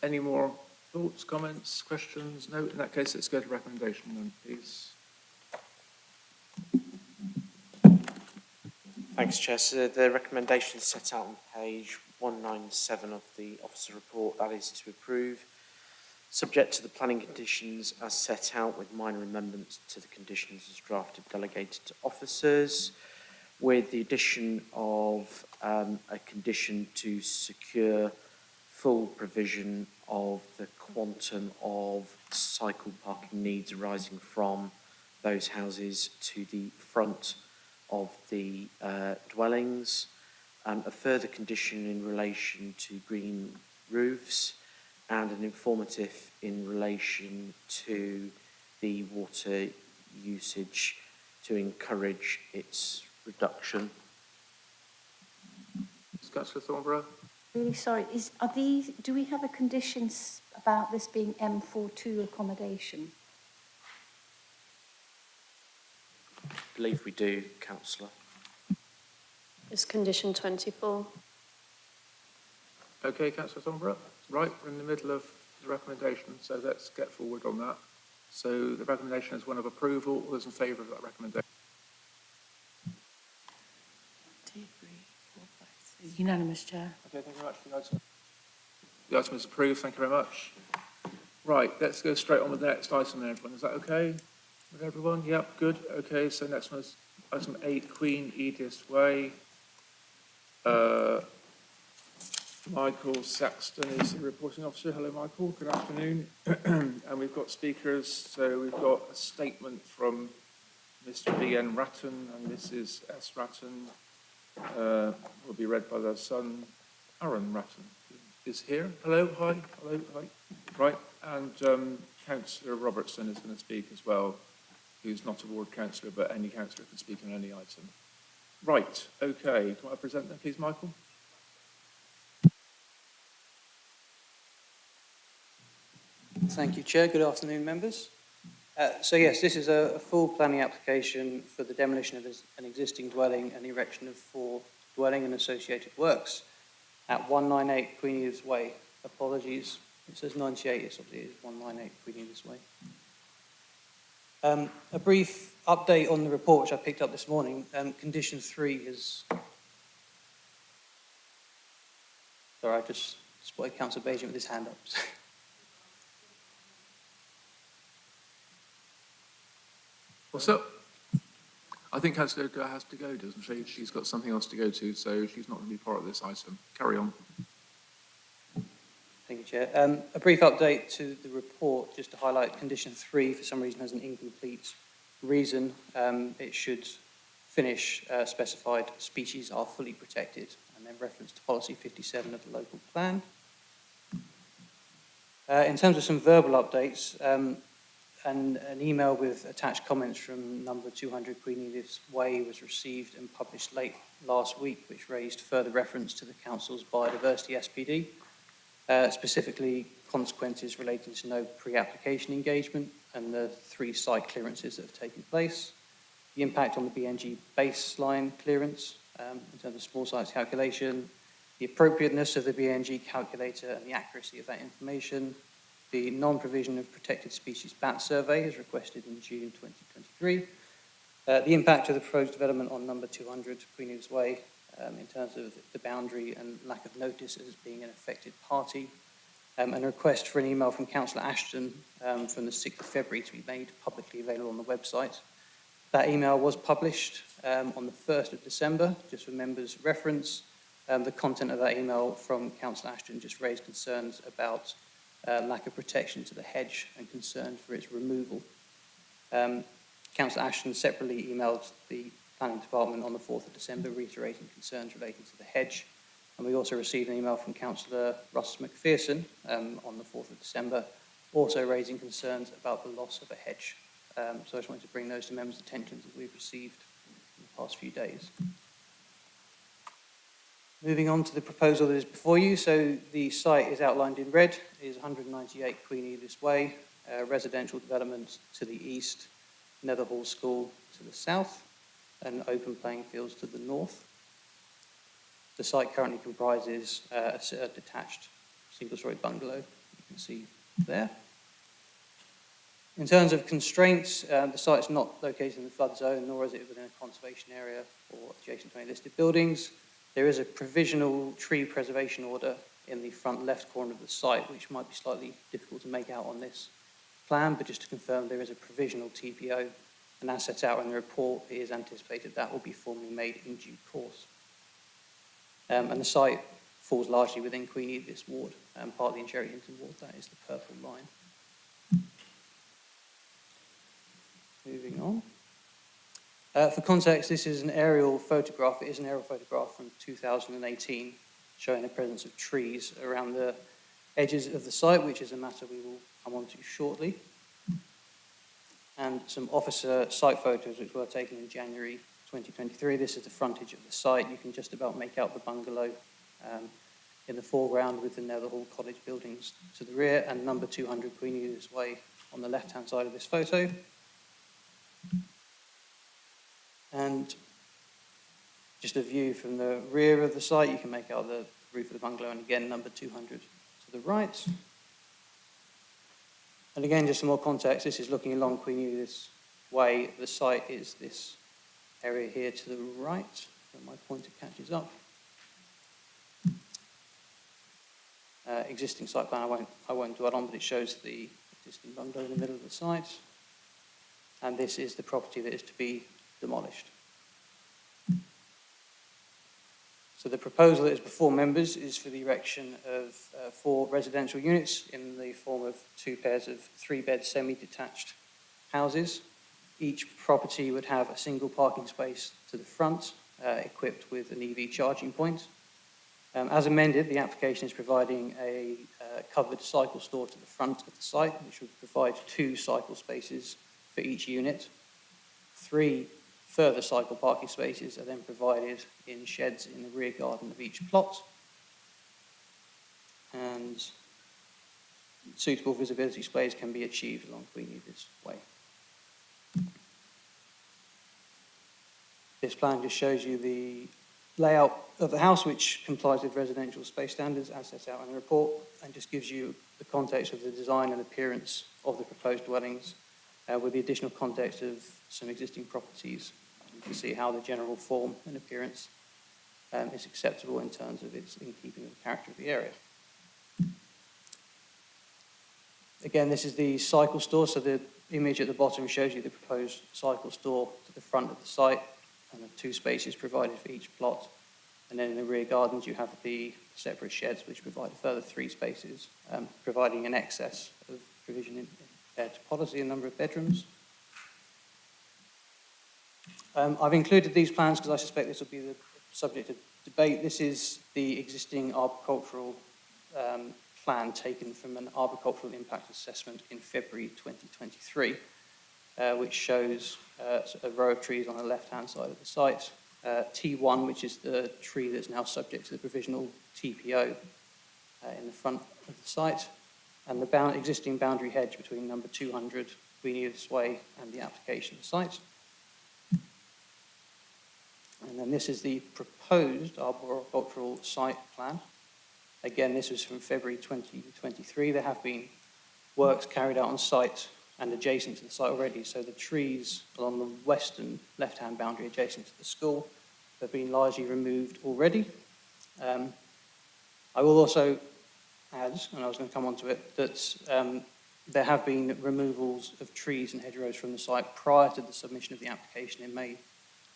Any more thoughts, comments, questions? No? In that case, let's go to recommendation then, please.
Thanks, Chair. So the recommendation is set out on page 197 of the officer report. That is to approve, subject to the planning conditions as set out, with minor amendments to the conditions as drafted, delegated to officers, with the addition of a condition to secure full provision of the quantum of cycle parking needs arising from those houses to the front of the dwellings, a further condition in relation to green roofs, and an informative in relation to the water usage to encourage its reduction.
Councillor Thornborough.
Really sorry, do we have a conditions about this being M42 accommodation?
I believe we do, Councillor.
It's condition 24.
Okay, Councillor Thornborough. Right, we're in the middle of the recommendation, so let's get forward on that. So the recommendation is one of approval. All those in favour of that recommendation?
2, 3, 4, 5, 6. Unanimous, Chair.
Okay, thank you very much for the item. The item is approved. Thank you very much. Right, let's go straight on with the next item then, everyone. Is that okay with everyone? Yep, good. Okay, so next one is item 8, Queen Edith Way. Michael Saxton is the reporting officer. Hello, Michael. Good afternoon. And we've got speakers. So we've got a statement from Mr. V.N. Ratton and Mrs. S. Ratton. Will be read by their son, Aaron Ratton, who is here. Hello, hi. Hello, hi. Right, and Councillor Robertson is going to speak as well, who's not a ward councillor, but any councillor can speak on any item. Right, okay. Do you want to present them, please, Michael?
Thank you, Chair. Good afternoon, members. So yes, this is a full planning application for the demolition of an existing dwelling and erection of 4 dwelling and associated works at 198 Queen Edith's Way. Apologies, it says 98, it's obviously 198 Queen Edith's Way. A brief update on the report which I picked up this morning. Condition 3 is... Sorry, I just spotted Councillor Beijing with his hand up.
What's up? I think Councillor Edgar has to go, doesn't she? She's got something else to go to, so she's not going to be part of this item. Carry on.
Thank you, Chair. A brief update to the report, just to highlight condition 3 for some reason has an incomplete reason. It should finish specified species are fully protected, and then reference to policy 57 of the local plan. In terms of some verbal updates, and an email with attached comments from number 200 Queen Edith's Way was received and published late last week, which raised further reference to the Council's biodiversity SPD, specifically consequences relating to no pre-application engagement and the 3 site clearances that have taken place, the impact on the BNG baseline clearance in terms of small sites calculation, the appropriateness of the BNG calculator and the accuracy of that information, the non-provision of protected species bat survey as requested in June 2023. The impact of the proposed development on number 200 Queen Edith's Way in terms of the boundary and lack of notice as being an affected party. And a request for an email from Councillor Ashton from the 6th of February to be made publicly available on the website. That email was published on the 1st of December, just for members' reference. The content of that email from Councillor Ashton just raised concerns about lack of protection to the hedge and concern for its removal. Councillor Ashton separately emailed the Planning Department on the 4th of December reiterating concerns relating to the hedge. And we also received an email from Councillor Russ McPherson on the 4th of December, also raising concerns about the loss of a hedge. So I just wanted to bring those to members' attention that we've received in the past few days. Moving on to the proposal that is before you. So the site is outlined in red. It is 198 Queen Edith's Way, residential development to the east, Netherhall School to the south, and open playing fields to the north. The site currently comprises a detached single-storey bungalow, you can see there. In terms of constraints, the site is not located in the flood zone, nor is it within a conservation area or adjacent to any listed buildings. There is a provisional tree preservation order in the front left corner of the site, which might be slightly difficult to make out on this plan, but just to confirm, there is a provisional TPO, and as set out in the report, it is anticipated that will be formally made in due course. And the site falls largely within Queen Edith's ward, partly in Cherry Hinton ward, that is the purple line. Moving on. For context, this is an aerial photograph. It is an aerial photograph from 2018 showing the presence of trees around the edges of the site, which is a matter we will come on to shortly. And some officer site photos which were taken in January 2023. This is the frontage of the site. You can just about make out the bungalow in the foreground with the Netherhall College buildings to the rear and number 200 Queen Edith's Way on the left-hand side of this photo. And just a view from the rear of the site, you can make out the roof of the bungalow, and again, number 200 to the right. And again, just some more context, this is looking along Queen Edith's Way. The site is this area here to the right, where my pointer catches up. Existing site plan, I won't dwell on, but it shows the existing bungalow in the middle of the site. And this is the property that is to be demolished. So the proposal that is before members is for the erection of 4 residential units in the form of 2 pairs of 3-bed semi-detached houses. Each property would have a single parking space to the front, equipped with an EV charging point. As amended, the application is providing a covered cycle store to the front of the site, which would provide 2 cycle spaces for each unit. 3 further cycle parking spaces are then provided in sheds in the rear garden of each plot. And suitable visibility displays can be achieved along Queen Edith's Way. This plan just shows you the layout of the house, which complies with residential space standards as set out in the report, and just gives you the context of the design and appearance of the proposed dwellings, with the additional context of some existing properties. You can see how the general form and appearance is acceptable in terms of its in keeping with the character of the area. Again, this is the cycle store, so the image at the bottom shows you the proposed cycle store to the front of the site, and the 2 spaces provided for each plot. And then in the rear gardens, you have the separate sheds, which provide a further 3 spaces, providing an excess of provision in topology and number of bedrooms. I've included these plans because I suspect this will be the subject of debate. This is the existing arboricultural plan taken from an arboricultural impact assessment in February 2023, which shows a row of trees on the left-hand side of the site. T1, which is the tree that's now subject to the provisional TPO in the front of the site, and the existing boundary hedge between number 200 Queen Edith's Way and the application site. And then this is the proposed arboricultural site plan. Again, this was from February 2023. There have been works carried out on site and adjacent to the site already. So the trees along the western left-hand boundary adjacent to the school have been largely removed already. I will also add, and I was going to come on to it, that there have been removals of trees and hedgerows from the site prior to the submission of the application in May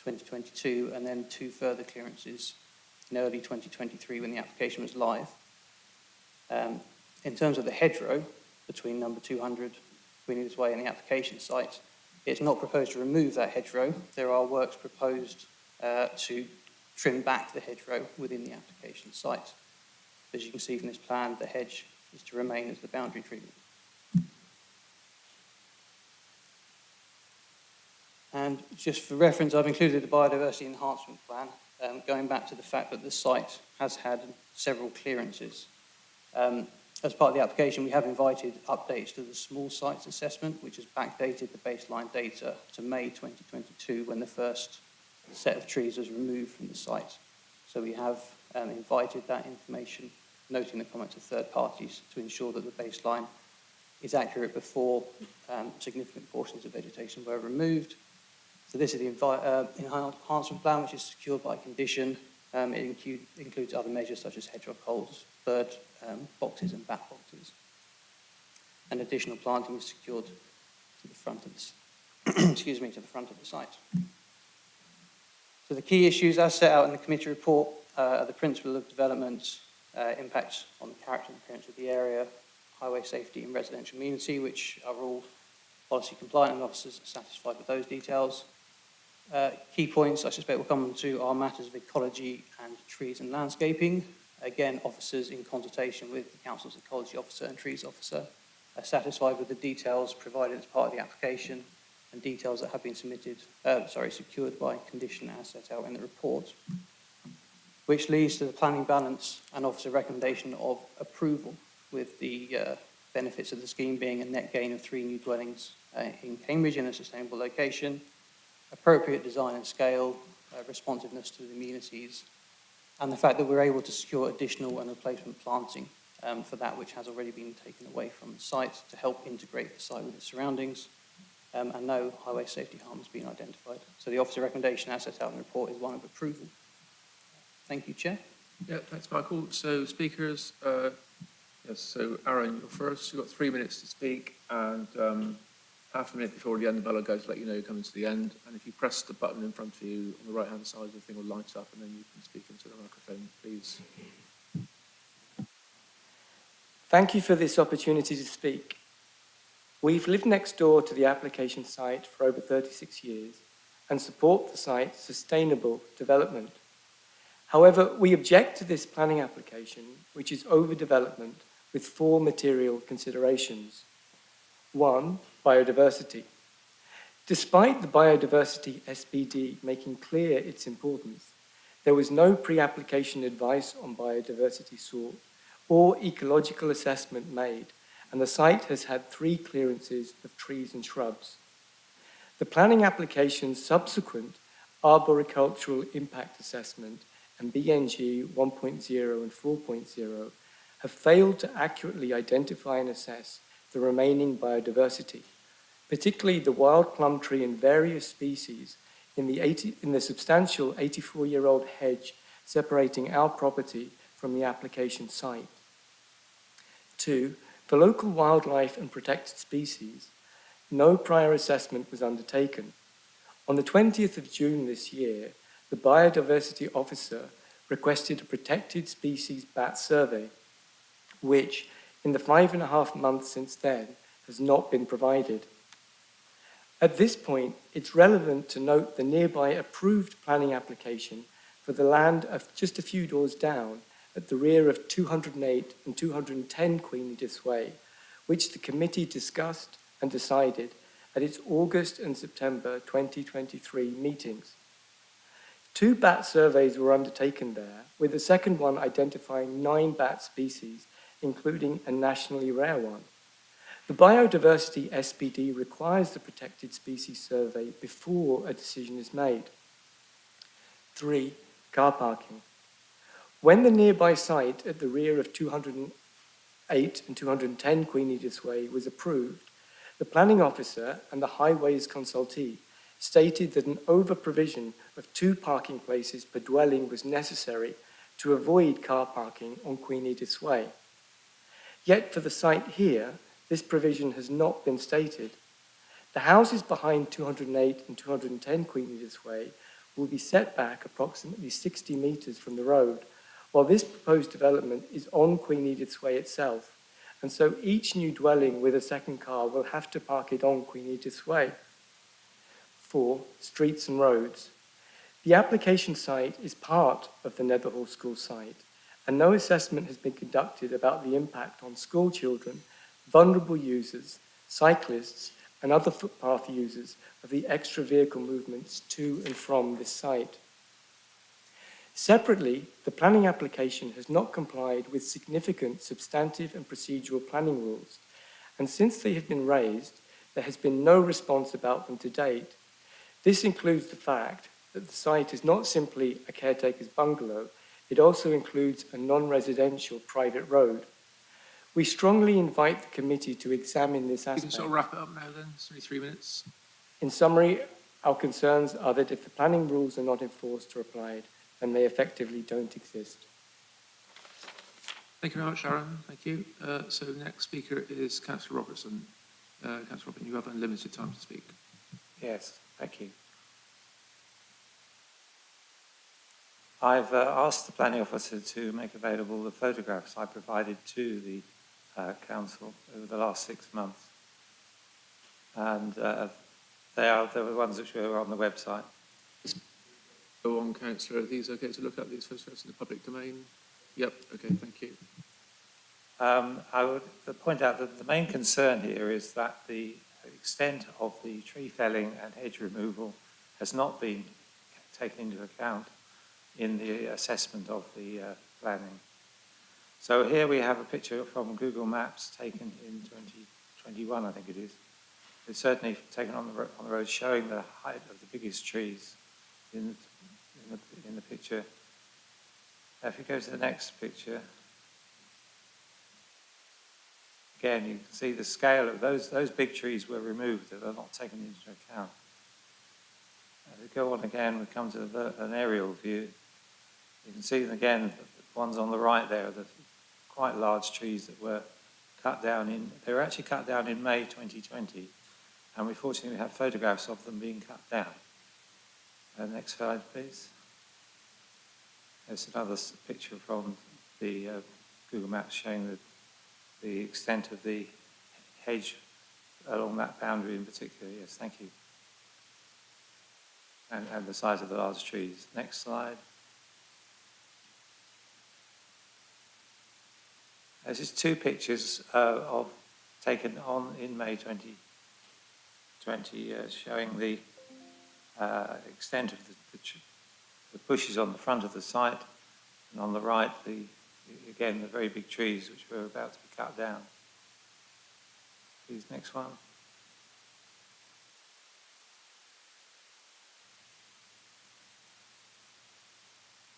2022, and then 2 further clearances in early 2023 when the application was live. In terms of the hedgerow between number 200 Queen Edith's Way and the application site, it's not proposed to remove that hedgerow. There are works proposed to trim back the hedgerow within the application site. As you can see from this plan, the hedge is to remain as the boundary tree. And just for reference, I've included the biodiversity enhancement plan, going back to the fact that the site has had several clearances. As part of the application, we have invited updates to the small sites assessment, which has backdated the baseline data to May 2022, when the first set of trees was removed from the site. So we have invited that information, noting the comments of third parties, to ensure that the baseline is accurate before significant portions of vegetation were removed. So this is the enhancement plan, which is secured by condition. It includes other measures such as hedgerow holes, bird boxes and bat boxes. And additional planting is secured to the front of the, excuse me, to the front of the site. So the key issues as set out in the committee report are the principle of development, impact on the character and appearance of the area, highway safety and residential amenity, which are all policy compliant and officers are satisfied with those details. Key points I suspect will come to are matters of ecology and trees and landscaping. Again, officers in consultation with the council's ecology officer and trees officer are satisfied with the details provided as part of the application and details that have been secured by condition as set out in the report, which leads to the planning balance and officer recommendation of approval, with the benefits of the scheme being a net gain of 3 new dwellings in Cambridge in a sustainable location, appropriate design and scale, responsiveness to the amenities, and the fact that we're able to secure additional and replacement planting for that which has already been taken away from the site to help integrate the site with its surroundings, and no highway safety harm has been identified. So the officer recommendation as set out in the report is one of approval. Thank you, Chair.
Yeah, thanks, Michael. So speakers, yes, so Aaron, you're first. You've got 3 minutes to speak, and half a minute before the end, the bell will go to let you know you're coming to the end. And if you press the button in front of you on the right-hand side, the thing will light up, and then you can speak into the microphone, please.
Thank you for this opportunity to speak. We've lived next door to the application site for over 36 years and support the site's sustainable development. However, we object to this planning application, which is overdevelopment, with 4 material considerations. 1, biodiversity. Despite the biodiversity SPD making clear its importance, there was no pre-application advice on biodiversity sought or ecological assessment made, and the site has had 3 clearances of trees and shrubs. The planning application's subsequent arboricultural impact assessment and BNG 1.0 and 4.0 have failed to accurately identify and assess the remaining biodiversity, particularly the wild plum tree and various species in the substantial 84-year-old hedge separating our property from the application site. 2, for local wildlife and protected species, no prior assessment was undertaken. On the 20th of June this year, the Biodiversity Officer requested a protected species bat survey, which, in the 5.5 months since then, has not been provided. At this point, it's relevant to note the nearby approved planning application for the land of just a few doors down at the rear of 208 and 210 Queen Edith's Way, which the committee discussed and decided at its August and September 2023 meetings. 2 bat surveys were undertaken there, with the second one identifying 9 bat species, including a nationally rare one. The Biodiversity SPD requires the protected species survey before a decision is made. 3, car parking. When the nearby site at the rear of 208 and 210 Queen Edith's Way was approved, the planning officer and the highways consultee stated that an over-provision of 2 parking places per dwelling was necessary to avoid car parking on Queen Edith's Way. Yet for the site here, this provision has not been stated. The houses behind 208 and 210 Queen Edith's Way will be set back approximately 60 metres from the road, while this proposed development is on Queen Edith's Way itself, and so each new dwelling with a second car will have to park it on Queen Edith's Way. 4, streets and roads. The application site is part of the Netherhall School site, and no assessment has been conducted about the impact on school children, vulnerable users, cyclists, and other footpath users of the extra vehicle movements to and from this site. Separately, the planning application has not complied with significant substantive and procedural planning rules, and since they have been raised, there has been no response about them to date. This includes the fact that the site is not simply a caretaker's bungalow, it also includes a non-residential private road. We strongly invite the committee to examine this aspect.
You can sort of wrap it up now then, it's only 3 minutes.
In summary, our concerns are that if the planning rules are not enforced or applied, then they effectively don't exist.
Thank you very much, Sharon. Thank you. So the next speaker is Councillor Robertson. Councillor Robertson, you have unlimited time to speak.
Yes, thank you. I've asked the planning officer to make available the photographs I provided to the council over the last 6 months. And they are the ones which were on the website.
Go on, Councillor. Are these okay to look at, these photographs in the public domain? Yep, okay, thank you.
I would point out that the main concern here is that the extent of the tree felling and hedge removal has not been taken into account in the assessment of the planning. So here we have a picture from Google Maps taken in 2021, I think it is. It's certainly taken on the road, showing the height of the biggest trees in the picture. Now, if you go to the next picture, again, you can see the scale of those big trees were removed, that are not taken into account. If we go on again, we come to an aerial view. You can see again, the ones on the right there, the quite large trees that were cut down they were actually cut down in May 2020, and we fortunately have photographs of them being cut down. Next slide, please. There's another picture from the Google Maps showing the extent of the hedge along that boundary in particular. Yes, thank you. And the size of the large trees. Next slide. This is 2 pictures taken in May 2020, showing the extent of the bushes on the front of the site, and on the right, again, the very big trees which were about to be cut down. Please, next one.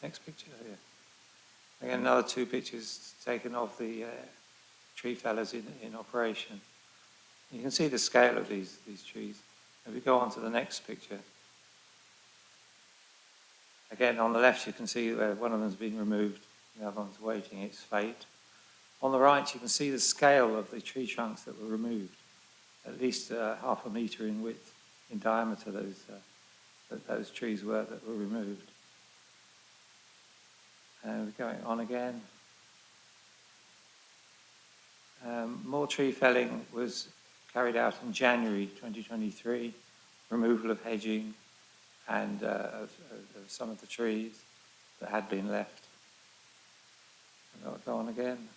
Next picture, yeah. Again, another two pictures taken of the tree fellas in operation. You can see the scale of these trees. If we go on to the next picture, again, on the left, you can see where one of them's been removed, the other one's waiting its fate. On the right, you can see the scale of the tree trunks that were removed, at least half a metre in width, in diameter, those trees that were removed. And we're going on again. More tree felling was carried out in January 2023, removal of hedging and of some of the trees that had been left. And I'll go on again.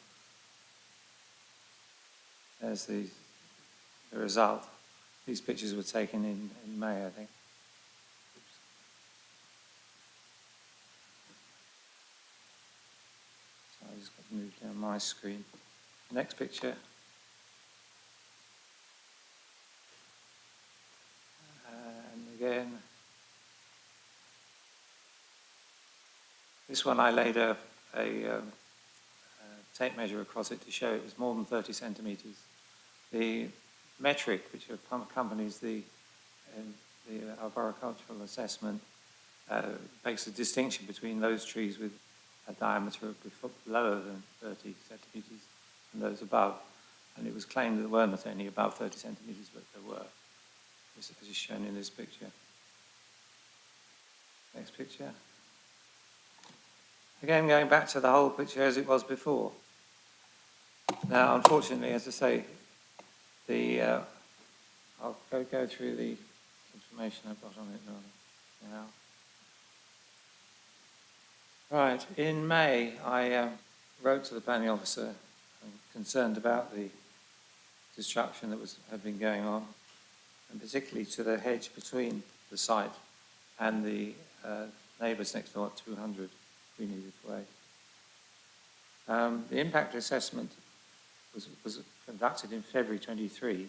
There's the result. These pictures were taken in May, I think. So I just got to move down my screen. Next picture. And again, this one I laid a tape measure across it to show it was more than 30 centimetres. The metric, which accompanies the arboricultural assessment, makes a distinction between those trees with a diameter of lower than 30 centimetres and those above. And it was claimed that there weren't any above 30 centimetres, but there were, as is shown in this picture. Next picture. Again, going back to the whole picture as it was before. Now, unfortunately, as I say, I'll go through the information I've got on it now. Right, in May, I wrote to the planning officer concerned about the destruction that had been going on, and particularly to the hedge between the site and the neighbours next door at 200 Queen Edith Way. The impact assessment was conducted in February 23.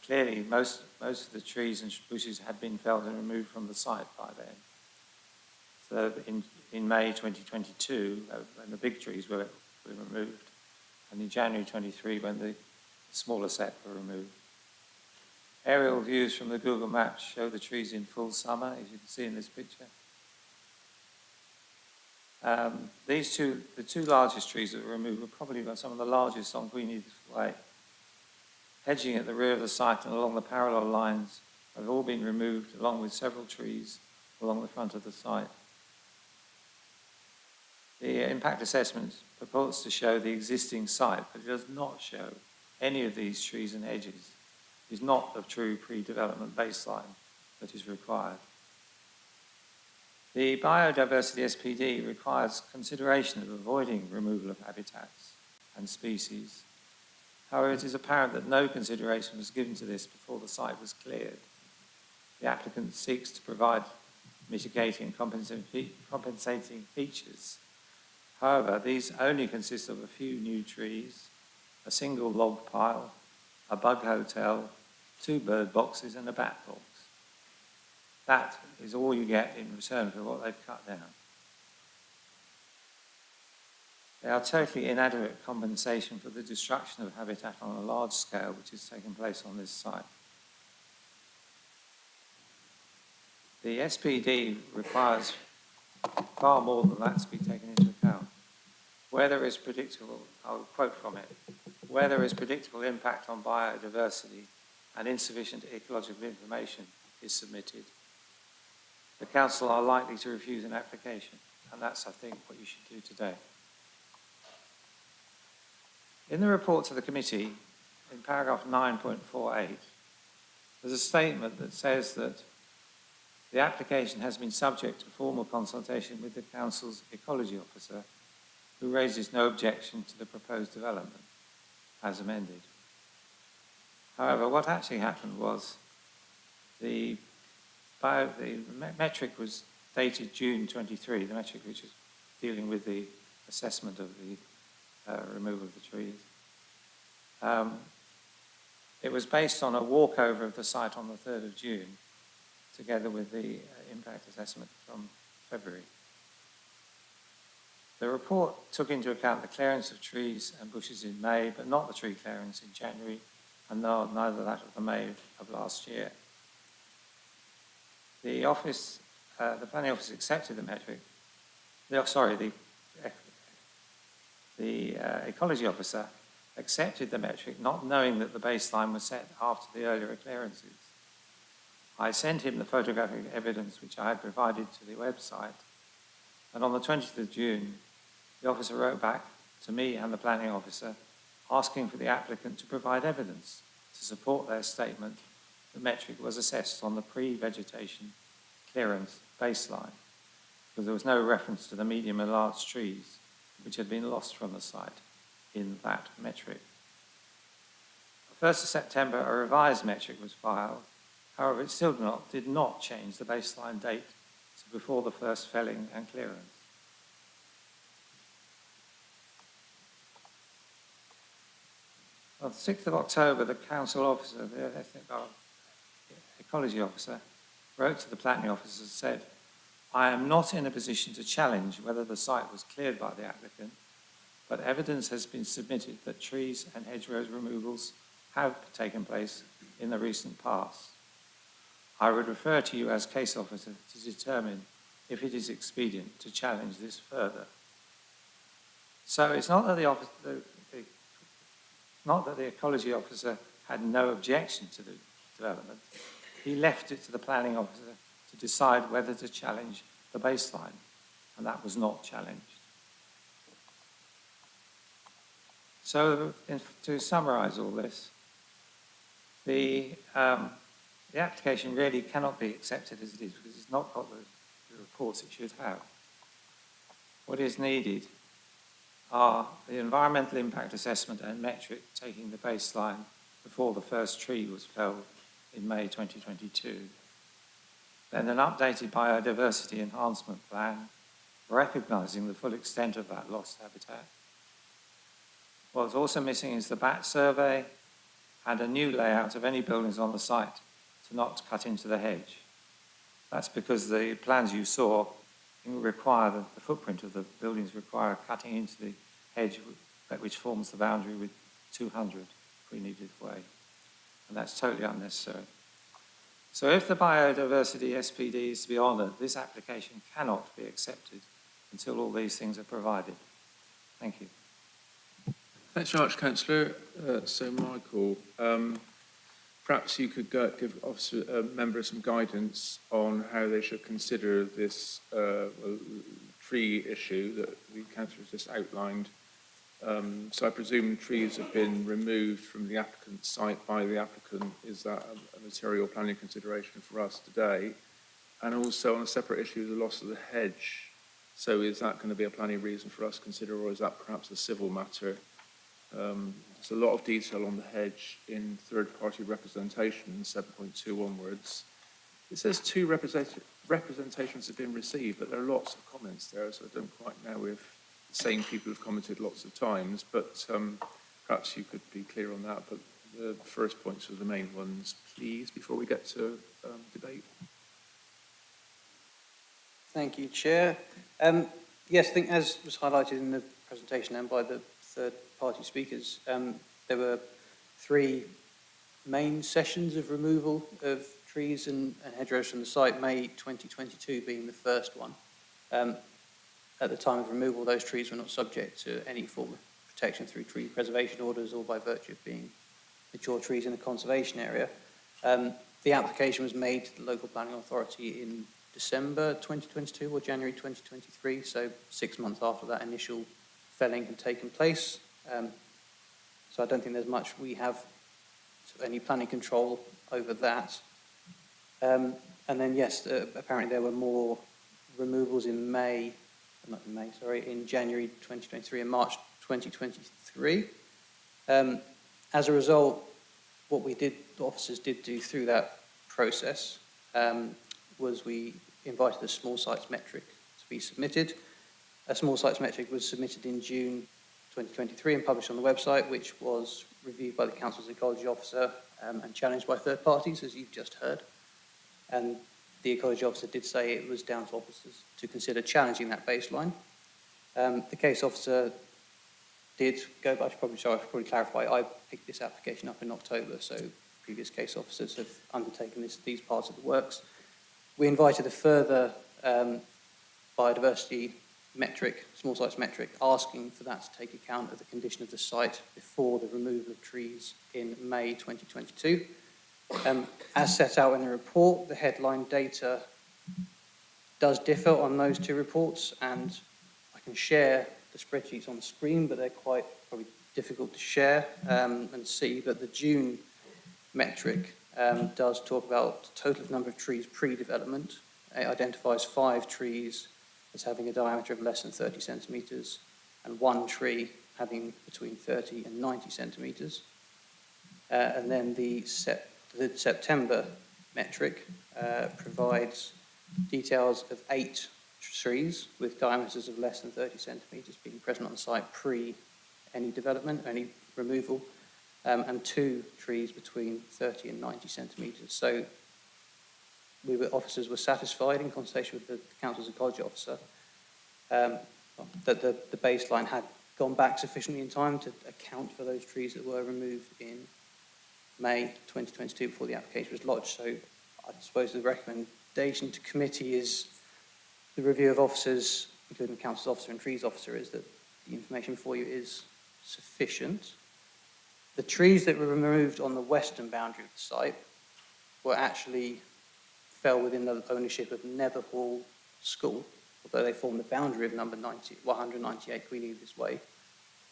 Clearly, most of the trees and bushes had been felled and removed from the site by then. So in May 2022, when the big trees were removed, and in January 23, when the smaller set were removed. Aerial views from the Google Maps show the trees in full summer, as you can see in this picture. The two largest trees that were removed were probably some of the largest on Queen Edith Way. Hedging at the rear of the site and along the parallel lines have all been removed, along with several trees along the front of the site. The impact assessment purports to show the existing site, but it does not show any of these trees and hedges. It is not the true pre-development baseline that is required. The Biodiversity SPD requires consideration of avoiding removal of habitats and species. However, it is apparent that no consideration was given to this before the site was cleared. The applicant seeks to provide mitigating and compensating features. However, these only consist of a few new trees, a single log pile, a bug hotel, 2 bird boxes and a bat box. That is all you get in return for what they've cut down. They are totally inadequate compensation for the destruction of habitat on a large scale which has taken place on this site. The SPD requires far more than that to be taken into account. Where there is predictable, I'll quote from it, where there is predictable impact on biodiversity and insufficient ecological information is submitted, the council are likely to refuse an application, and that's, I think, what you should do today. In the report to the committee, in paragraph 9.48, there's a statement that says that the application has been subject to formal consultation with the council's ecology officer, who raises no objection to the proposed development, as amended. However, what actually happened was the metric was dated June 23, the metric which is dealing with the assessment of the removal of the trees. It was based on a walkover of the site on the 3rd of June, together with the impact assessment from February. The report took into account the clearance of trees and bushes in May, but not the tree clearance in January, and neither that of the May of last year. The planning office accepted the metric. The ecology officer accepted the metric, not knowing that the baseline was set after the earlier clearances. I sent him the photographic evidence which I had provided to the website, and on the 20th of June, the officer wrote back to me and the planning officer asking for the applicant to provide evidence to support their statement the metric was assessed on the pre-vegetation clearance baseline, because there was no reference to the medium and large trees which had been lost from the site in that metric. On 1st of September, a revised metric was filed. However, it still did not change the baseline date to before the first felling and clearance. On the 6th of October, the council officer, the ecology officer, wrote to the planning officer and said, "I am not in a position to challenge whether the site was cleared by the applicant, but evidence has been submitted that trees and hedgerows removals have taken place in the recent past. I would refer to you as case officer to determine if it is expedient to challenge this further." So it's not that the ecology officer had no objection to the development. He left it to the planning officer to decide whether to challenge the baseline, and that was not challenged. So to summarise all this, the application really cannot be accepted as it is because it's not got the reports it should have. What is needed are the environmental impact assessment and metric taking the baseline before the first tree was felled in May 2022. Then an updated biodiversity enhancement plan recognising the full extent of that lost habitat. What's also missing is the bat survey and a new layout of any buildings on the site to not cut into the hedge. That's because the plans you saw require the footprint of the buildings require cutting into the hedge which forms the boundary with 200 Queen Edith Way, and that's totally unnecessary. So if the biodiversity SPD is to be honoured, this application cannot be accepted until all these things are provided. Thank you.
Thanks very much, Councillor. So, Michael, perhaps you could give members some guidance on how they should consider this tree issue that the councillor has just outlined. So I presume trees have been removed from the applicant's site by the applicant. Is that a material planning consideration for us today? And also on a separate issue, the loss of the hedge. So is that going to be a planning reason for us to consider, or is that perhaps a civil matter? There's a lot of detail on the hedge in third-party representation, 7.2 onwards. It says 2 representations have been received, but there are lots of comments there, so I don't quite know if the same people have commented lots of times, but perhaps you could be clear on that. But the first points are the main ones, please, before we get to debate.
Thank you, Chair. Yes, I think as was highlighted in the presentation and by the third-party speakers, there were 3 main sessions of removal of trees and hedgerows from the site, May 2022 being the first one. At the time of removal, those trees were not subject to any form of protection through tree preservation orders or by virtue of being mature trees in the conservation area. The application was made to the local planning authority in December 2022 or January 2023, so 6 months after that initial felling had taken place. So I don't think there's much we have any planning control over that. And then yes, apparently there were more removals in in January 2023 and March 2023. As a result, what the officers did do through that process was we invited a small sites metric to be submitted. A small sites metric was submitted in June 2023 and published on the website, which was reviewed by the Council's Ecology Officer and challenged by third parties, as you've just heard. And the Ecology Officer did say it was down to officers to consider challenging that baseline. The case officer did go back, I should probably clarify, I picked this application up in October, so previous case officers have undertaken these parts of the works. We invited a further biodiversity metric, small sites metric, asking for that to take account of the condition of the site before the removal of trees in May 2022. As set out in the report, the headline data does differ on those two reports, and I can share the spreadsheets on the screen, but they're quite probably difficult to share and see. But the June metric does talk about the total number of trees pre-development. It identifies 5 trees as having a diameter of less than 30 centimetres and 1 tree having between 30 and 90 centimetres. And then the September metric provides details of 8 trees with diameters of less than 30 centimetres being present on the site pre any development, any removal, and 2 trees between 30 and 90 centimetres. So officers were satisfied in consultation with the Council's Ecology Officer that the baseline had gone back sufficiently in time to account for those trees that were removed in May 2022 before the application was lodged. So I suppose the recommendation to committee is the review of officers, including the Council's Officer and Trees Officer, is that the information before you is sufficient. The trees that were removed on the western boundary of the site were actually fell within the ownership of Netherhall School, although they form the boundary of number 198 Queen Edith's Way.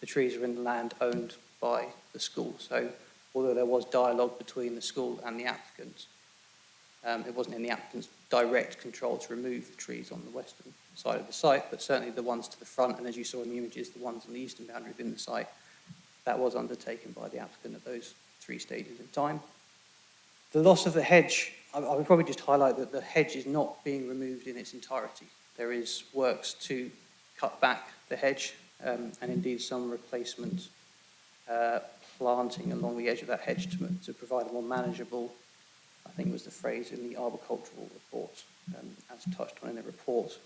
The trees are in the land owned by the school. So although there was dialogue between the school and the applicant, it wasn't in the applicant's direct control to remove the trees on the western side of the site, but certainly the ones to the front, and as you saw in the images, the ones on the eastern boundary within the site, that was undertaken by the applicant at those 3 stages in time. The loss of the hedge, I would probably just highlight that the hedge is not being removed in its entirety. There is works to cut back the hedge and indeed some replacement planting along the edge of that hedge to provide a more manageable, I think was the phrase in the arboricultural report, as touched on in the report,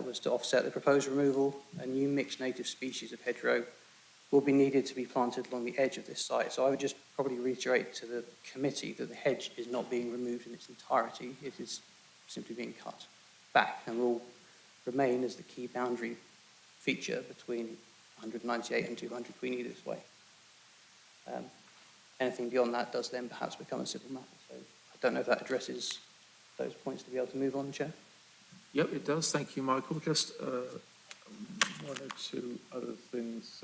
was to offset the proposed removal. A new mixed native species of hedgerow will be needed to be planted along the edge of this site. So I would just probably reiterate to the committee that the hedge is not being removed in its entirety. It is simply being cut back and will remain as the key boundary feature between 198 and 200 Queen Edith's Way. Anything beyond that does then perhaps become a civil matter. So I don't know if that addresses those points to be able to move on, Chair.
Yep, it does. Thank you, Michael. Just 1 or 2 other things.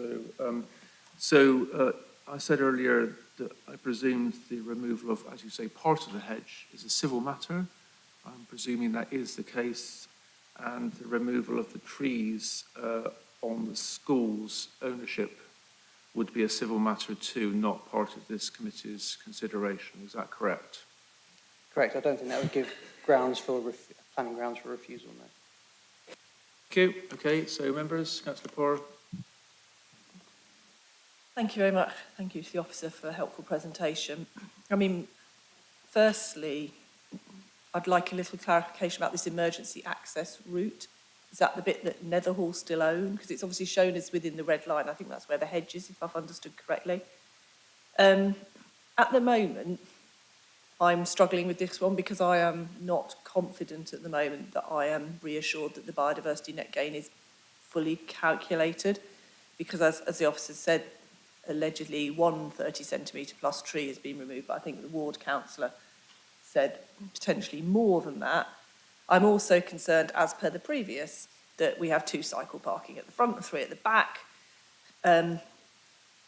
So I said earlier that I presumed the removal of, as you say, part of the hedge is a civil matter. I'm presuming that is the case, and the removal of the trees on the school's ownership would be a civil matter too, not part of this committee's consideration. Is that correct?
Correct. I don't think that would give grounds for planning grounds for refusal on that.
Thank you. Okay, so members, Councillor Poor.
Thank you very much. Thank you to the officer for a helpful presentation. I mean, firstly, I'd like a little clarification about this emergency access route. Is that the bit that Netherhall still own? Because it's obviously shown as within the red line. I think that's where the hedge is, if I've understood correctly. At the moment, I'm struggling with this one because I am not confident at the moment that I am reassured that the biodiversity net gain is fully calculated, because as the officer said, allegedly 1 30 centimetre plus tree has been removed, but I think the ward councillor said potentially more than that. I'm also concerned, as per the previous, that we have 2 cycle parking at the front and 3 at the back.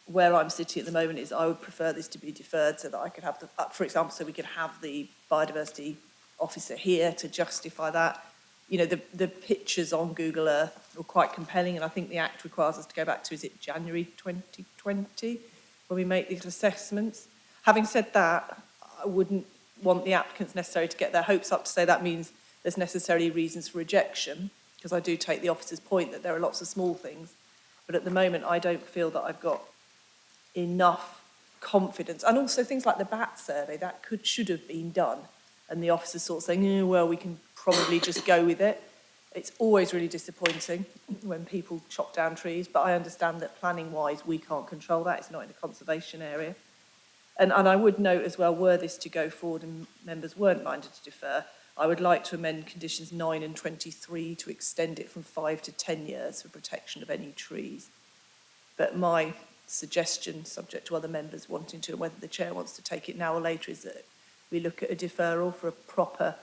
Where I'm sitting at the moment is I would prefer this to be deferred so that I could have, for example, so we could have the biodiversity officer here to justify that. You know, the pictures on Google Earth were quite compelling, and I think the Act requires us to go back to, is it January 2020, when we make these assessments? Having said that, I wouldn't want the applicants necessarily to get their hopes up to say that means there's necessarily reasons for rejection, because I do take the officer's point that there are lots of small things, but at the moment I don't feel that I've got enough confidence. And also things like the bat survey, that should have been done. And the officers sort of saying, oh, well, we can probably just go with it. It's always really disappointing when people chop down trees, but I understand that planning-wise, we can't control that. It's not in a conservation area. And I would note as well, were this to go forward and members weren't minded to defer, I would like to amend conditions 9 and 23 to extend it from 5 to 10 years for protection of any trees. But my suggestion, subject to other members wanting to, and whether the chair wants to take it now or later, is that we look at a deferral for a proper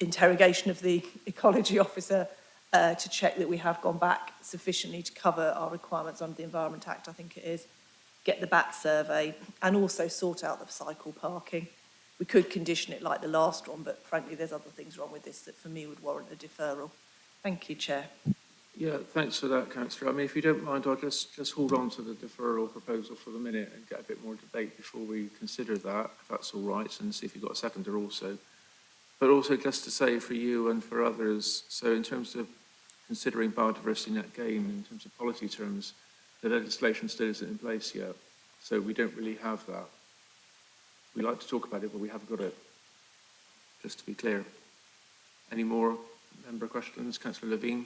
interrogation of the ecology officer to check that we have gone back sufficiently to cover our requirements under the Environment Act, I think it is, get the bat survey, and also sort out the cycle parking. We could condition it like the last one, but frankly, there's other things wrong with this that for me would warrant a deferral. Thank you, Chair.
Yeah, thanks for that, Councillor. I mean, if you don't mind, I'll just hold on to the deferral proposal for the minute and get a bit more debate before we consider that, if that's all right, and see if you've got a seconder also. But also just to say for you and for others, so in terms of considering biodiversity net gain, in terms of policy terms, the legislation still isn't in place yet. So we don't really have that. We like to talk about it, but we haven't got it, just to be clear. Any more member questions? Councillor Levine.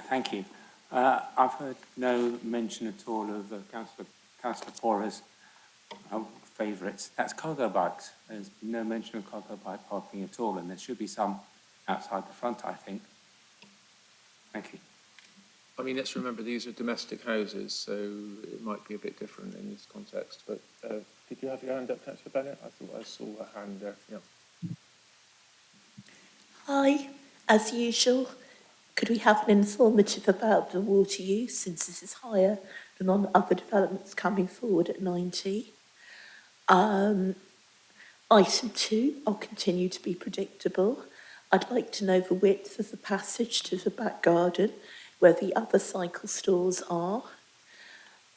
Thank you. I've heard no mention at all of Councillor Porter's favourites. That's cargo bikes. There's no mention of cargo bike parking at all, and there should be some outside the front, I think. Thank you.
I mean, let's remember these are domestic houses, so it might be a bit different in this context. But did you have your hand up, Councillor Bennett? I thought I saw a hand there. Yeah.
Hi, as usual. Could we have an informative about the water use, since this is higher than on other developments coming forward at 90? Item 2, I'll continue to be predictable. I'd like to know the width of the passage to the back garden, where the other cycle stores are.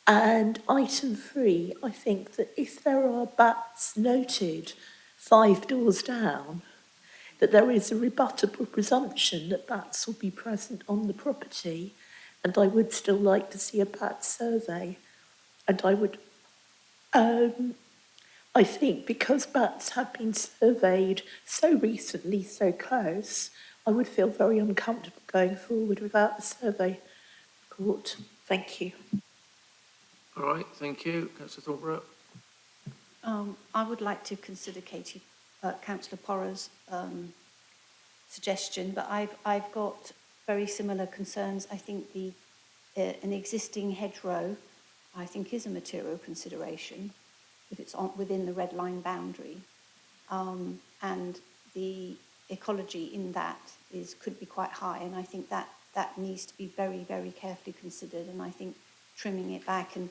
And item 3, I think that if there are bats noted 5 doors down, that there is a rebuttable presumption that bats will be present on the property, and I would still like to see a bat survey. And I would, I think because bats have been surveyed so recently, so close, I would feel very uncomfortable going forward without the survey report. Thank you.
All right, thank you. Councillor Thornborough.
I would like to consider Councillor Porter's suggestion, but I've got very similar concerns. I think an existing hedgerow, I think, is a material consideration if it's within the red line boundary, and the ecology in that could be quite high, and I think that needs to be very, very carefully considered. And I think trimming it back and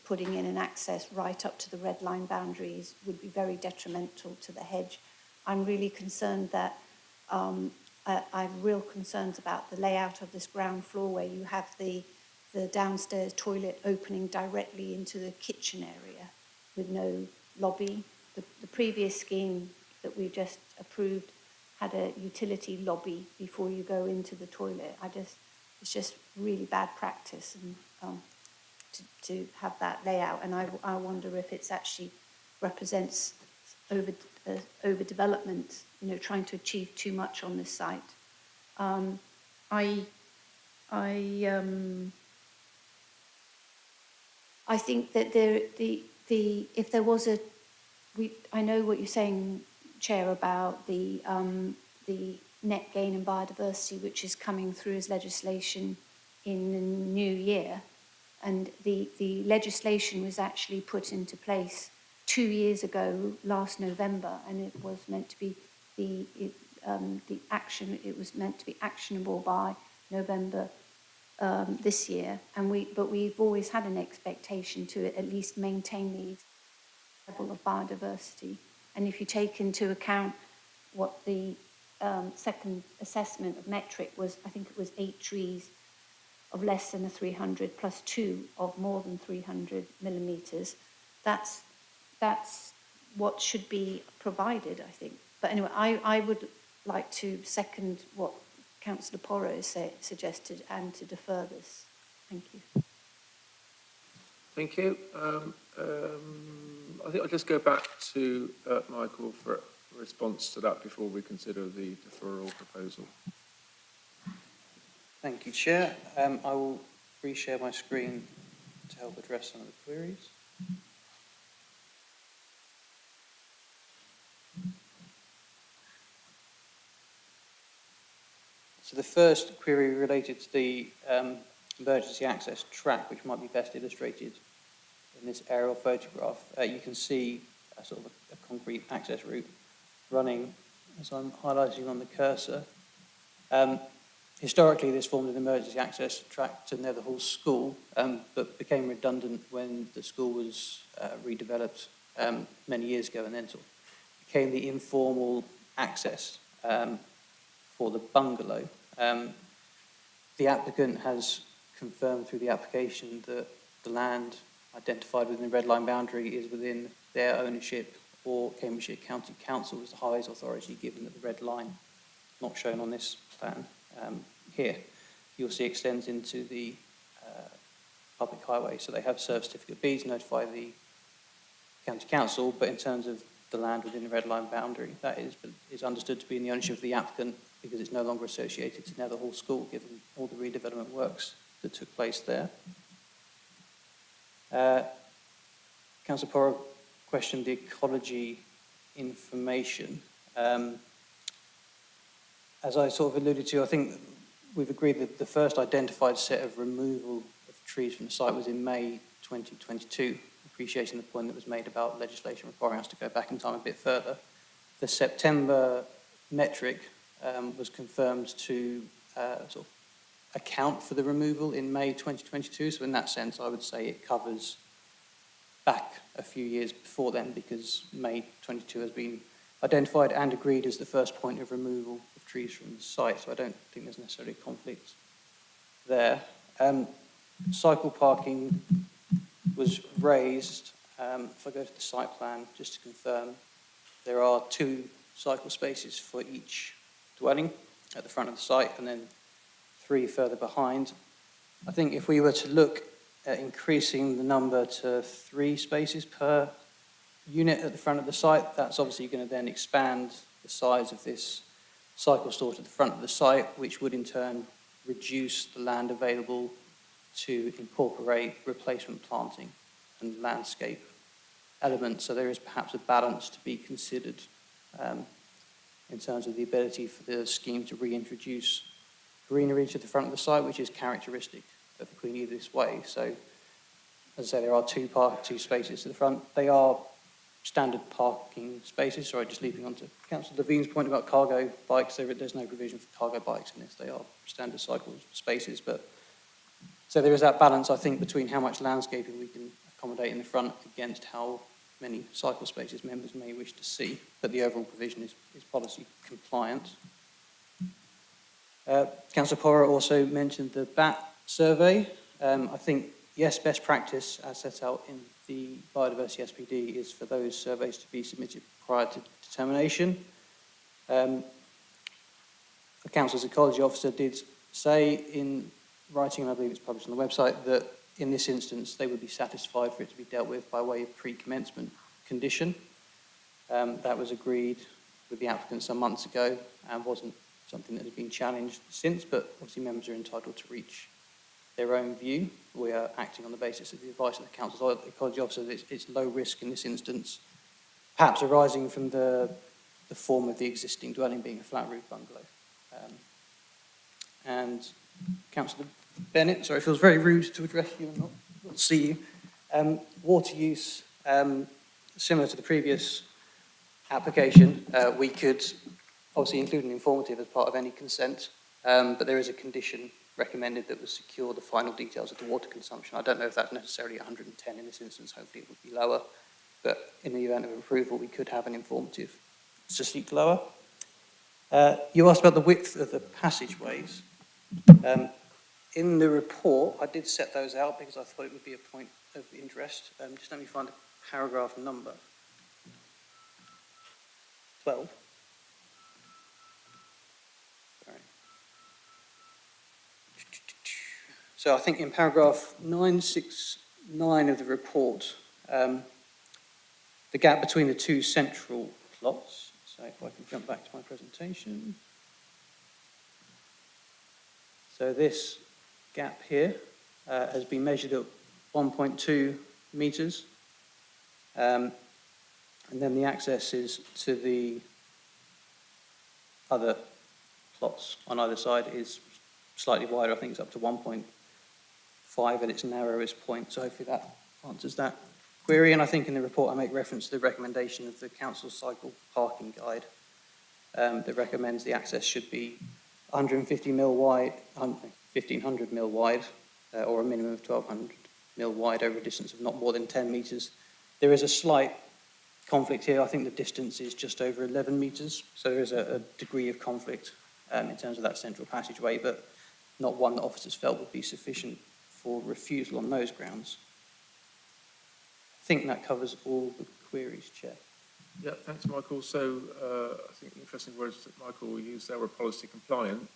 putting in an access right up to the red line boundaries would be very detrimental to the hedge. I'm really concerned that I have real concerns about the layout of this ground floor, where you have the downstairs toilet opening directly into the kitchen area with no lobby. The previous scheme that we just approved had a utility lobby before you go into the toilet. It's just really bad practice, and to have that layout, and I wonder if it's actually represents overdevelopment, trying to achieve too much on this site. I think that if there was I know what you're saying, Chair, about the net gain in biodiversity, which is coming through as legislation in the new year. And the legislation was actually put into place 2 years ago, last November, and it was meant to be it was meant to be actionable by November this year. But we've always had an expectation to at least maintain the level of biodiversity. And if you take into account what the second assessment of metric was, I think it was 8 trees of less than 300 plus 2 of more than 300 millimetres. That's what should be provided, I think. But anyway, I would like to second what Councillor Porter has suggested and to defer this. Thank you.
Thank you. I think I'll just go back to Michael for a response to that before we consider the deferral proposal.
Thank you, Chair. I will reshare my screen to help address some of the queries. So the first query related to the emergency access track, which might be best illustrated in this aerial photograph. You can see a sort of a concrete access route running, as I'm highlighting on the cursor. Historically, this formed an emergency access track to Netherhall School, but became redundant when the school was redeveloped many years ago, and then sort of became the informal access for the bungalow. The applicant has confirmed through the application that the land identified within the red line boundary is within their ownership, or Cambridgeshire County Council is the highest authority, given that the red line, not shown on this plan here, you'll see extends into the public highway. So they have served certificate B to notify the County Council, but in terms of the land within the red line boundary, that is understood to be in the ownership of the applicant because it's no longer associated to Netherhall School, given all the redevelopment works that took place there. Councillor Porro questioned the ecology information. As I sort of alluded to, I think we've agreed that the first identified set of removal of trees from the site was in May 2022, appreciating the point that was made about legislation requiring us to go back in time a bit further. The September metric was confirmed to sort of account for the removal in May 2022. So in that sense, I would say it covers back a few years before then, because May 22 has been identified and agreed as the first point of removal of trees from the site. So I don't think there's necessarily a conflict there. Cycle parking was raised. If I go to the site plan, just to confirm, there are 2 cycle spaces for each dwelling at the front of the site, and then 3 further behind. I think if we were to look at increasing the number to 3 spaces per unit at the front of the site, that's obviously going to then expand the size of this cycle store to the front of the site, which would in turn reduce the land available to incorporate replacement planting and landscape elements. So there is perhaps a balance to be considered in terms of the ability for the scheme to reintroduce greenery to the front of the site, which is characteristic of the Queen Edith's Way. So, as I say, there are 2 spaces to the front. They are standard parking spaces. Sorry, just leaping onto Councillor Levine's point about cargo bikes. There's no provision for cargo bikes in this. They are standard cycle spaces. But so there is that balance, I think, between how much landscaping we can accommodate in the front against how many cycle spaces members may wish to see. But the overall provision is policy compliant. Councillor Porro also mentioned the BAT survey. I think, yes, best practice as set out in the biodiversity SPD is for those surveys to be submitted prior to determination. The Council's ecology officer did say in writing, and I believe it's published on the website, that in this instance they would be satisfied for it to be dealt with by way of pre-commencement condition. That was agreed with the applicant some months ago and wasn't something that has been challenged since, but obviously members are entitled to reach their own view. We are acting on the basis of the advice of the Council's ecology officer that it's low risk in this instance, perhaps arising from the form of the existing dwelling being a flat roof bungalow. And Councillor Bennett, sorry, it feels very rude to address you and not see you. Water use, similar to the previous application, we could obviously include an informative as part of any consent, but there is a condition recommended that would secure the final details of the water consumption. I don't know if that's necessarily 110 in this instance. Hopefully it would be lower, but in the event of approval, we could have an informative to seek lower. You asked about the width of the passageways. In the report, I did set those out because I thought it would be a point of interest. Just let me find the paragraph number. 12. Sorry. So I think in paragraph 961, 9 of the report, the gap between the two central plots. So if I can jump back to my presentation. So this gap here has been measured at 1.2 metres. And then the access is to the other plots on either side is slightly wider. I think it's up to 1.5 at its narrowest point. So hopefully that answers that query. And I think in the report I make reference to the recommendation of the Council Cycle Parking Guide that recommends the access should be 150 mil wide, 1500 mil wide, or a minimum of 1200 mil wide over a distance of not more than 10 metres. There is a slight conflict here. I think the distance is just over 11 metres, so there is a degree of conflict in terms of that central passageway, but not one that officers felt would be sufficient for refusal on those grounds. I think that covers all the queries, Chair.
Yeah, thanks, Michael. So I think the interesting words that Michael used there were policy compliant.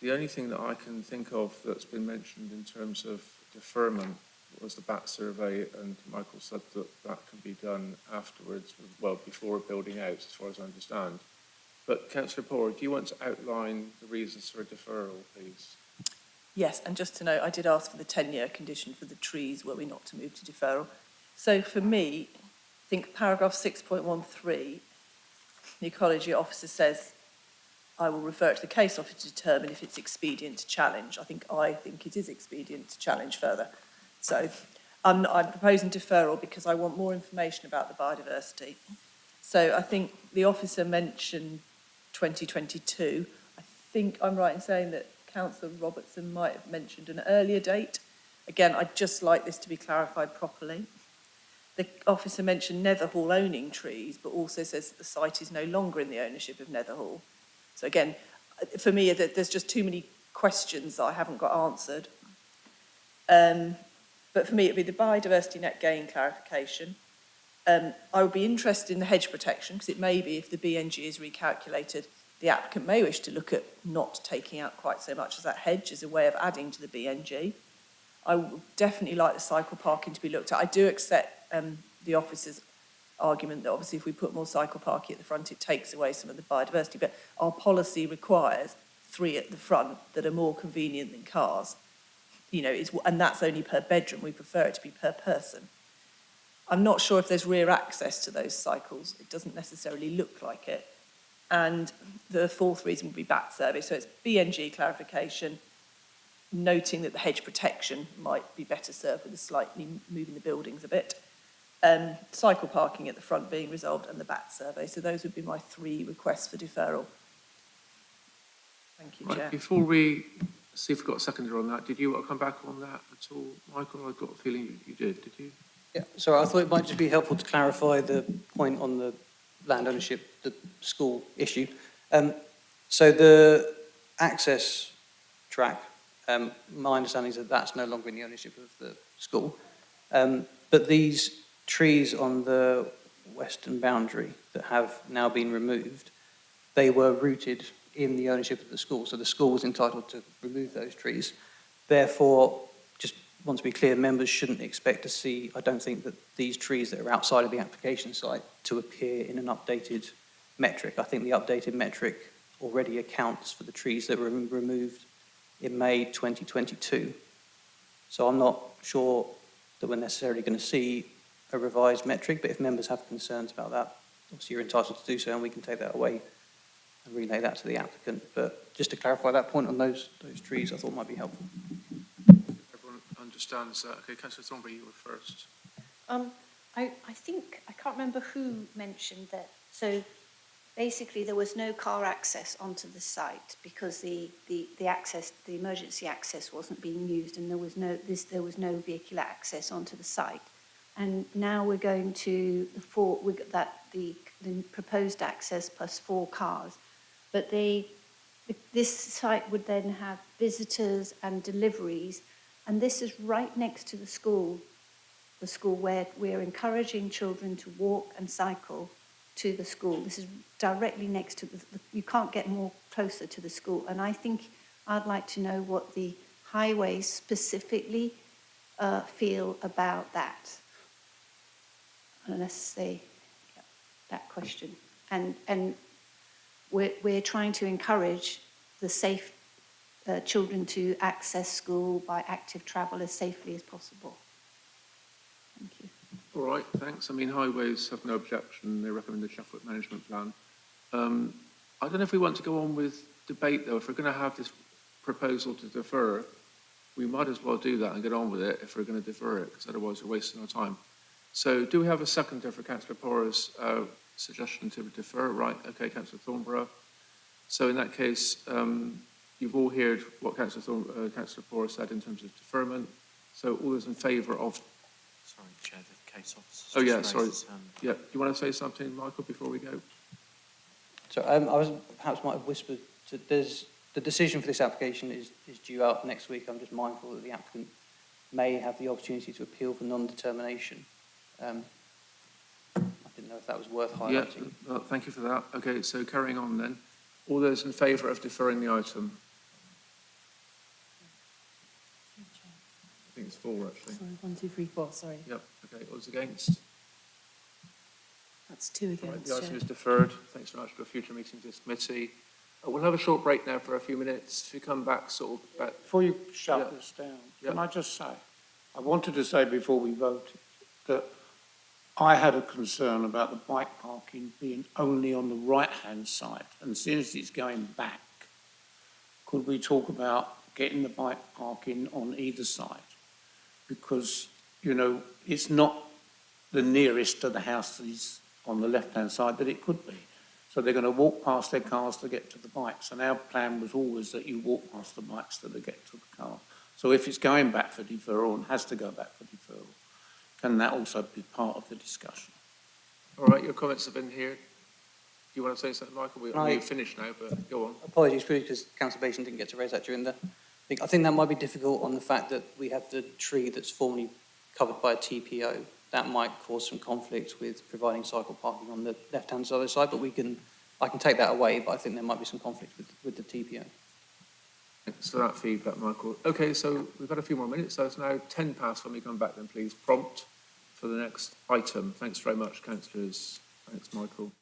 The only thing that I can think of that's been mentioned in terms of deferment was the bat survey, and Michael said that that can be done afterwards, well, before building out, as far as I understand. But Councillor Poore, do you want to outline the reasons for a deferral, please?
Yes, and just to note, I did ask for the 10-year condition for the trees were we not to move to deferral. So for me, I think paragraph 6.13, the ecology officer says, I will refer it to the case officer to determine if it's expedient to challenge. I think it is expedient to challenge further. So I'm proposing deferral because I want more information about the biodiversity. So I think the officer mentioned 2022. I think I'm right in saying that Councillor Robertson might have mentioned an earlier date. Again, I'd just like this to be clarified properly. The officer mentioned Netherhall owning trees, but also says that the site is no longer in the ownership of Netherhall. So again, for me, there's just too many questions that I haven't got answered. But for me, it'd be the biodiversity net gain clarification. I would be interested in the hedge protection, because it may be if the BNG is recalculated, the applicant may wish to look at not taking out quite so much as that hedge as a way of adding to the BNG. I would definitely like the cycle parking to be looked at. I do accept the officer's argument that obviously if we put more cycle parking at the front, it takes away some of the biodiversity, but our policy requires 3 at the front that are more convenient than cars. You know, and that's only per bedroom. We prefer it to be per person. I'm not sure if there's rear access to those cycles. It doesn't necessarily look like it. And the fourth reason would be bat survey. So it's BNG clarification, noting that the hedge protection might be better served with a slightly moving the buildings a bit. Cycle parking at the front being resolved, and the bat survey. So those would be my 3 requests for deferral. Thank you, Chair.
Right, before we see if we've got a seconder on that, did you want to come back on that at all, Michael? I got a feeling you did you?
Yeah, so I thought it might just be helpful to clarify the point on the land ownership, the school issue. So the access track, my understanding is that that's no longer in the ownership of the school. But these trees on the western boundary that have now been removed, they were rooted in the ownership of the school. So the school was entitled to remove those trees. Therefore, just want to be clear, members shouldn't expect to see, I don't think, that these trees that are outside of the application site to appear in an updated metric. I think the updated metric already accounts for the trees that were removed in May 2022. So I'm not sure that we're necessarily going to see a revised metric, but if members have concerns about that, obviously you're entitled to do so, and we can take that away and relay that to the applicant. But just to clarify that point on those trees, I thought might be helpful.
Everyone understands that. Okay, Councillor Thornbury, you were first.
I think, I can't remember who mentioned that. So basically there was no car access onto the site because the access, the emergency access wasn't being used, and there was no vehicular access onto the site. And now we're going to the proposed access plus 4 cars. But this site would then have visitors and deliveries, and this is right next to the school where we're encouraging children to walk and cycle to the school. This is directly next to you can't get more closer to the school. And I think I'd like to know what the highway specifically feel about that? Unless they, that question. And we're trying to encourage the safe children to access school by active travel as safely as possible. Thank you.
All right, thanks. I mean, Highways have no objection. They recommend the traffic management plan. I don't know if we want to go on with debate, though. If we're going to have this proposal to defer, we might as well do that and get on with it if we're going to defer it, because otherwise we're wasting our time. So do we have a seconder for Councillor Porras' suggestion to defer? Right, okay, Councillor Thornborough. So in that case, you've all heard what Councillor Porras said in terms of deferment. So all those in favour of...
Sorry, Chair, the case officer.
Oh, yeah, sorry. Yeah, do you want to say something, Michael, before we go?
So I was perhaps might have whispered. The decision for this application is due out next week. I'm just mindful that the applicant may have the opportunity to appeal for non-determination. I didn't know if that was worth highlighting.
Yeah, thank you for that. Okay, so carrying on then. All those in favour of deferring the item? I think it's 4, actually.
Sorry, 1, 2, 3, 4, sorry.
Yep, okay. All those against?
That's 2 against,
Right, the item
Chair.
is deferred. Thanks very much for a future meeting of this committee. We'll have a short break now for a few minutes. If you come back sort of about...
Before you shut this down, can I just say, I wanted to say before we voted that I had a concern about the bike parking being only on the right-hand side. And since it's going back, could we talk about getting the bike parking on either side? Because, you know, it's not the nearest to the houses on the left-hand side that it could be. So they're going to walk past their cars to get to the bikes. And our plan was always that you walk past the bikes to get to the car. So if it's going back for deferral and has to go back for deferral, can that also be part of the discussion?
All right, your comments have been here. Do you want to say something, Michael? We've finished now, but go on.
Apologies, because Councillor Basin didn't get to raise that during the... I think that might be difficult on the fact that we have the tree that's formerly covered by a TPO. That might cause some conflict with providing cycle parking on the left-hand side of the side, but I can take that away, but I think there might be some conflict with the TPO.
Thanks for that feedback, Michael. Okay, so we've got a few more minutes, so it's now 10 past when we come back then, please. Prompt for the next item. Thanks very much, councillors. Thanks, Michael.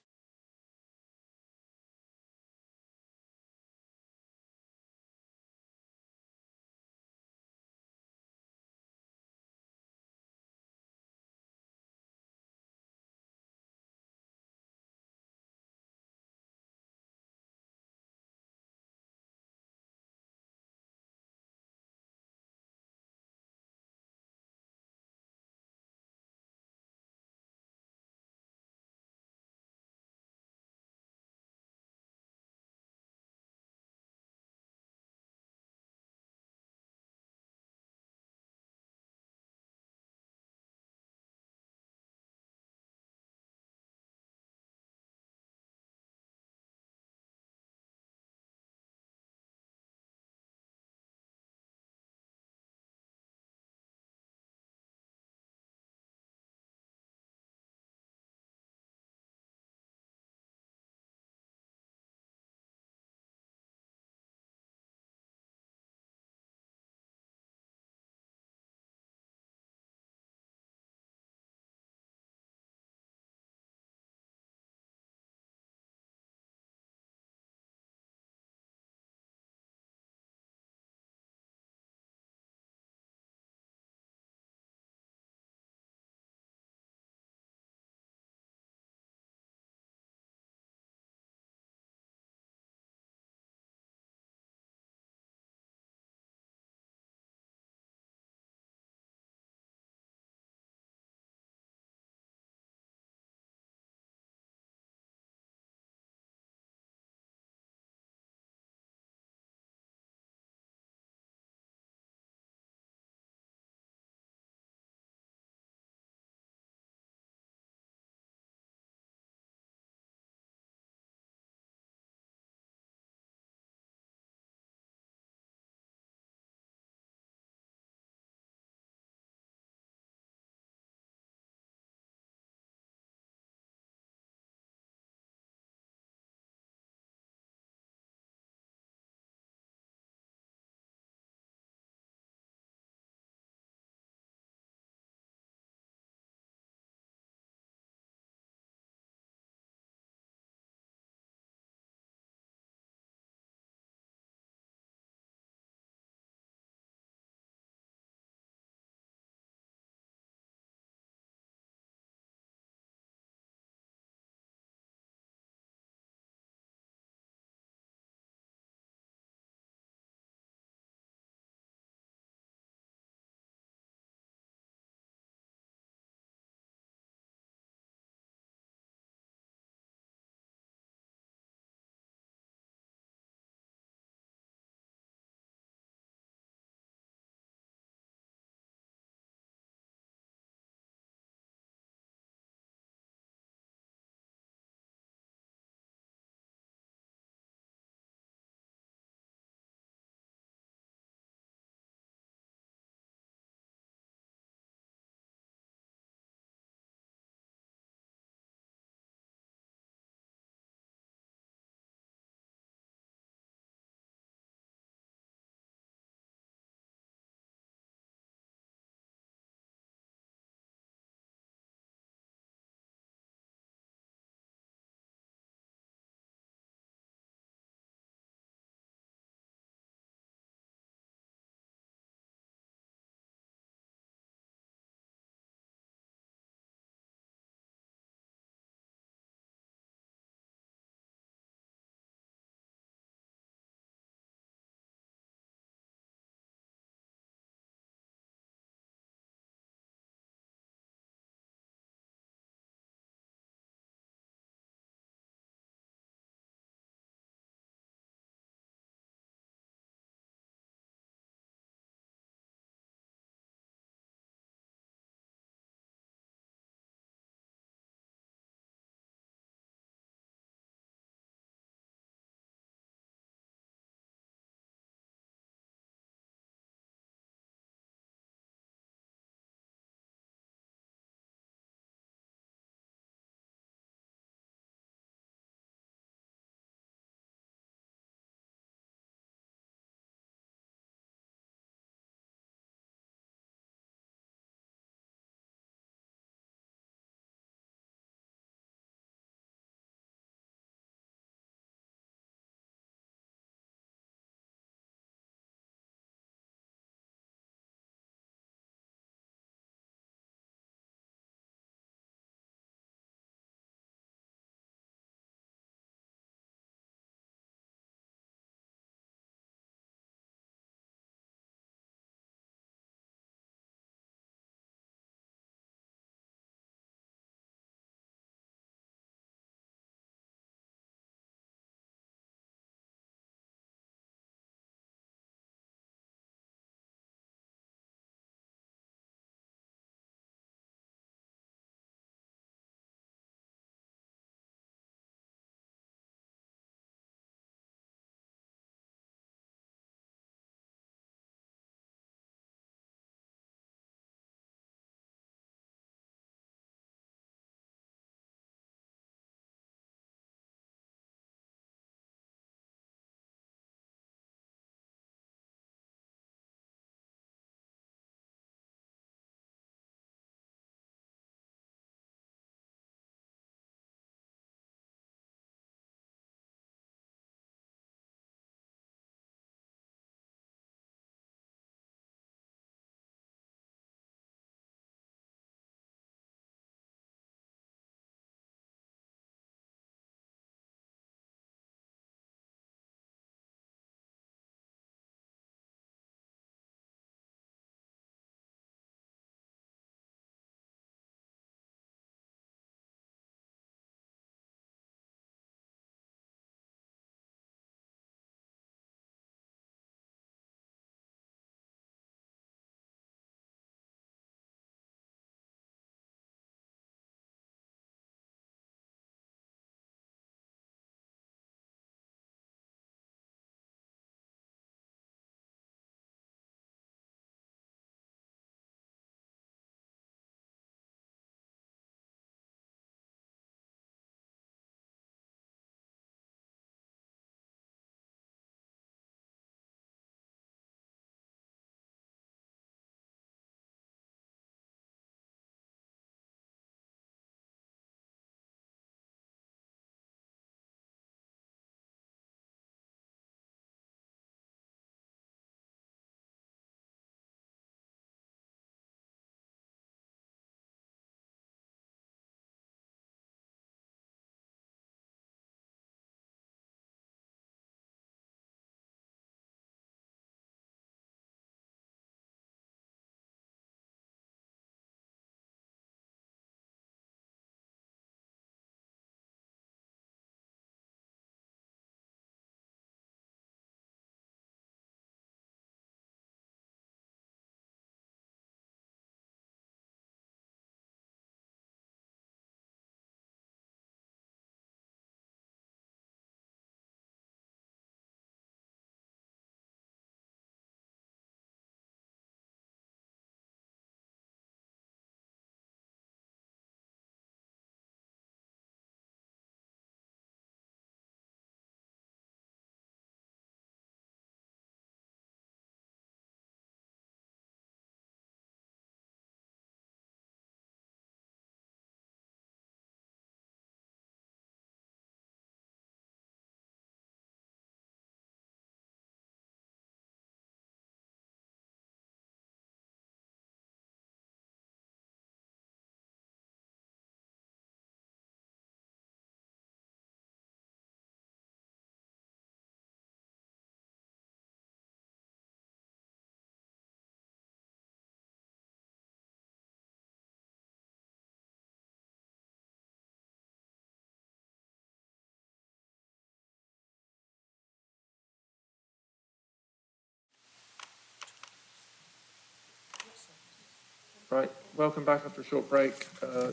Right, welcome back after a short break.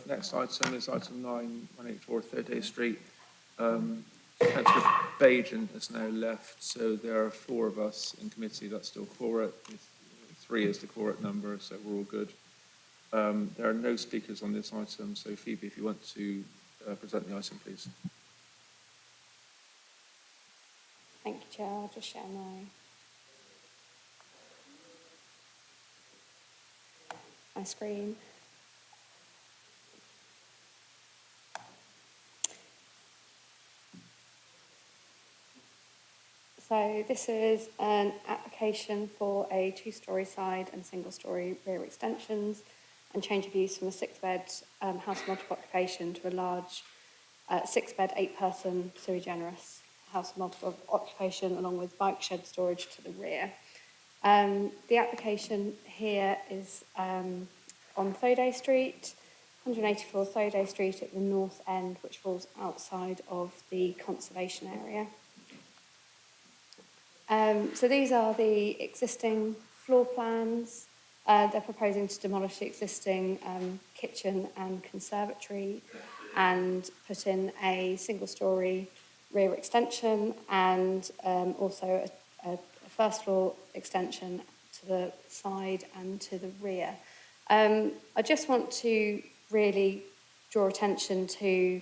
Next item is item 9, 184 Third Day Street. Councillor Bajan has now left, so there are 4 of us in committee that still core it. 3 is the core number, so we're all good. There are no speakers on this item, so Phoebe, if you want to present the item, please.
Thank you, Chair. I'll just share my screen. So this is an application for a 2-storey side and single-storey rear extensions and change of use from a 6-bed house of multiple occupation to a large 6-bed, 8-person sui generis house of multiple occupation, along with bike shed storage to the rear. The application here is on Thoday Street, 184 Thoday Street at the north end, which falls outside of the conservation area. So these are the existing floor plans. They're proposing to demolish the existing kitchen and conservatory and put in a single-storey rear extension and also a first floor extension to the side and to the rear. I just want to really draw attention to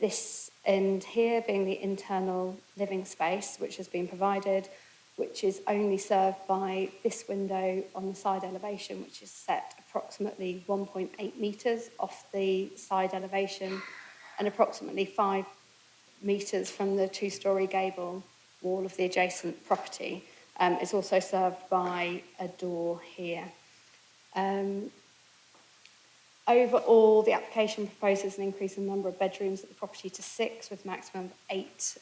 this end here being the internal living space which has been provided, which is only served by this window on the side elevation, which is set approximately 1.8 metres off the side elevation and approximately 5 metres from the 2-storey gable wall of the adjacent property. It's also served by a door here. Overall, the application proposes an increase in the number of bedrooms at the property to 6 with a maximum of 8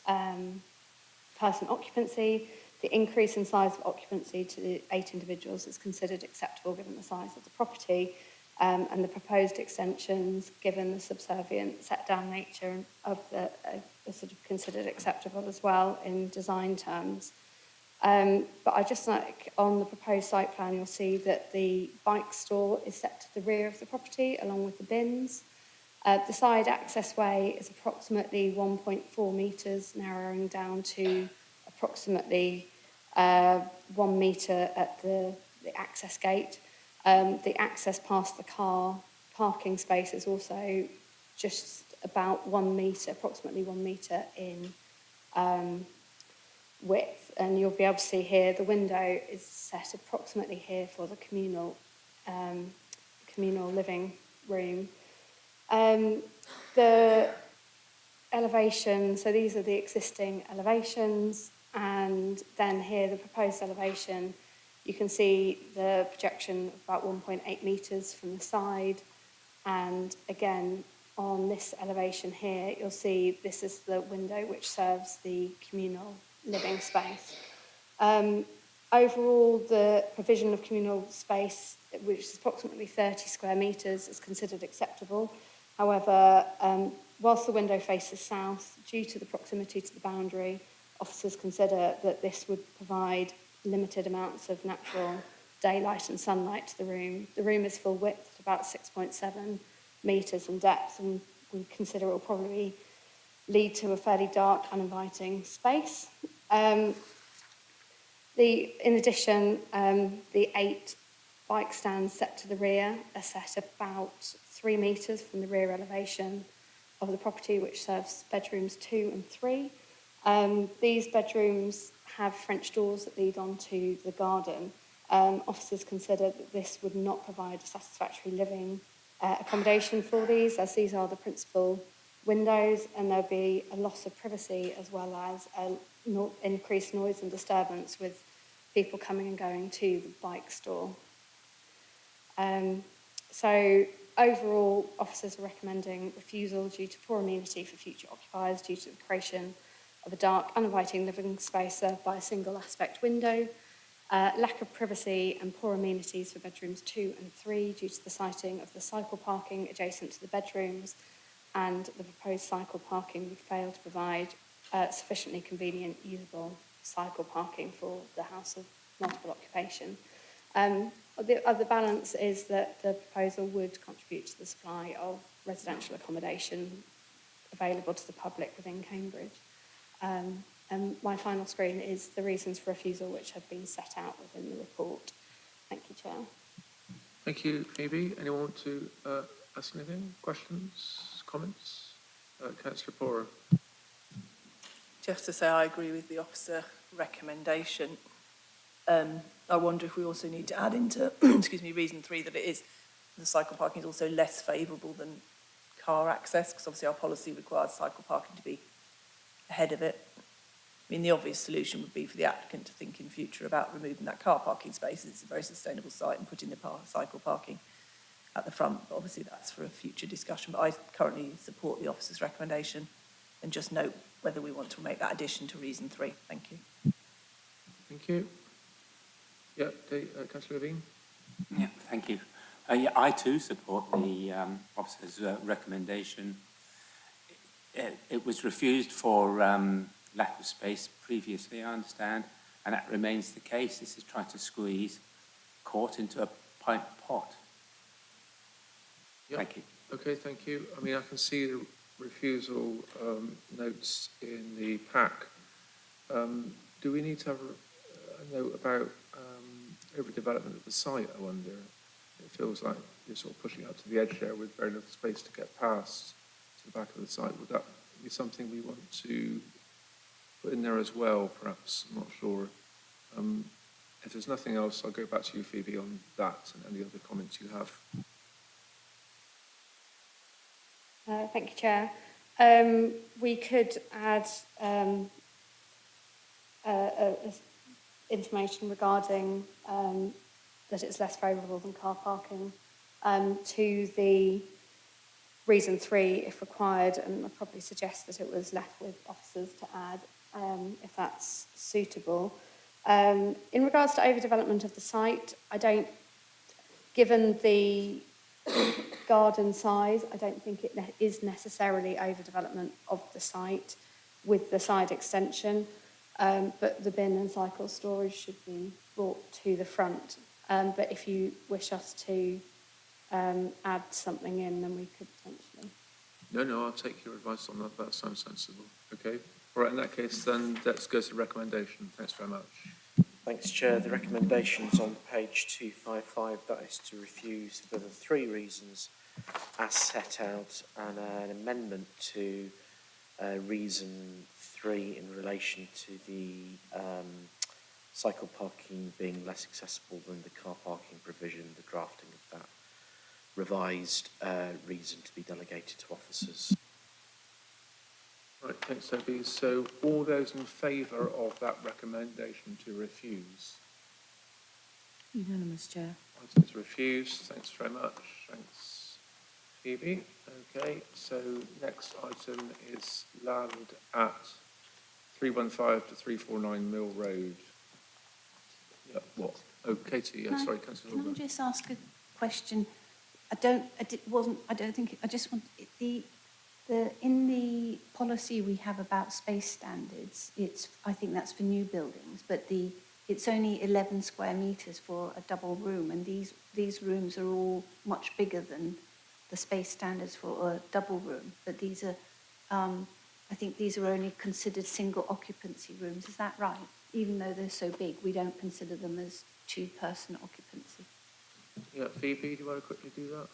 person occupancy. The increase in size of occupancy to 8 individuals is considered acceptable given the size of the property, and the proposed extensions, given the subservient set-down nature of the, are sort of considered acceptable as well in design terms. But I just like, on the proposed site plan, you'll see that the bike store is set to the rear of the property along with the bins. The side access way is approximately 1.4 metres, narrowing down to approximately 1 metre at the access gate. The access past the car parking space is also just about 1 metre, approximately 1 metre in width. And you'll be able to see here the window is set approximately here for the communal living room. The elevation, so these are the existing elevations, and then here the proposed elevation, you can see the projection of about 1.8 metres from the side, and again on this elevation here you'll see this is the window which serves the communal living space. Overall, the provision of communal space, which is approximately 30 square metres, is considered acceptable. However, whilst the window faces south, due to the proximity to the boundary, officers consider that this would provide limited amounts of natural daylight and sunlight to the room. The room is full width at about 6.7 metres in depth, and we consider it will probably lead to a fairly dark, uninviting space. In addition, the 8 bike stands set to the rear are set about 3 metres from the rear elevation of the property, which serves bedrooms 2 and 3. These bedrooms have French doors that lead onto the garden. Officers consider that this would not provide a satisfactory living accommodation for these, as these are the principal windows, and there'll be a loss of privacy as well as increased noise and disturbance with people coming and going to the bike store. So overall, officers are recommending refusal due to poor amenity for future occupiers due to the creation of a dark, uninviting living space served by a single aspect window, lack of privacy and poor amenities for bedrooms 2 and 3 due to the siting of the cycle parking adjacent to the bedrooms, and the proposed cycle parking would fail to provide sufficiently convenient, usable cycle parking for the house of multiple occupation. the balance is that the proposal would contribute to the supply of residential accommodation available to the public within Cambridge. And my final screen is the reasons for refusal which have been set out within the report. Thank you, Chair.
Thank you, Phoebe. Anyone want to ask anything? Questions, comments? Councillor Pora.
Just to say, I agree with the officer recommendation. I wonder if we also need to add into, excuse me, reason 3 that the cycle parking is also less favourable than car access, because obviously our policy requires cycle parking to be ahead of it. I mean, the obvious solution would be for the applicant to think in future about removing that car parking space. It's a very sustainable site, and putting the cycle parking at the front. But obviously that's for a future discussion. But I currently support the officer's recommendation, and just note whether we want to make that addition to reason 3. Thank you.
Thank you. Yeah, Councillor Levine.
Yeah, thank you. Yeah, I too support the officer's recommendation. It was refused for lack of space previously, I understand, and that remains the case. This is trying to squeeze court into a pint pot.
Yep.
Thank you.
Okay, thank you. I mean, I can see the refusal notes in the pack. Do we need to have a note about overdevelopment of the site, I wonder? It feels like you're sort of pushing out to the edge there with very little space to get past to the back of the site. Would that be something we want to put in there as well, perhaps? I'm not sure. If there's nothing else, I'll go back to you, Phoebe, on that and any other comments you have.
Thank you, Chair. We could add information regarding that it's less favourable than car parking to the reason 3 if required, and I'd probably suggest that it was left with officers to add if that's suitable. In regards to overdevelopment of the site, given the garden size, I don't think it is necessarily overdevelopment of the site with the side extension, but the bin and cycle storage should be brought to the front. But if you wish us to add something in, then we could potentially.
No, I'll take your advice on that. That sounds sensible. Okay. All right, in that case, then let's go to the recommendation. Thanks very much.
Thanks, Chair. The recommendation's on page 255. That is to refuse for the 3 reasons as set out, and an amendment to reason 3 in relation to the cycle parking being less accessible than the car parking provision, the drafting of that revised reason to be delegated to officers.
Right, thanks, Sophie. So all those in favour of that recommendation to refuse?
Unanimous, Chair.
Item is refused. Thanks very much. Thanks, Phoebe. Okay, so next item is land at 315 to 349 Mill Road. Yeah, what? Oh, Katie, sorry, Councillor
Can I
Hallberg.
just ask a question? I just want, in the policy we have about space standards, I think that's for new buildings, but it's only 11 square metres for a double room, and these rooms are all much bigger than the space standards for a double room. But these are, I think these are only considered single occupancy rooms. Is that right? Even though they're so big, we don't consider them as 2-person occupancy.
Yeah, Phoebe, do you want to quickly do that?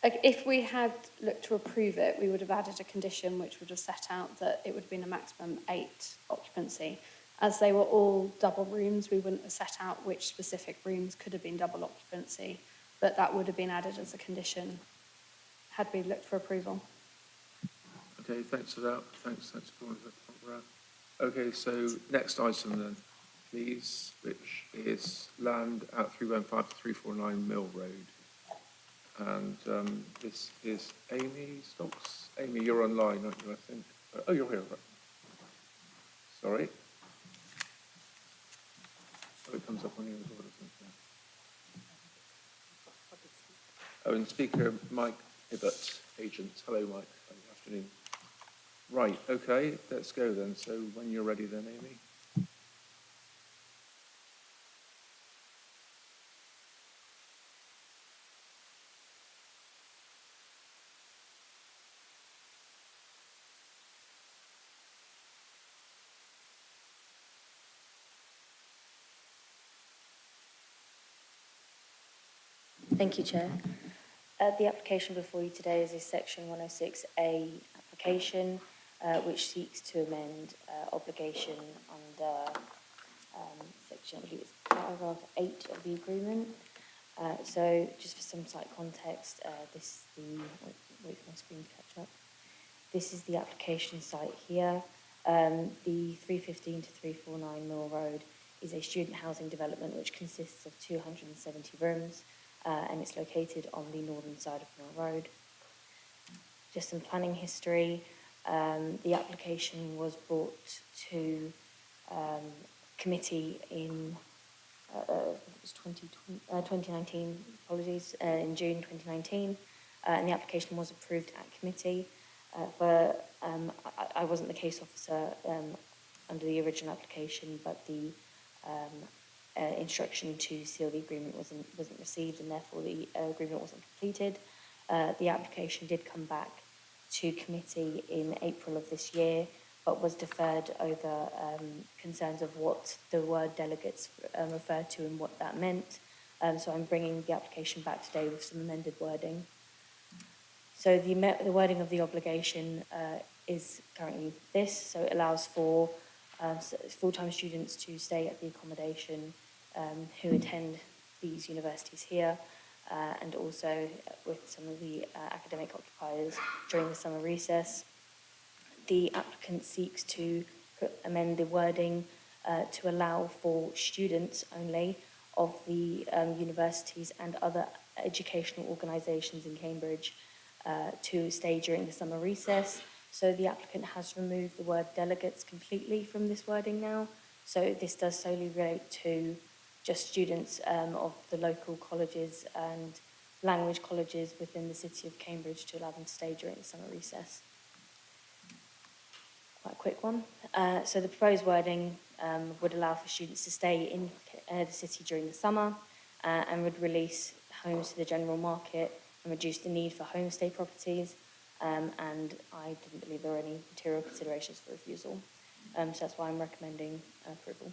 If we had looked to approve it, we would have added a condition which would have set out that it would have been a maximum 8 occupancy. As they were all double rooms, we wouldn't have set out which specific rooms could have been double occupancy, but that would have been added as a condition had we looked for approval.
Okay, thanks for that. Thanks for calling that. Okay, so next item then, please, which is land at 315 to 349 Mill Road. And this is Amy Stocks. Amy, you're online, aren't you, I think? Oh, you're here. Right. Sorry. Oh, it comes up on here as well, doesn't it? Oh, and speaker Mike Hibbert, agent. Hello, Mike. Good afternoon. Right, okay, let's go then. So when you're ready then, Amy.
Thank you, Chair. The application before you today is a Section 106A application, which seeks to amend obligation under section, I believe it's paragraph 8 of the agreement. So just for some slight context, this is the, wait for my screen to catch up. This is the application site here. The 315 to 349 Mill Road is a student housing development which consists of 270 rooms, and it's located on the northern side of Mill Road. Just some planning history. The application was brought to committee in it was 2019, apologies, in June 2019, and the application was approved at committee. I wasn't the case officer under the original application, but the instruction to seal the agreement wasn't received, and therefore the agreement wasn't completed. The application did come back to committee in April of this year, but was deferred over concerns of what the word delegates referred to and what that meant. So I'm bringing the application back today with some amended wording. So the wording of the obligation is currently this. So it allows for full-time students to stay at the accommodation who attend these universities here, and also with some of the academic occupiers during the summer recess. The applicant seeks to amend the wording to allow for students only of the universities and other educational organisations in Cambridge to stay during the summer recess. So the applicant has removed the word delegates completely from this wording now. So this does solely relate to just students of the local colleges and language colleges within the city of Cambridge to allow them to stay during the summer recess. Quite a quick one. So the proposed wording would allow for students to stay in the city during the summer and would release homes to the general market and reduce the need for homestay properties. And I didn't believe there were any material considerations for refusal. So that's why I'm recommending approval.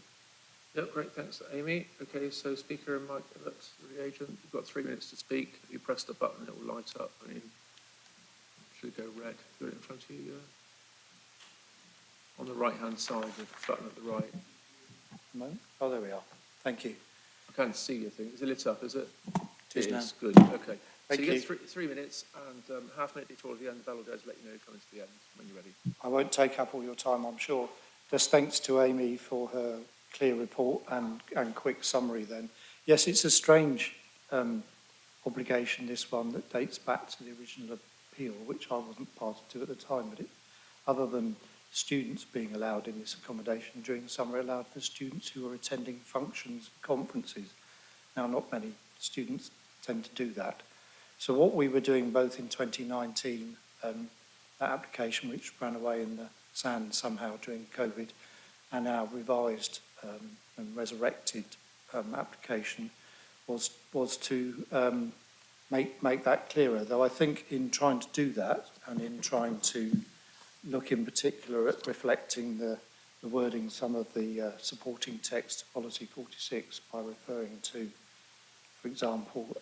Yeah, great, thanks, Amy. Okay, so speaker and mic, that's the reagent. You've got 3 minutes to speak. If you press the button, it will light up and it should go red. Got it in front of you, on the right-hand side, the button at the right.
Oh, there we are. Thank you.
I can't see your thing. Is it lit up, is it?
It is now.
Good, okay.
Thank
so you
you.
get 3 minutes, and half a minute before the end, the bell will go to let you know you're coming to the end when you're ready.
I won't take up all your time, I'm sure. Just thanks to Amy for her clear report and quick summary then. Yes, it's a strange obligation, this one, that dates back to the original appeal, which I wasn't party to at the time, but other than students being allowed in this accommodation during the summer, allowed for students who are attending functions, conferences. Now, not many students tend to do that. So what we were doing both in 2019, that application which ran away in the sand somehow during COVID, and our revised and resurrected application was to make that clearer. Though I think in trying to do that and in trying to look in particular at reflecting the wording, some of the supporting text to policy 46 by referring to, for example,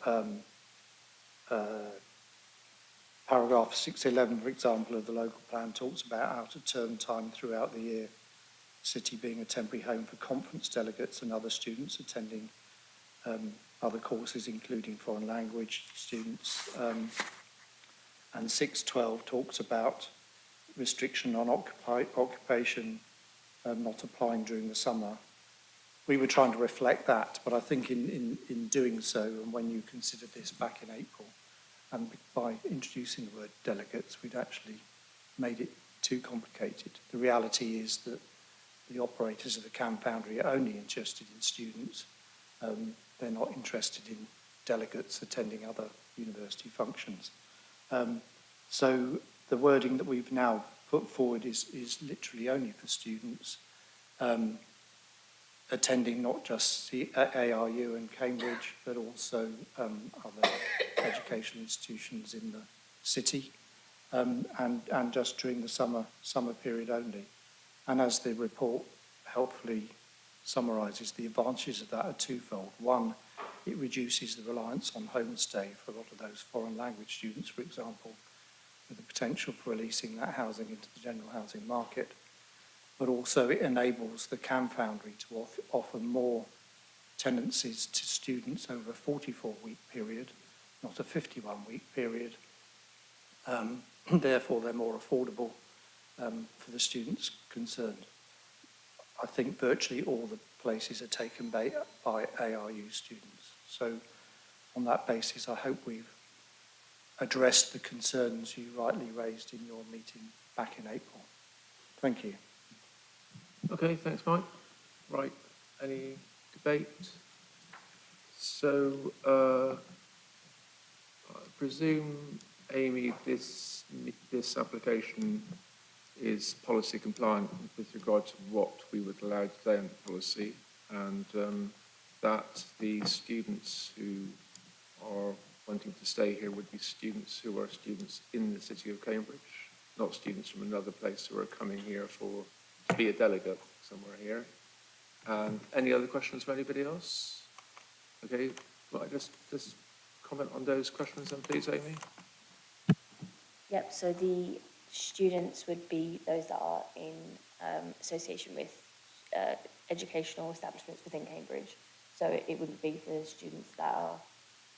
paragraph 611, for example, of the local plan talks about out of term time throughout the year, city being a temporary home for conference delegates and other students attending other courses, including foreign language students. And 612 talks about restriction on occupation not applying during the summer. We were trying to reflect that, but I think in doing so, and when you considered this back in April, and by introducing the word delegates, we'd actually made it too complicated. The reality is that the operators of the CAM Foundry are only interested in students. They're not interested in delegates attending other university functions. So the wording that we've now put forward is literally only for students attending not just ARU and Cambridge, but also other educational institutions in the city, and just during the summer period only. And as the report helpfully summarises, the advantages of that are twofold. One, it reduces the reliance on homestay for a lot of those foreign language students, for example, with the potential for releasing that housing into the general housing market. But also it enables the CAM Foundry to offer more tenancies to students over a 44-week period, not a 51-week period. Therefore, they're more affordable for the students concerned. I think virtually all the places are taken by ARU students. So on that basis, I hope we've addressed the concerns you rightly raised in your meeting back in April. Thank you.
Okay, thanks, Mike. Right, any debate? So, I presume, Amy, this application is policy compliant with regard to what we would allow today in the policy, and that the students who are wanting to stay here would be students who are students in the city of Cambridge, not students from another place who are coming here to be a delegate somewhere here. And any other questions from anybody else? Okay, well, I just comment on those questions then, please, Amy.
Yep, so the students would be those that are in association with educational establishments within Cambridge. So it wouldn't be for students that are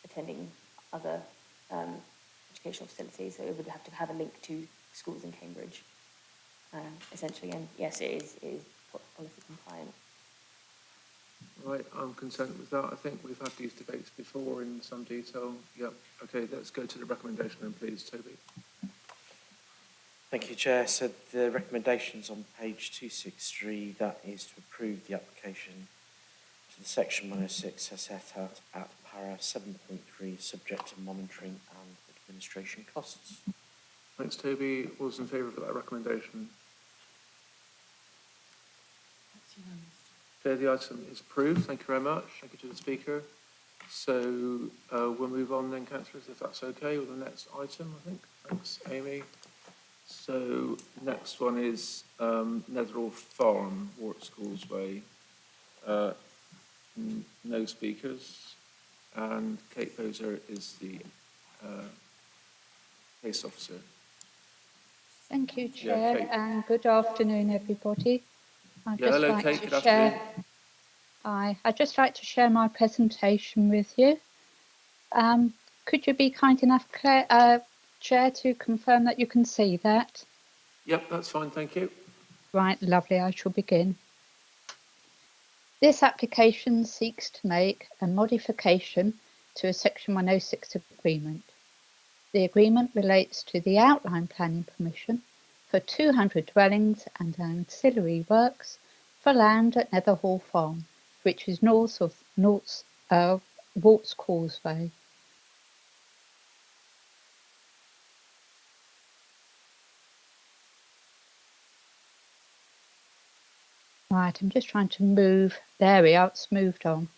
attending other educational facilities. So it would have to have a link to schools in Cambridge, essentially. And yes, it is policy compliant.
Right, I'm content with that. I think we've had these debates before in some detail. Yep, okay, let's go to the recommendation then, please, Toby.
Thank you, Chair. So the recommendations on page 263, that is to approve the application to the section 106 as set out at para 7.3, subject to monitoring and administration costs.
Thanks, Toby. All those in favour of that recommendation? Okay, the item is approved. Thank you very much. Thank you to the speaker. So we'll move on then, councillors, if that's okay, with the next item, I think. Thanks, Amy. So next one is Netherall Farm, Warts Causeway. No speakers. And Kate Boser is the case officer.
Thank you,
Yeah,
Chair,
Kate.
and good afternoon, everybody.
Hello, Kate. Good afternoon.
Hi, I'd just like to share my presentation with you. Could you be kind enough, Claire, Chair, to confirm that you can see that?
Yep, that's fine. Thank you.
Right, lovely. I shall begin. This application seeks to make a modification to a Section 106 agreement. The agreement relates to the outline planning permission for 200 dwellings and ancillary works for land at Netherhall Farm, which is north of Warts Causeway. Right, I'm just trying to move. There we are, it's moved on.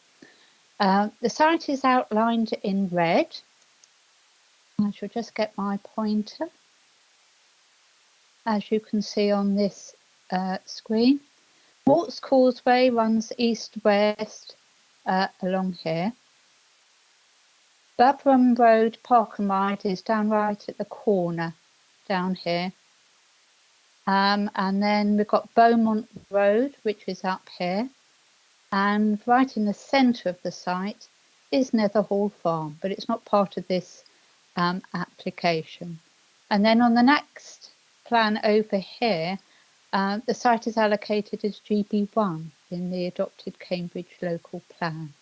The site is outlined in red. I shall just get my pointer. As you can see on this screen, Warts Causeway runs east-west along here. Burbram Road Park and Ride is down right at the corner down here. And then we've got Beaumont Road, which is up here. And right in the centre of the site is Netherhall Farm, but it's not part of this application. And then on the next plan over here, the site is allocated as GB1 in the adopted Cambridge local plan.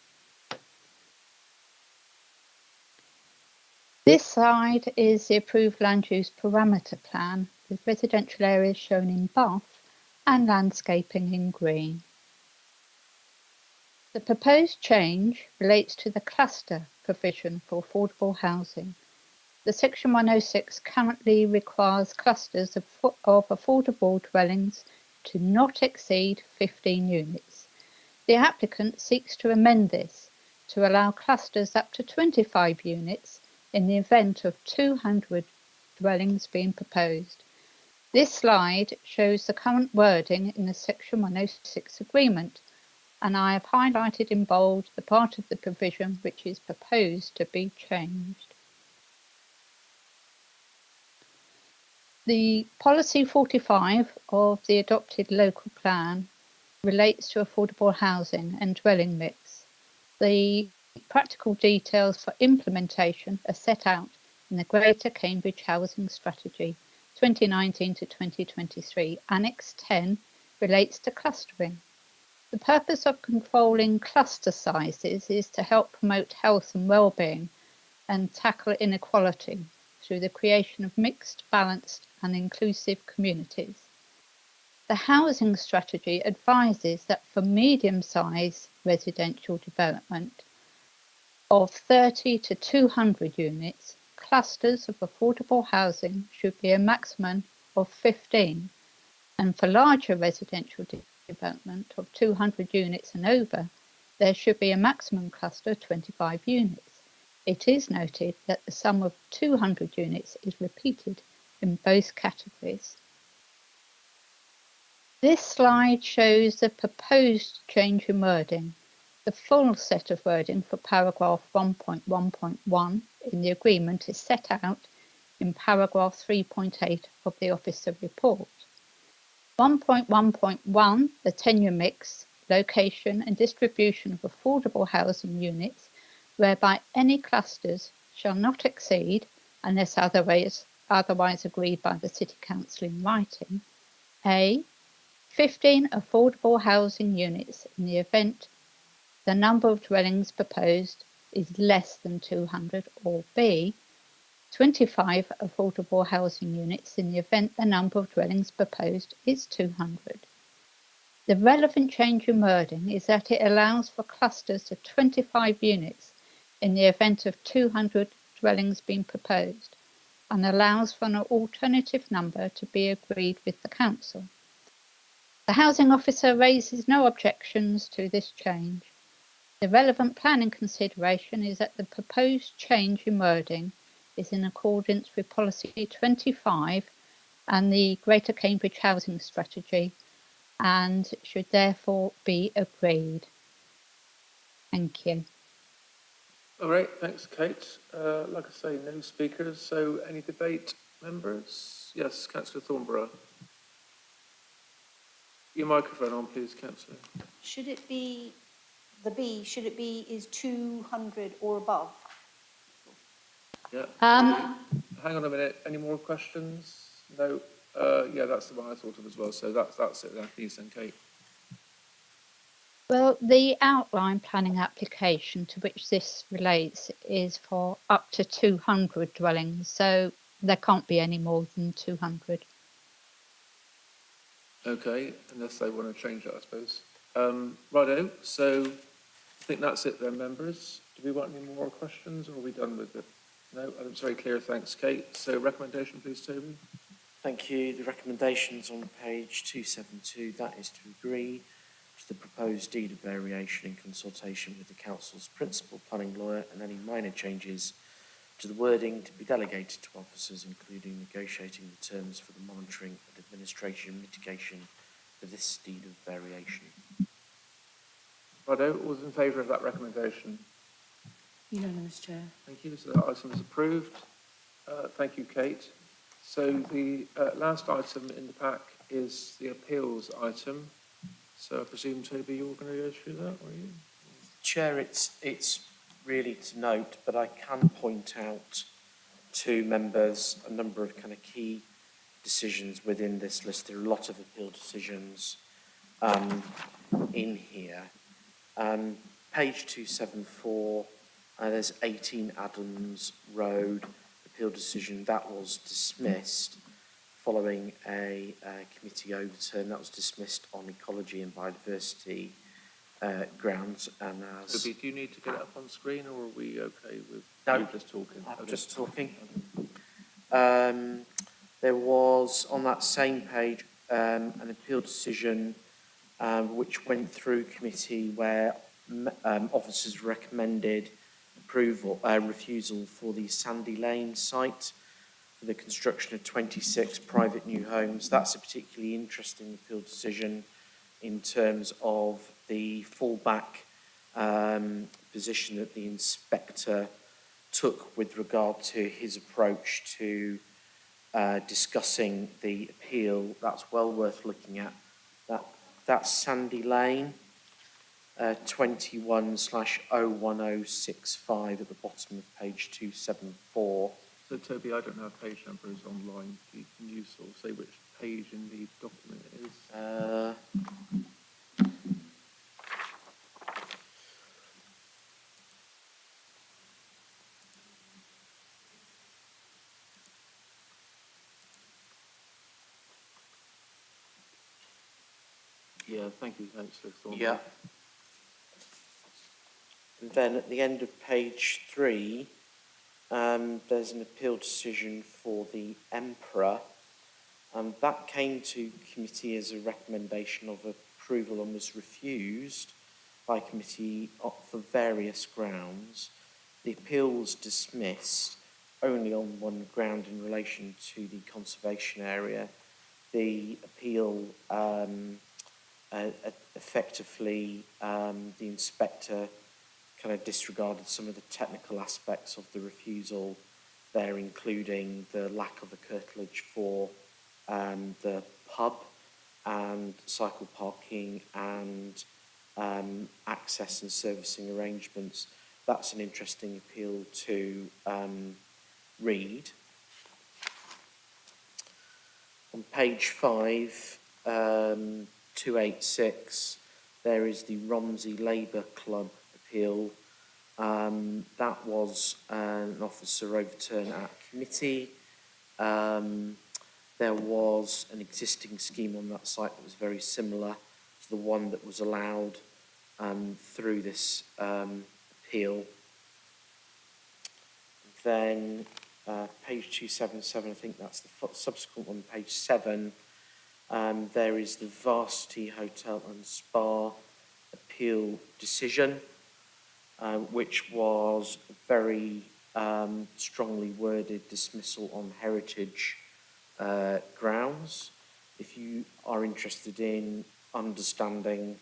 This side is the approved land use parameter plan with residential areas shown in buff and landscaping in green. The proposed change relates to the cluster provision for affordable housing. The Section 106 currently requires clusters of affordable dwellings to not exceed 15 units. The applicant seeks to amend this to allow clusters up to 25 units in the event of 200 dwellings being proposed. This slide shows the current wording in the Section 106 agreement, and I have highlighted in bold the part of the provision which is proposed to be changed. The policy 45 of the adopted local plan relates to affordable housing and dwelling mix. The practical details for implementation are set out in the Greater Cambridge Housing Strategy 2019 to 2023. Annex 10 relates to clustering. The purpose of controlling cluster sizes is to help promote health and well-being and tackle inequality through the creation of mixed, balanced and inclusive communities. The housing strategy advises that for medium-sized residential development of 30 to 200 units, clusters of affordable housing should be a maximum of 15, and for larger residential development of 200 units and over, there should be a maximum cluster of 25 units. It is noted that the sum of 200 units is repeated in both categories. This slide shows the proposed change in wording. The full set of wording for paragraph 1.1.1 in the agreement is set out in paragraph 3.8 of the Officer report. 1.1.1, the tenure mix, location and distribution of affordable housing units, whereby any clusters shall not exceed, unless otherwise agreed by the City Council in writing, A, 15 affordable housing units in the event the number of dwellings proposed is less than 200, or B, 25 affordable housing units in the event the number of dwellings proposed is 200. The relevant change in wording is that it allows for clusters of 25 units in the event of 200 dwellings being proposed, and allows for an alternative number to be agreed with the council. The housing officer raises no objections to this change. The relevant planning consideration is that the proposed change in wording is in accordance with Policy 25 and the Greater Cambridge Housing Strategy and should therefore be agreed. Thank you.
All right, thanks, Kate. Like I say, no speakers, so any debate, members? Yes, Councillor Thornborough. Your microphone on, please, Councillor.
Should it be, the B, should it be is 200 or above?
Yeah. Hang on a minute. Any more questions? No. Yeah, that's the one I thought of as well. So that's it then. Please, then, Kate.
Well, the outline planning application to which this relates is for up to 200 dwellings, so there can't be any more than 200.
Okay, unless they want to change it, I suppose. Righto, so I think that's it then, members. Do we want any more questions, or are we done with it? No, it's very clear, thanks, Kate. So recommendation, please, Toby.
Thank you. The recommendations on page 272, that is to agree to the proposed deed of variation in consultation with the council's principal planning lawyer, and any minor changes to the wording to be delegated to officers, including negotiating the terms for the monitoring and administration and mitigation for this deed of variation.
Righto, all those in favour of that recommendation?
Unanimous, Chair.
Thank you. So that item is approved. Thank you, Kate. So the last item in the pack is the appeals item. So I presume, Toby, you're going to go through that, are you?
Chair, it's really to note, but I can point out to members a number of kind of key decisions within this list. There are a lot of appeal decisions in here. Page 274, there's 18 Adams Road appeal decision that was dismissed following a committee overturn. That was dismissed on ecology and biodiversity grounds. And as
Toby, do you need to get it up on screen, or are we okay with
no,
just talking?
I'm just talking. There was on that same page an appeal decision which went through committee where officers recommended refusal for the Sandy Lane site for the construction of 26 private new homes. That's a particularly interesting appeal decision in terms of the fallback position that the inspector took with regard to his approach to discussing the appeal. That's well worth looking at. That's Sandy Lane, 21/01065 at the bottom of page 274.
So Toby, I don't know if page number is online. Can you sort of say which page in the document it is? Yeah, thank you, Councillor Thornton.
Yeah. And then at the end of page 3, there's an appeal decision for the Emperor. That came to committee as a recommendation of approval and was refused by committee for various grounds. The appeal was dismissed only on one ground in relation to the conservation area. The appeal effectively, the inspector kind of disregarded some of the technical aspects of the refusal there, including the lack of a curtilage for the pub and cycle parking and access and servicing arrangements. That's an interesting appeal to read. On page 5, 286, there is the Romsey Labour Club appeal. That was an officer overturn at committee. There was an existing scheme on that site that was very similar to the one that was allowed through this appeal. Then page 277, I think that's the subsequent one, page 7. There is the Varsity Hotel and Spa appeal decision, which was a very strongly worded dismissal on heritage grounds. If you are interested in understanding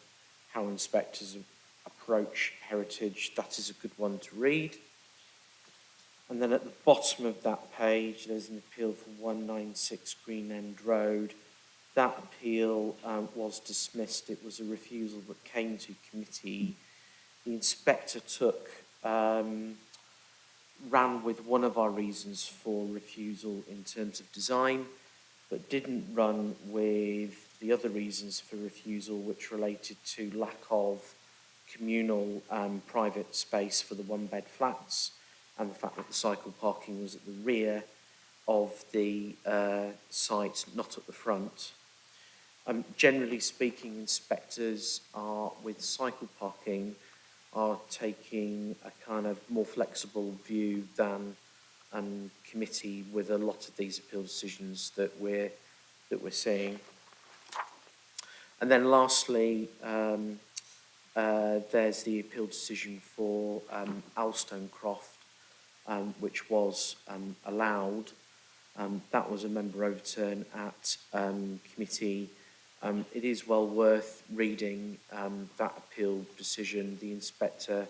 how inspectors approach heritage, that is a good one to read. And then at the bottom of that page, there's an appeal for 196 Green End Road. That appeal was dismissed. It was a refusal that came to committee. The inspector ran with one of our reasons for refusal in terms of design, but didn't run with the other reasons for refusal, which related to lack of communal private space for the one-bed flats and the fact that the cycle parking was at the rear of the site, not at the front. Generally speaking, inspectors are, with cycle parking, are taking a kind of more flexible view than committee with a lot of these appeal decisions that we're seeing. And then lastly, there's the appeal decision for Alstonecroft, which was allowed. That was a member overturn at committee. It is well worth reading that appeal decision. The inspector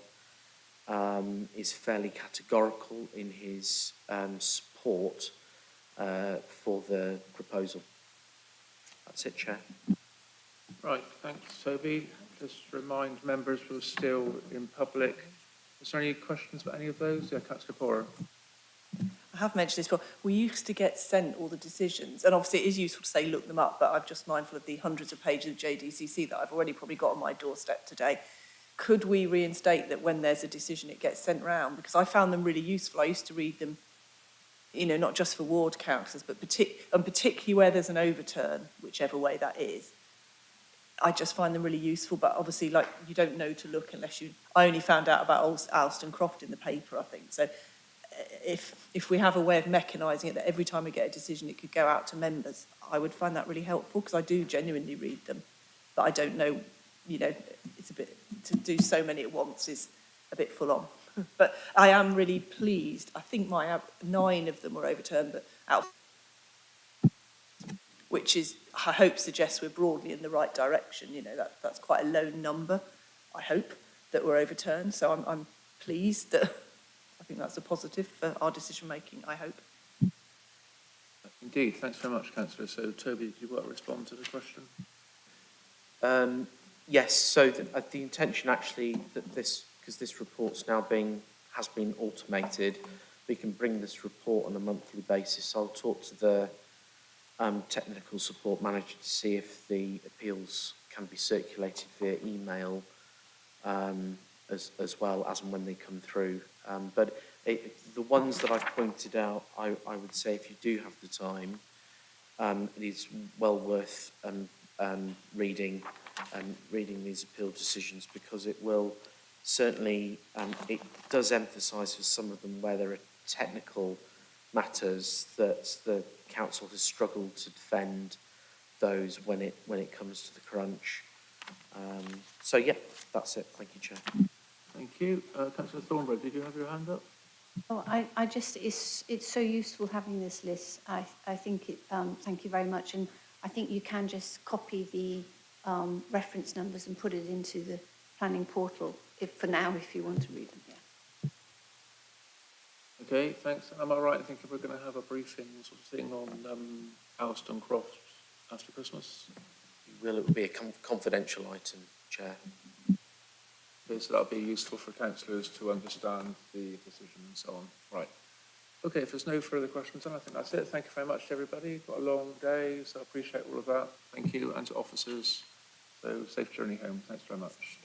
is fairly categorical in his support for the proposal. That's it, Chair.
Right, thanks, Toby. Just remind members we're still in public. Is there any questions about any of those? Yeah, Councillor Pora.
I have mentioned this before. We used to get sent all the decisions, and obviously it is useful to say look them up, but I'm just mindful of the hundreds of pages of JDCC that I've already probably got on my doorstep today. Could we reinstate that when there's a decision it gets sent round? Because I found them really useful. I used to read them, you know, not just for ward councillors, but particularly where there's an overturn, whichever way that is. I just find them really useful, but obviously, like, you don't know to look unless you... I only found out about Alstonecroft in the paper, I think. So if we have a way of mechanising it, that every time we get a decision it could go out to members, I would find that really helpful, because I do genuinely read them. But I don't know, you know, it's a bit... To do so many at once is a bit full on. But I am really pleased. I think 9 of them were overturned, but which is, I hope, suggests we're broadly in the right direction. You know, that's quite a low number, I hope, that were overturned. So I'm pleased that I think that's a positive for our decision making, I hope.
Indeed, thanks very much, Councillor. So, Toby, did you want to respond to the question?
Yes, so the intention actually that because this report's now has been automated, we can bring this report on a monthly basis. I'll talk to the technical support manager to see if the appeals can be circulated via email as well as and when they come through. But the ones that I've pointed out, I would say if you do have the time, it is well worth reading these appeal decisions, because it will certainly, it does emphasise for some of them where there are technical matters that the council has struggled to defend those when it comes to the crunch. So yeah, that's it. Thank you, Chair.
Thank you. Councillor Thornberry, did you have your hand up?
Oh, I just, it's so useful having this list. I think it, thank you very much. And I think you can just copy the reference numbers and put it into the planning portal for now, if you want to read them. Yeah.
Okay, thanks. Am I right in thinking we're going to have a briefing sort of thing on Alston Croft after Christmas?
It will be a confidential item, Chair.
Okay, so that'll be useful for councillors to understand the decision and so on. Right. Okay, if there's no further questions, then I think that's it. Thank you very much to everybody. Got a long day, so I appreciate all of that. Thank you, and to officers. So safe journey home. Thanks very much.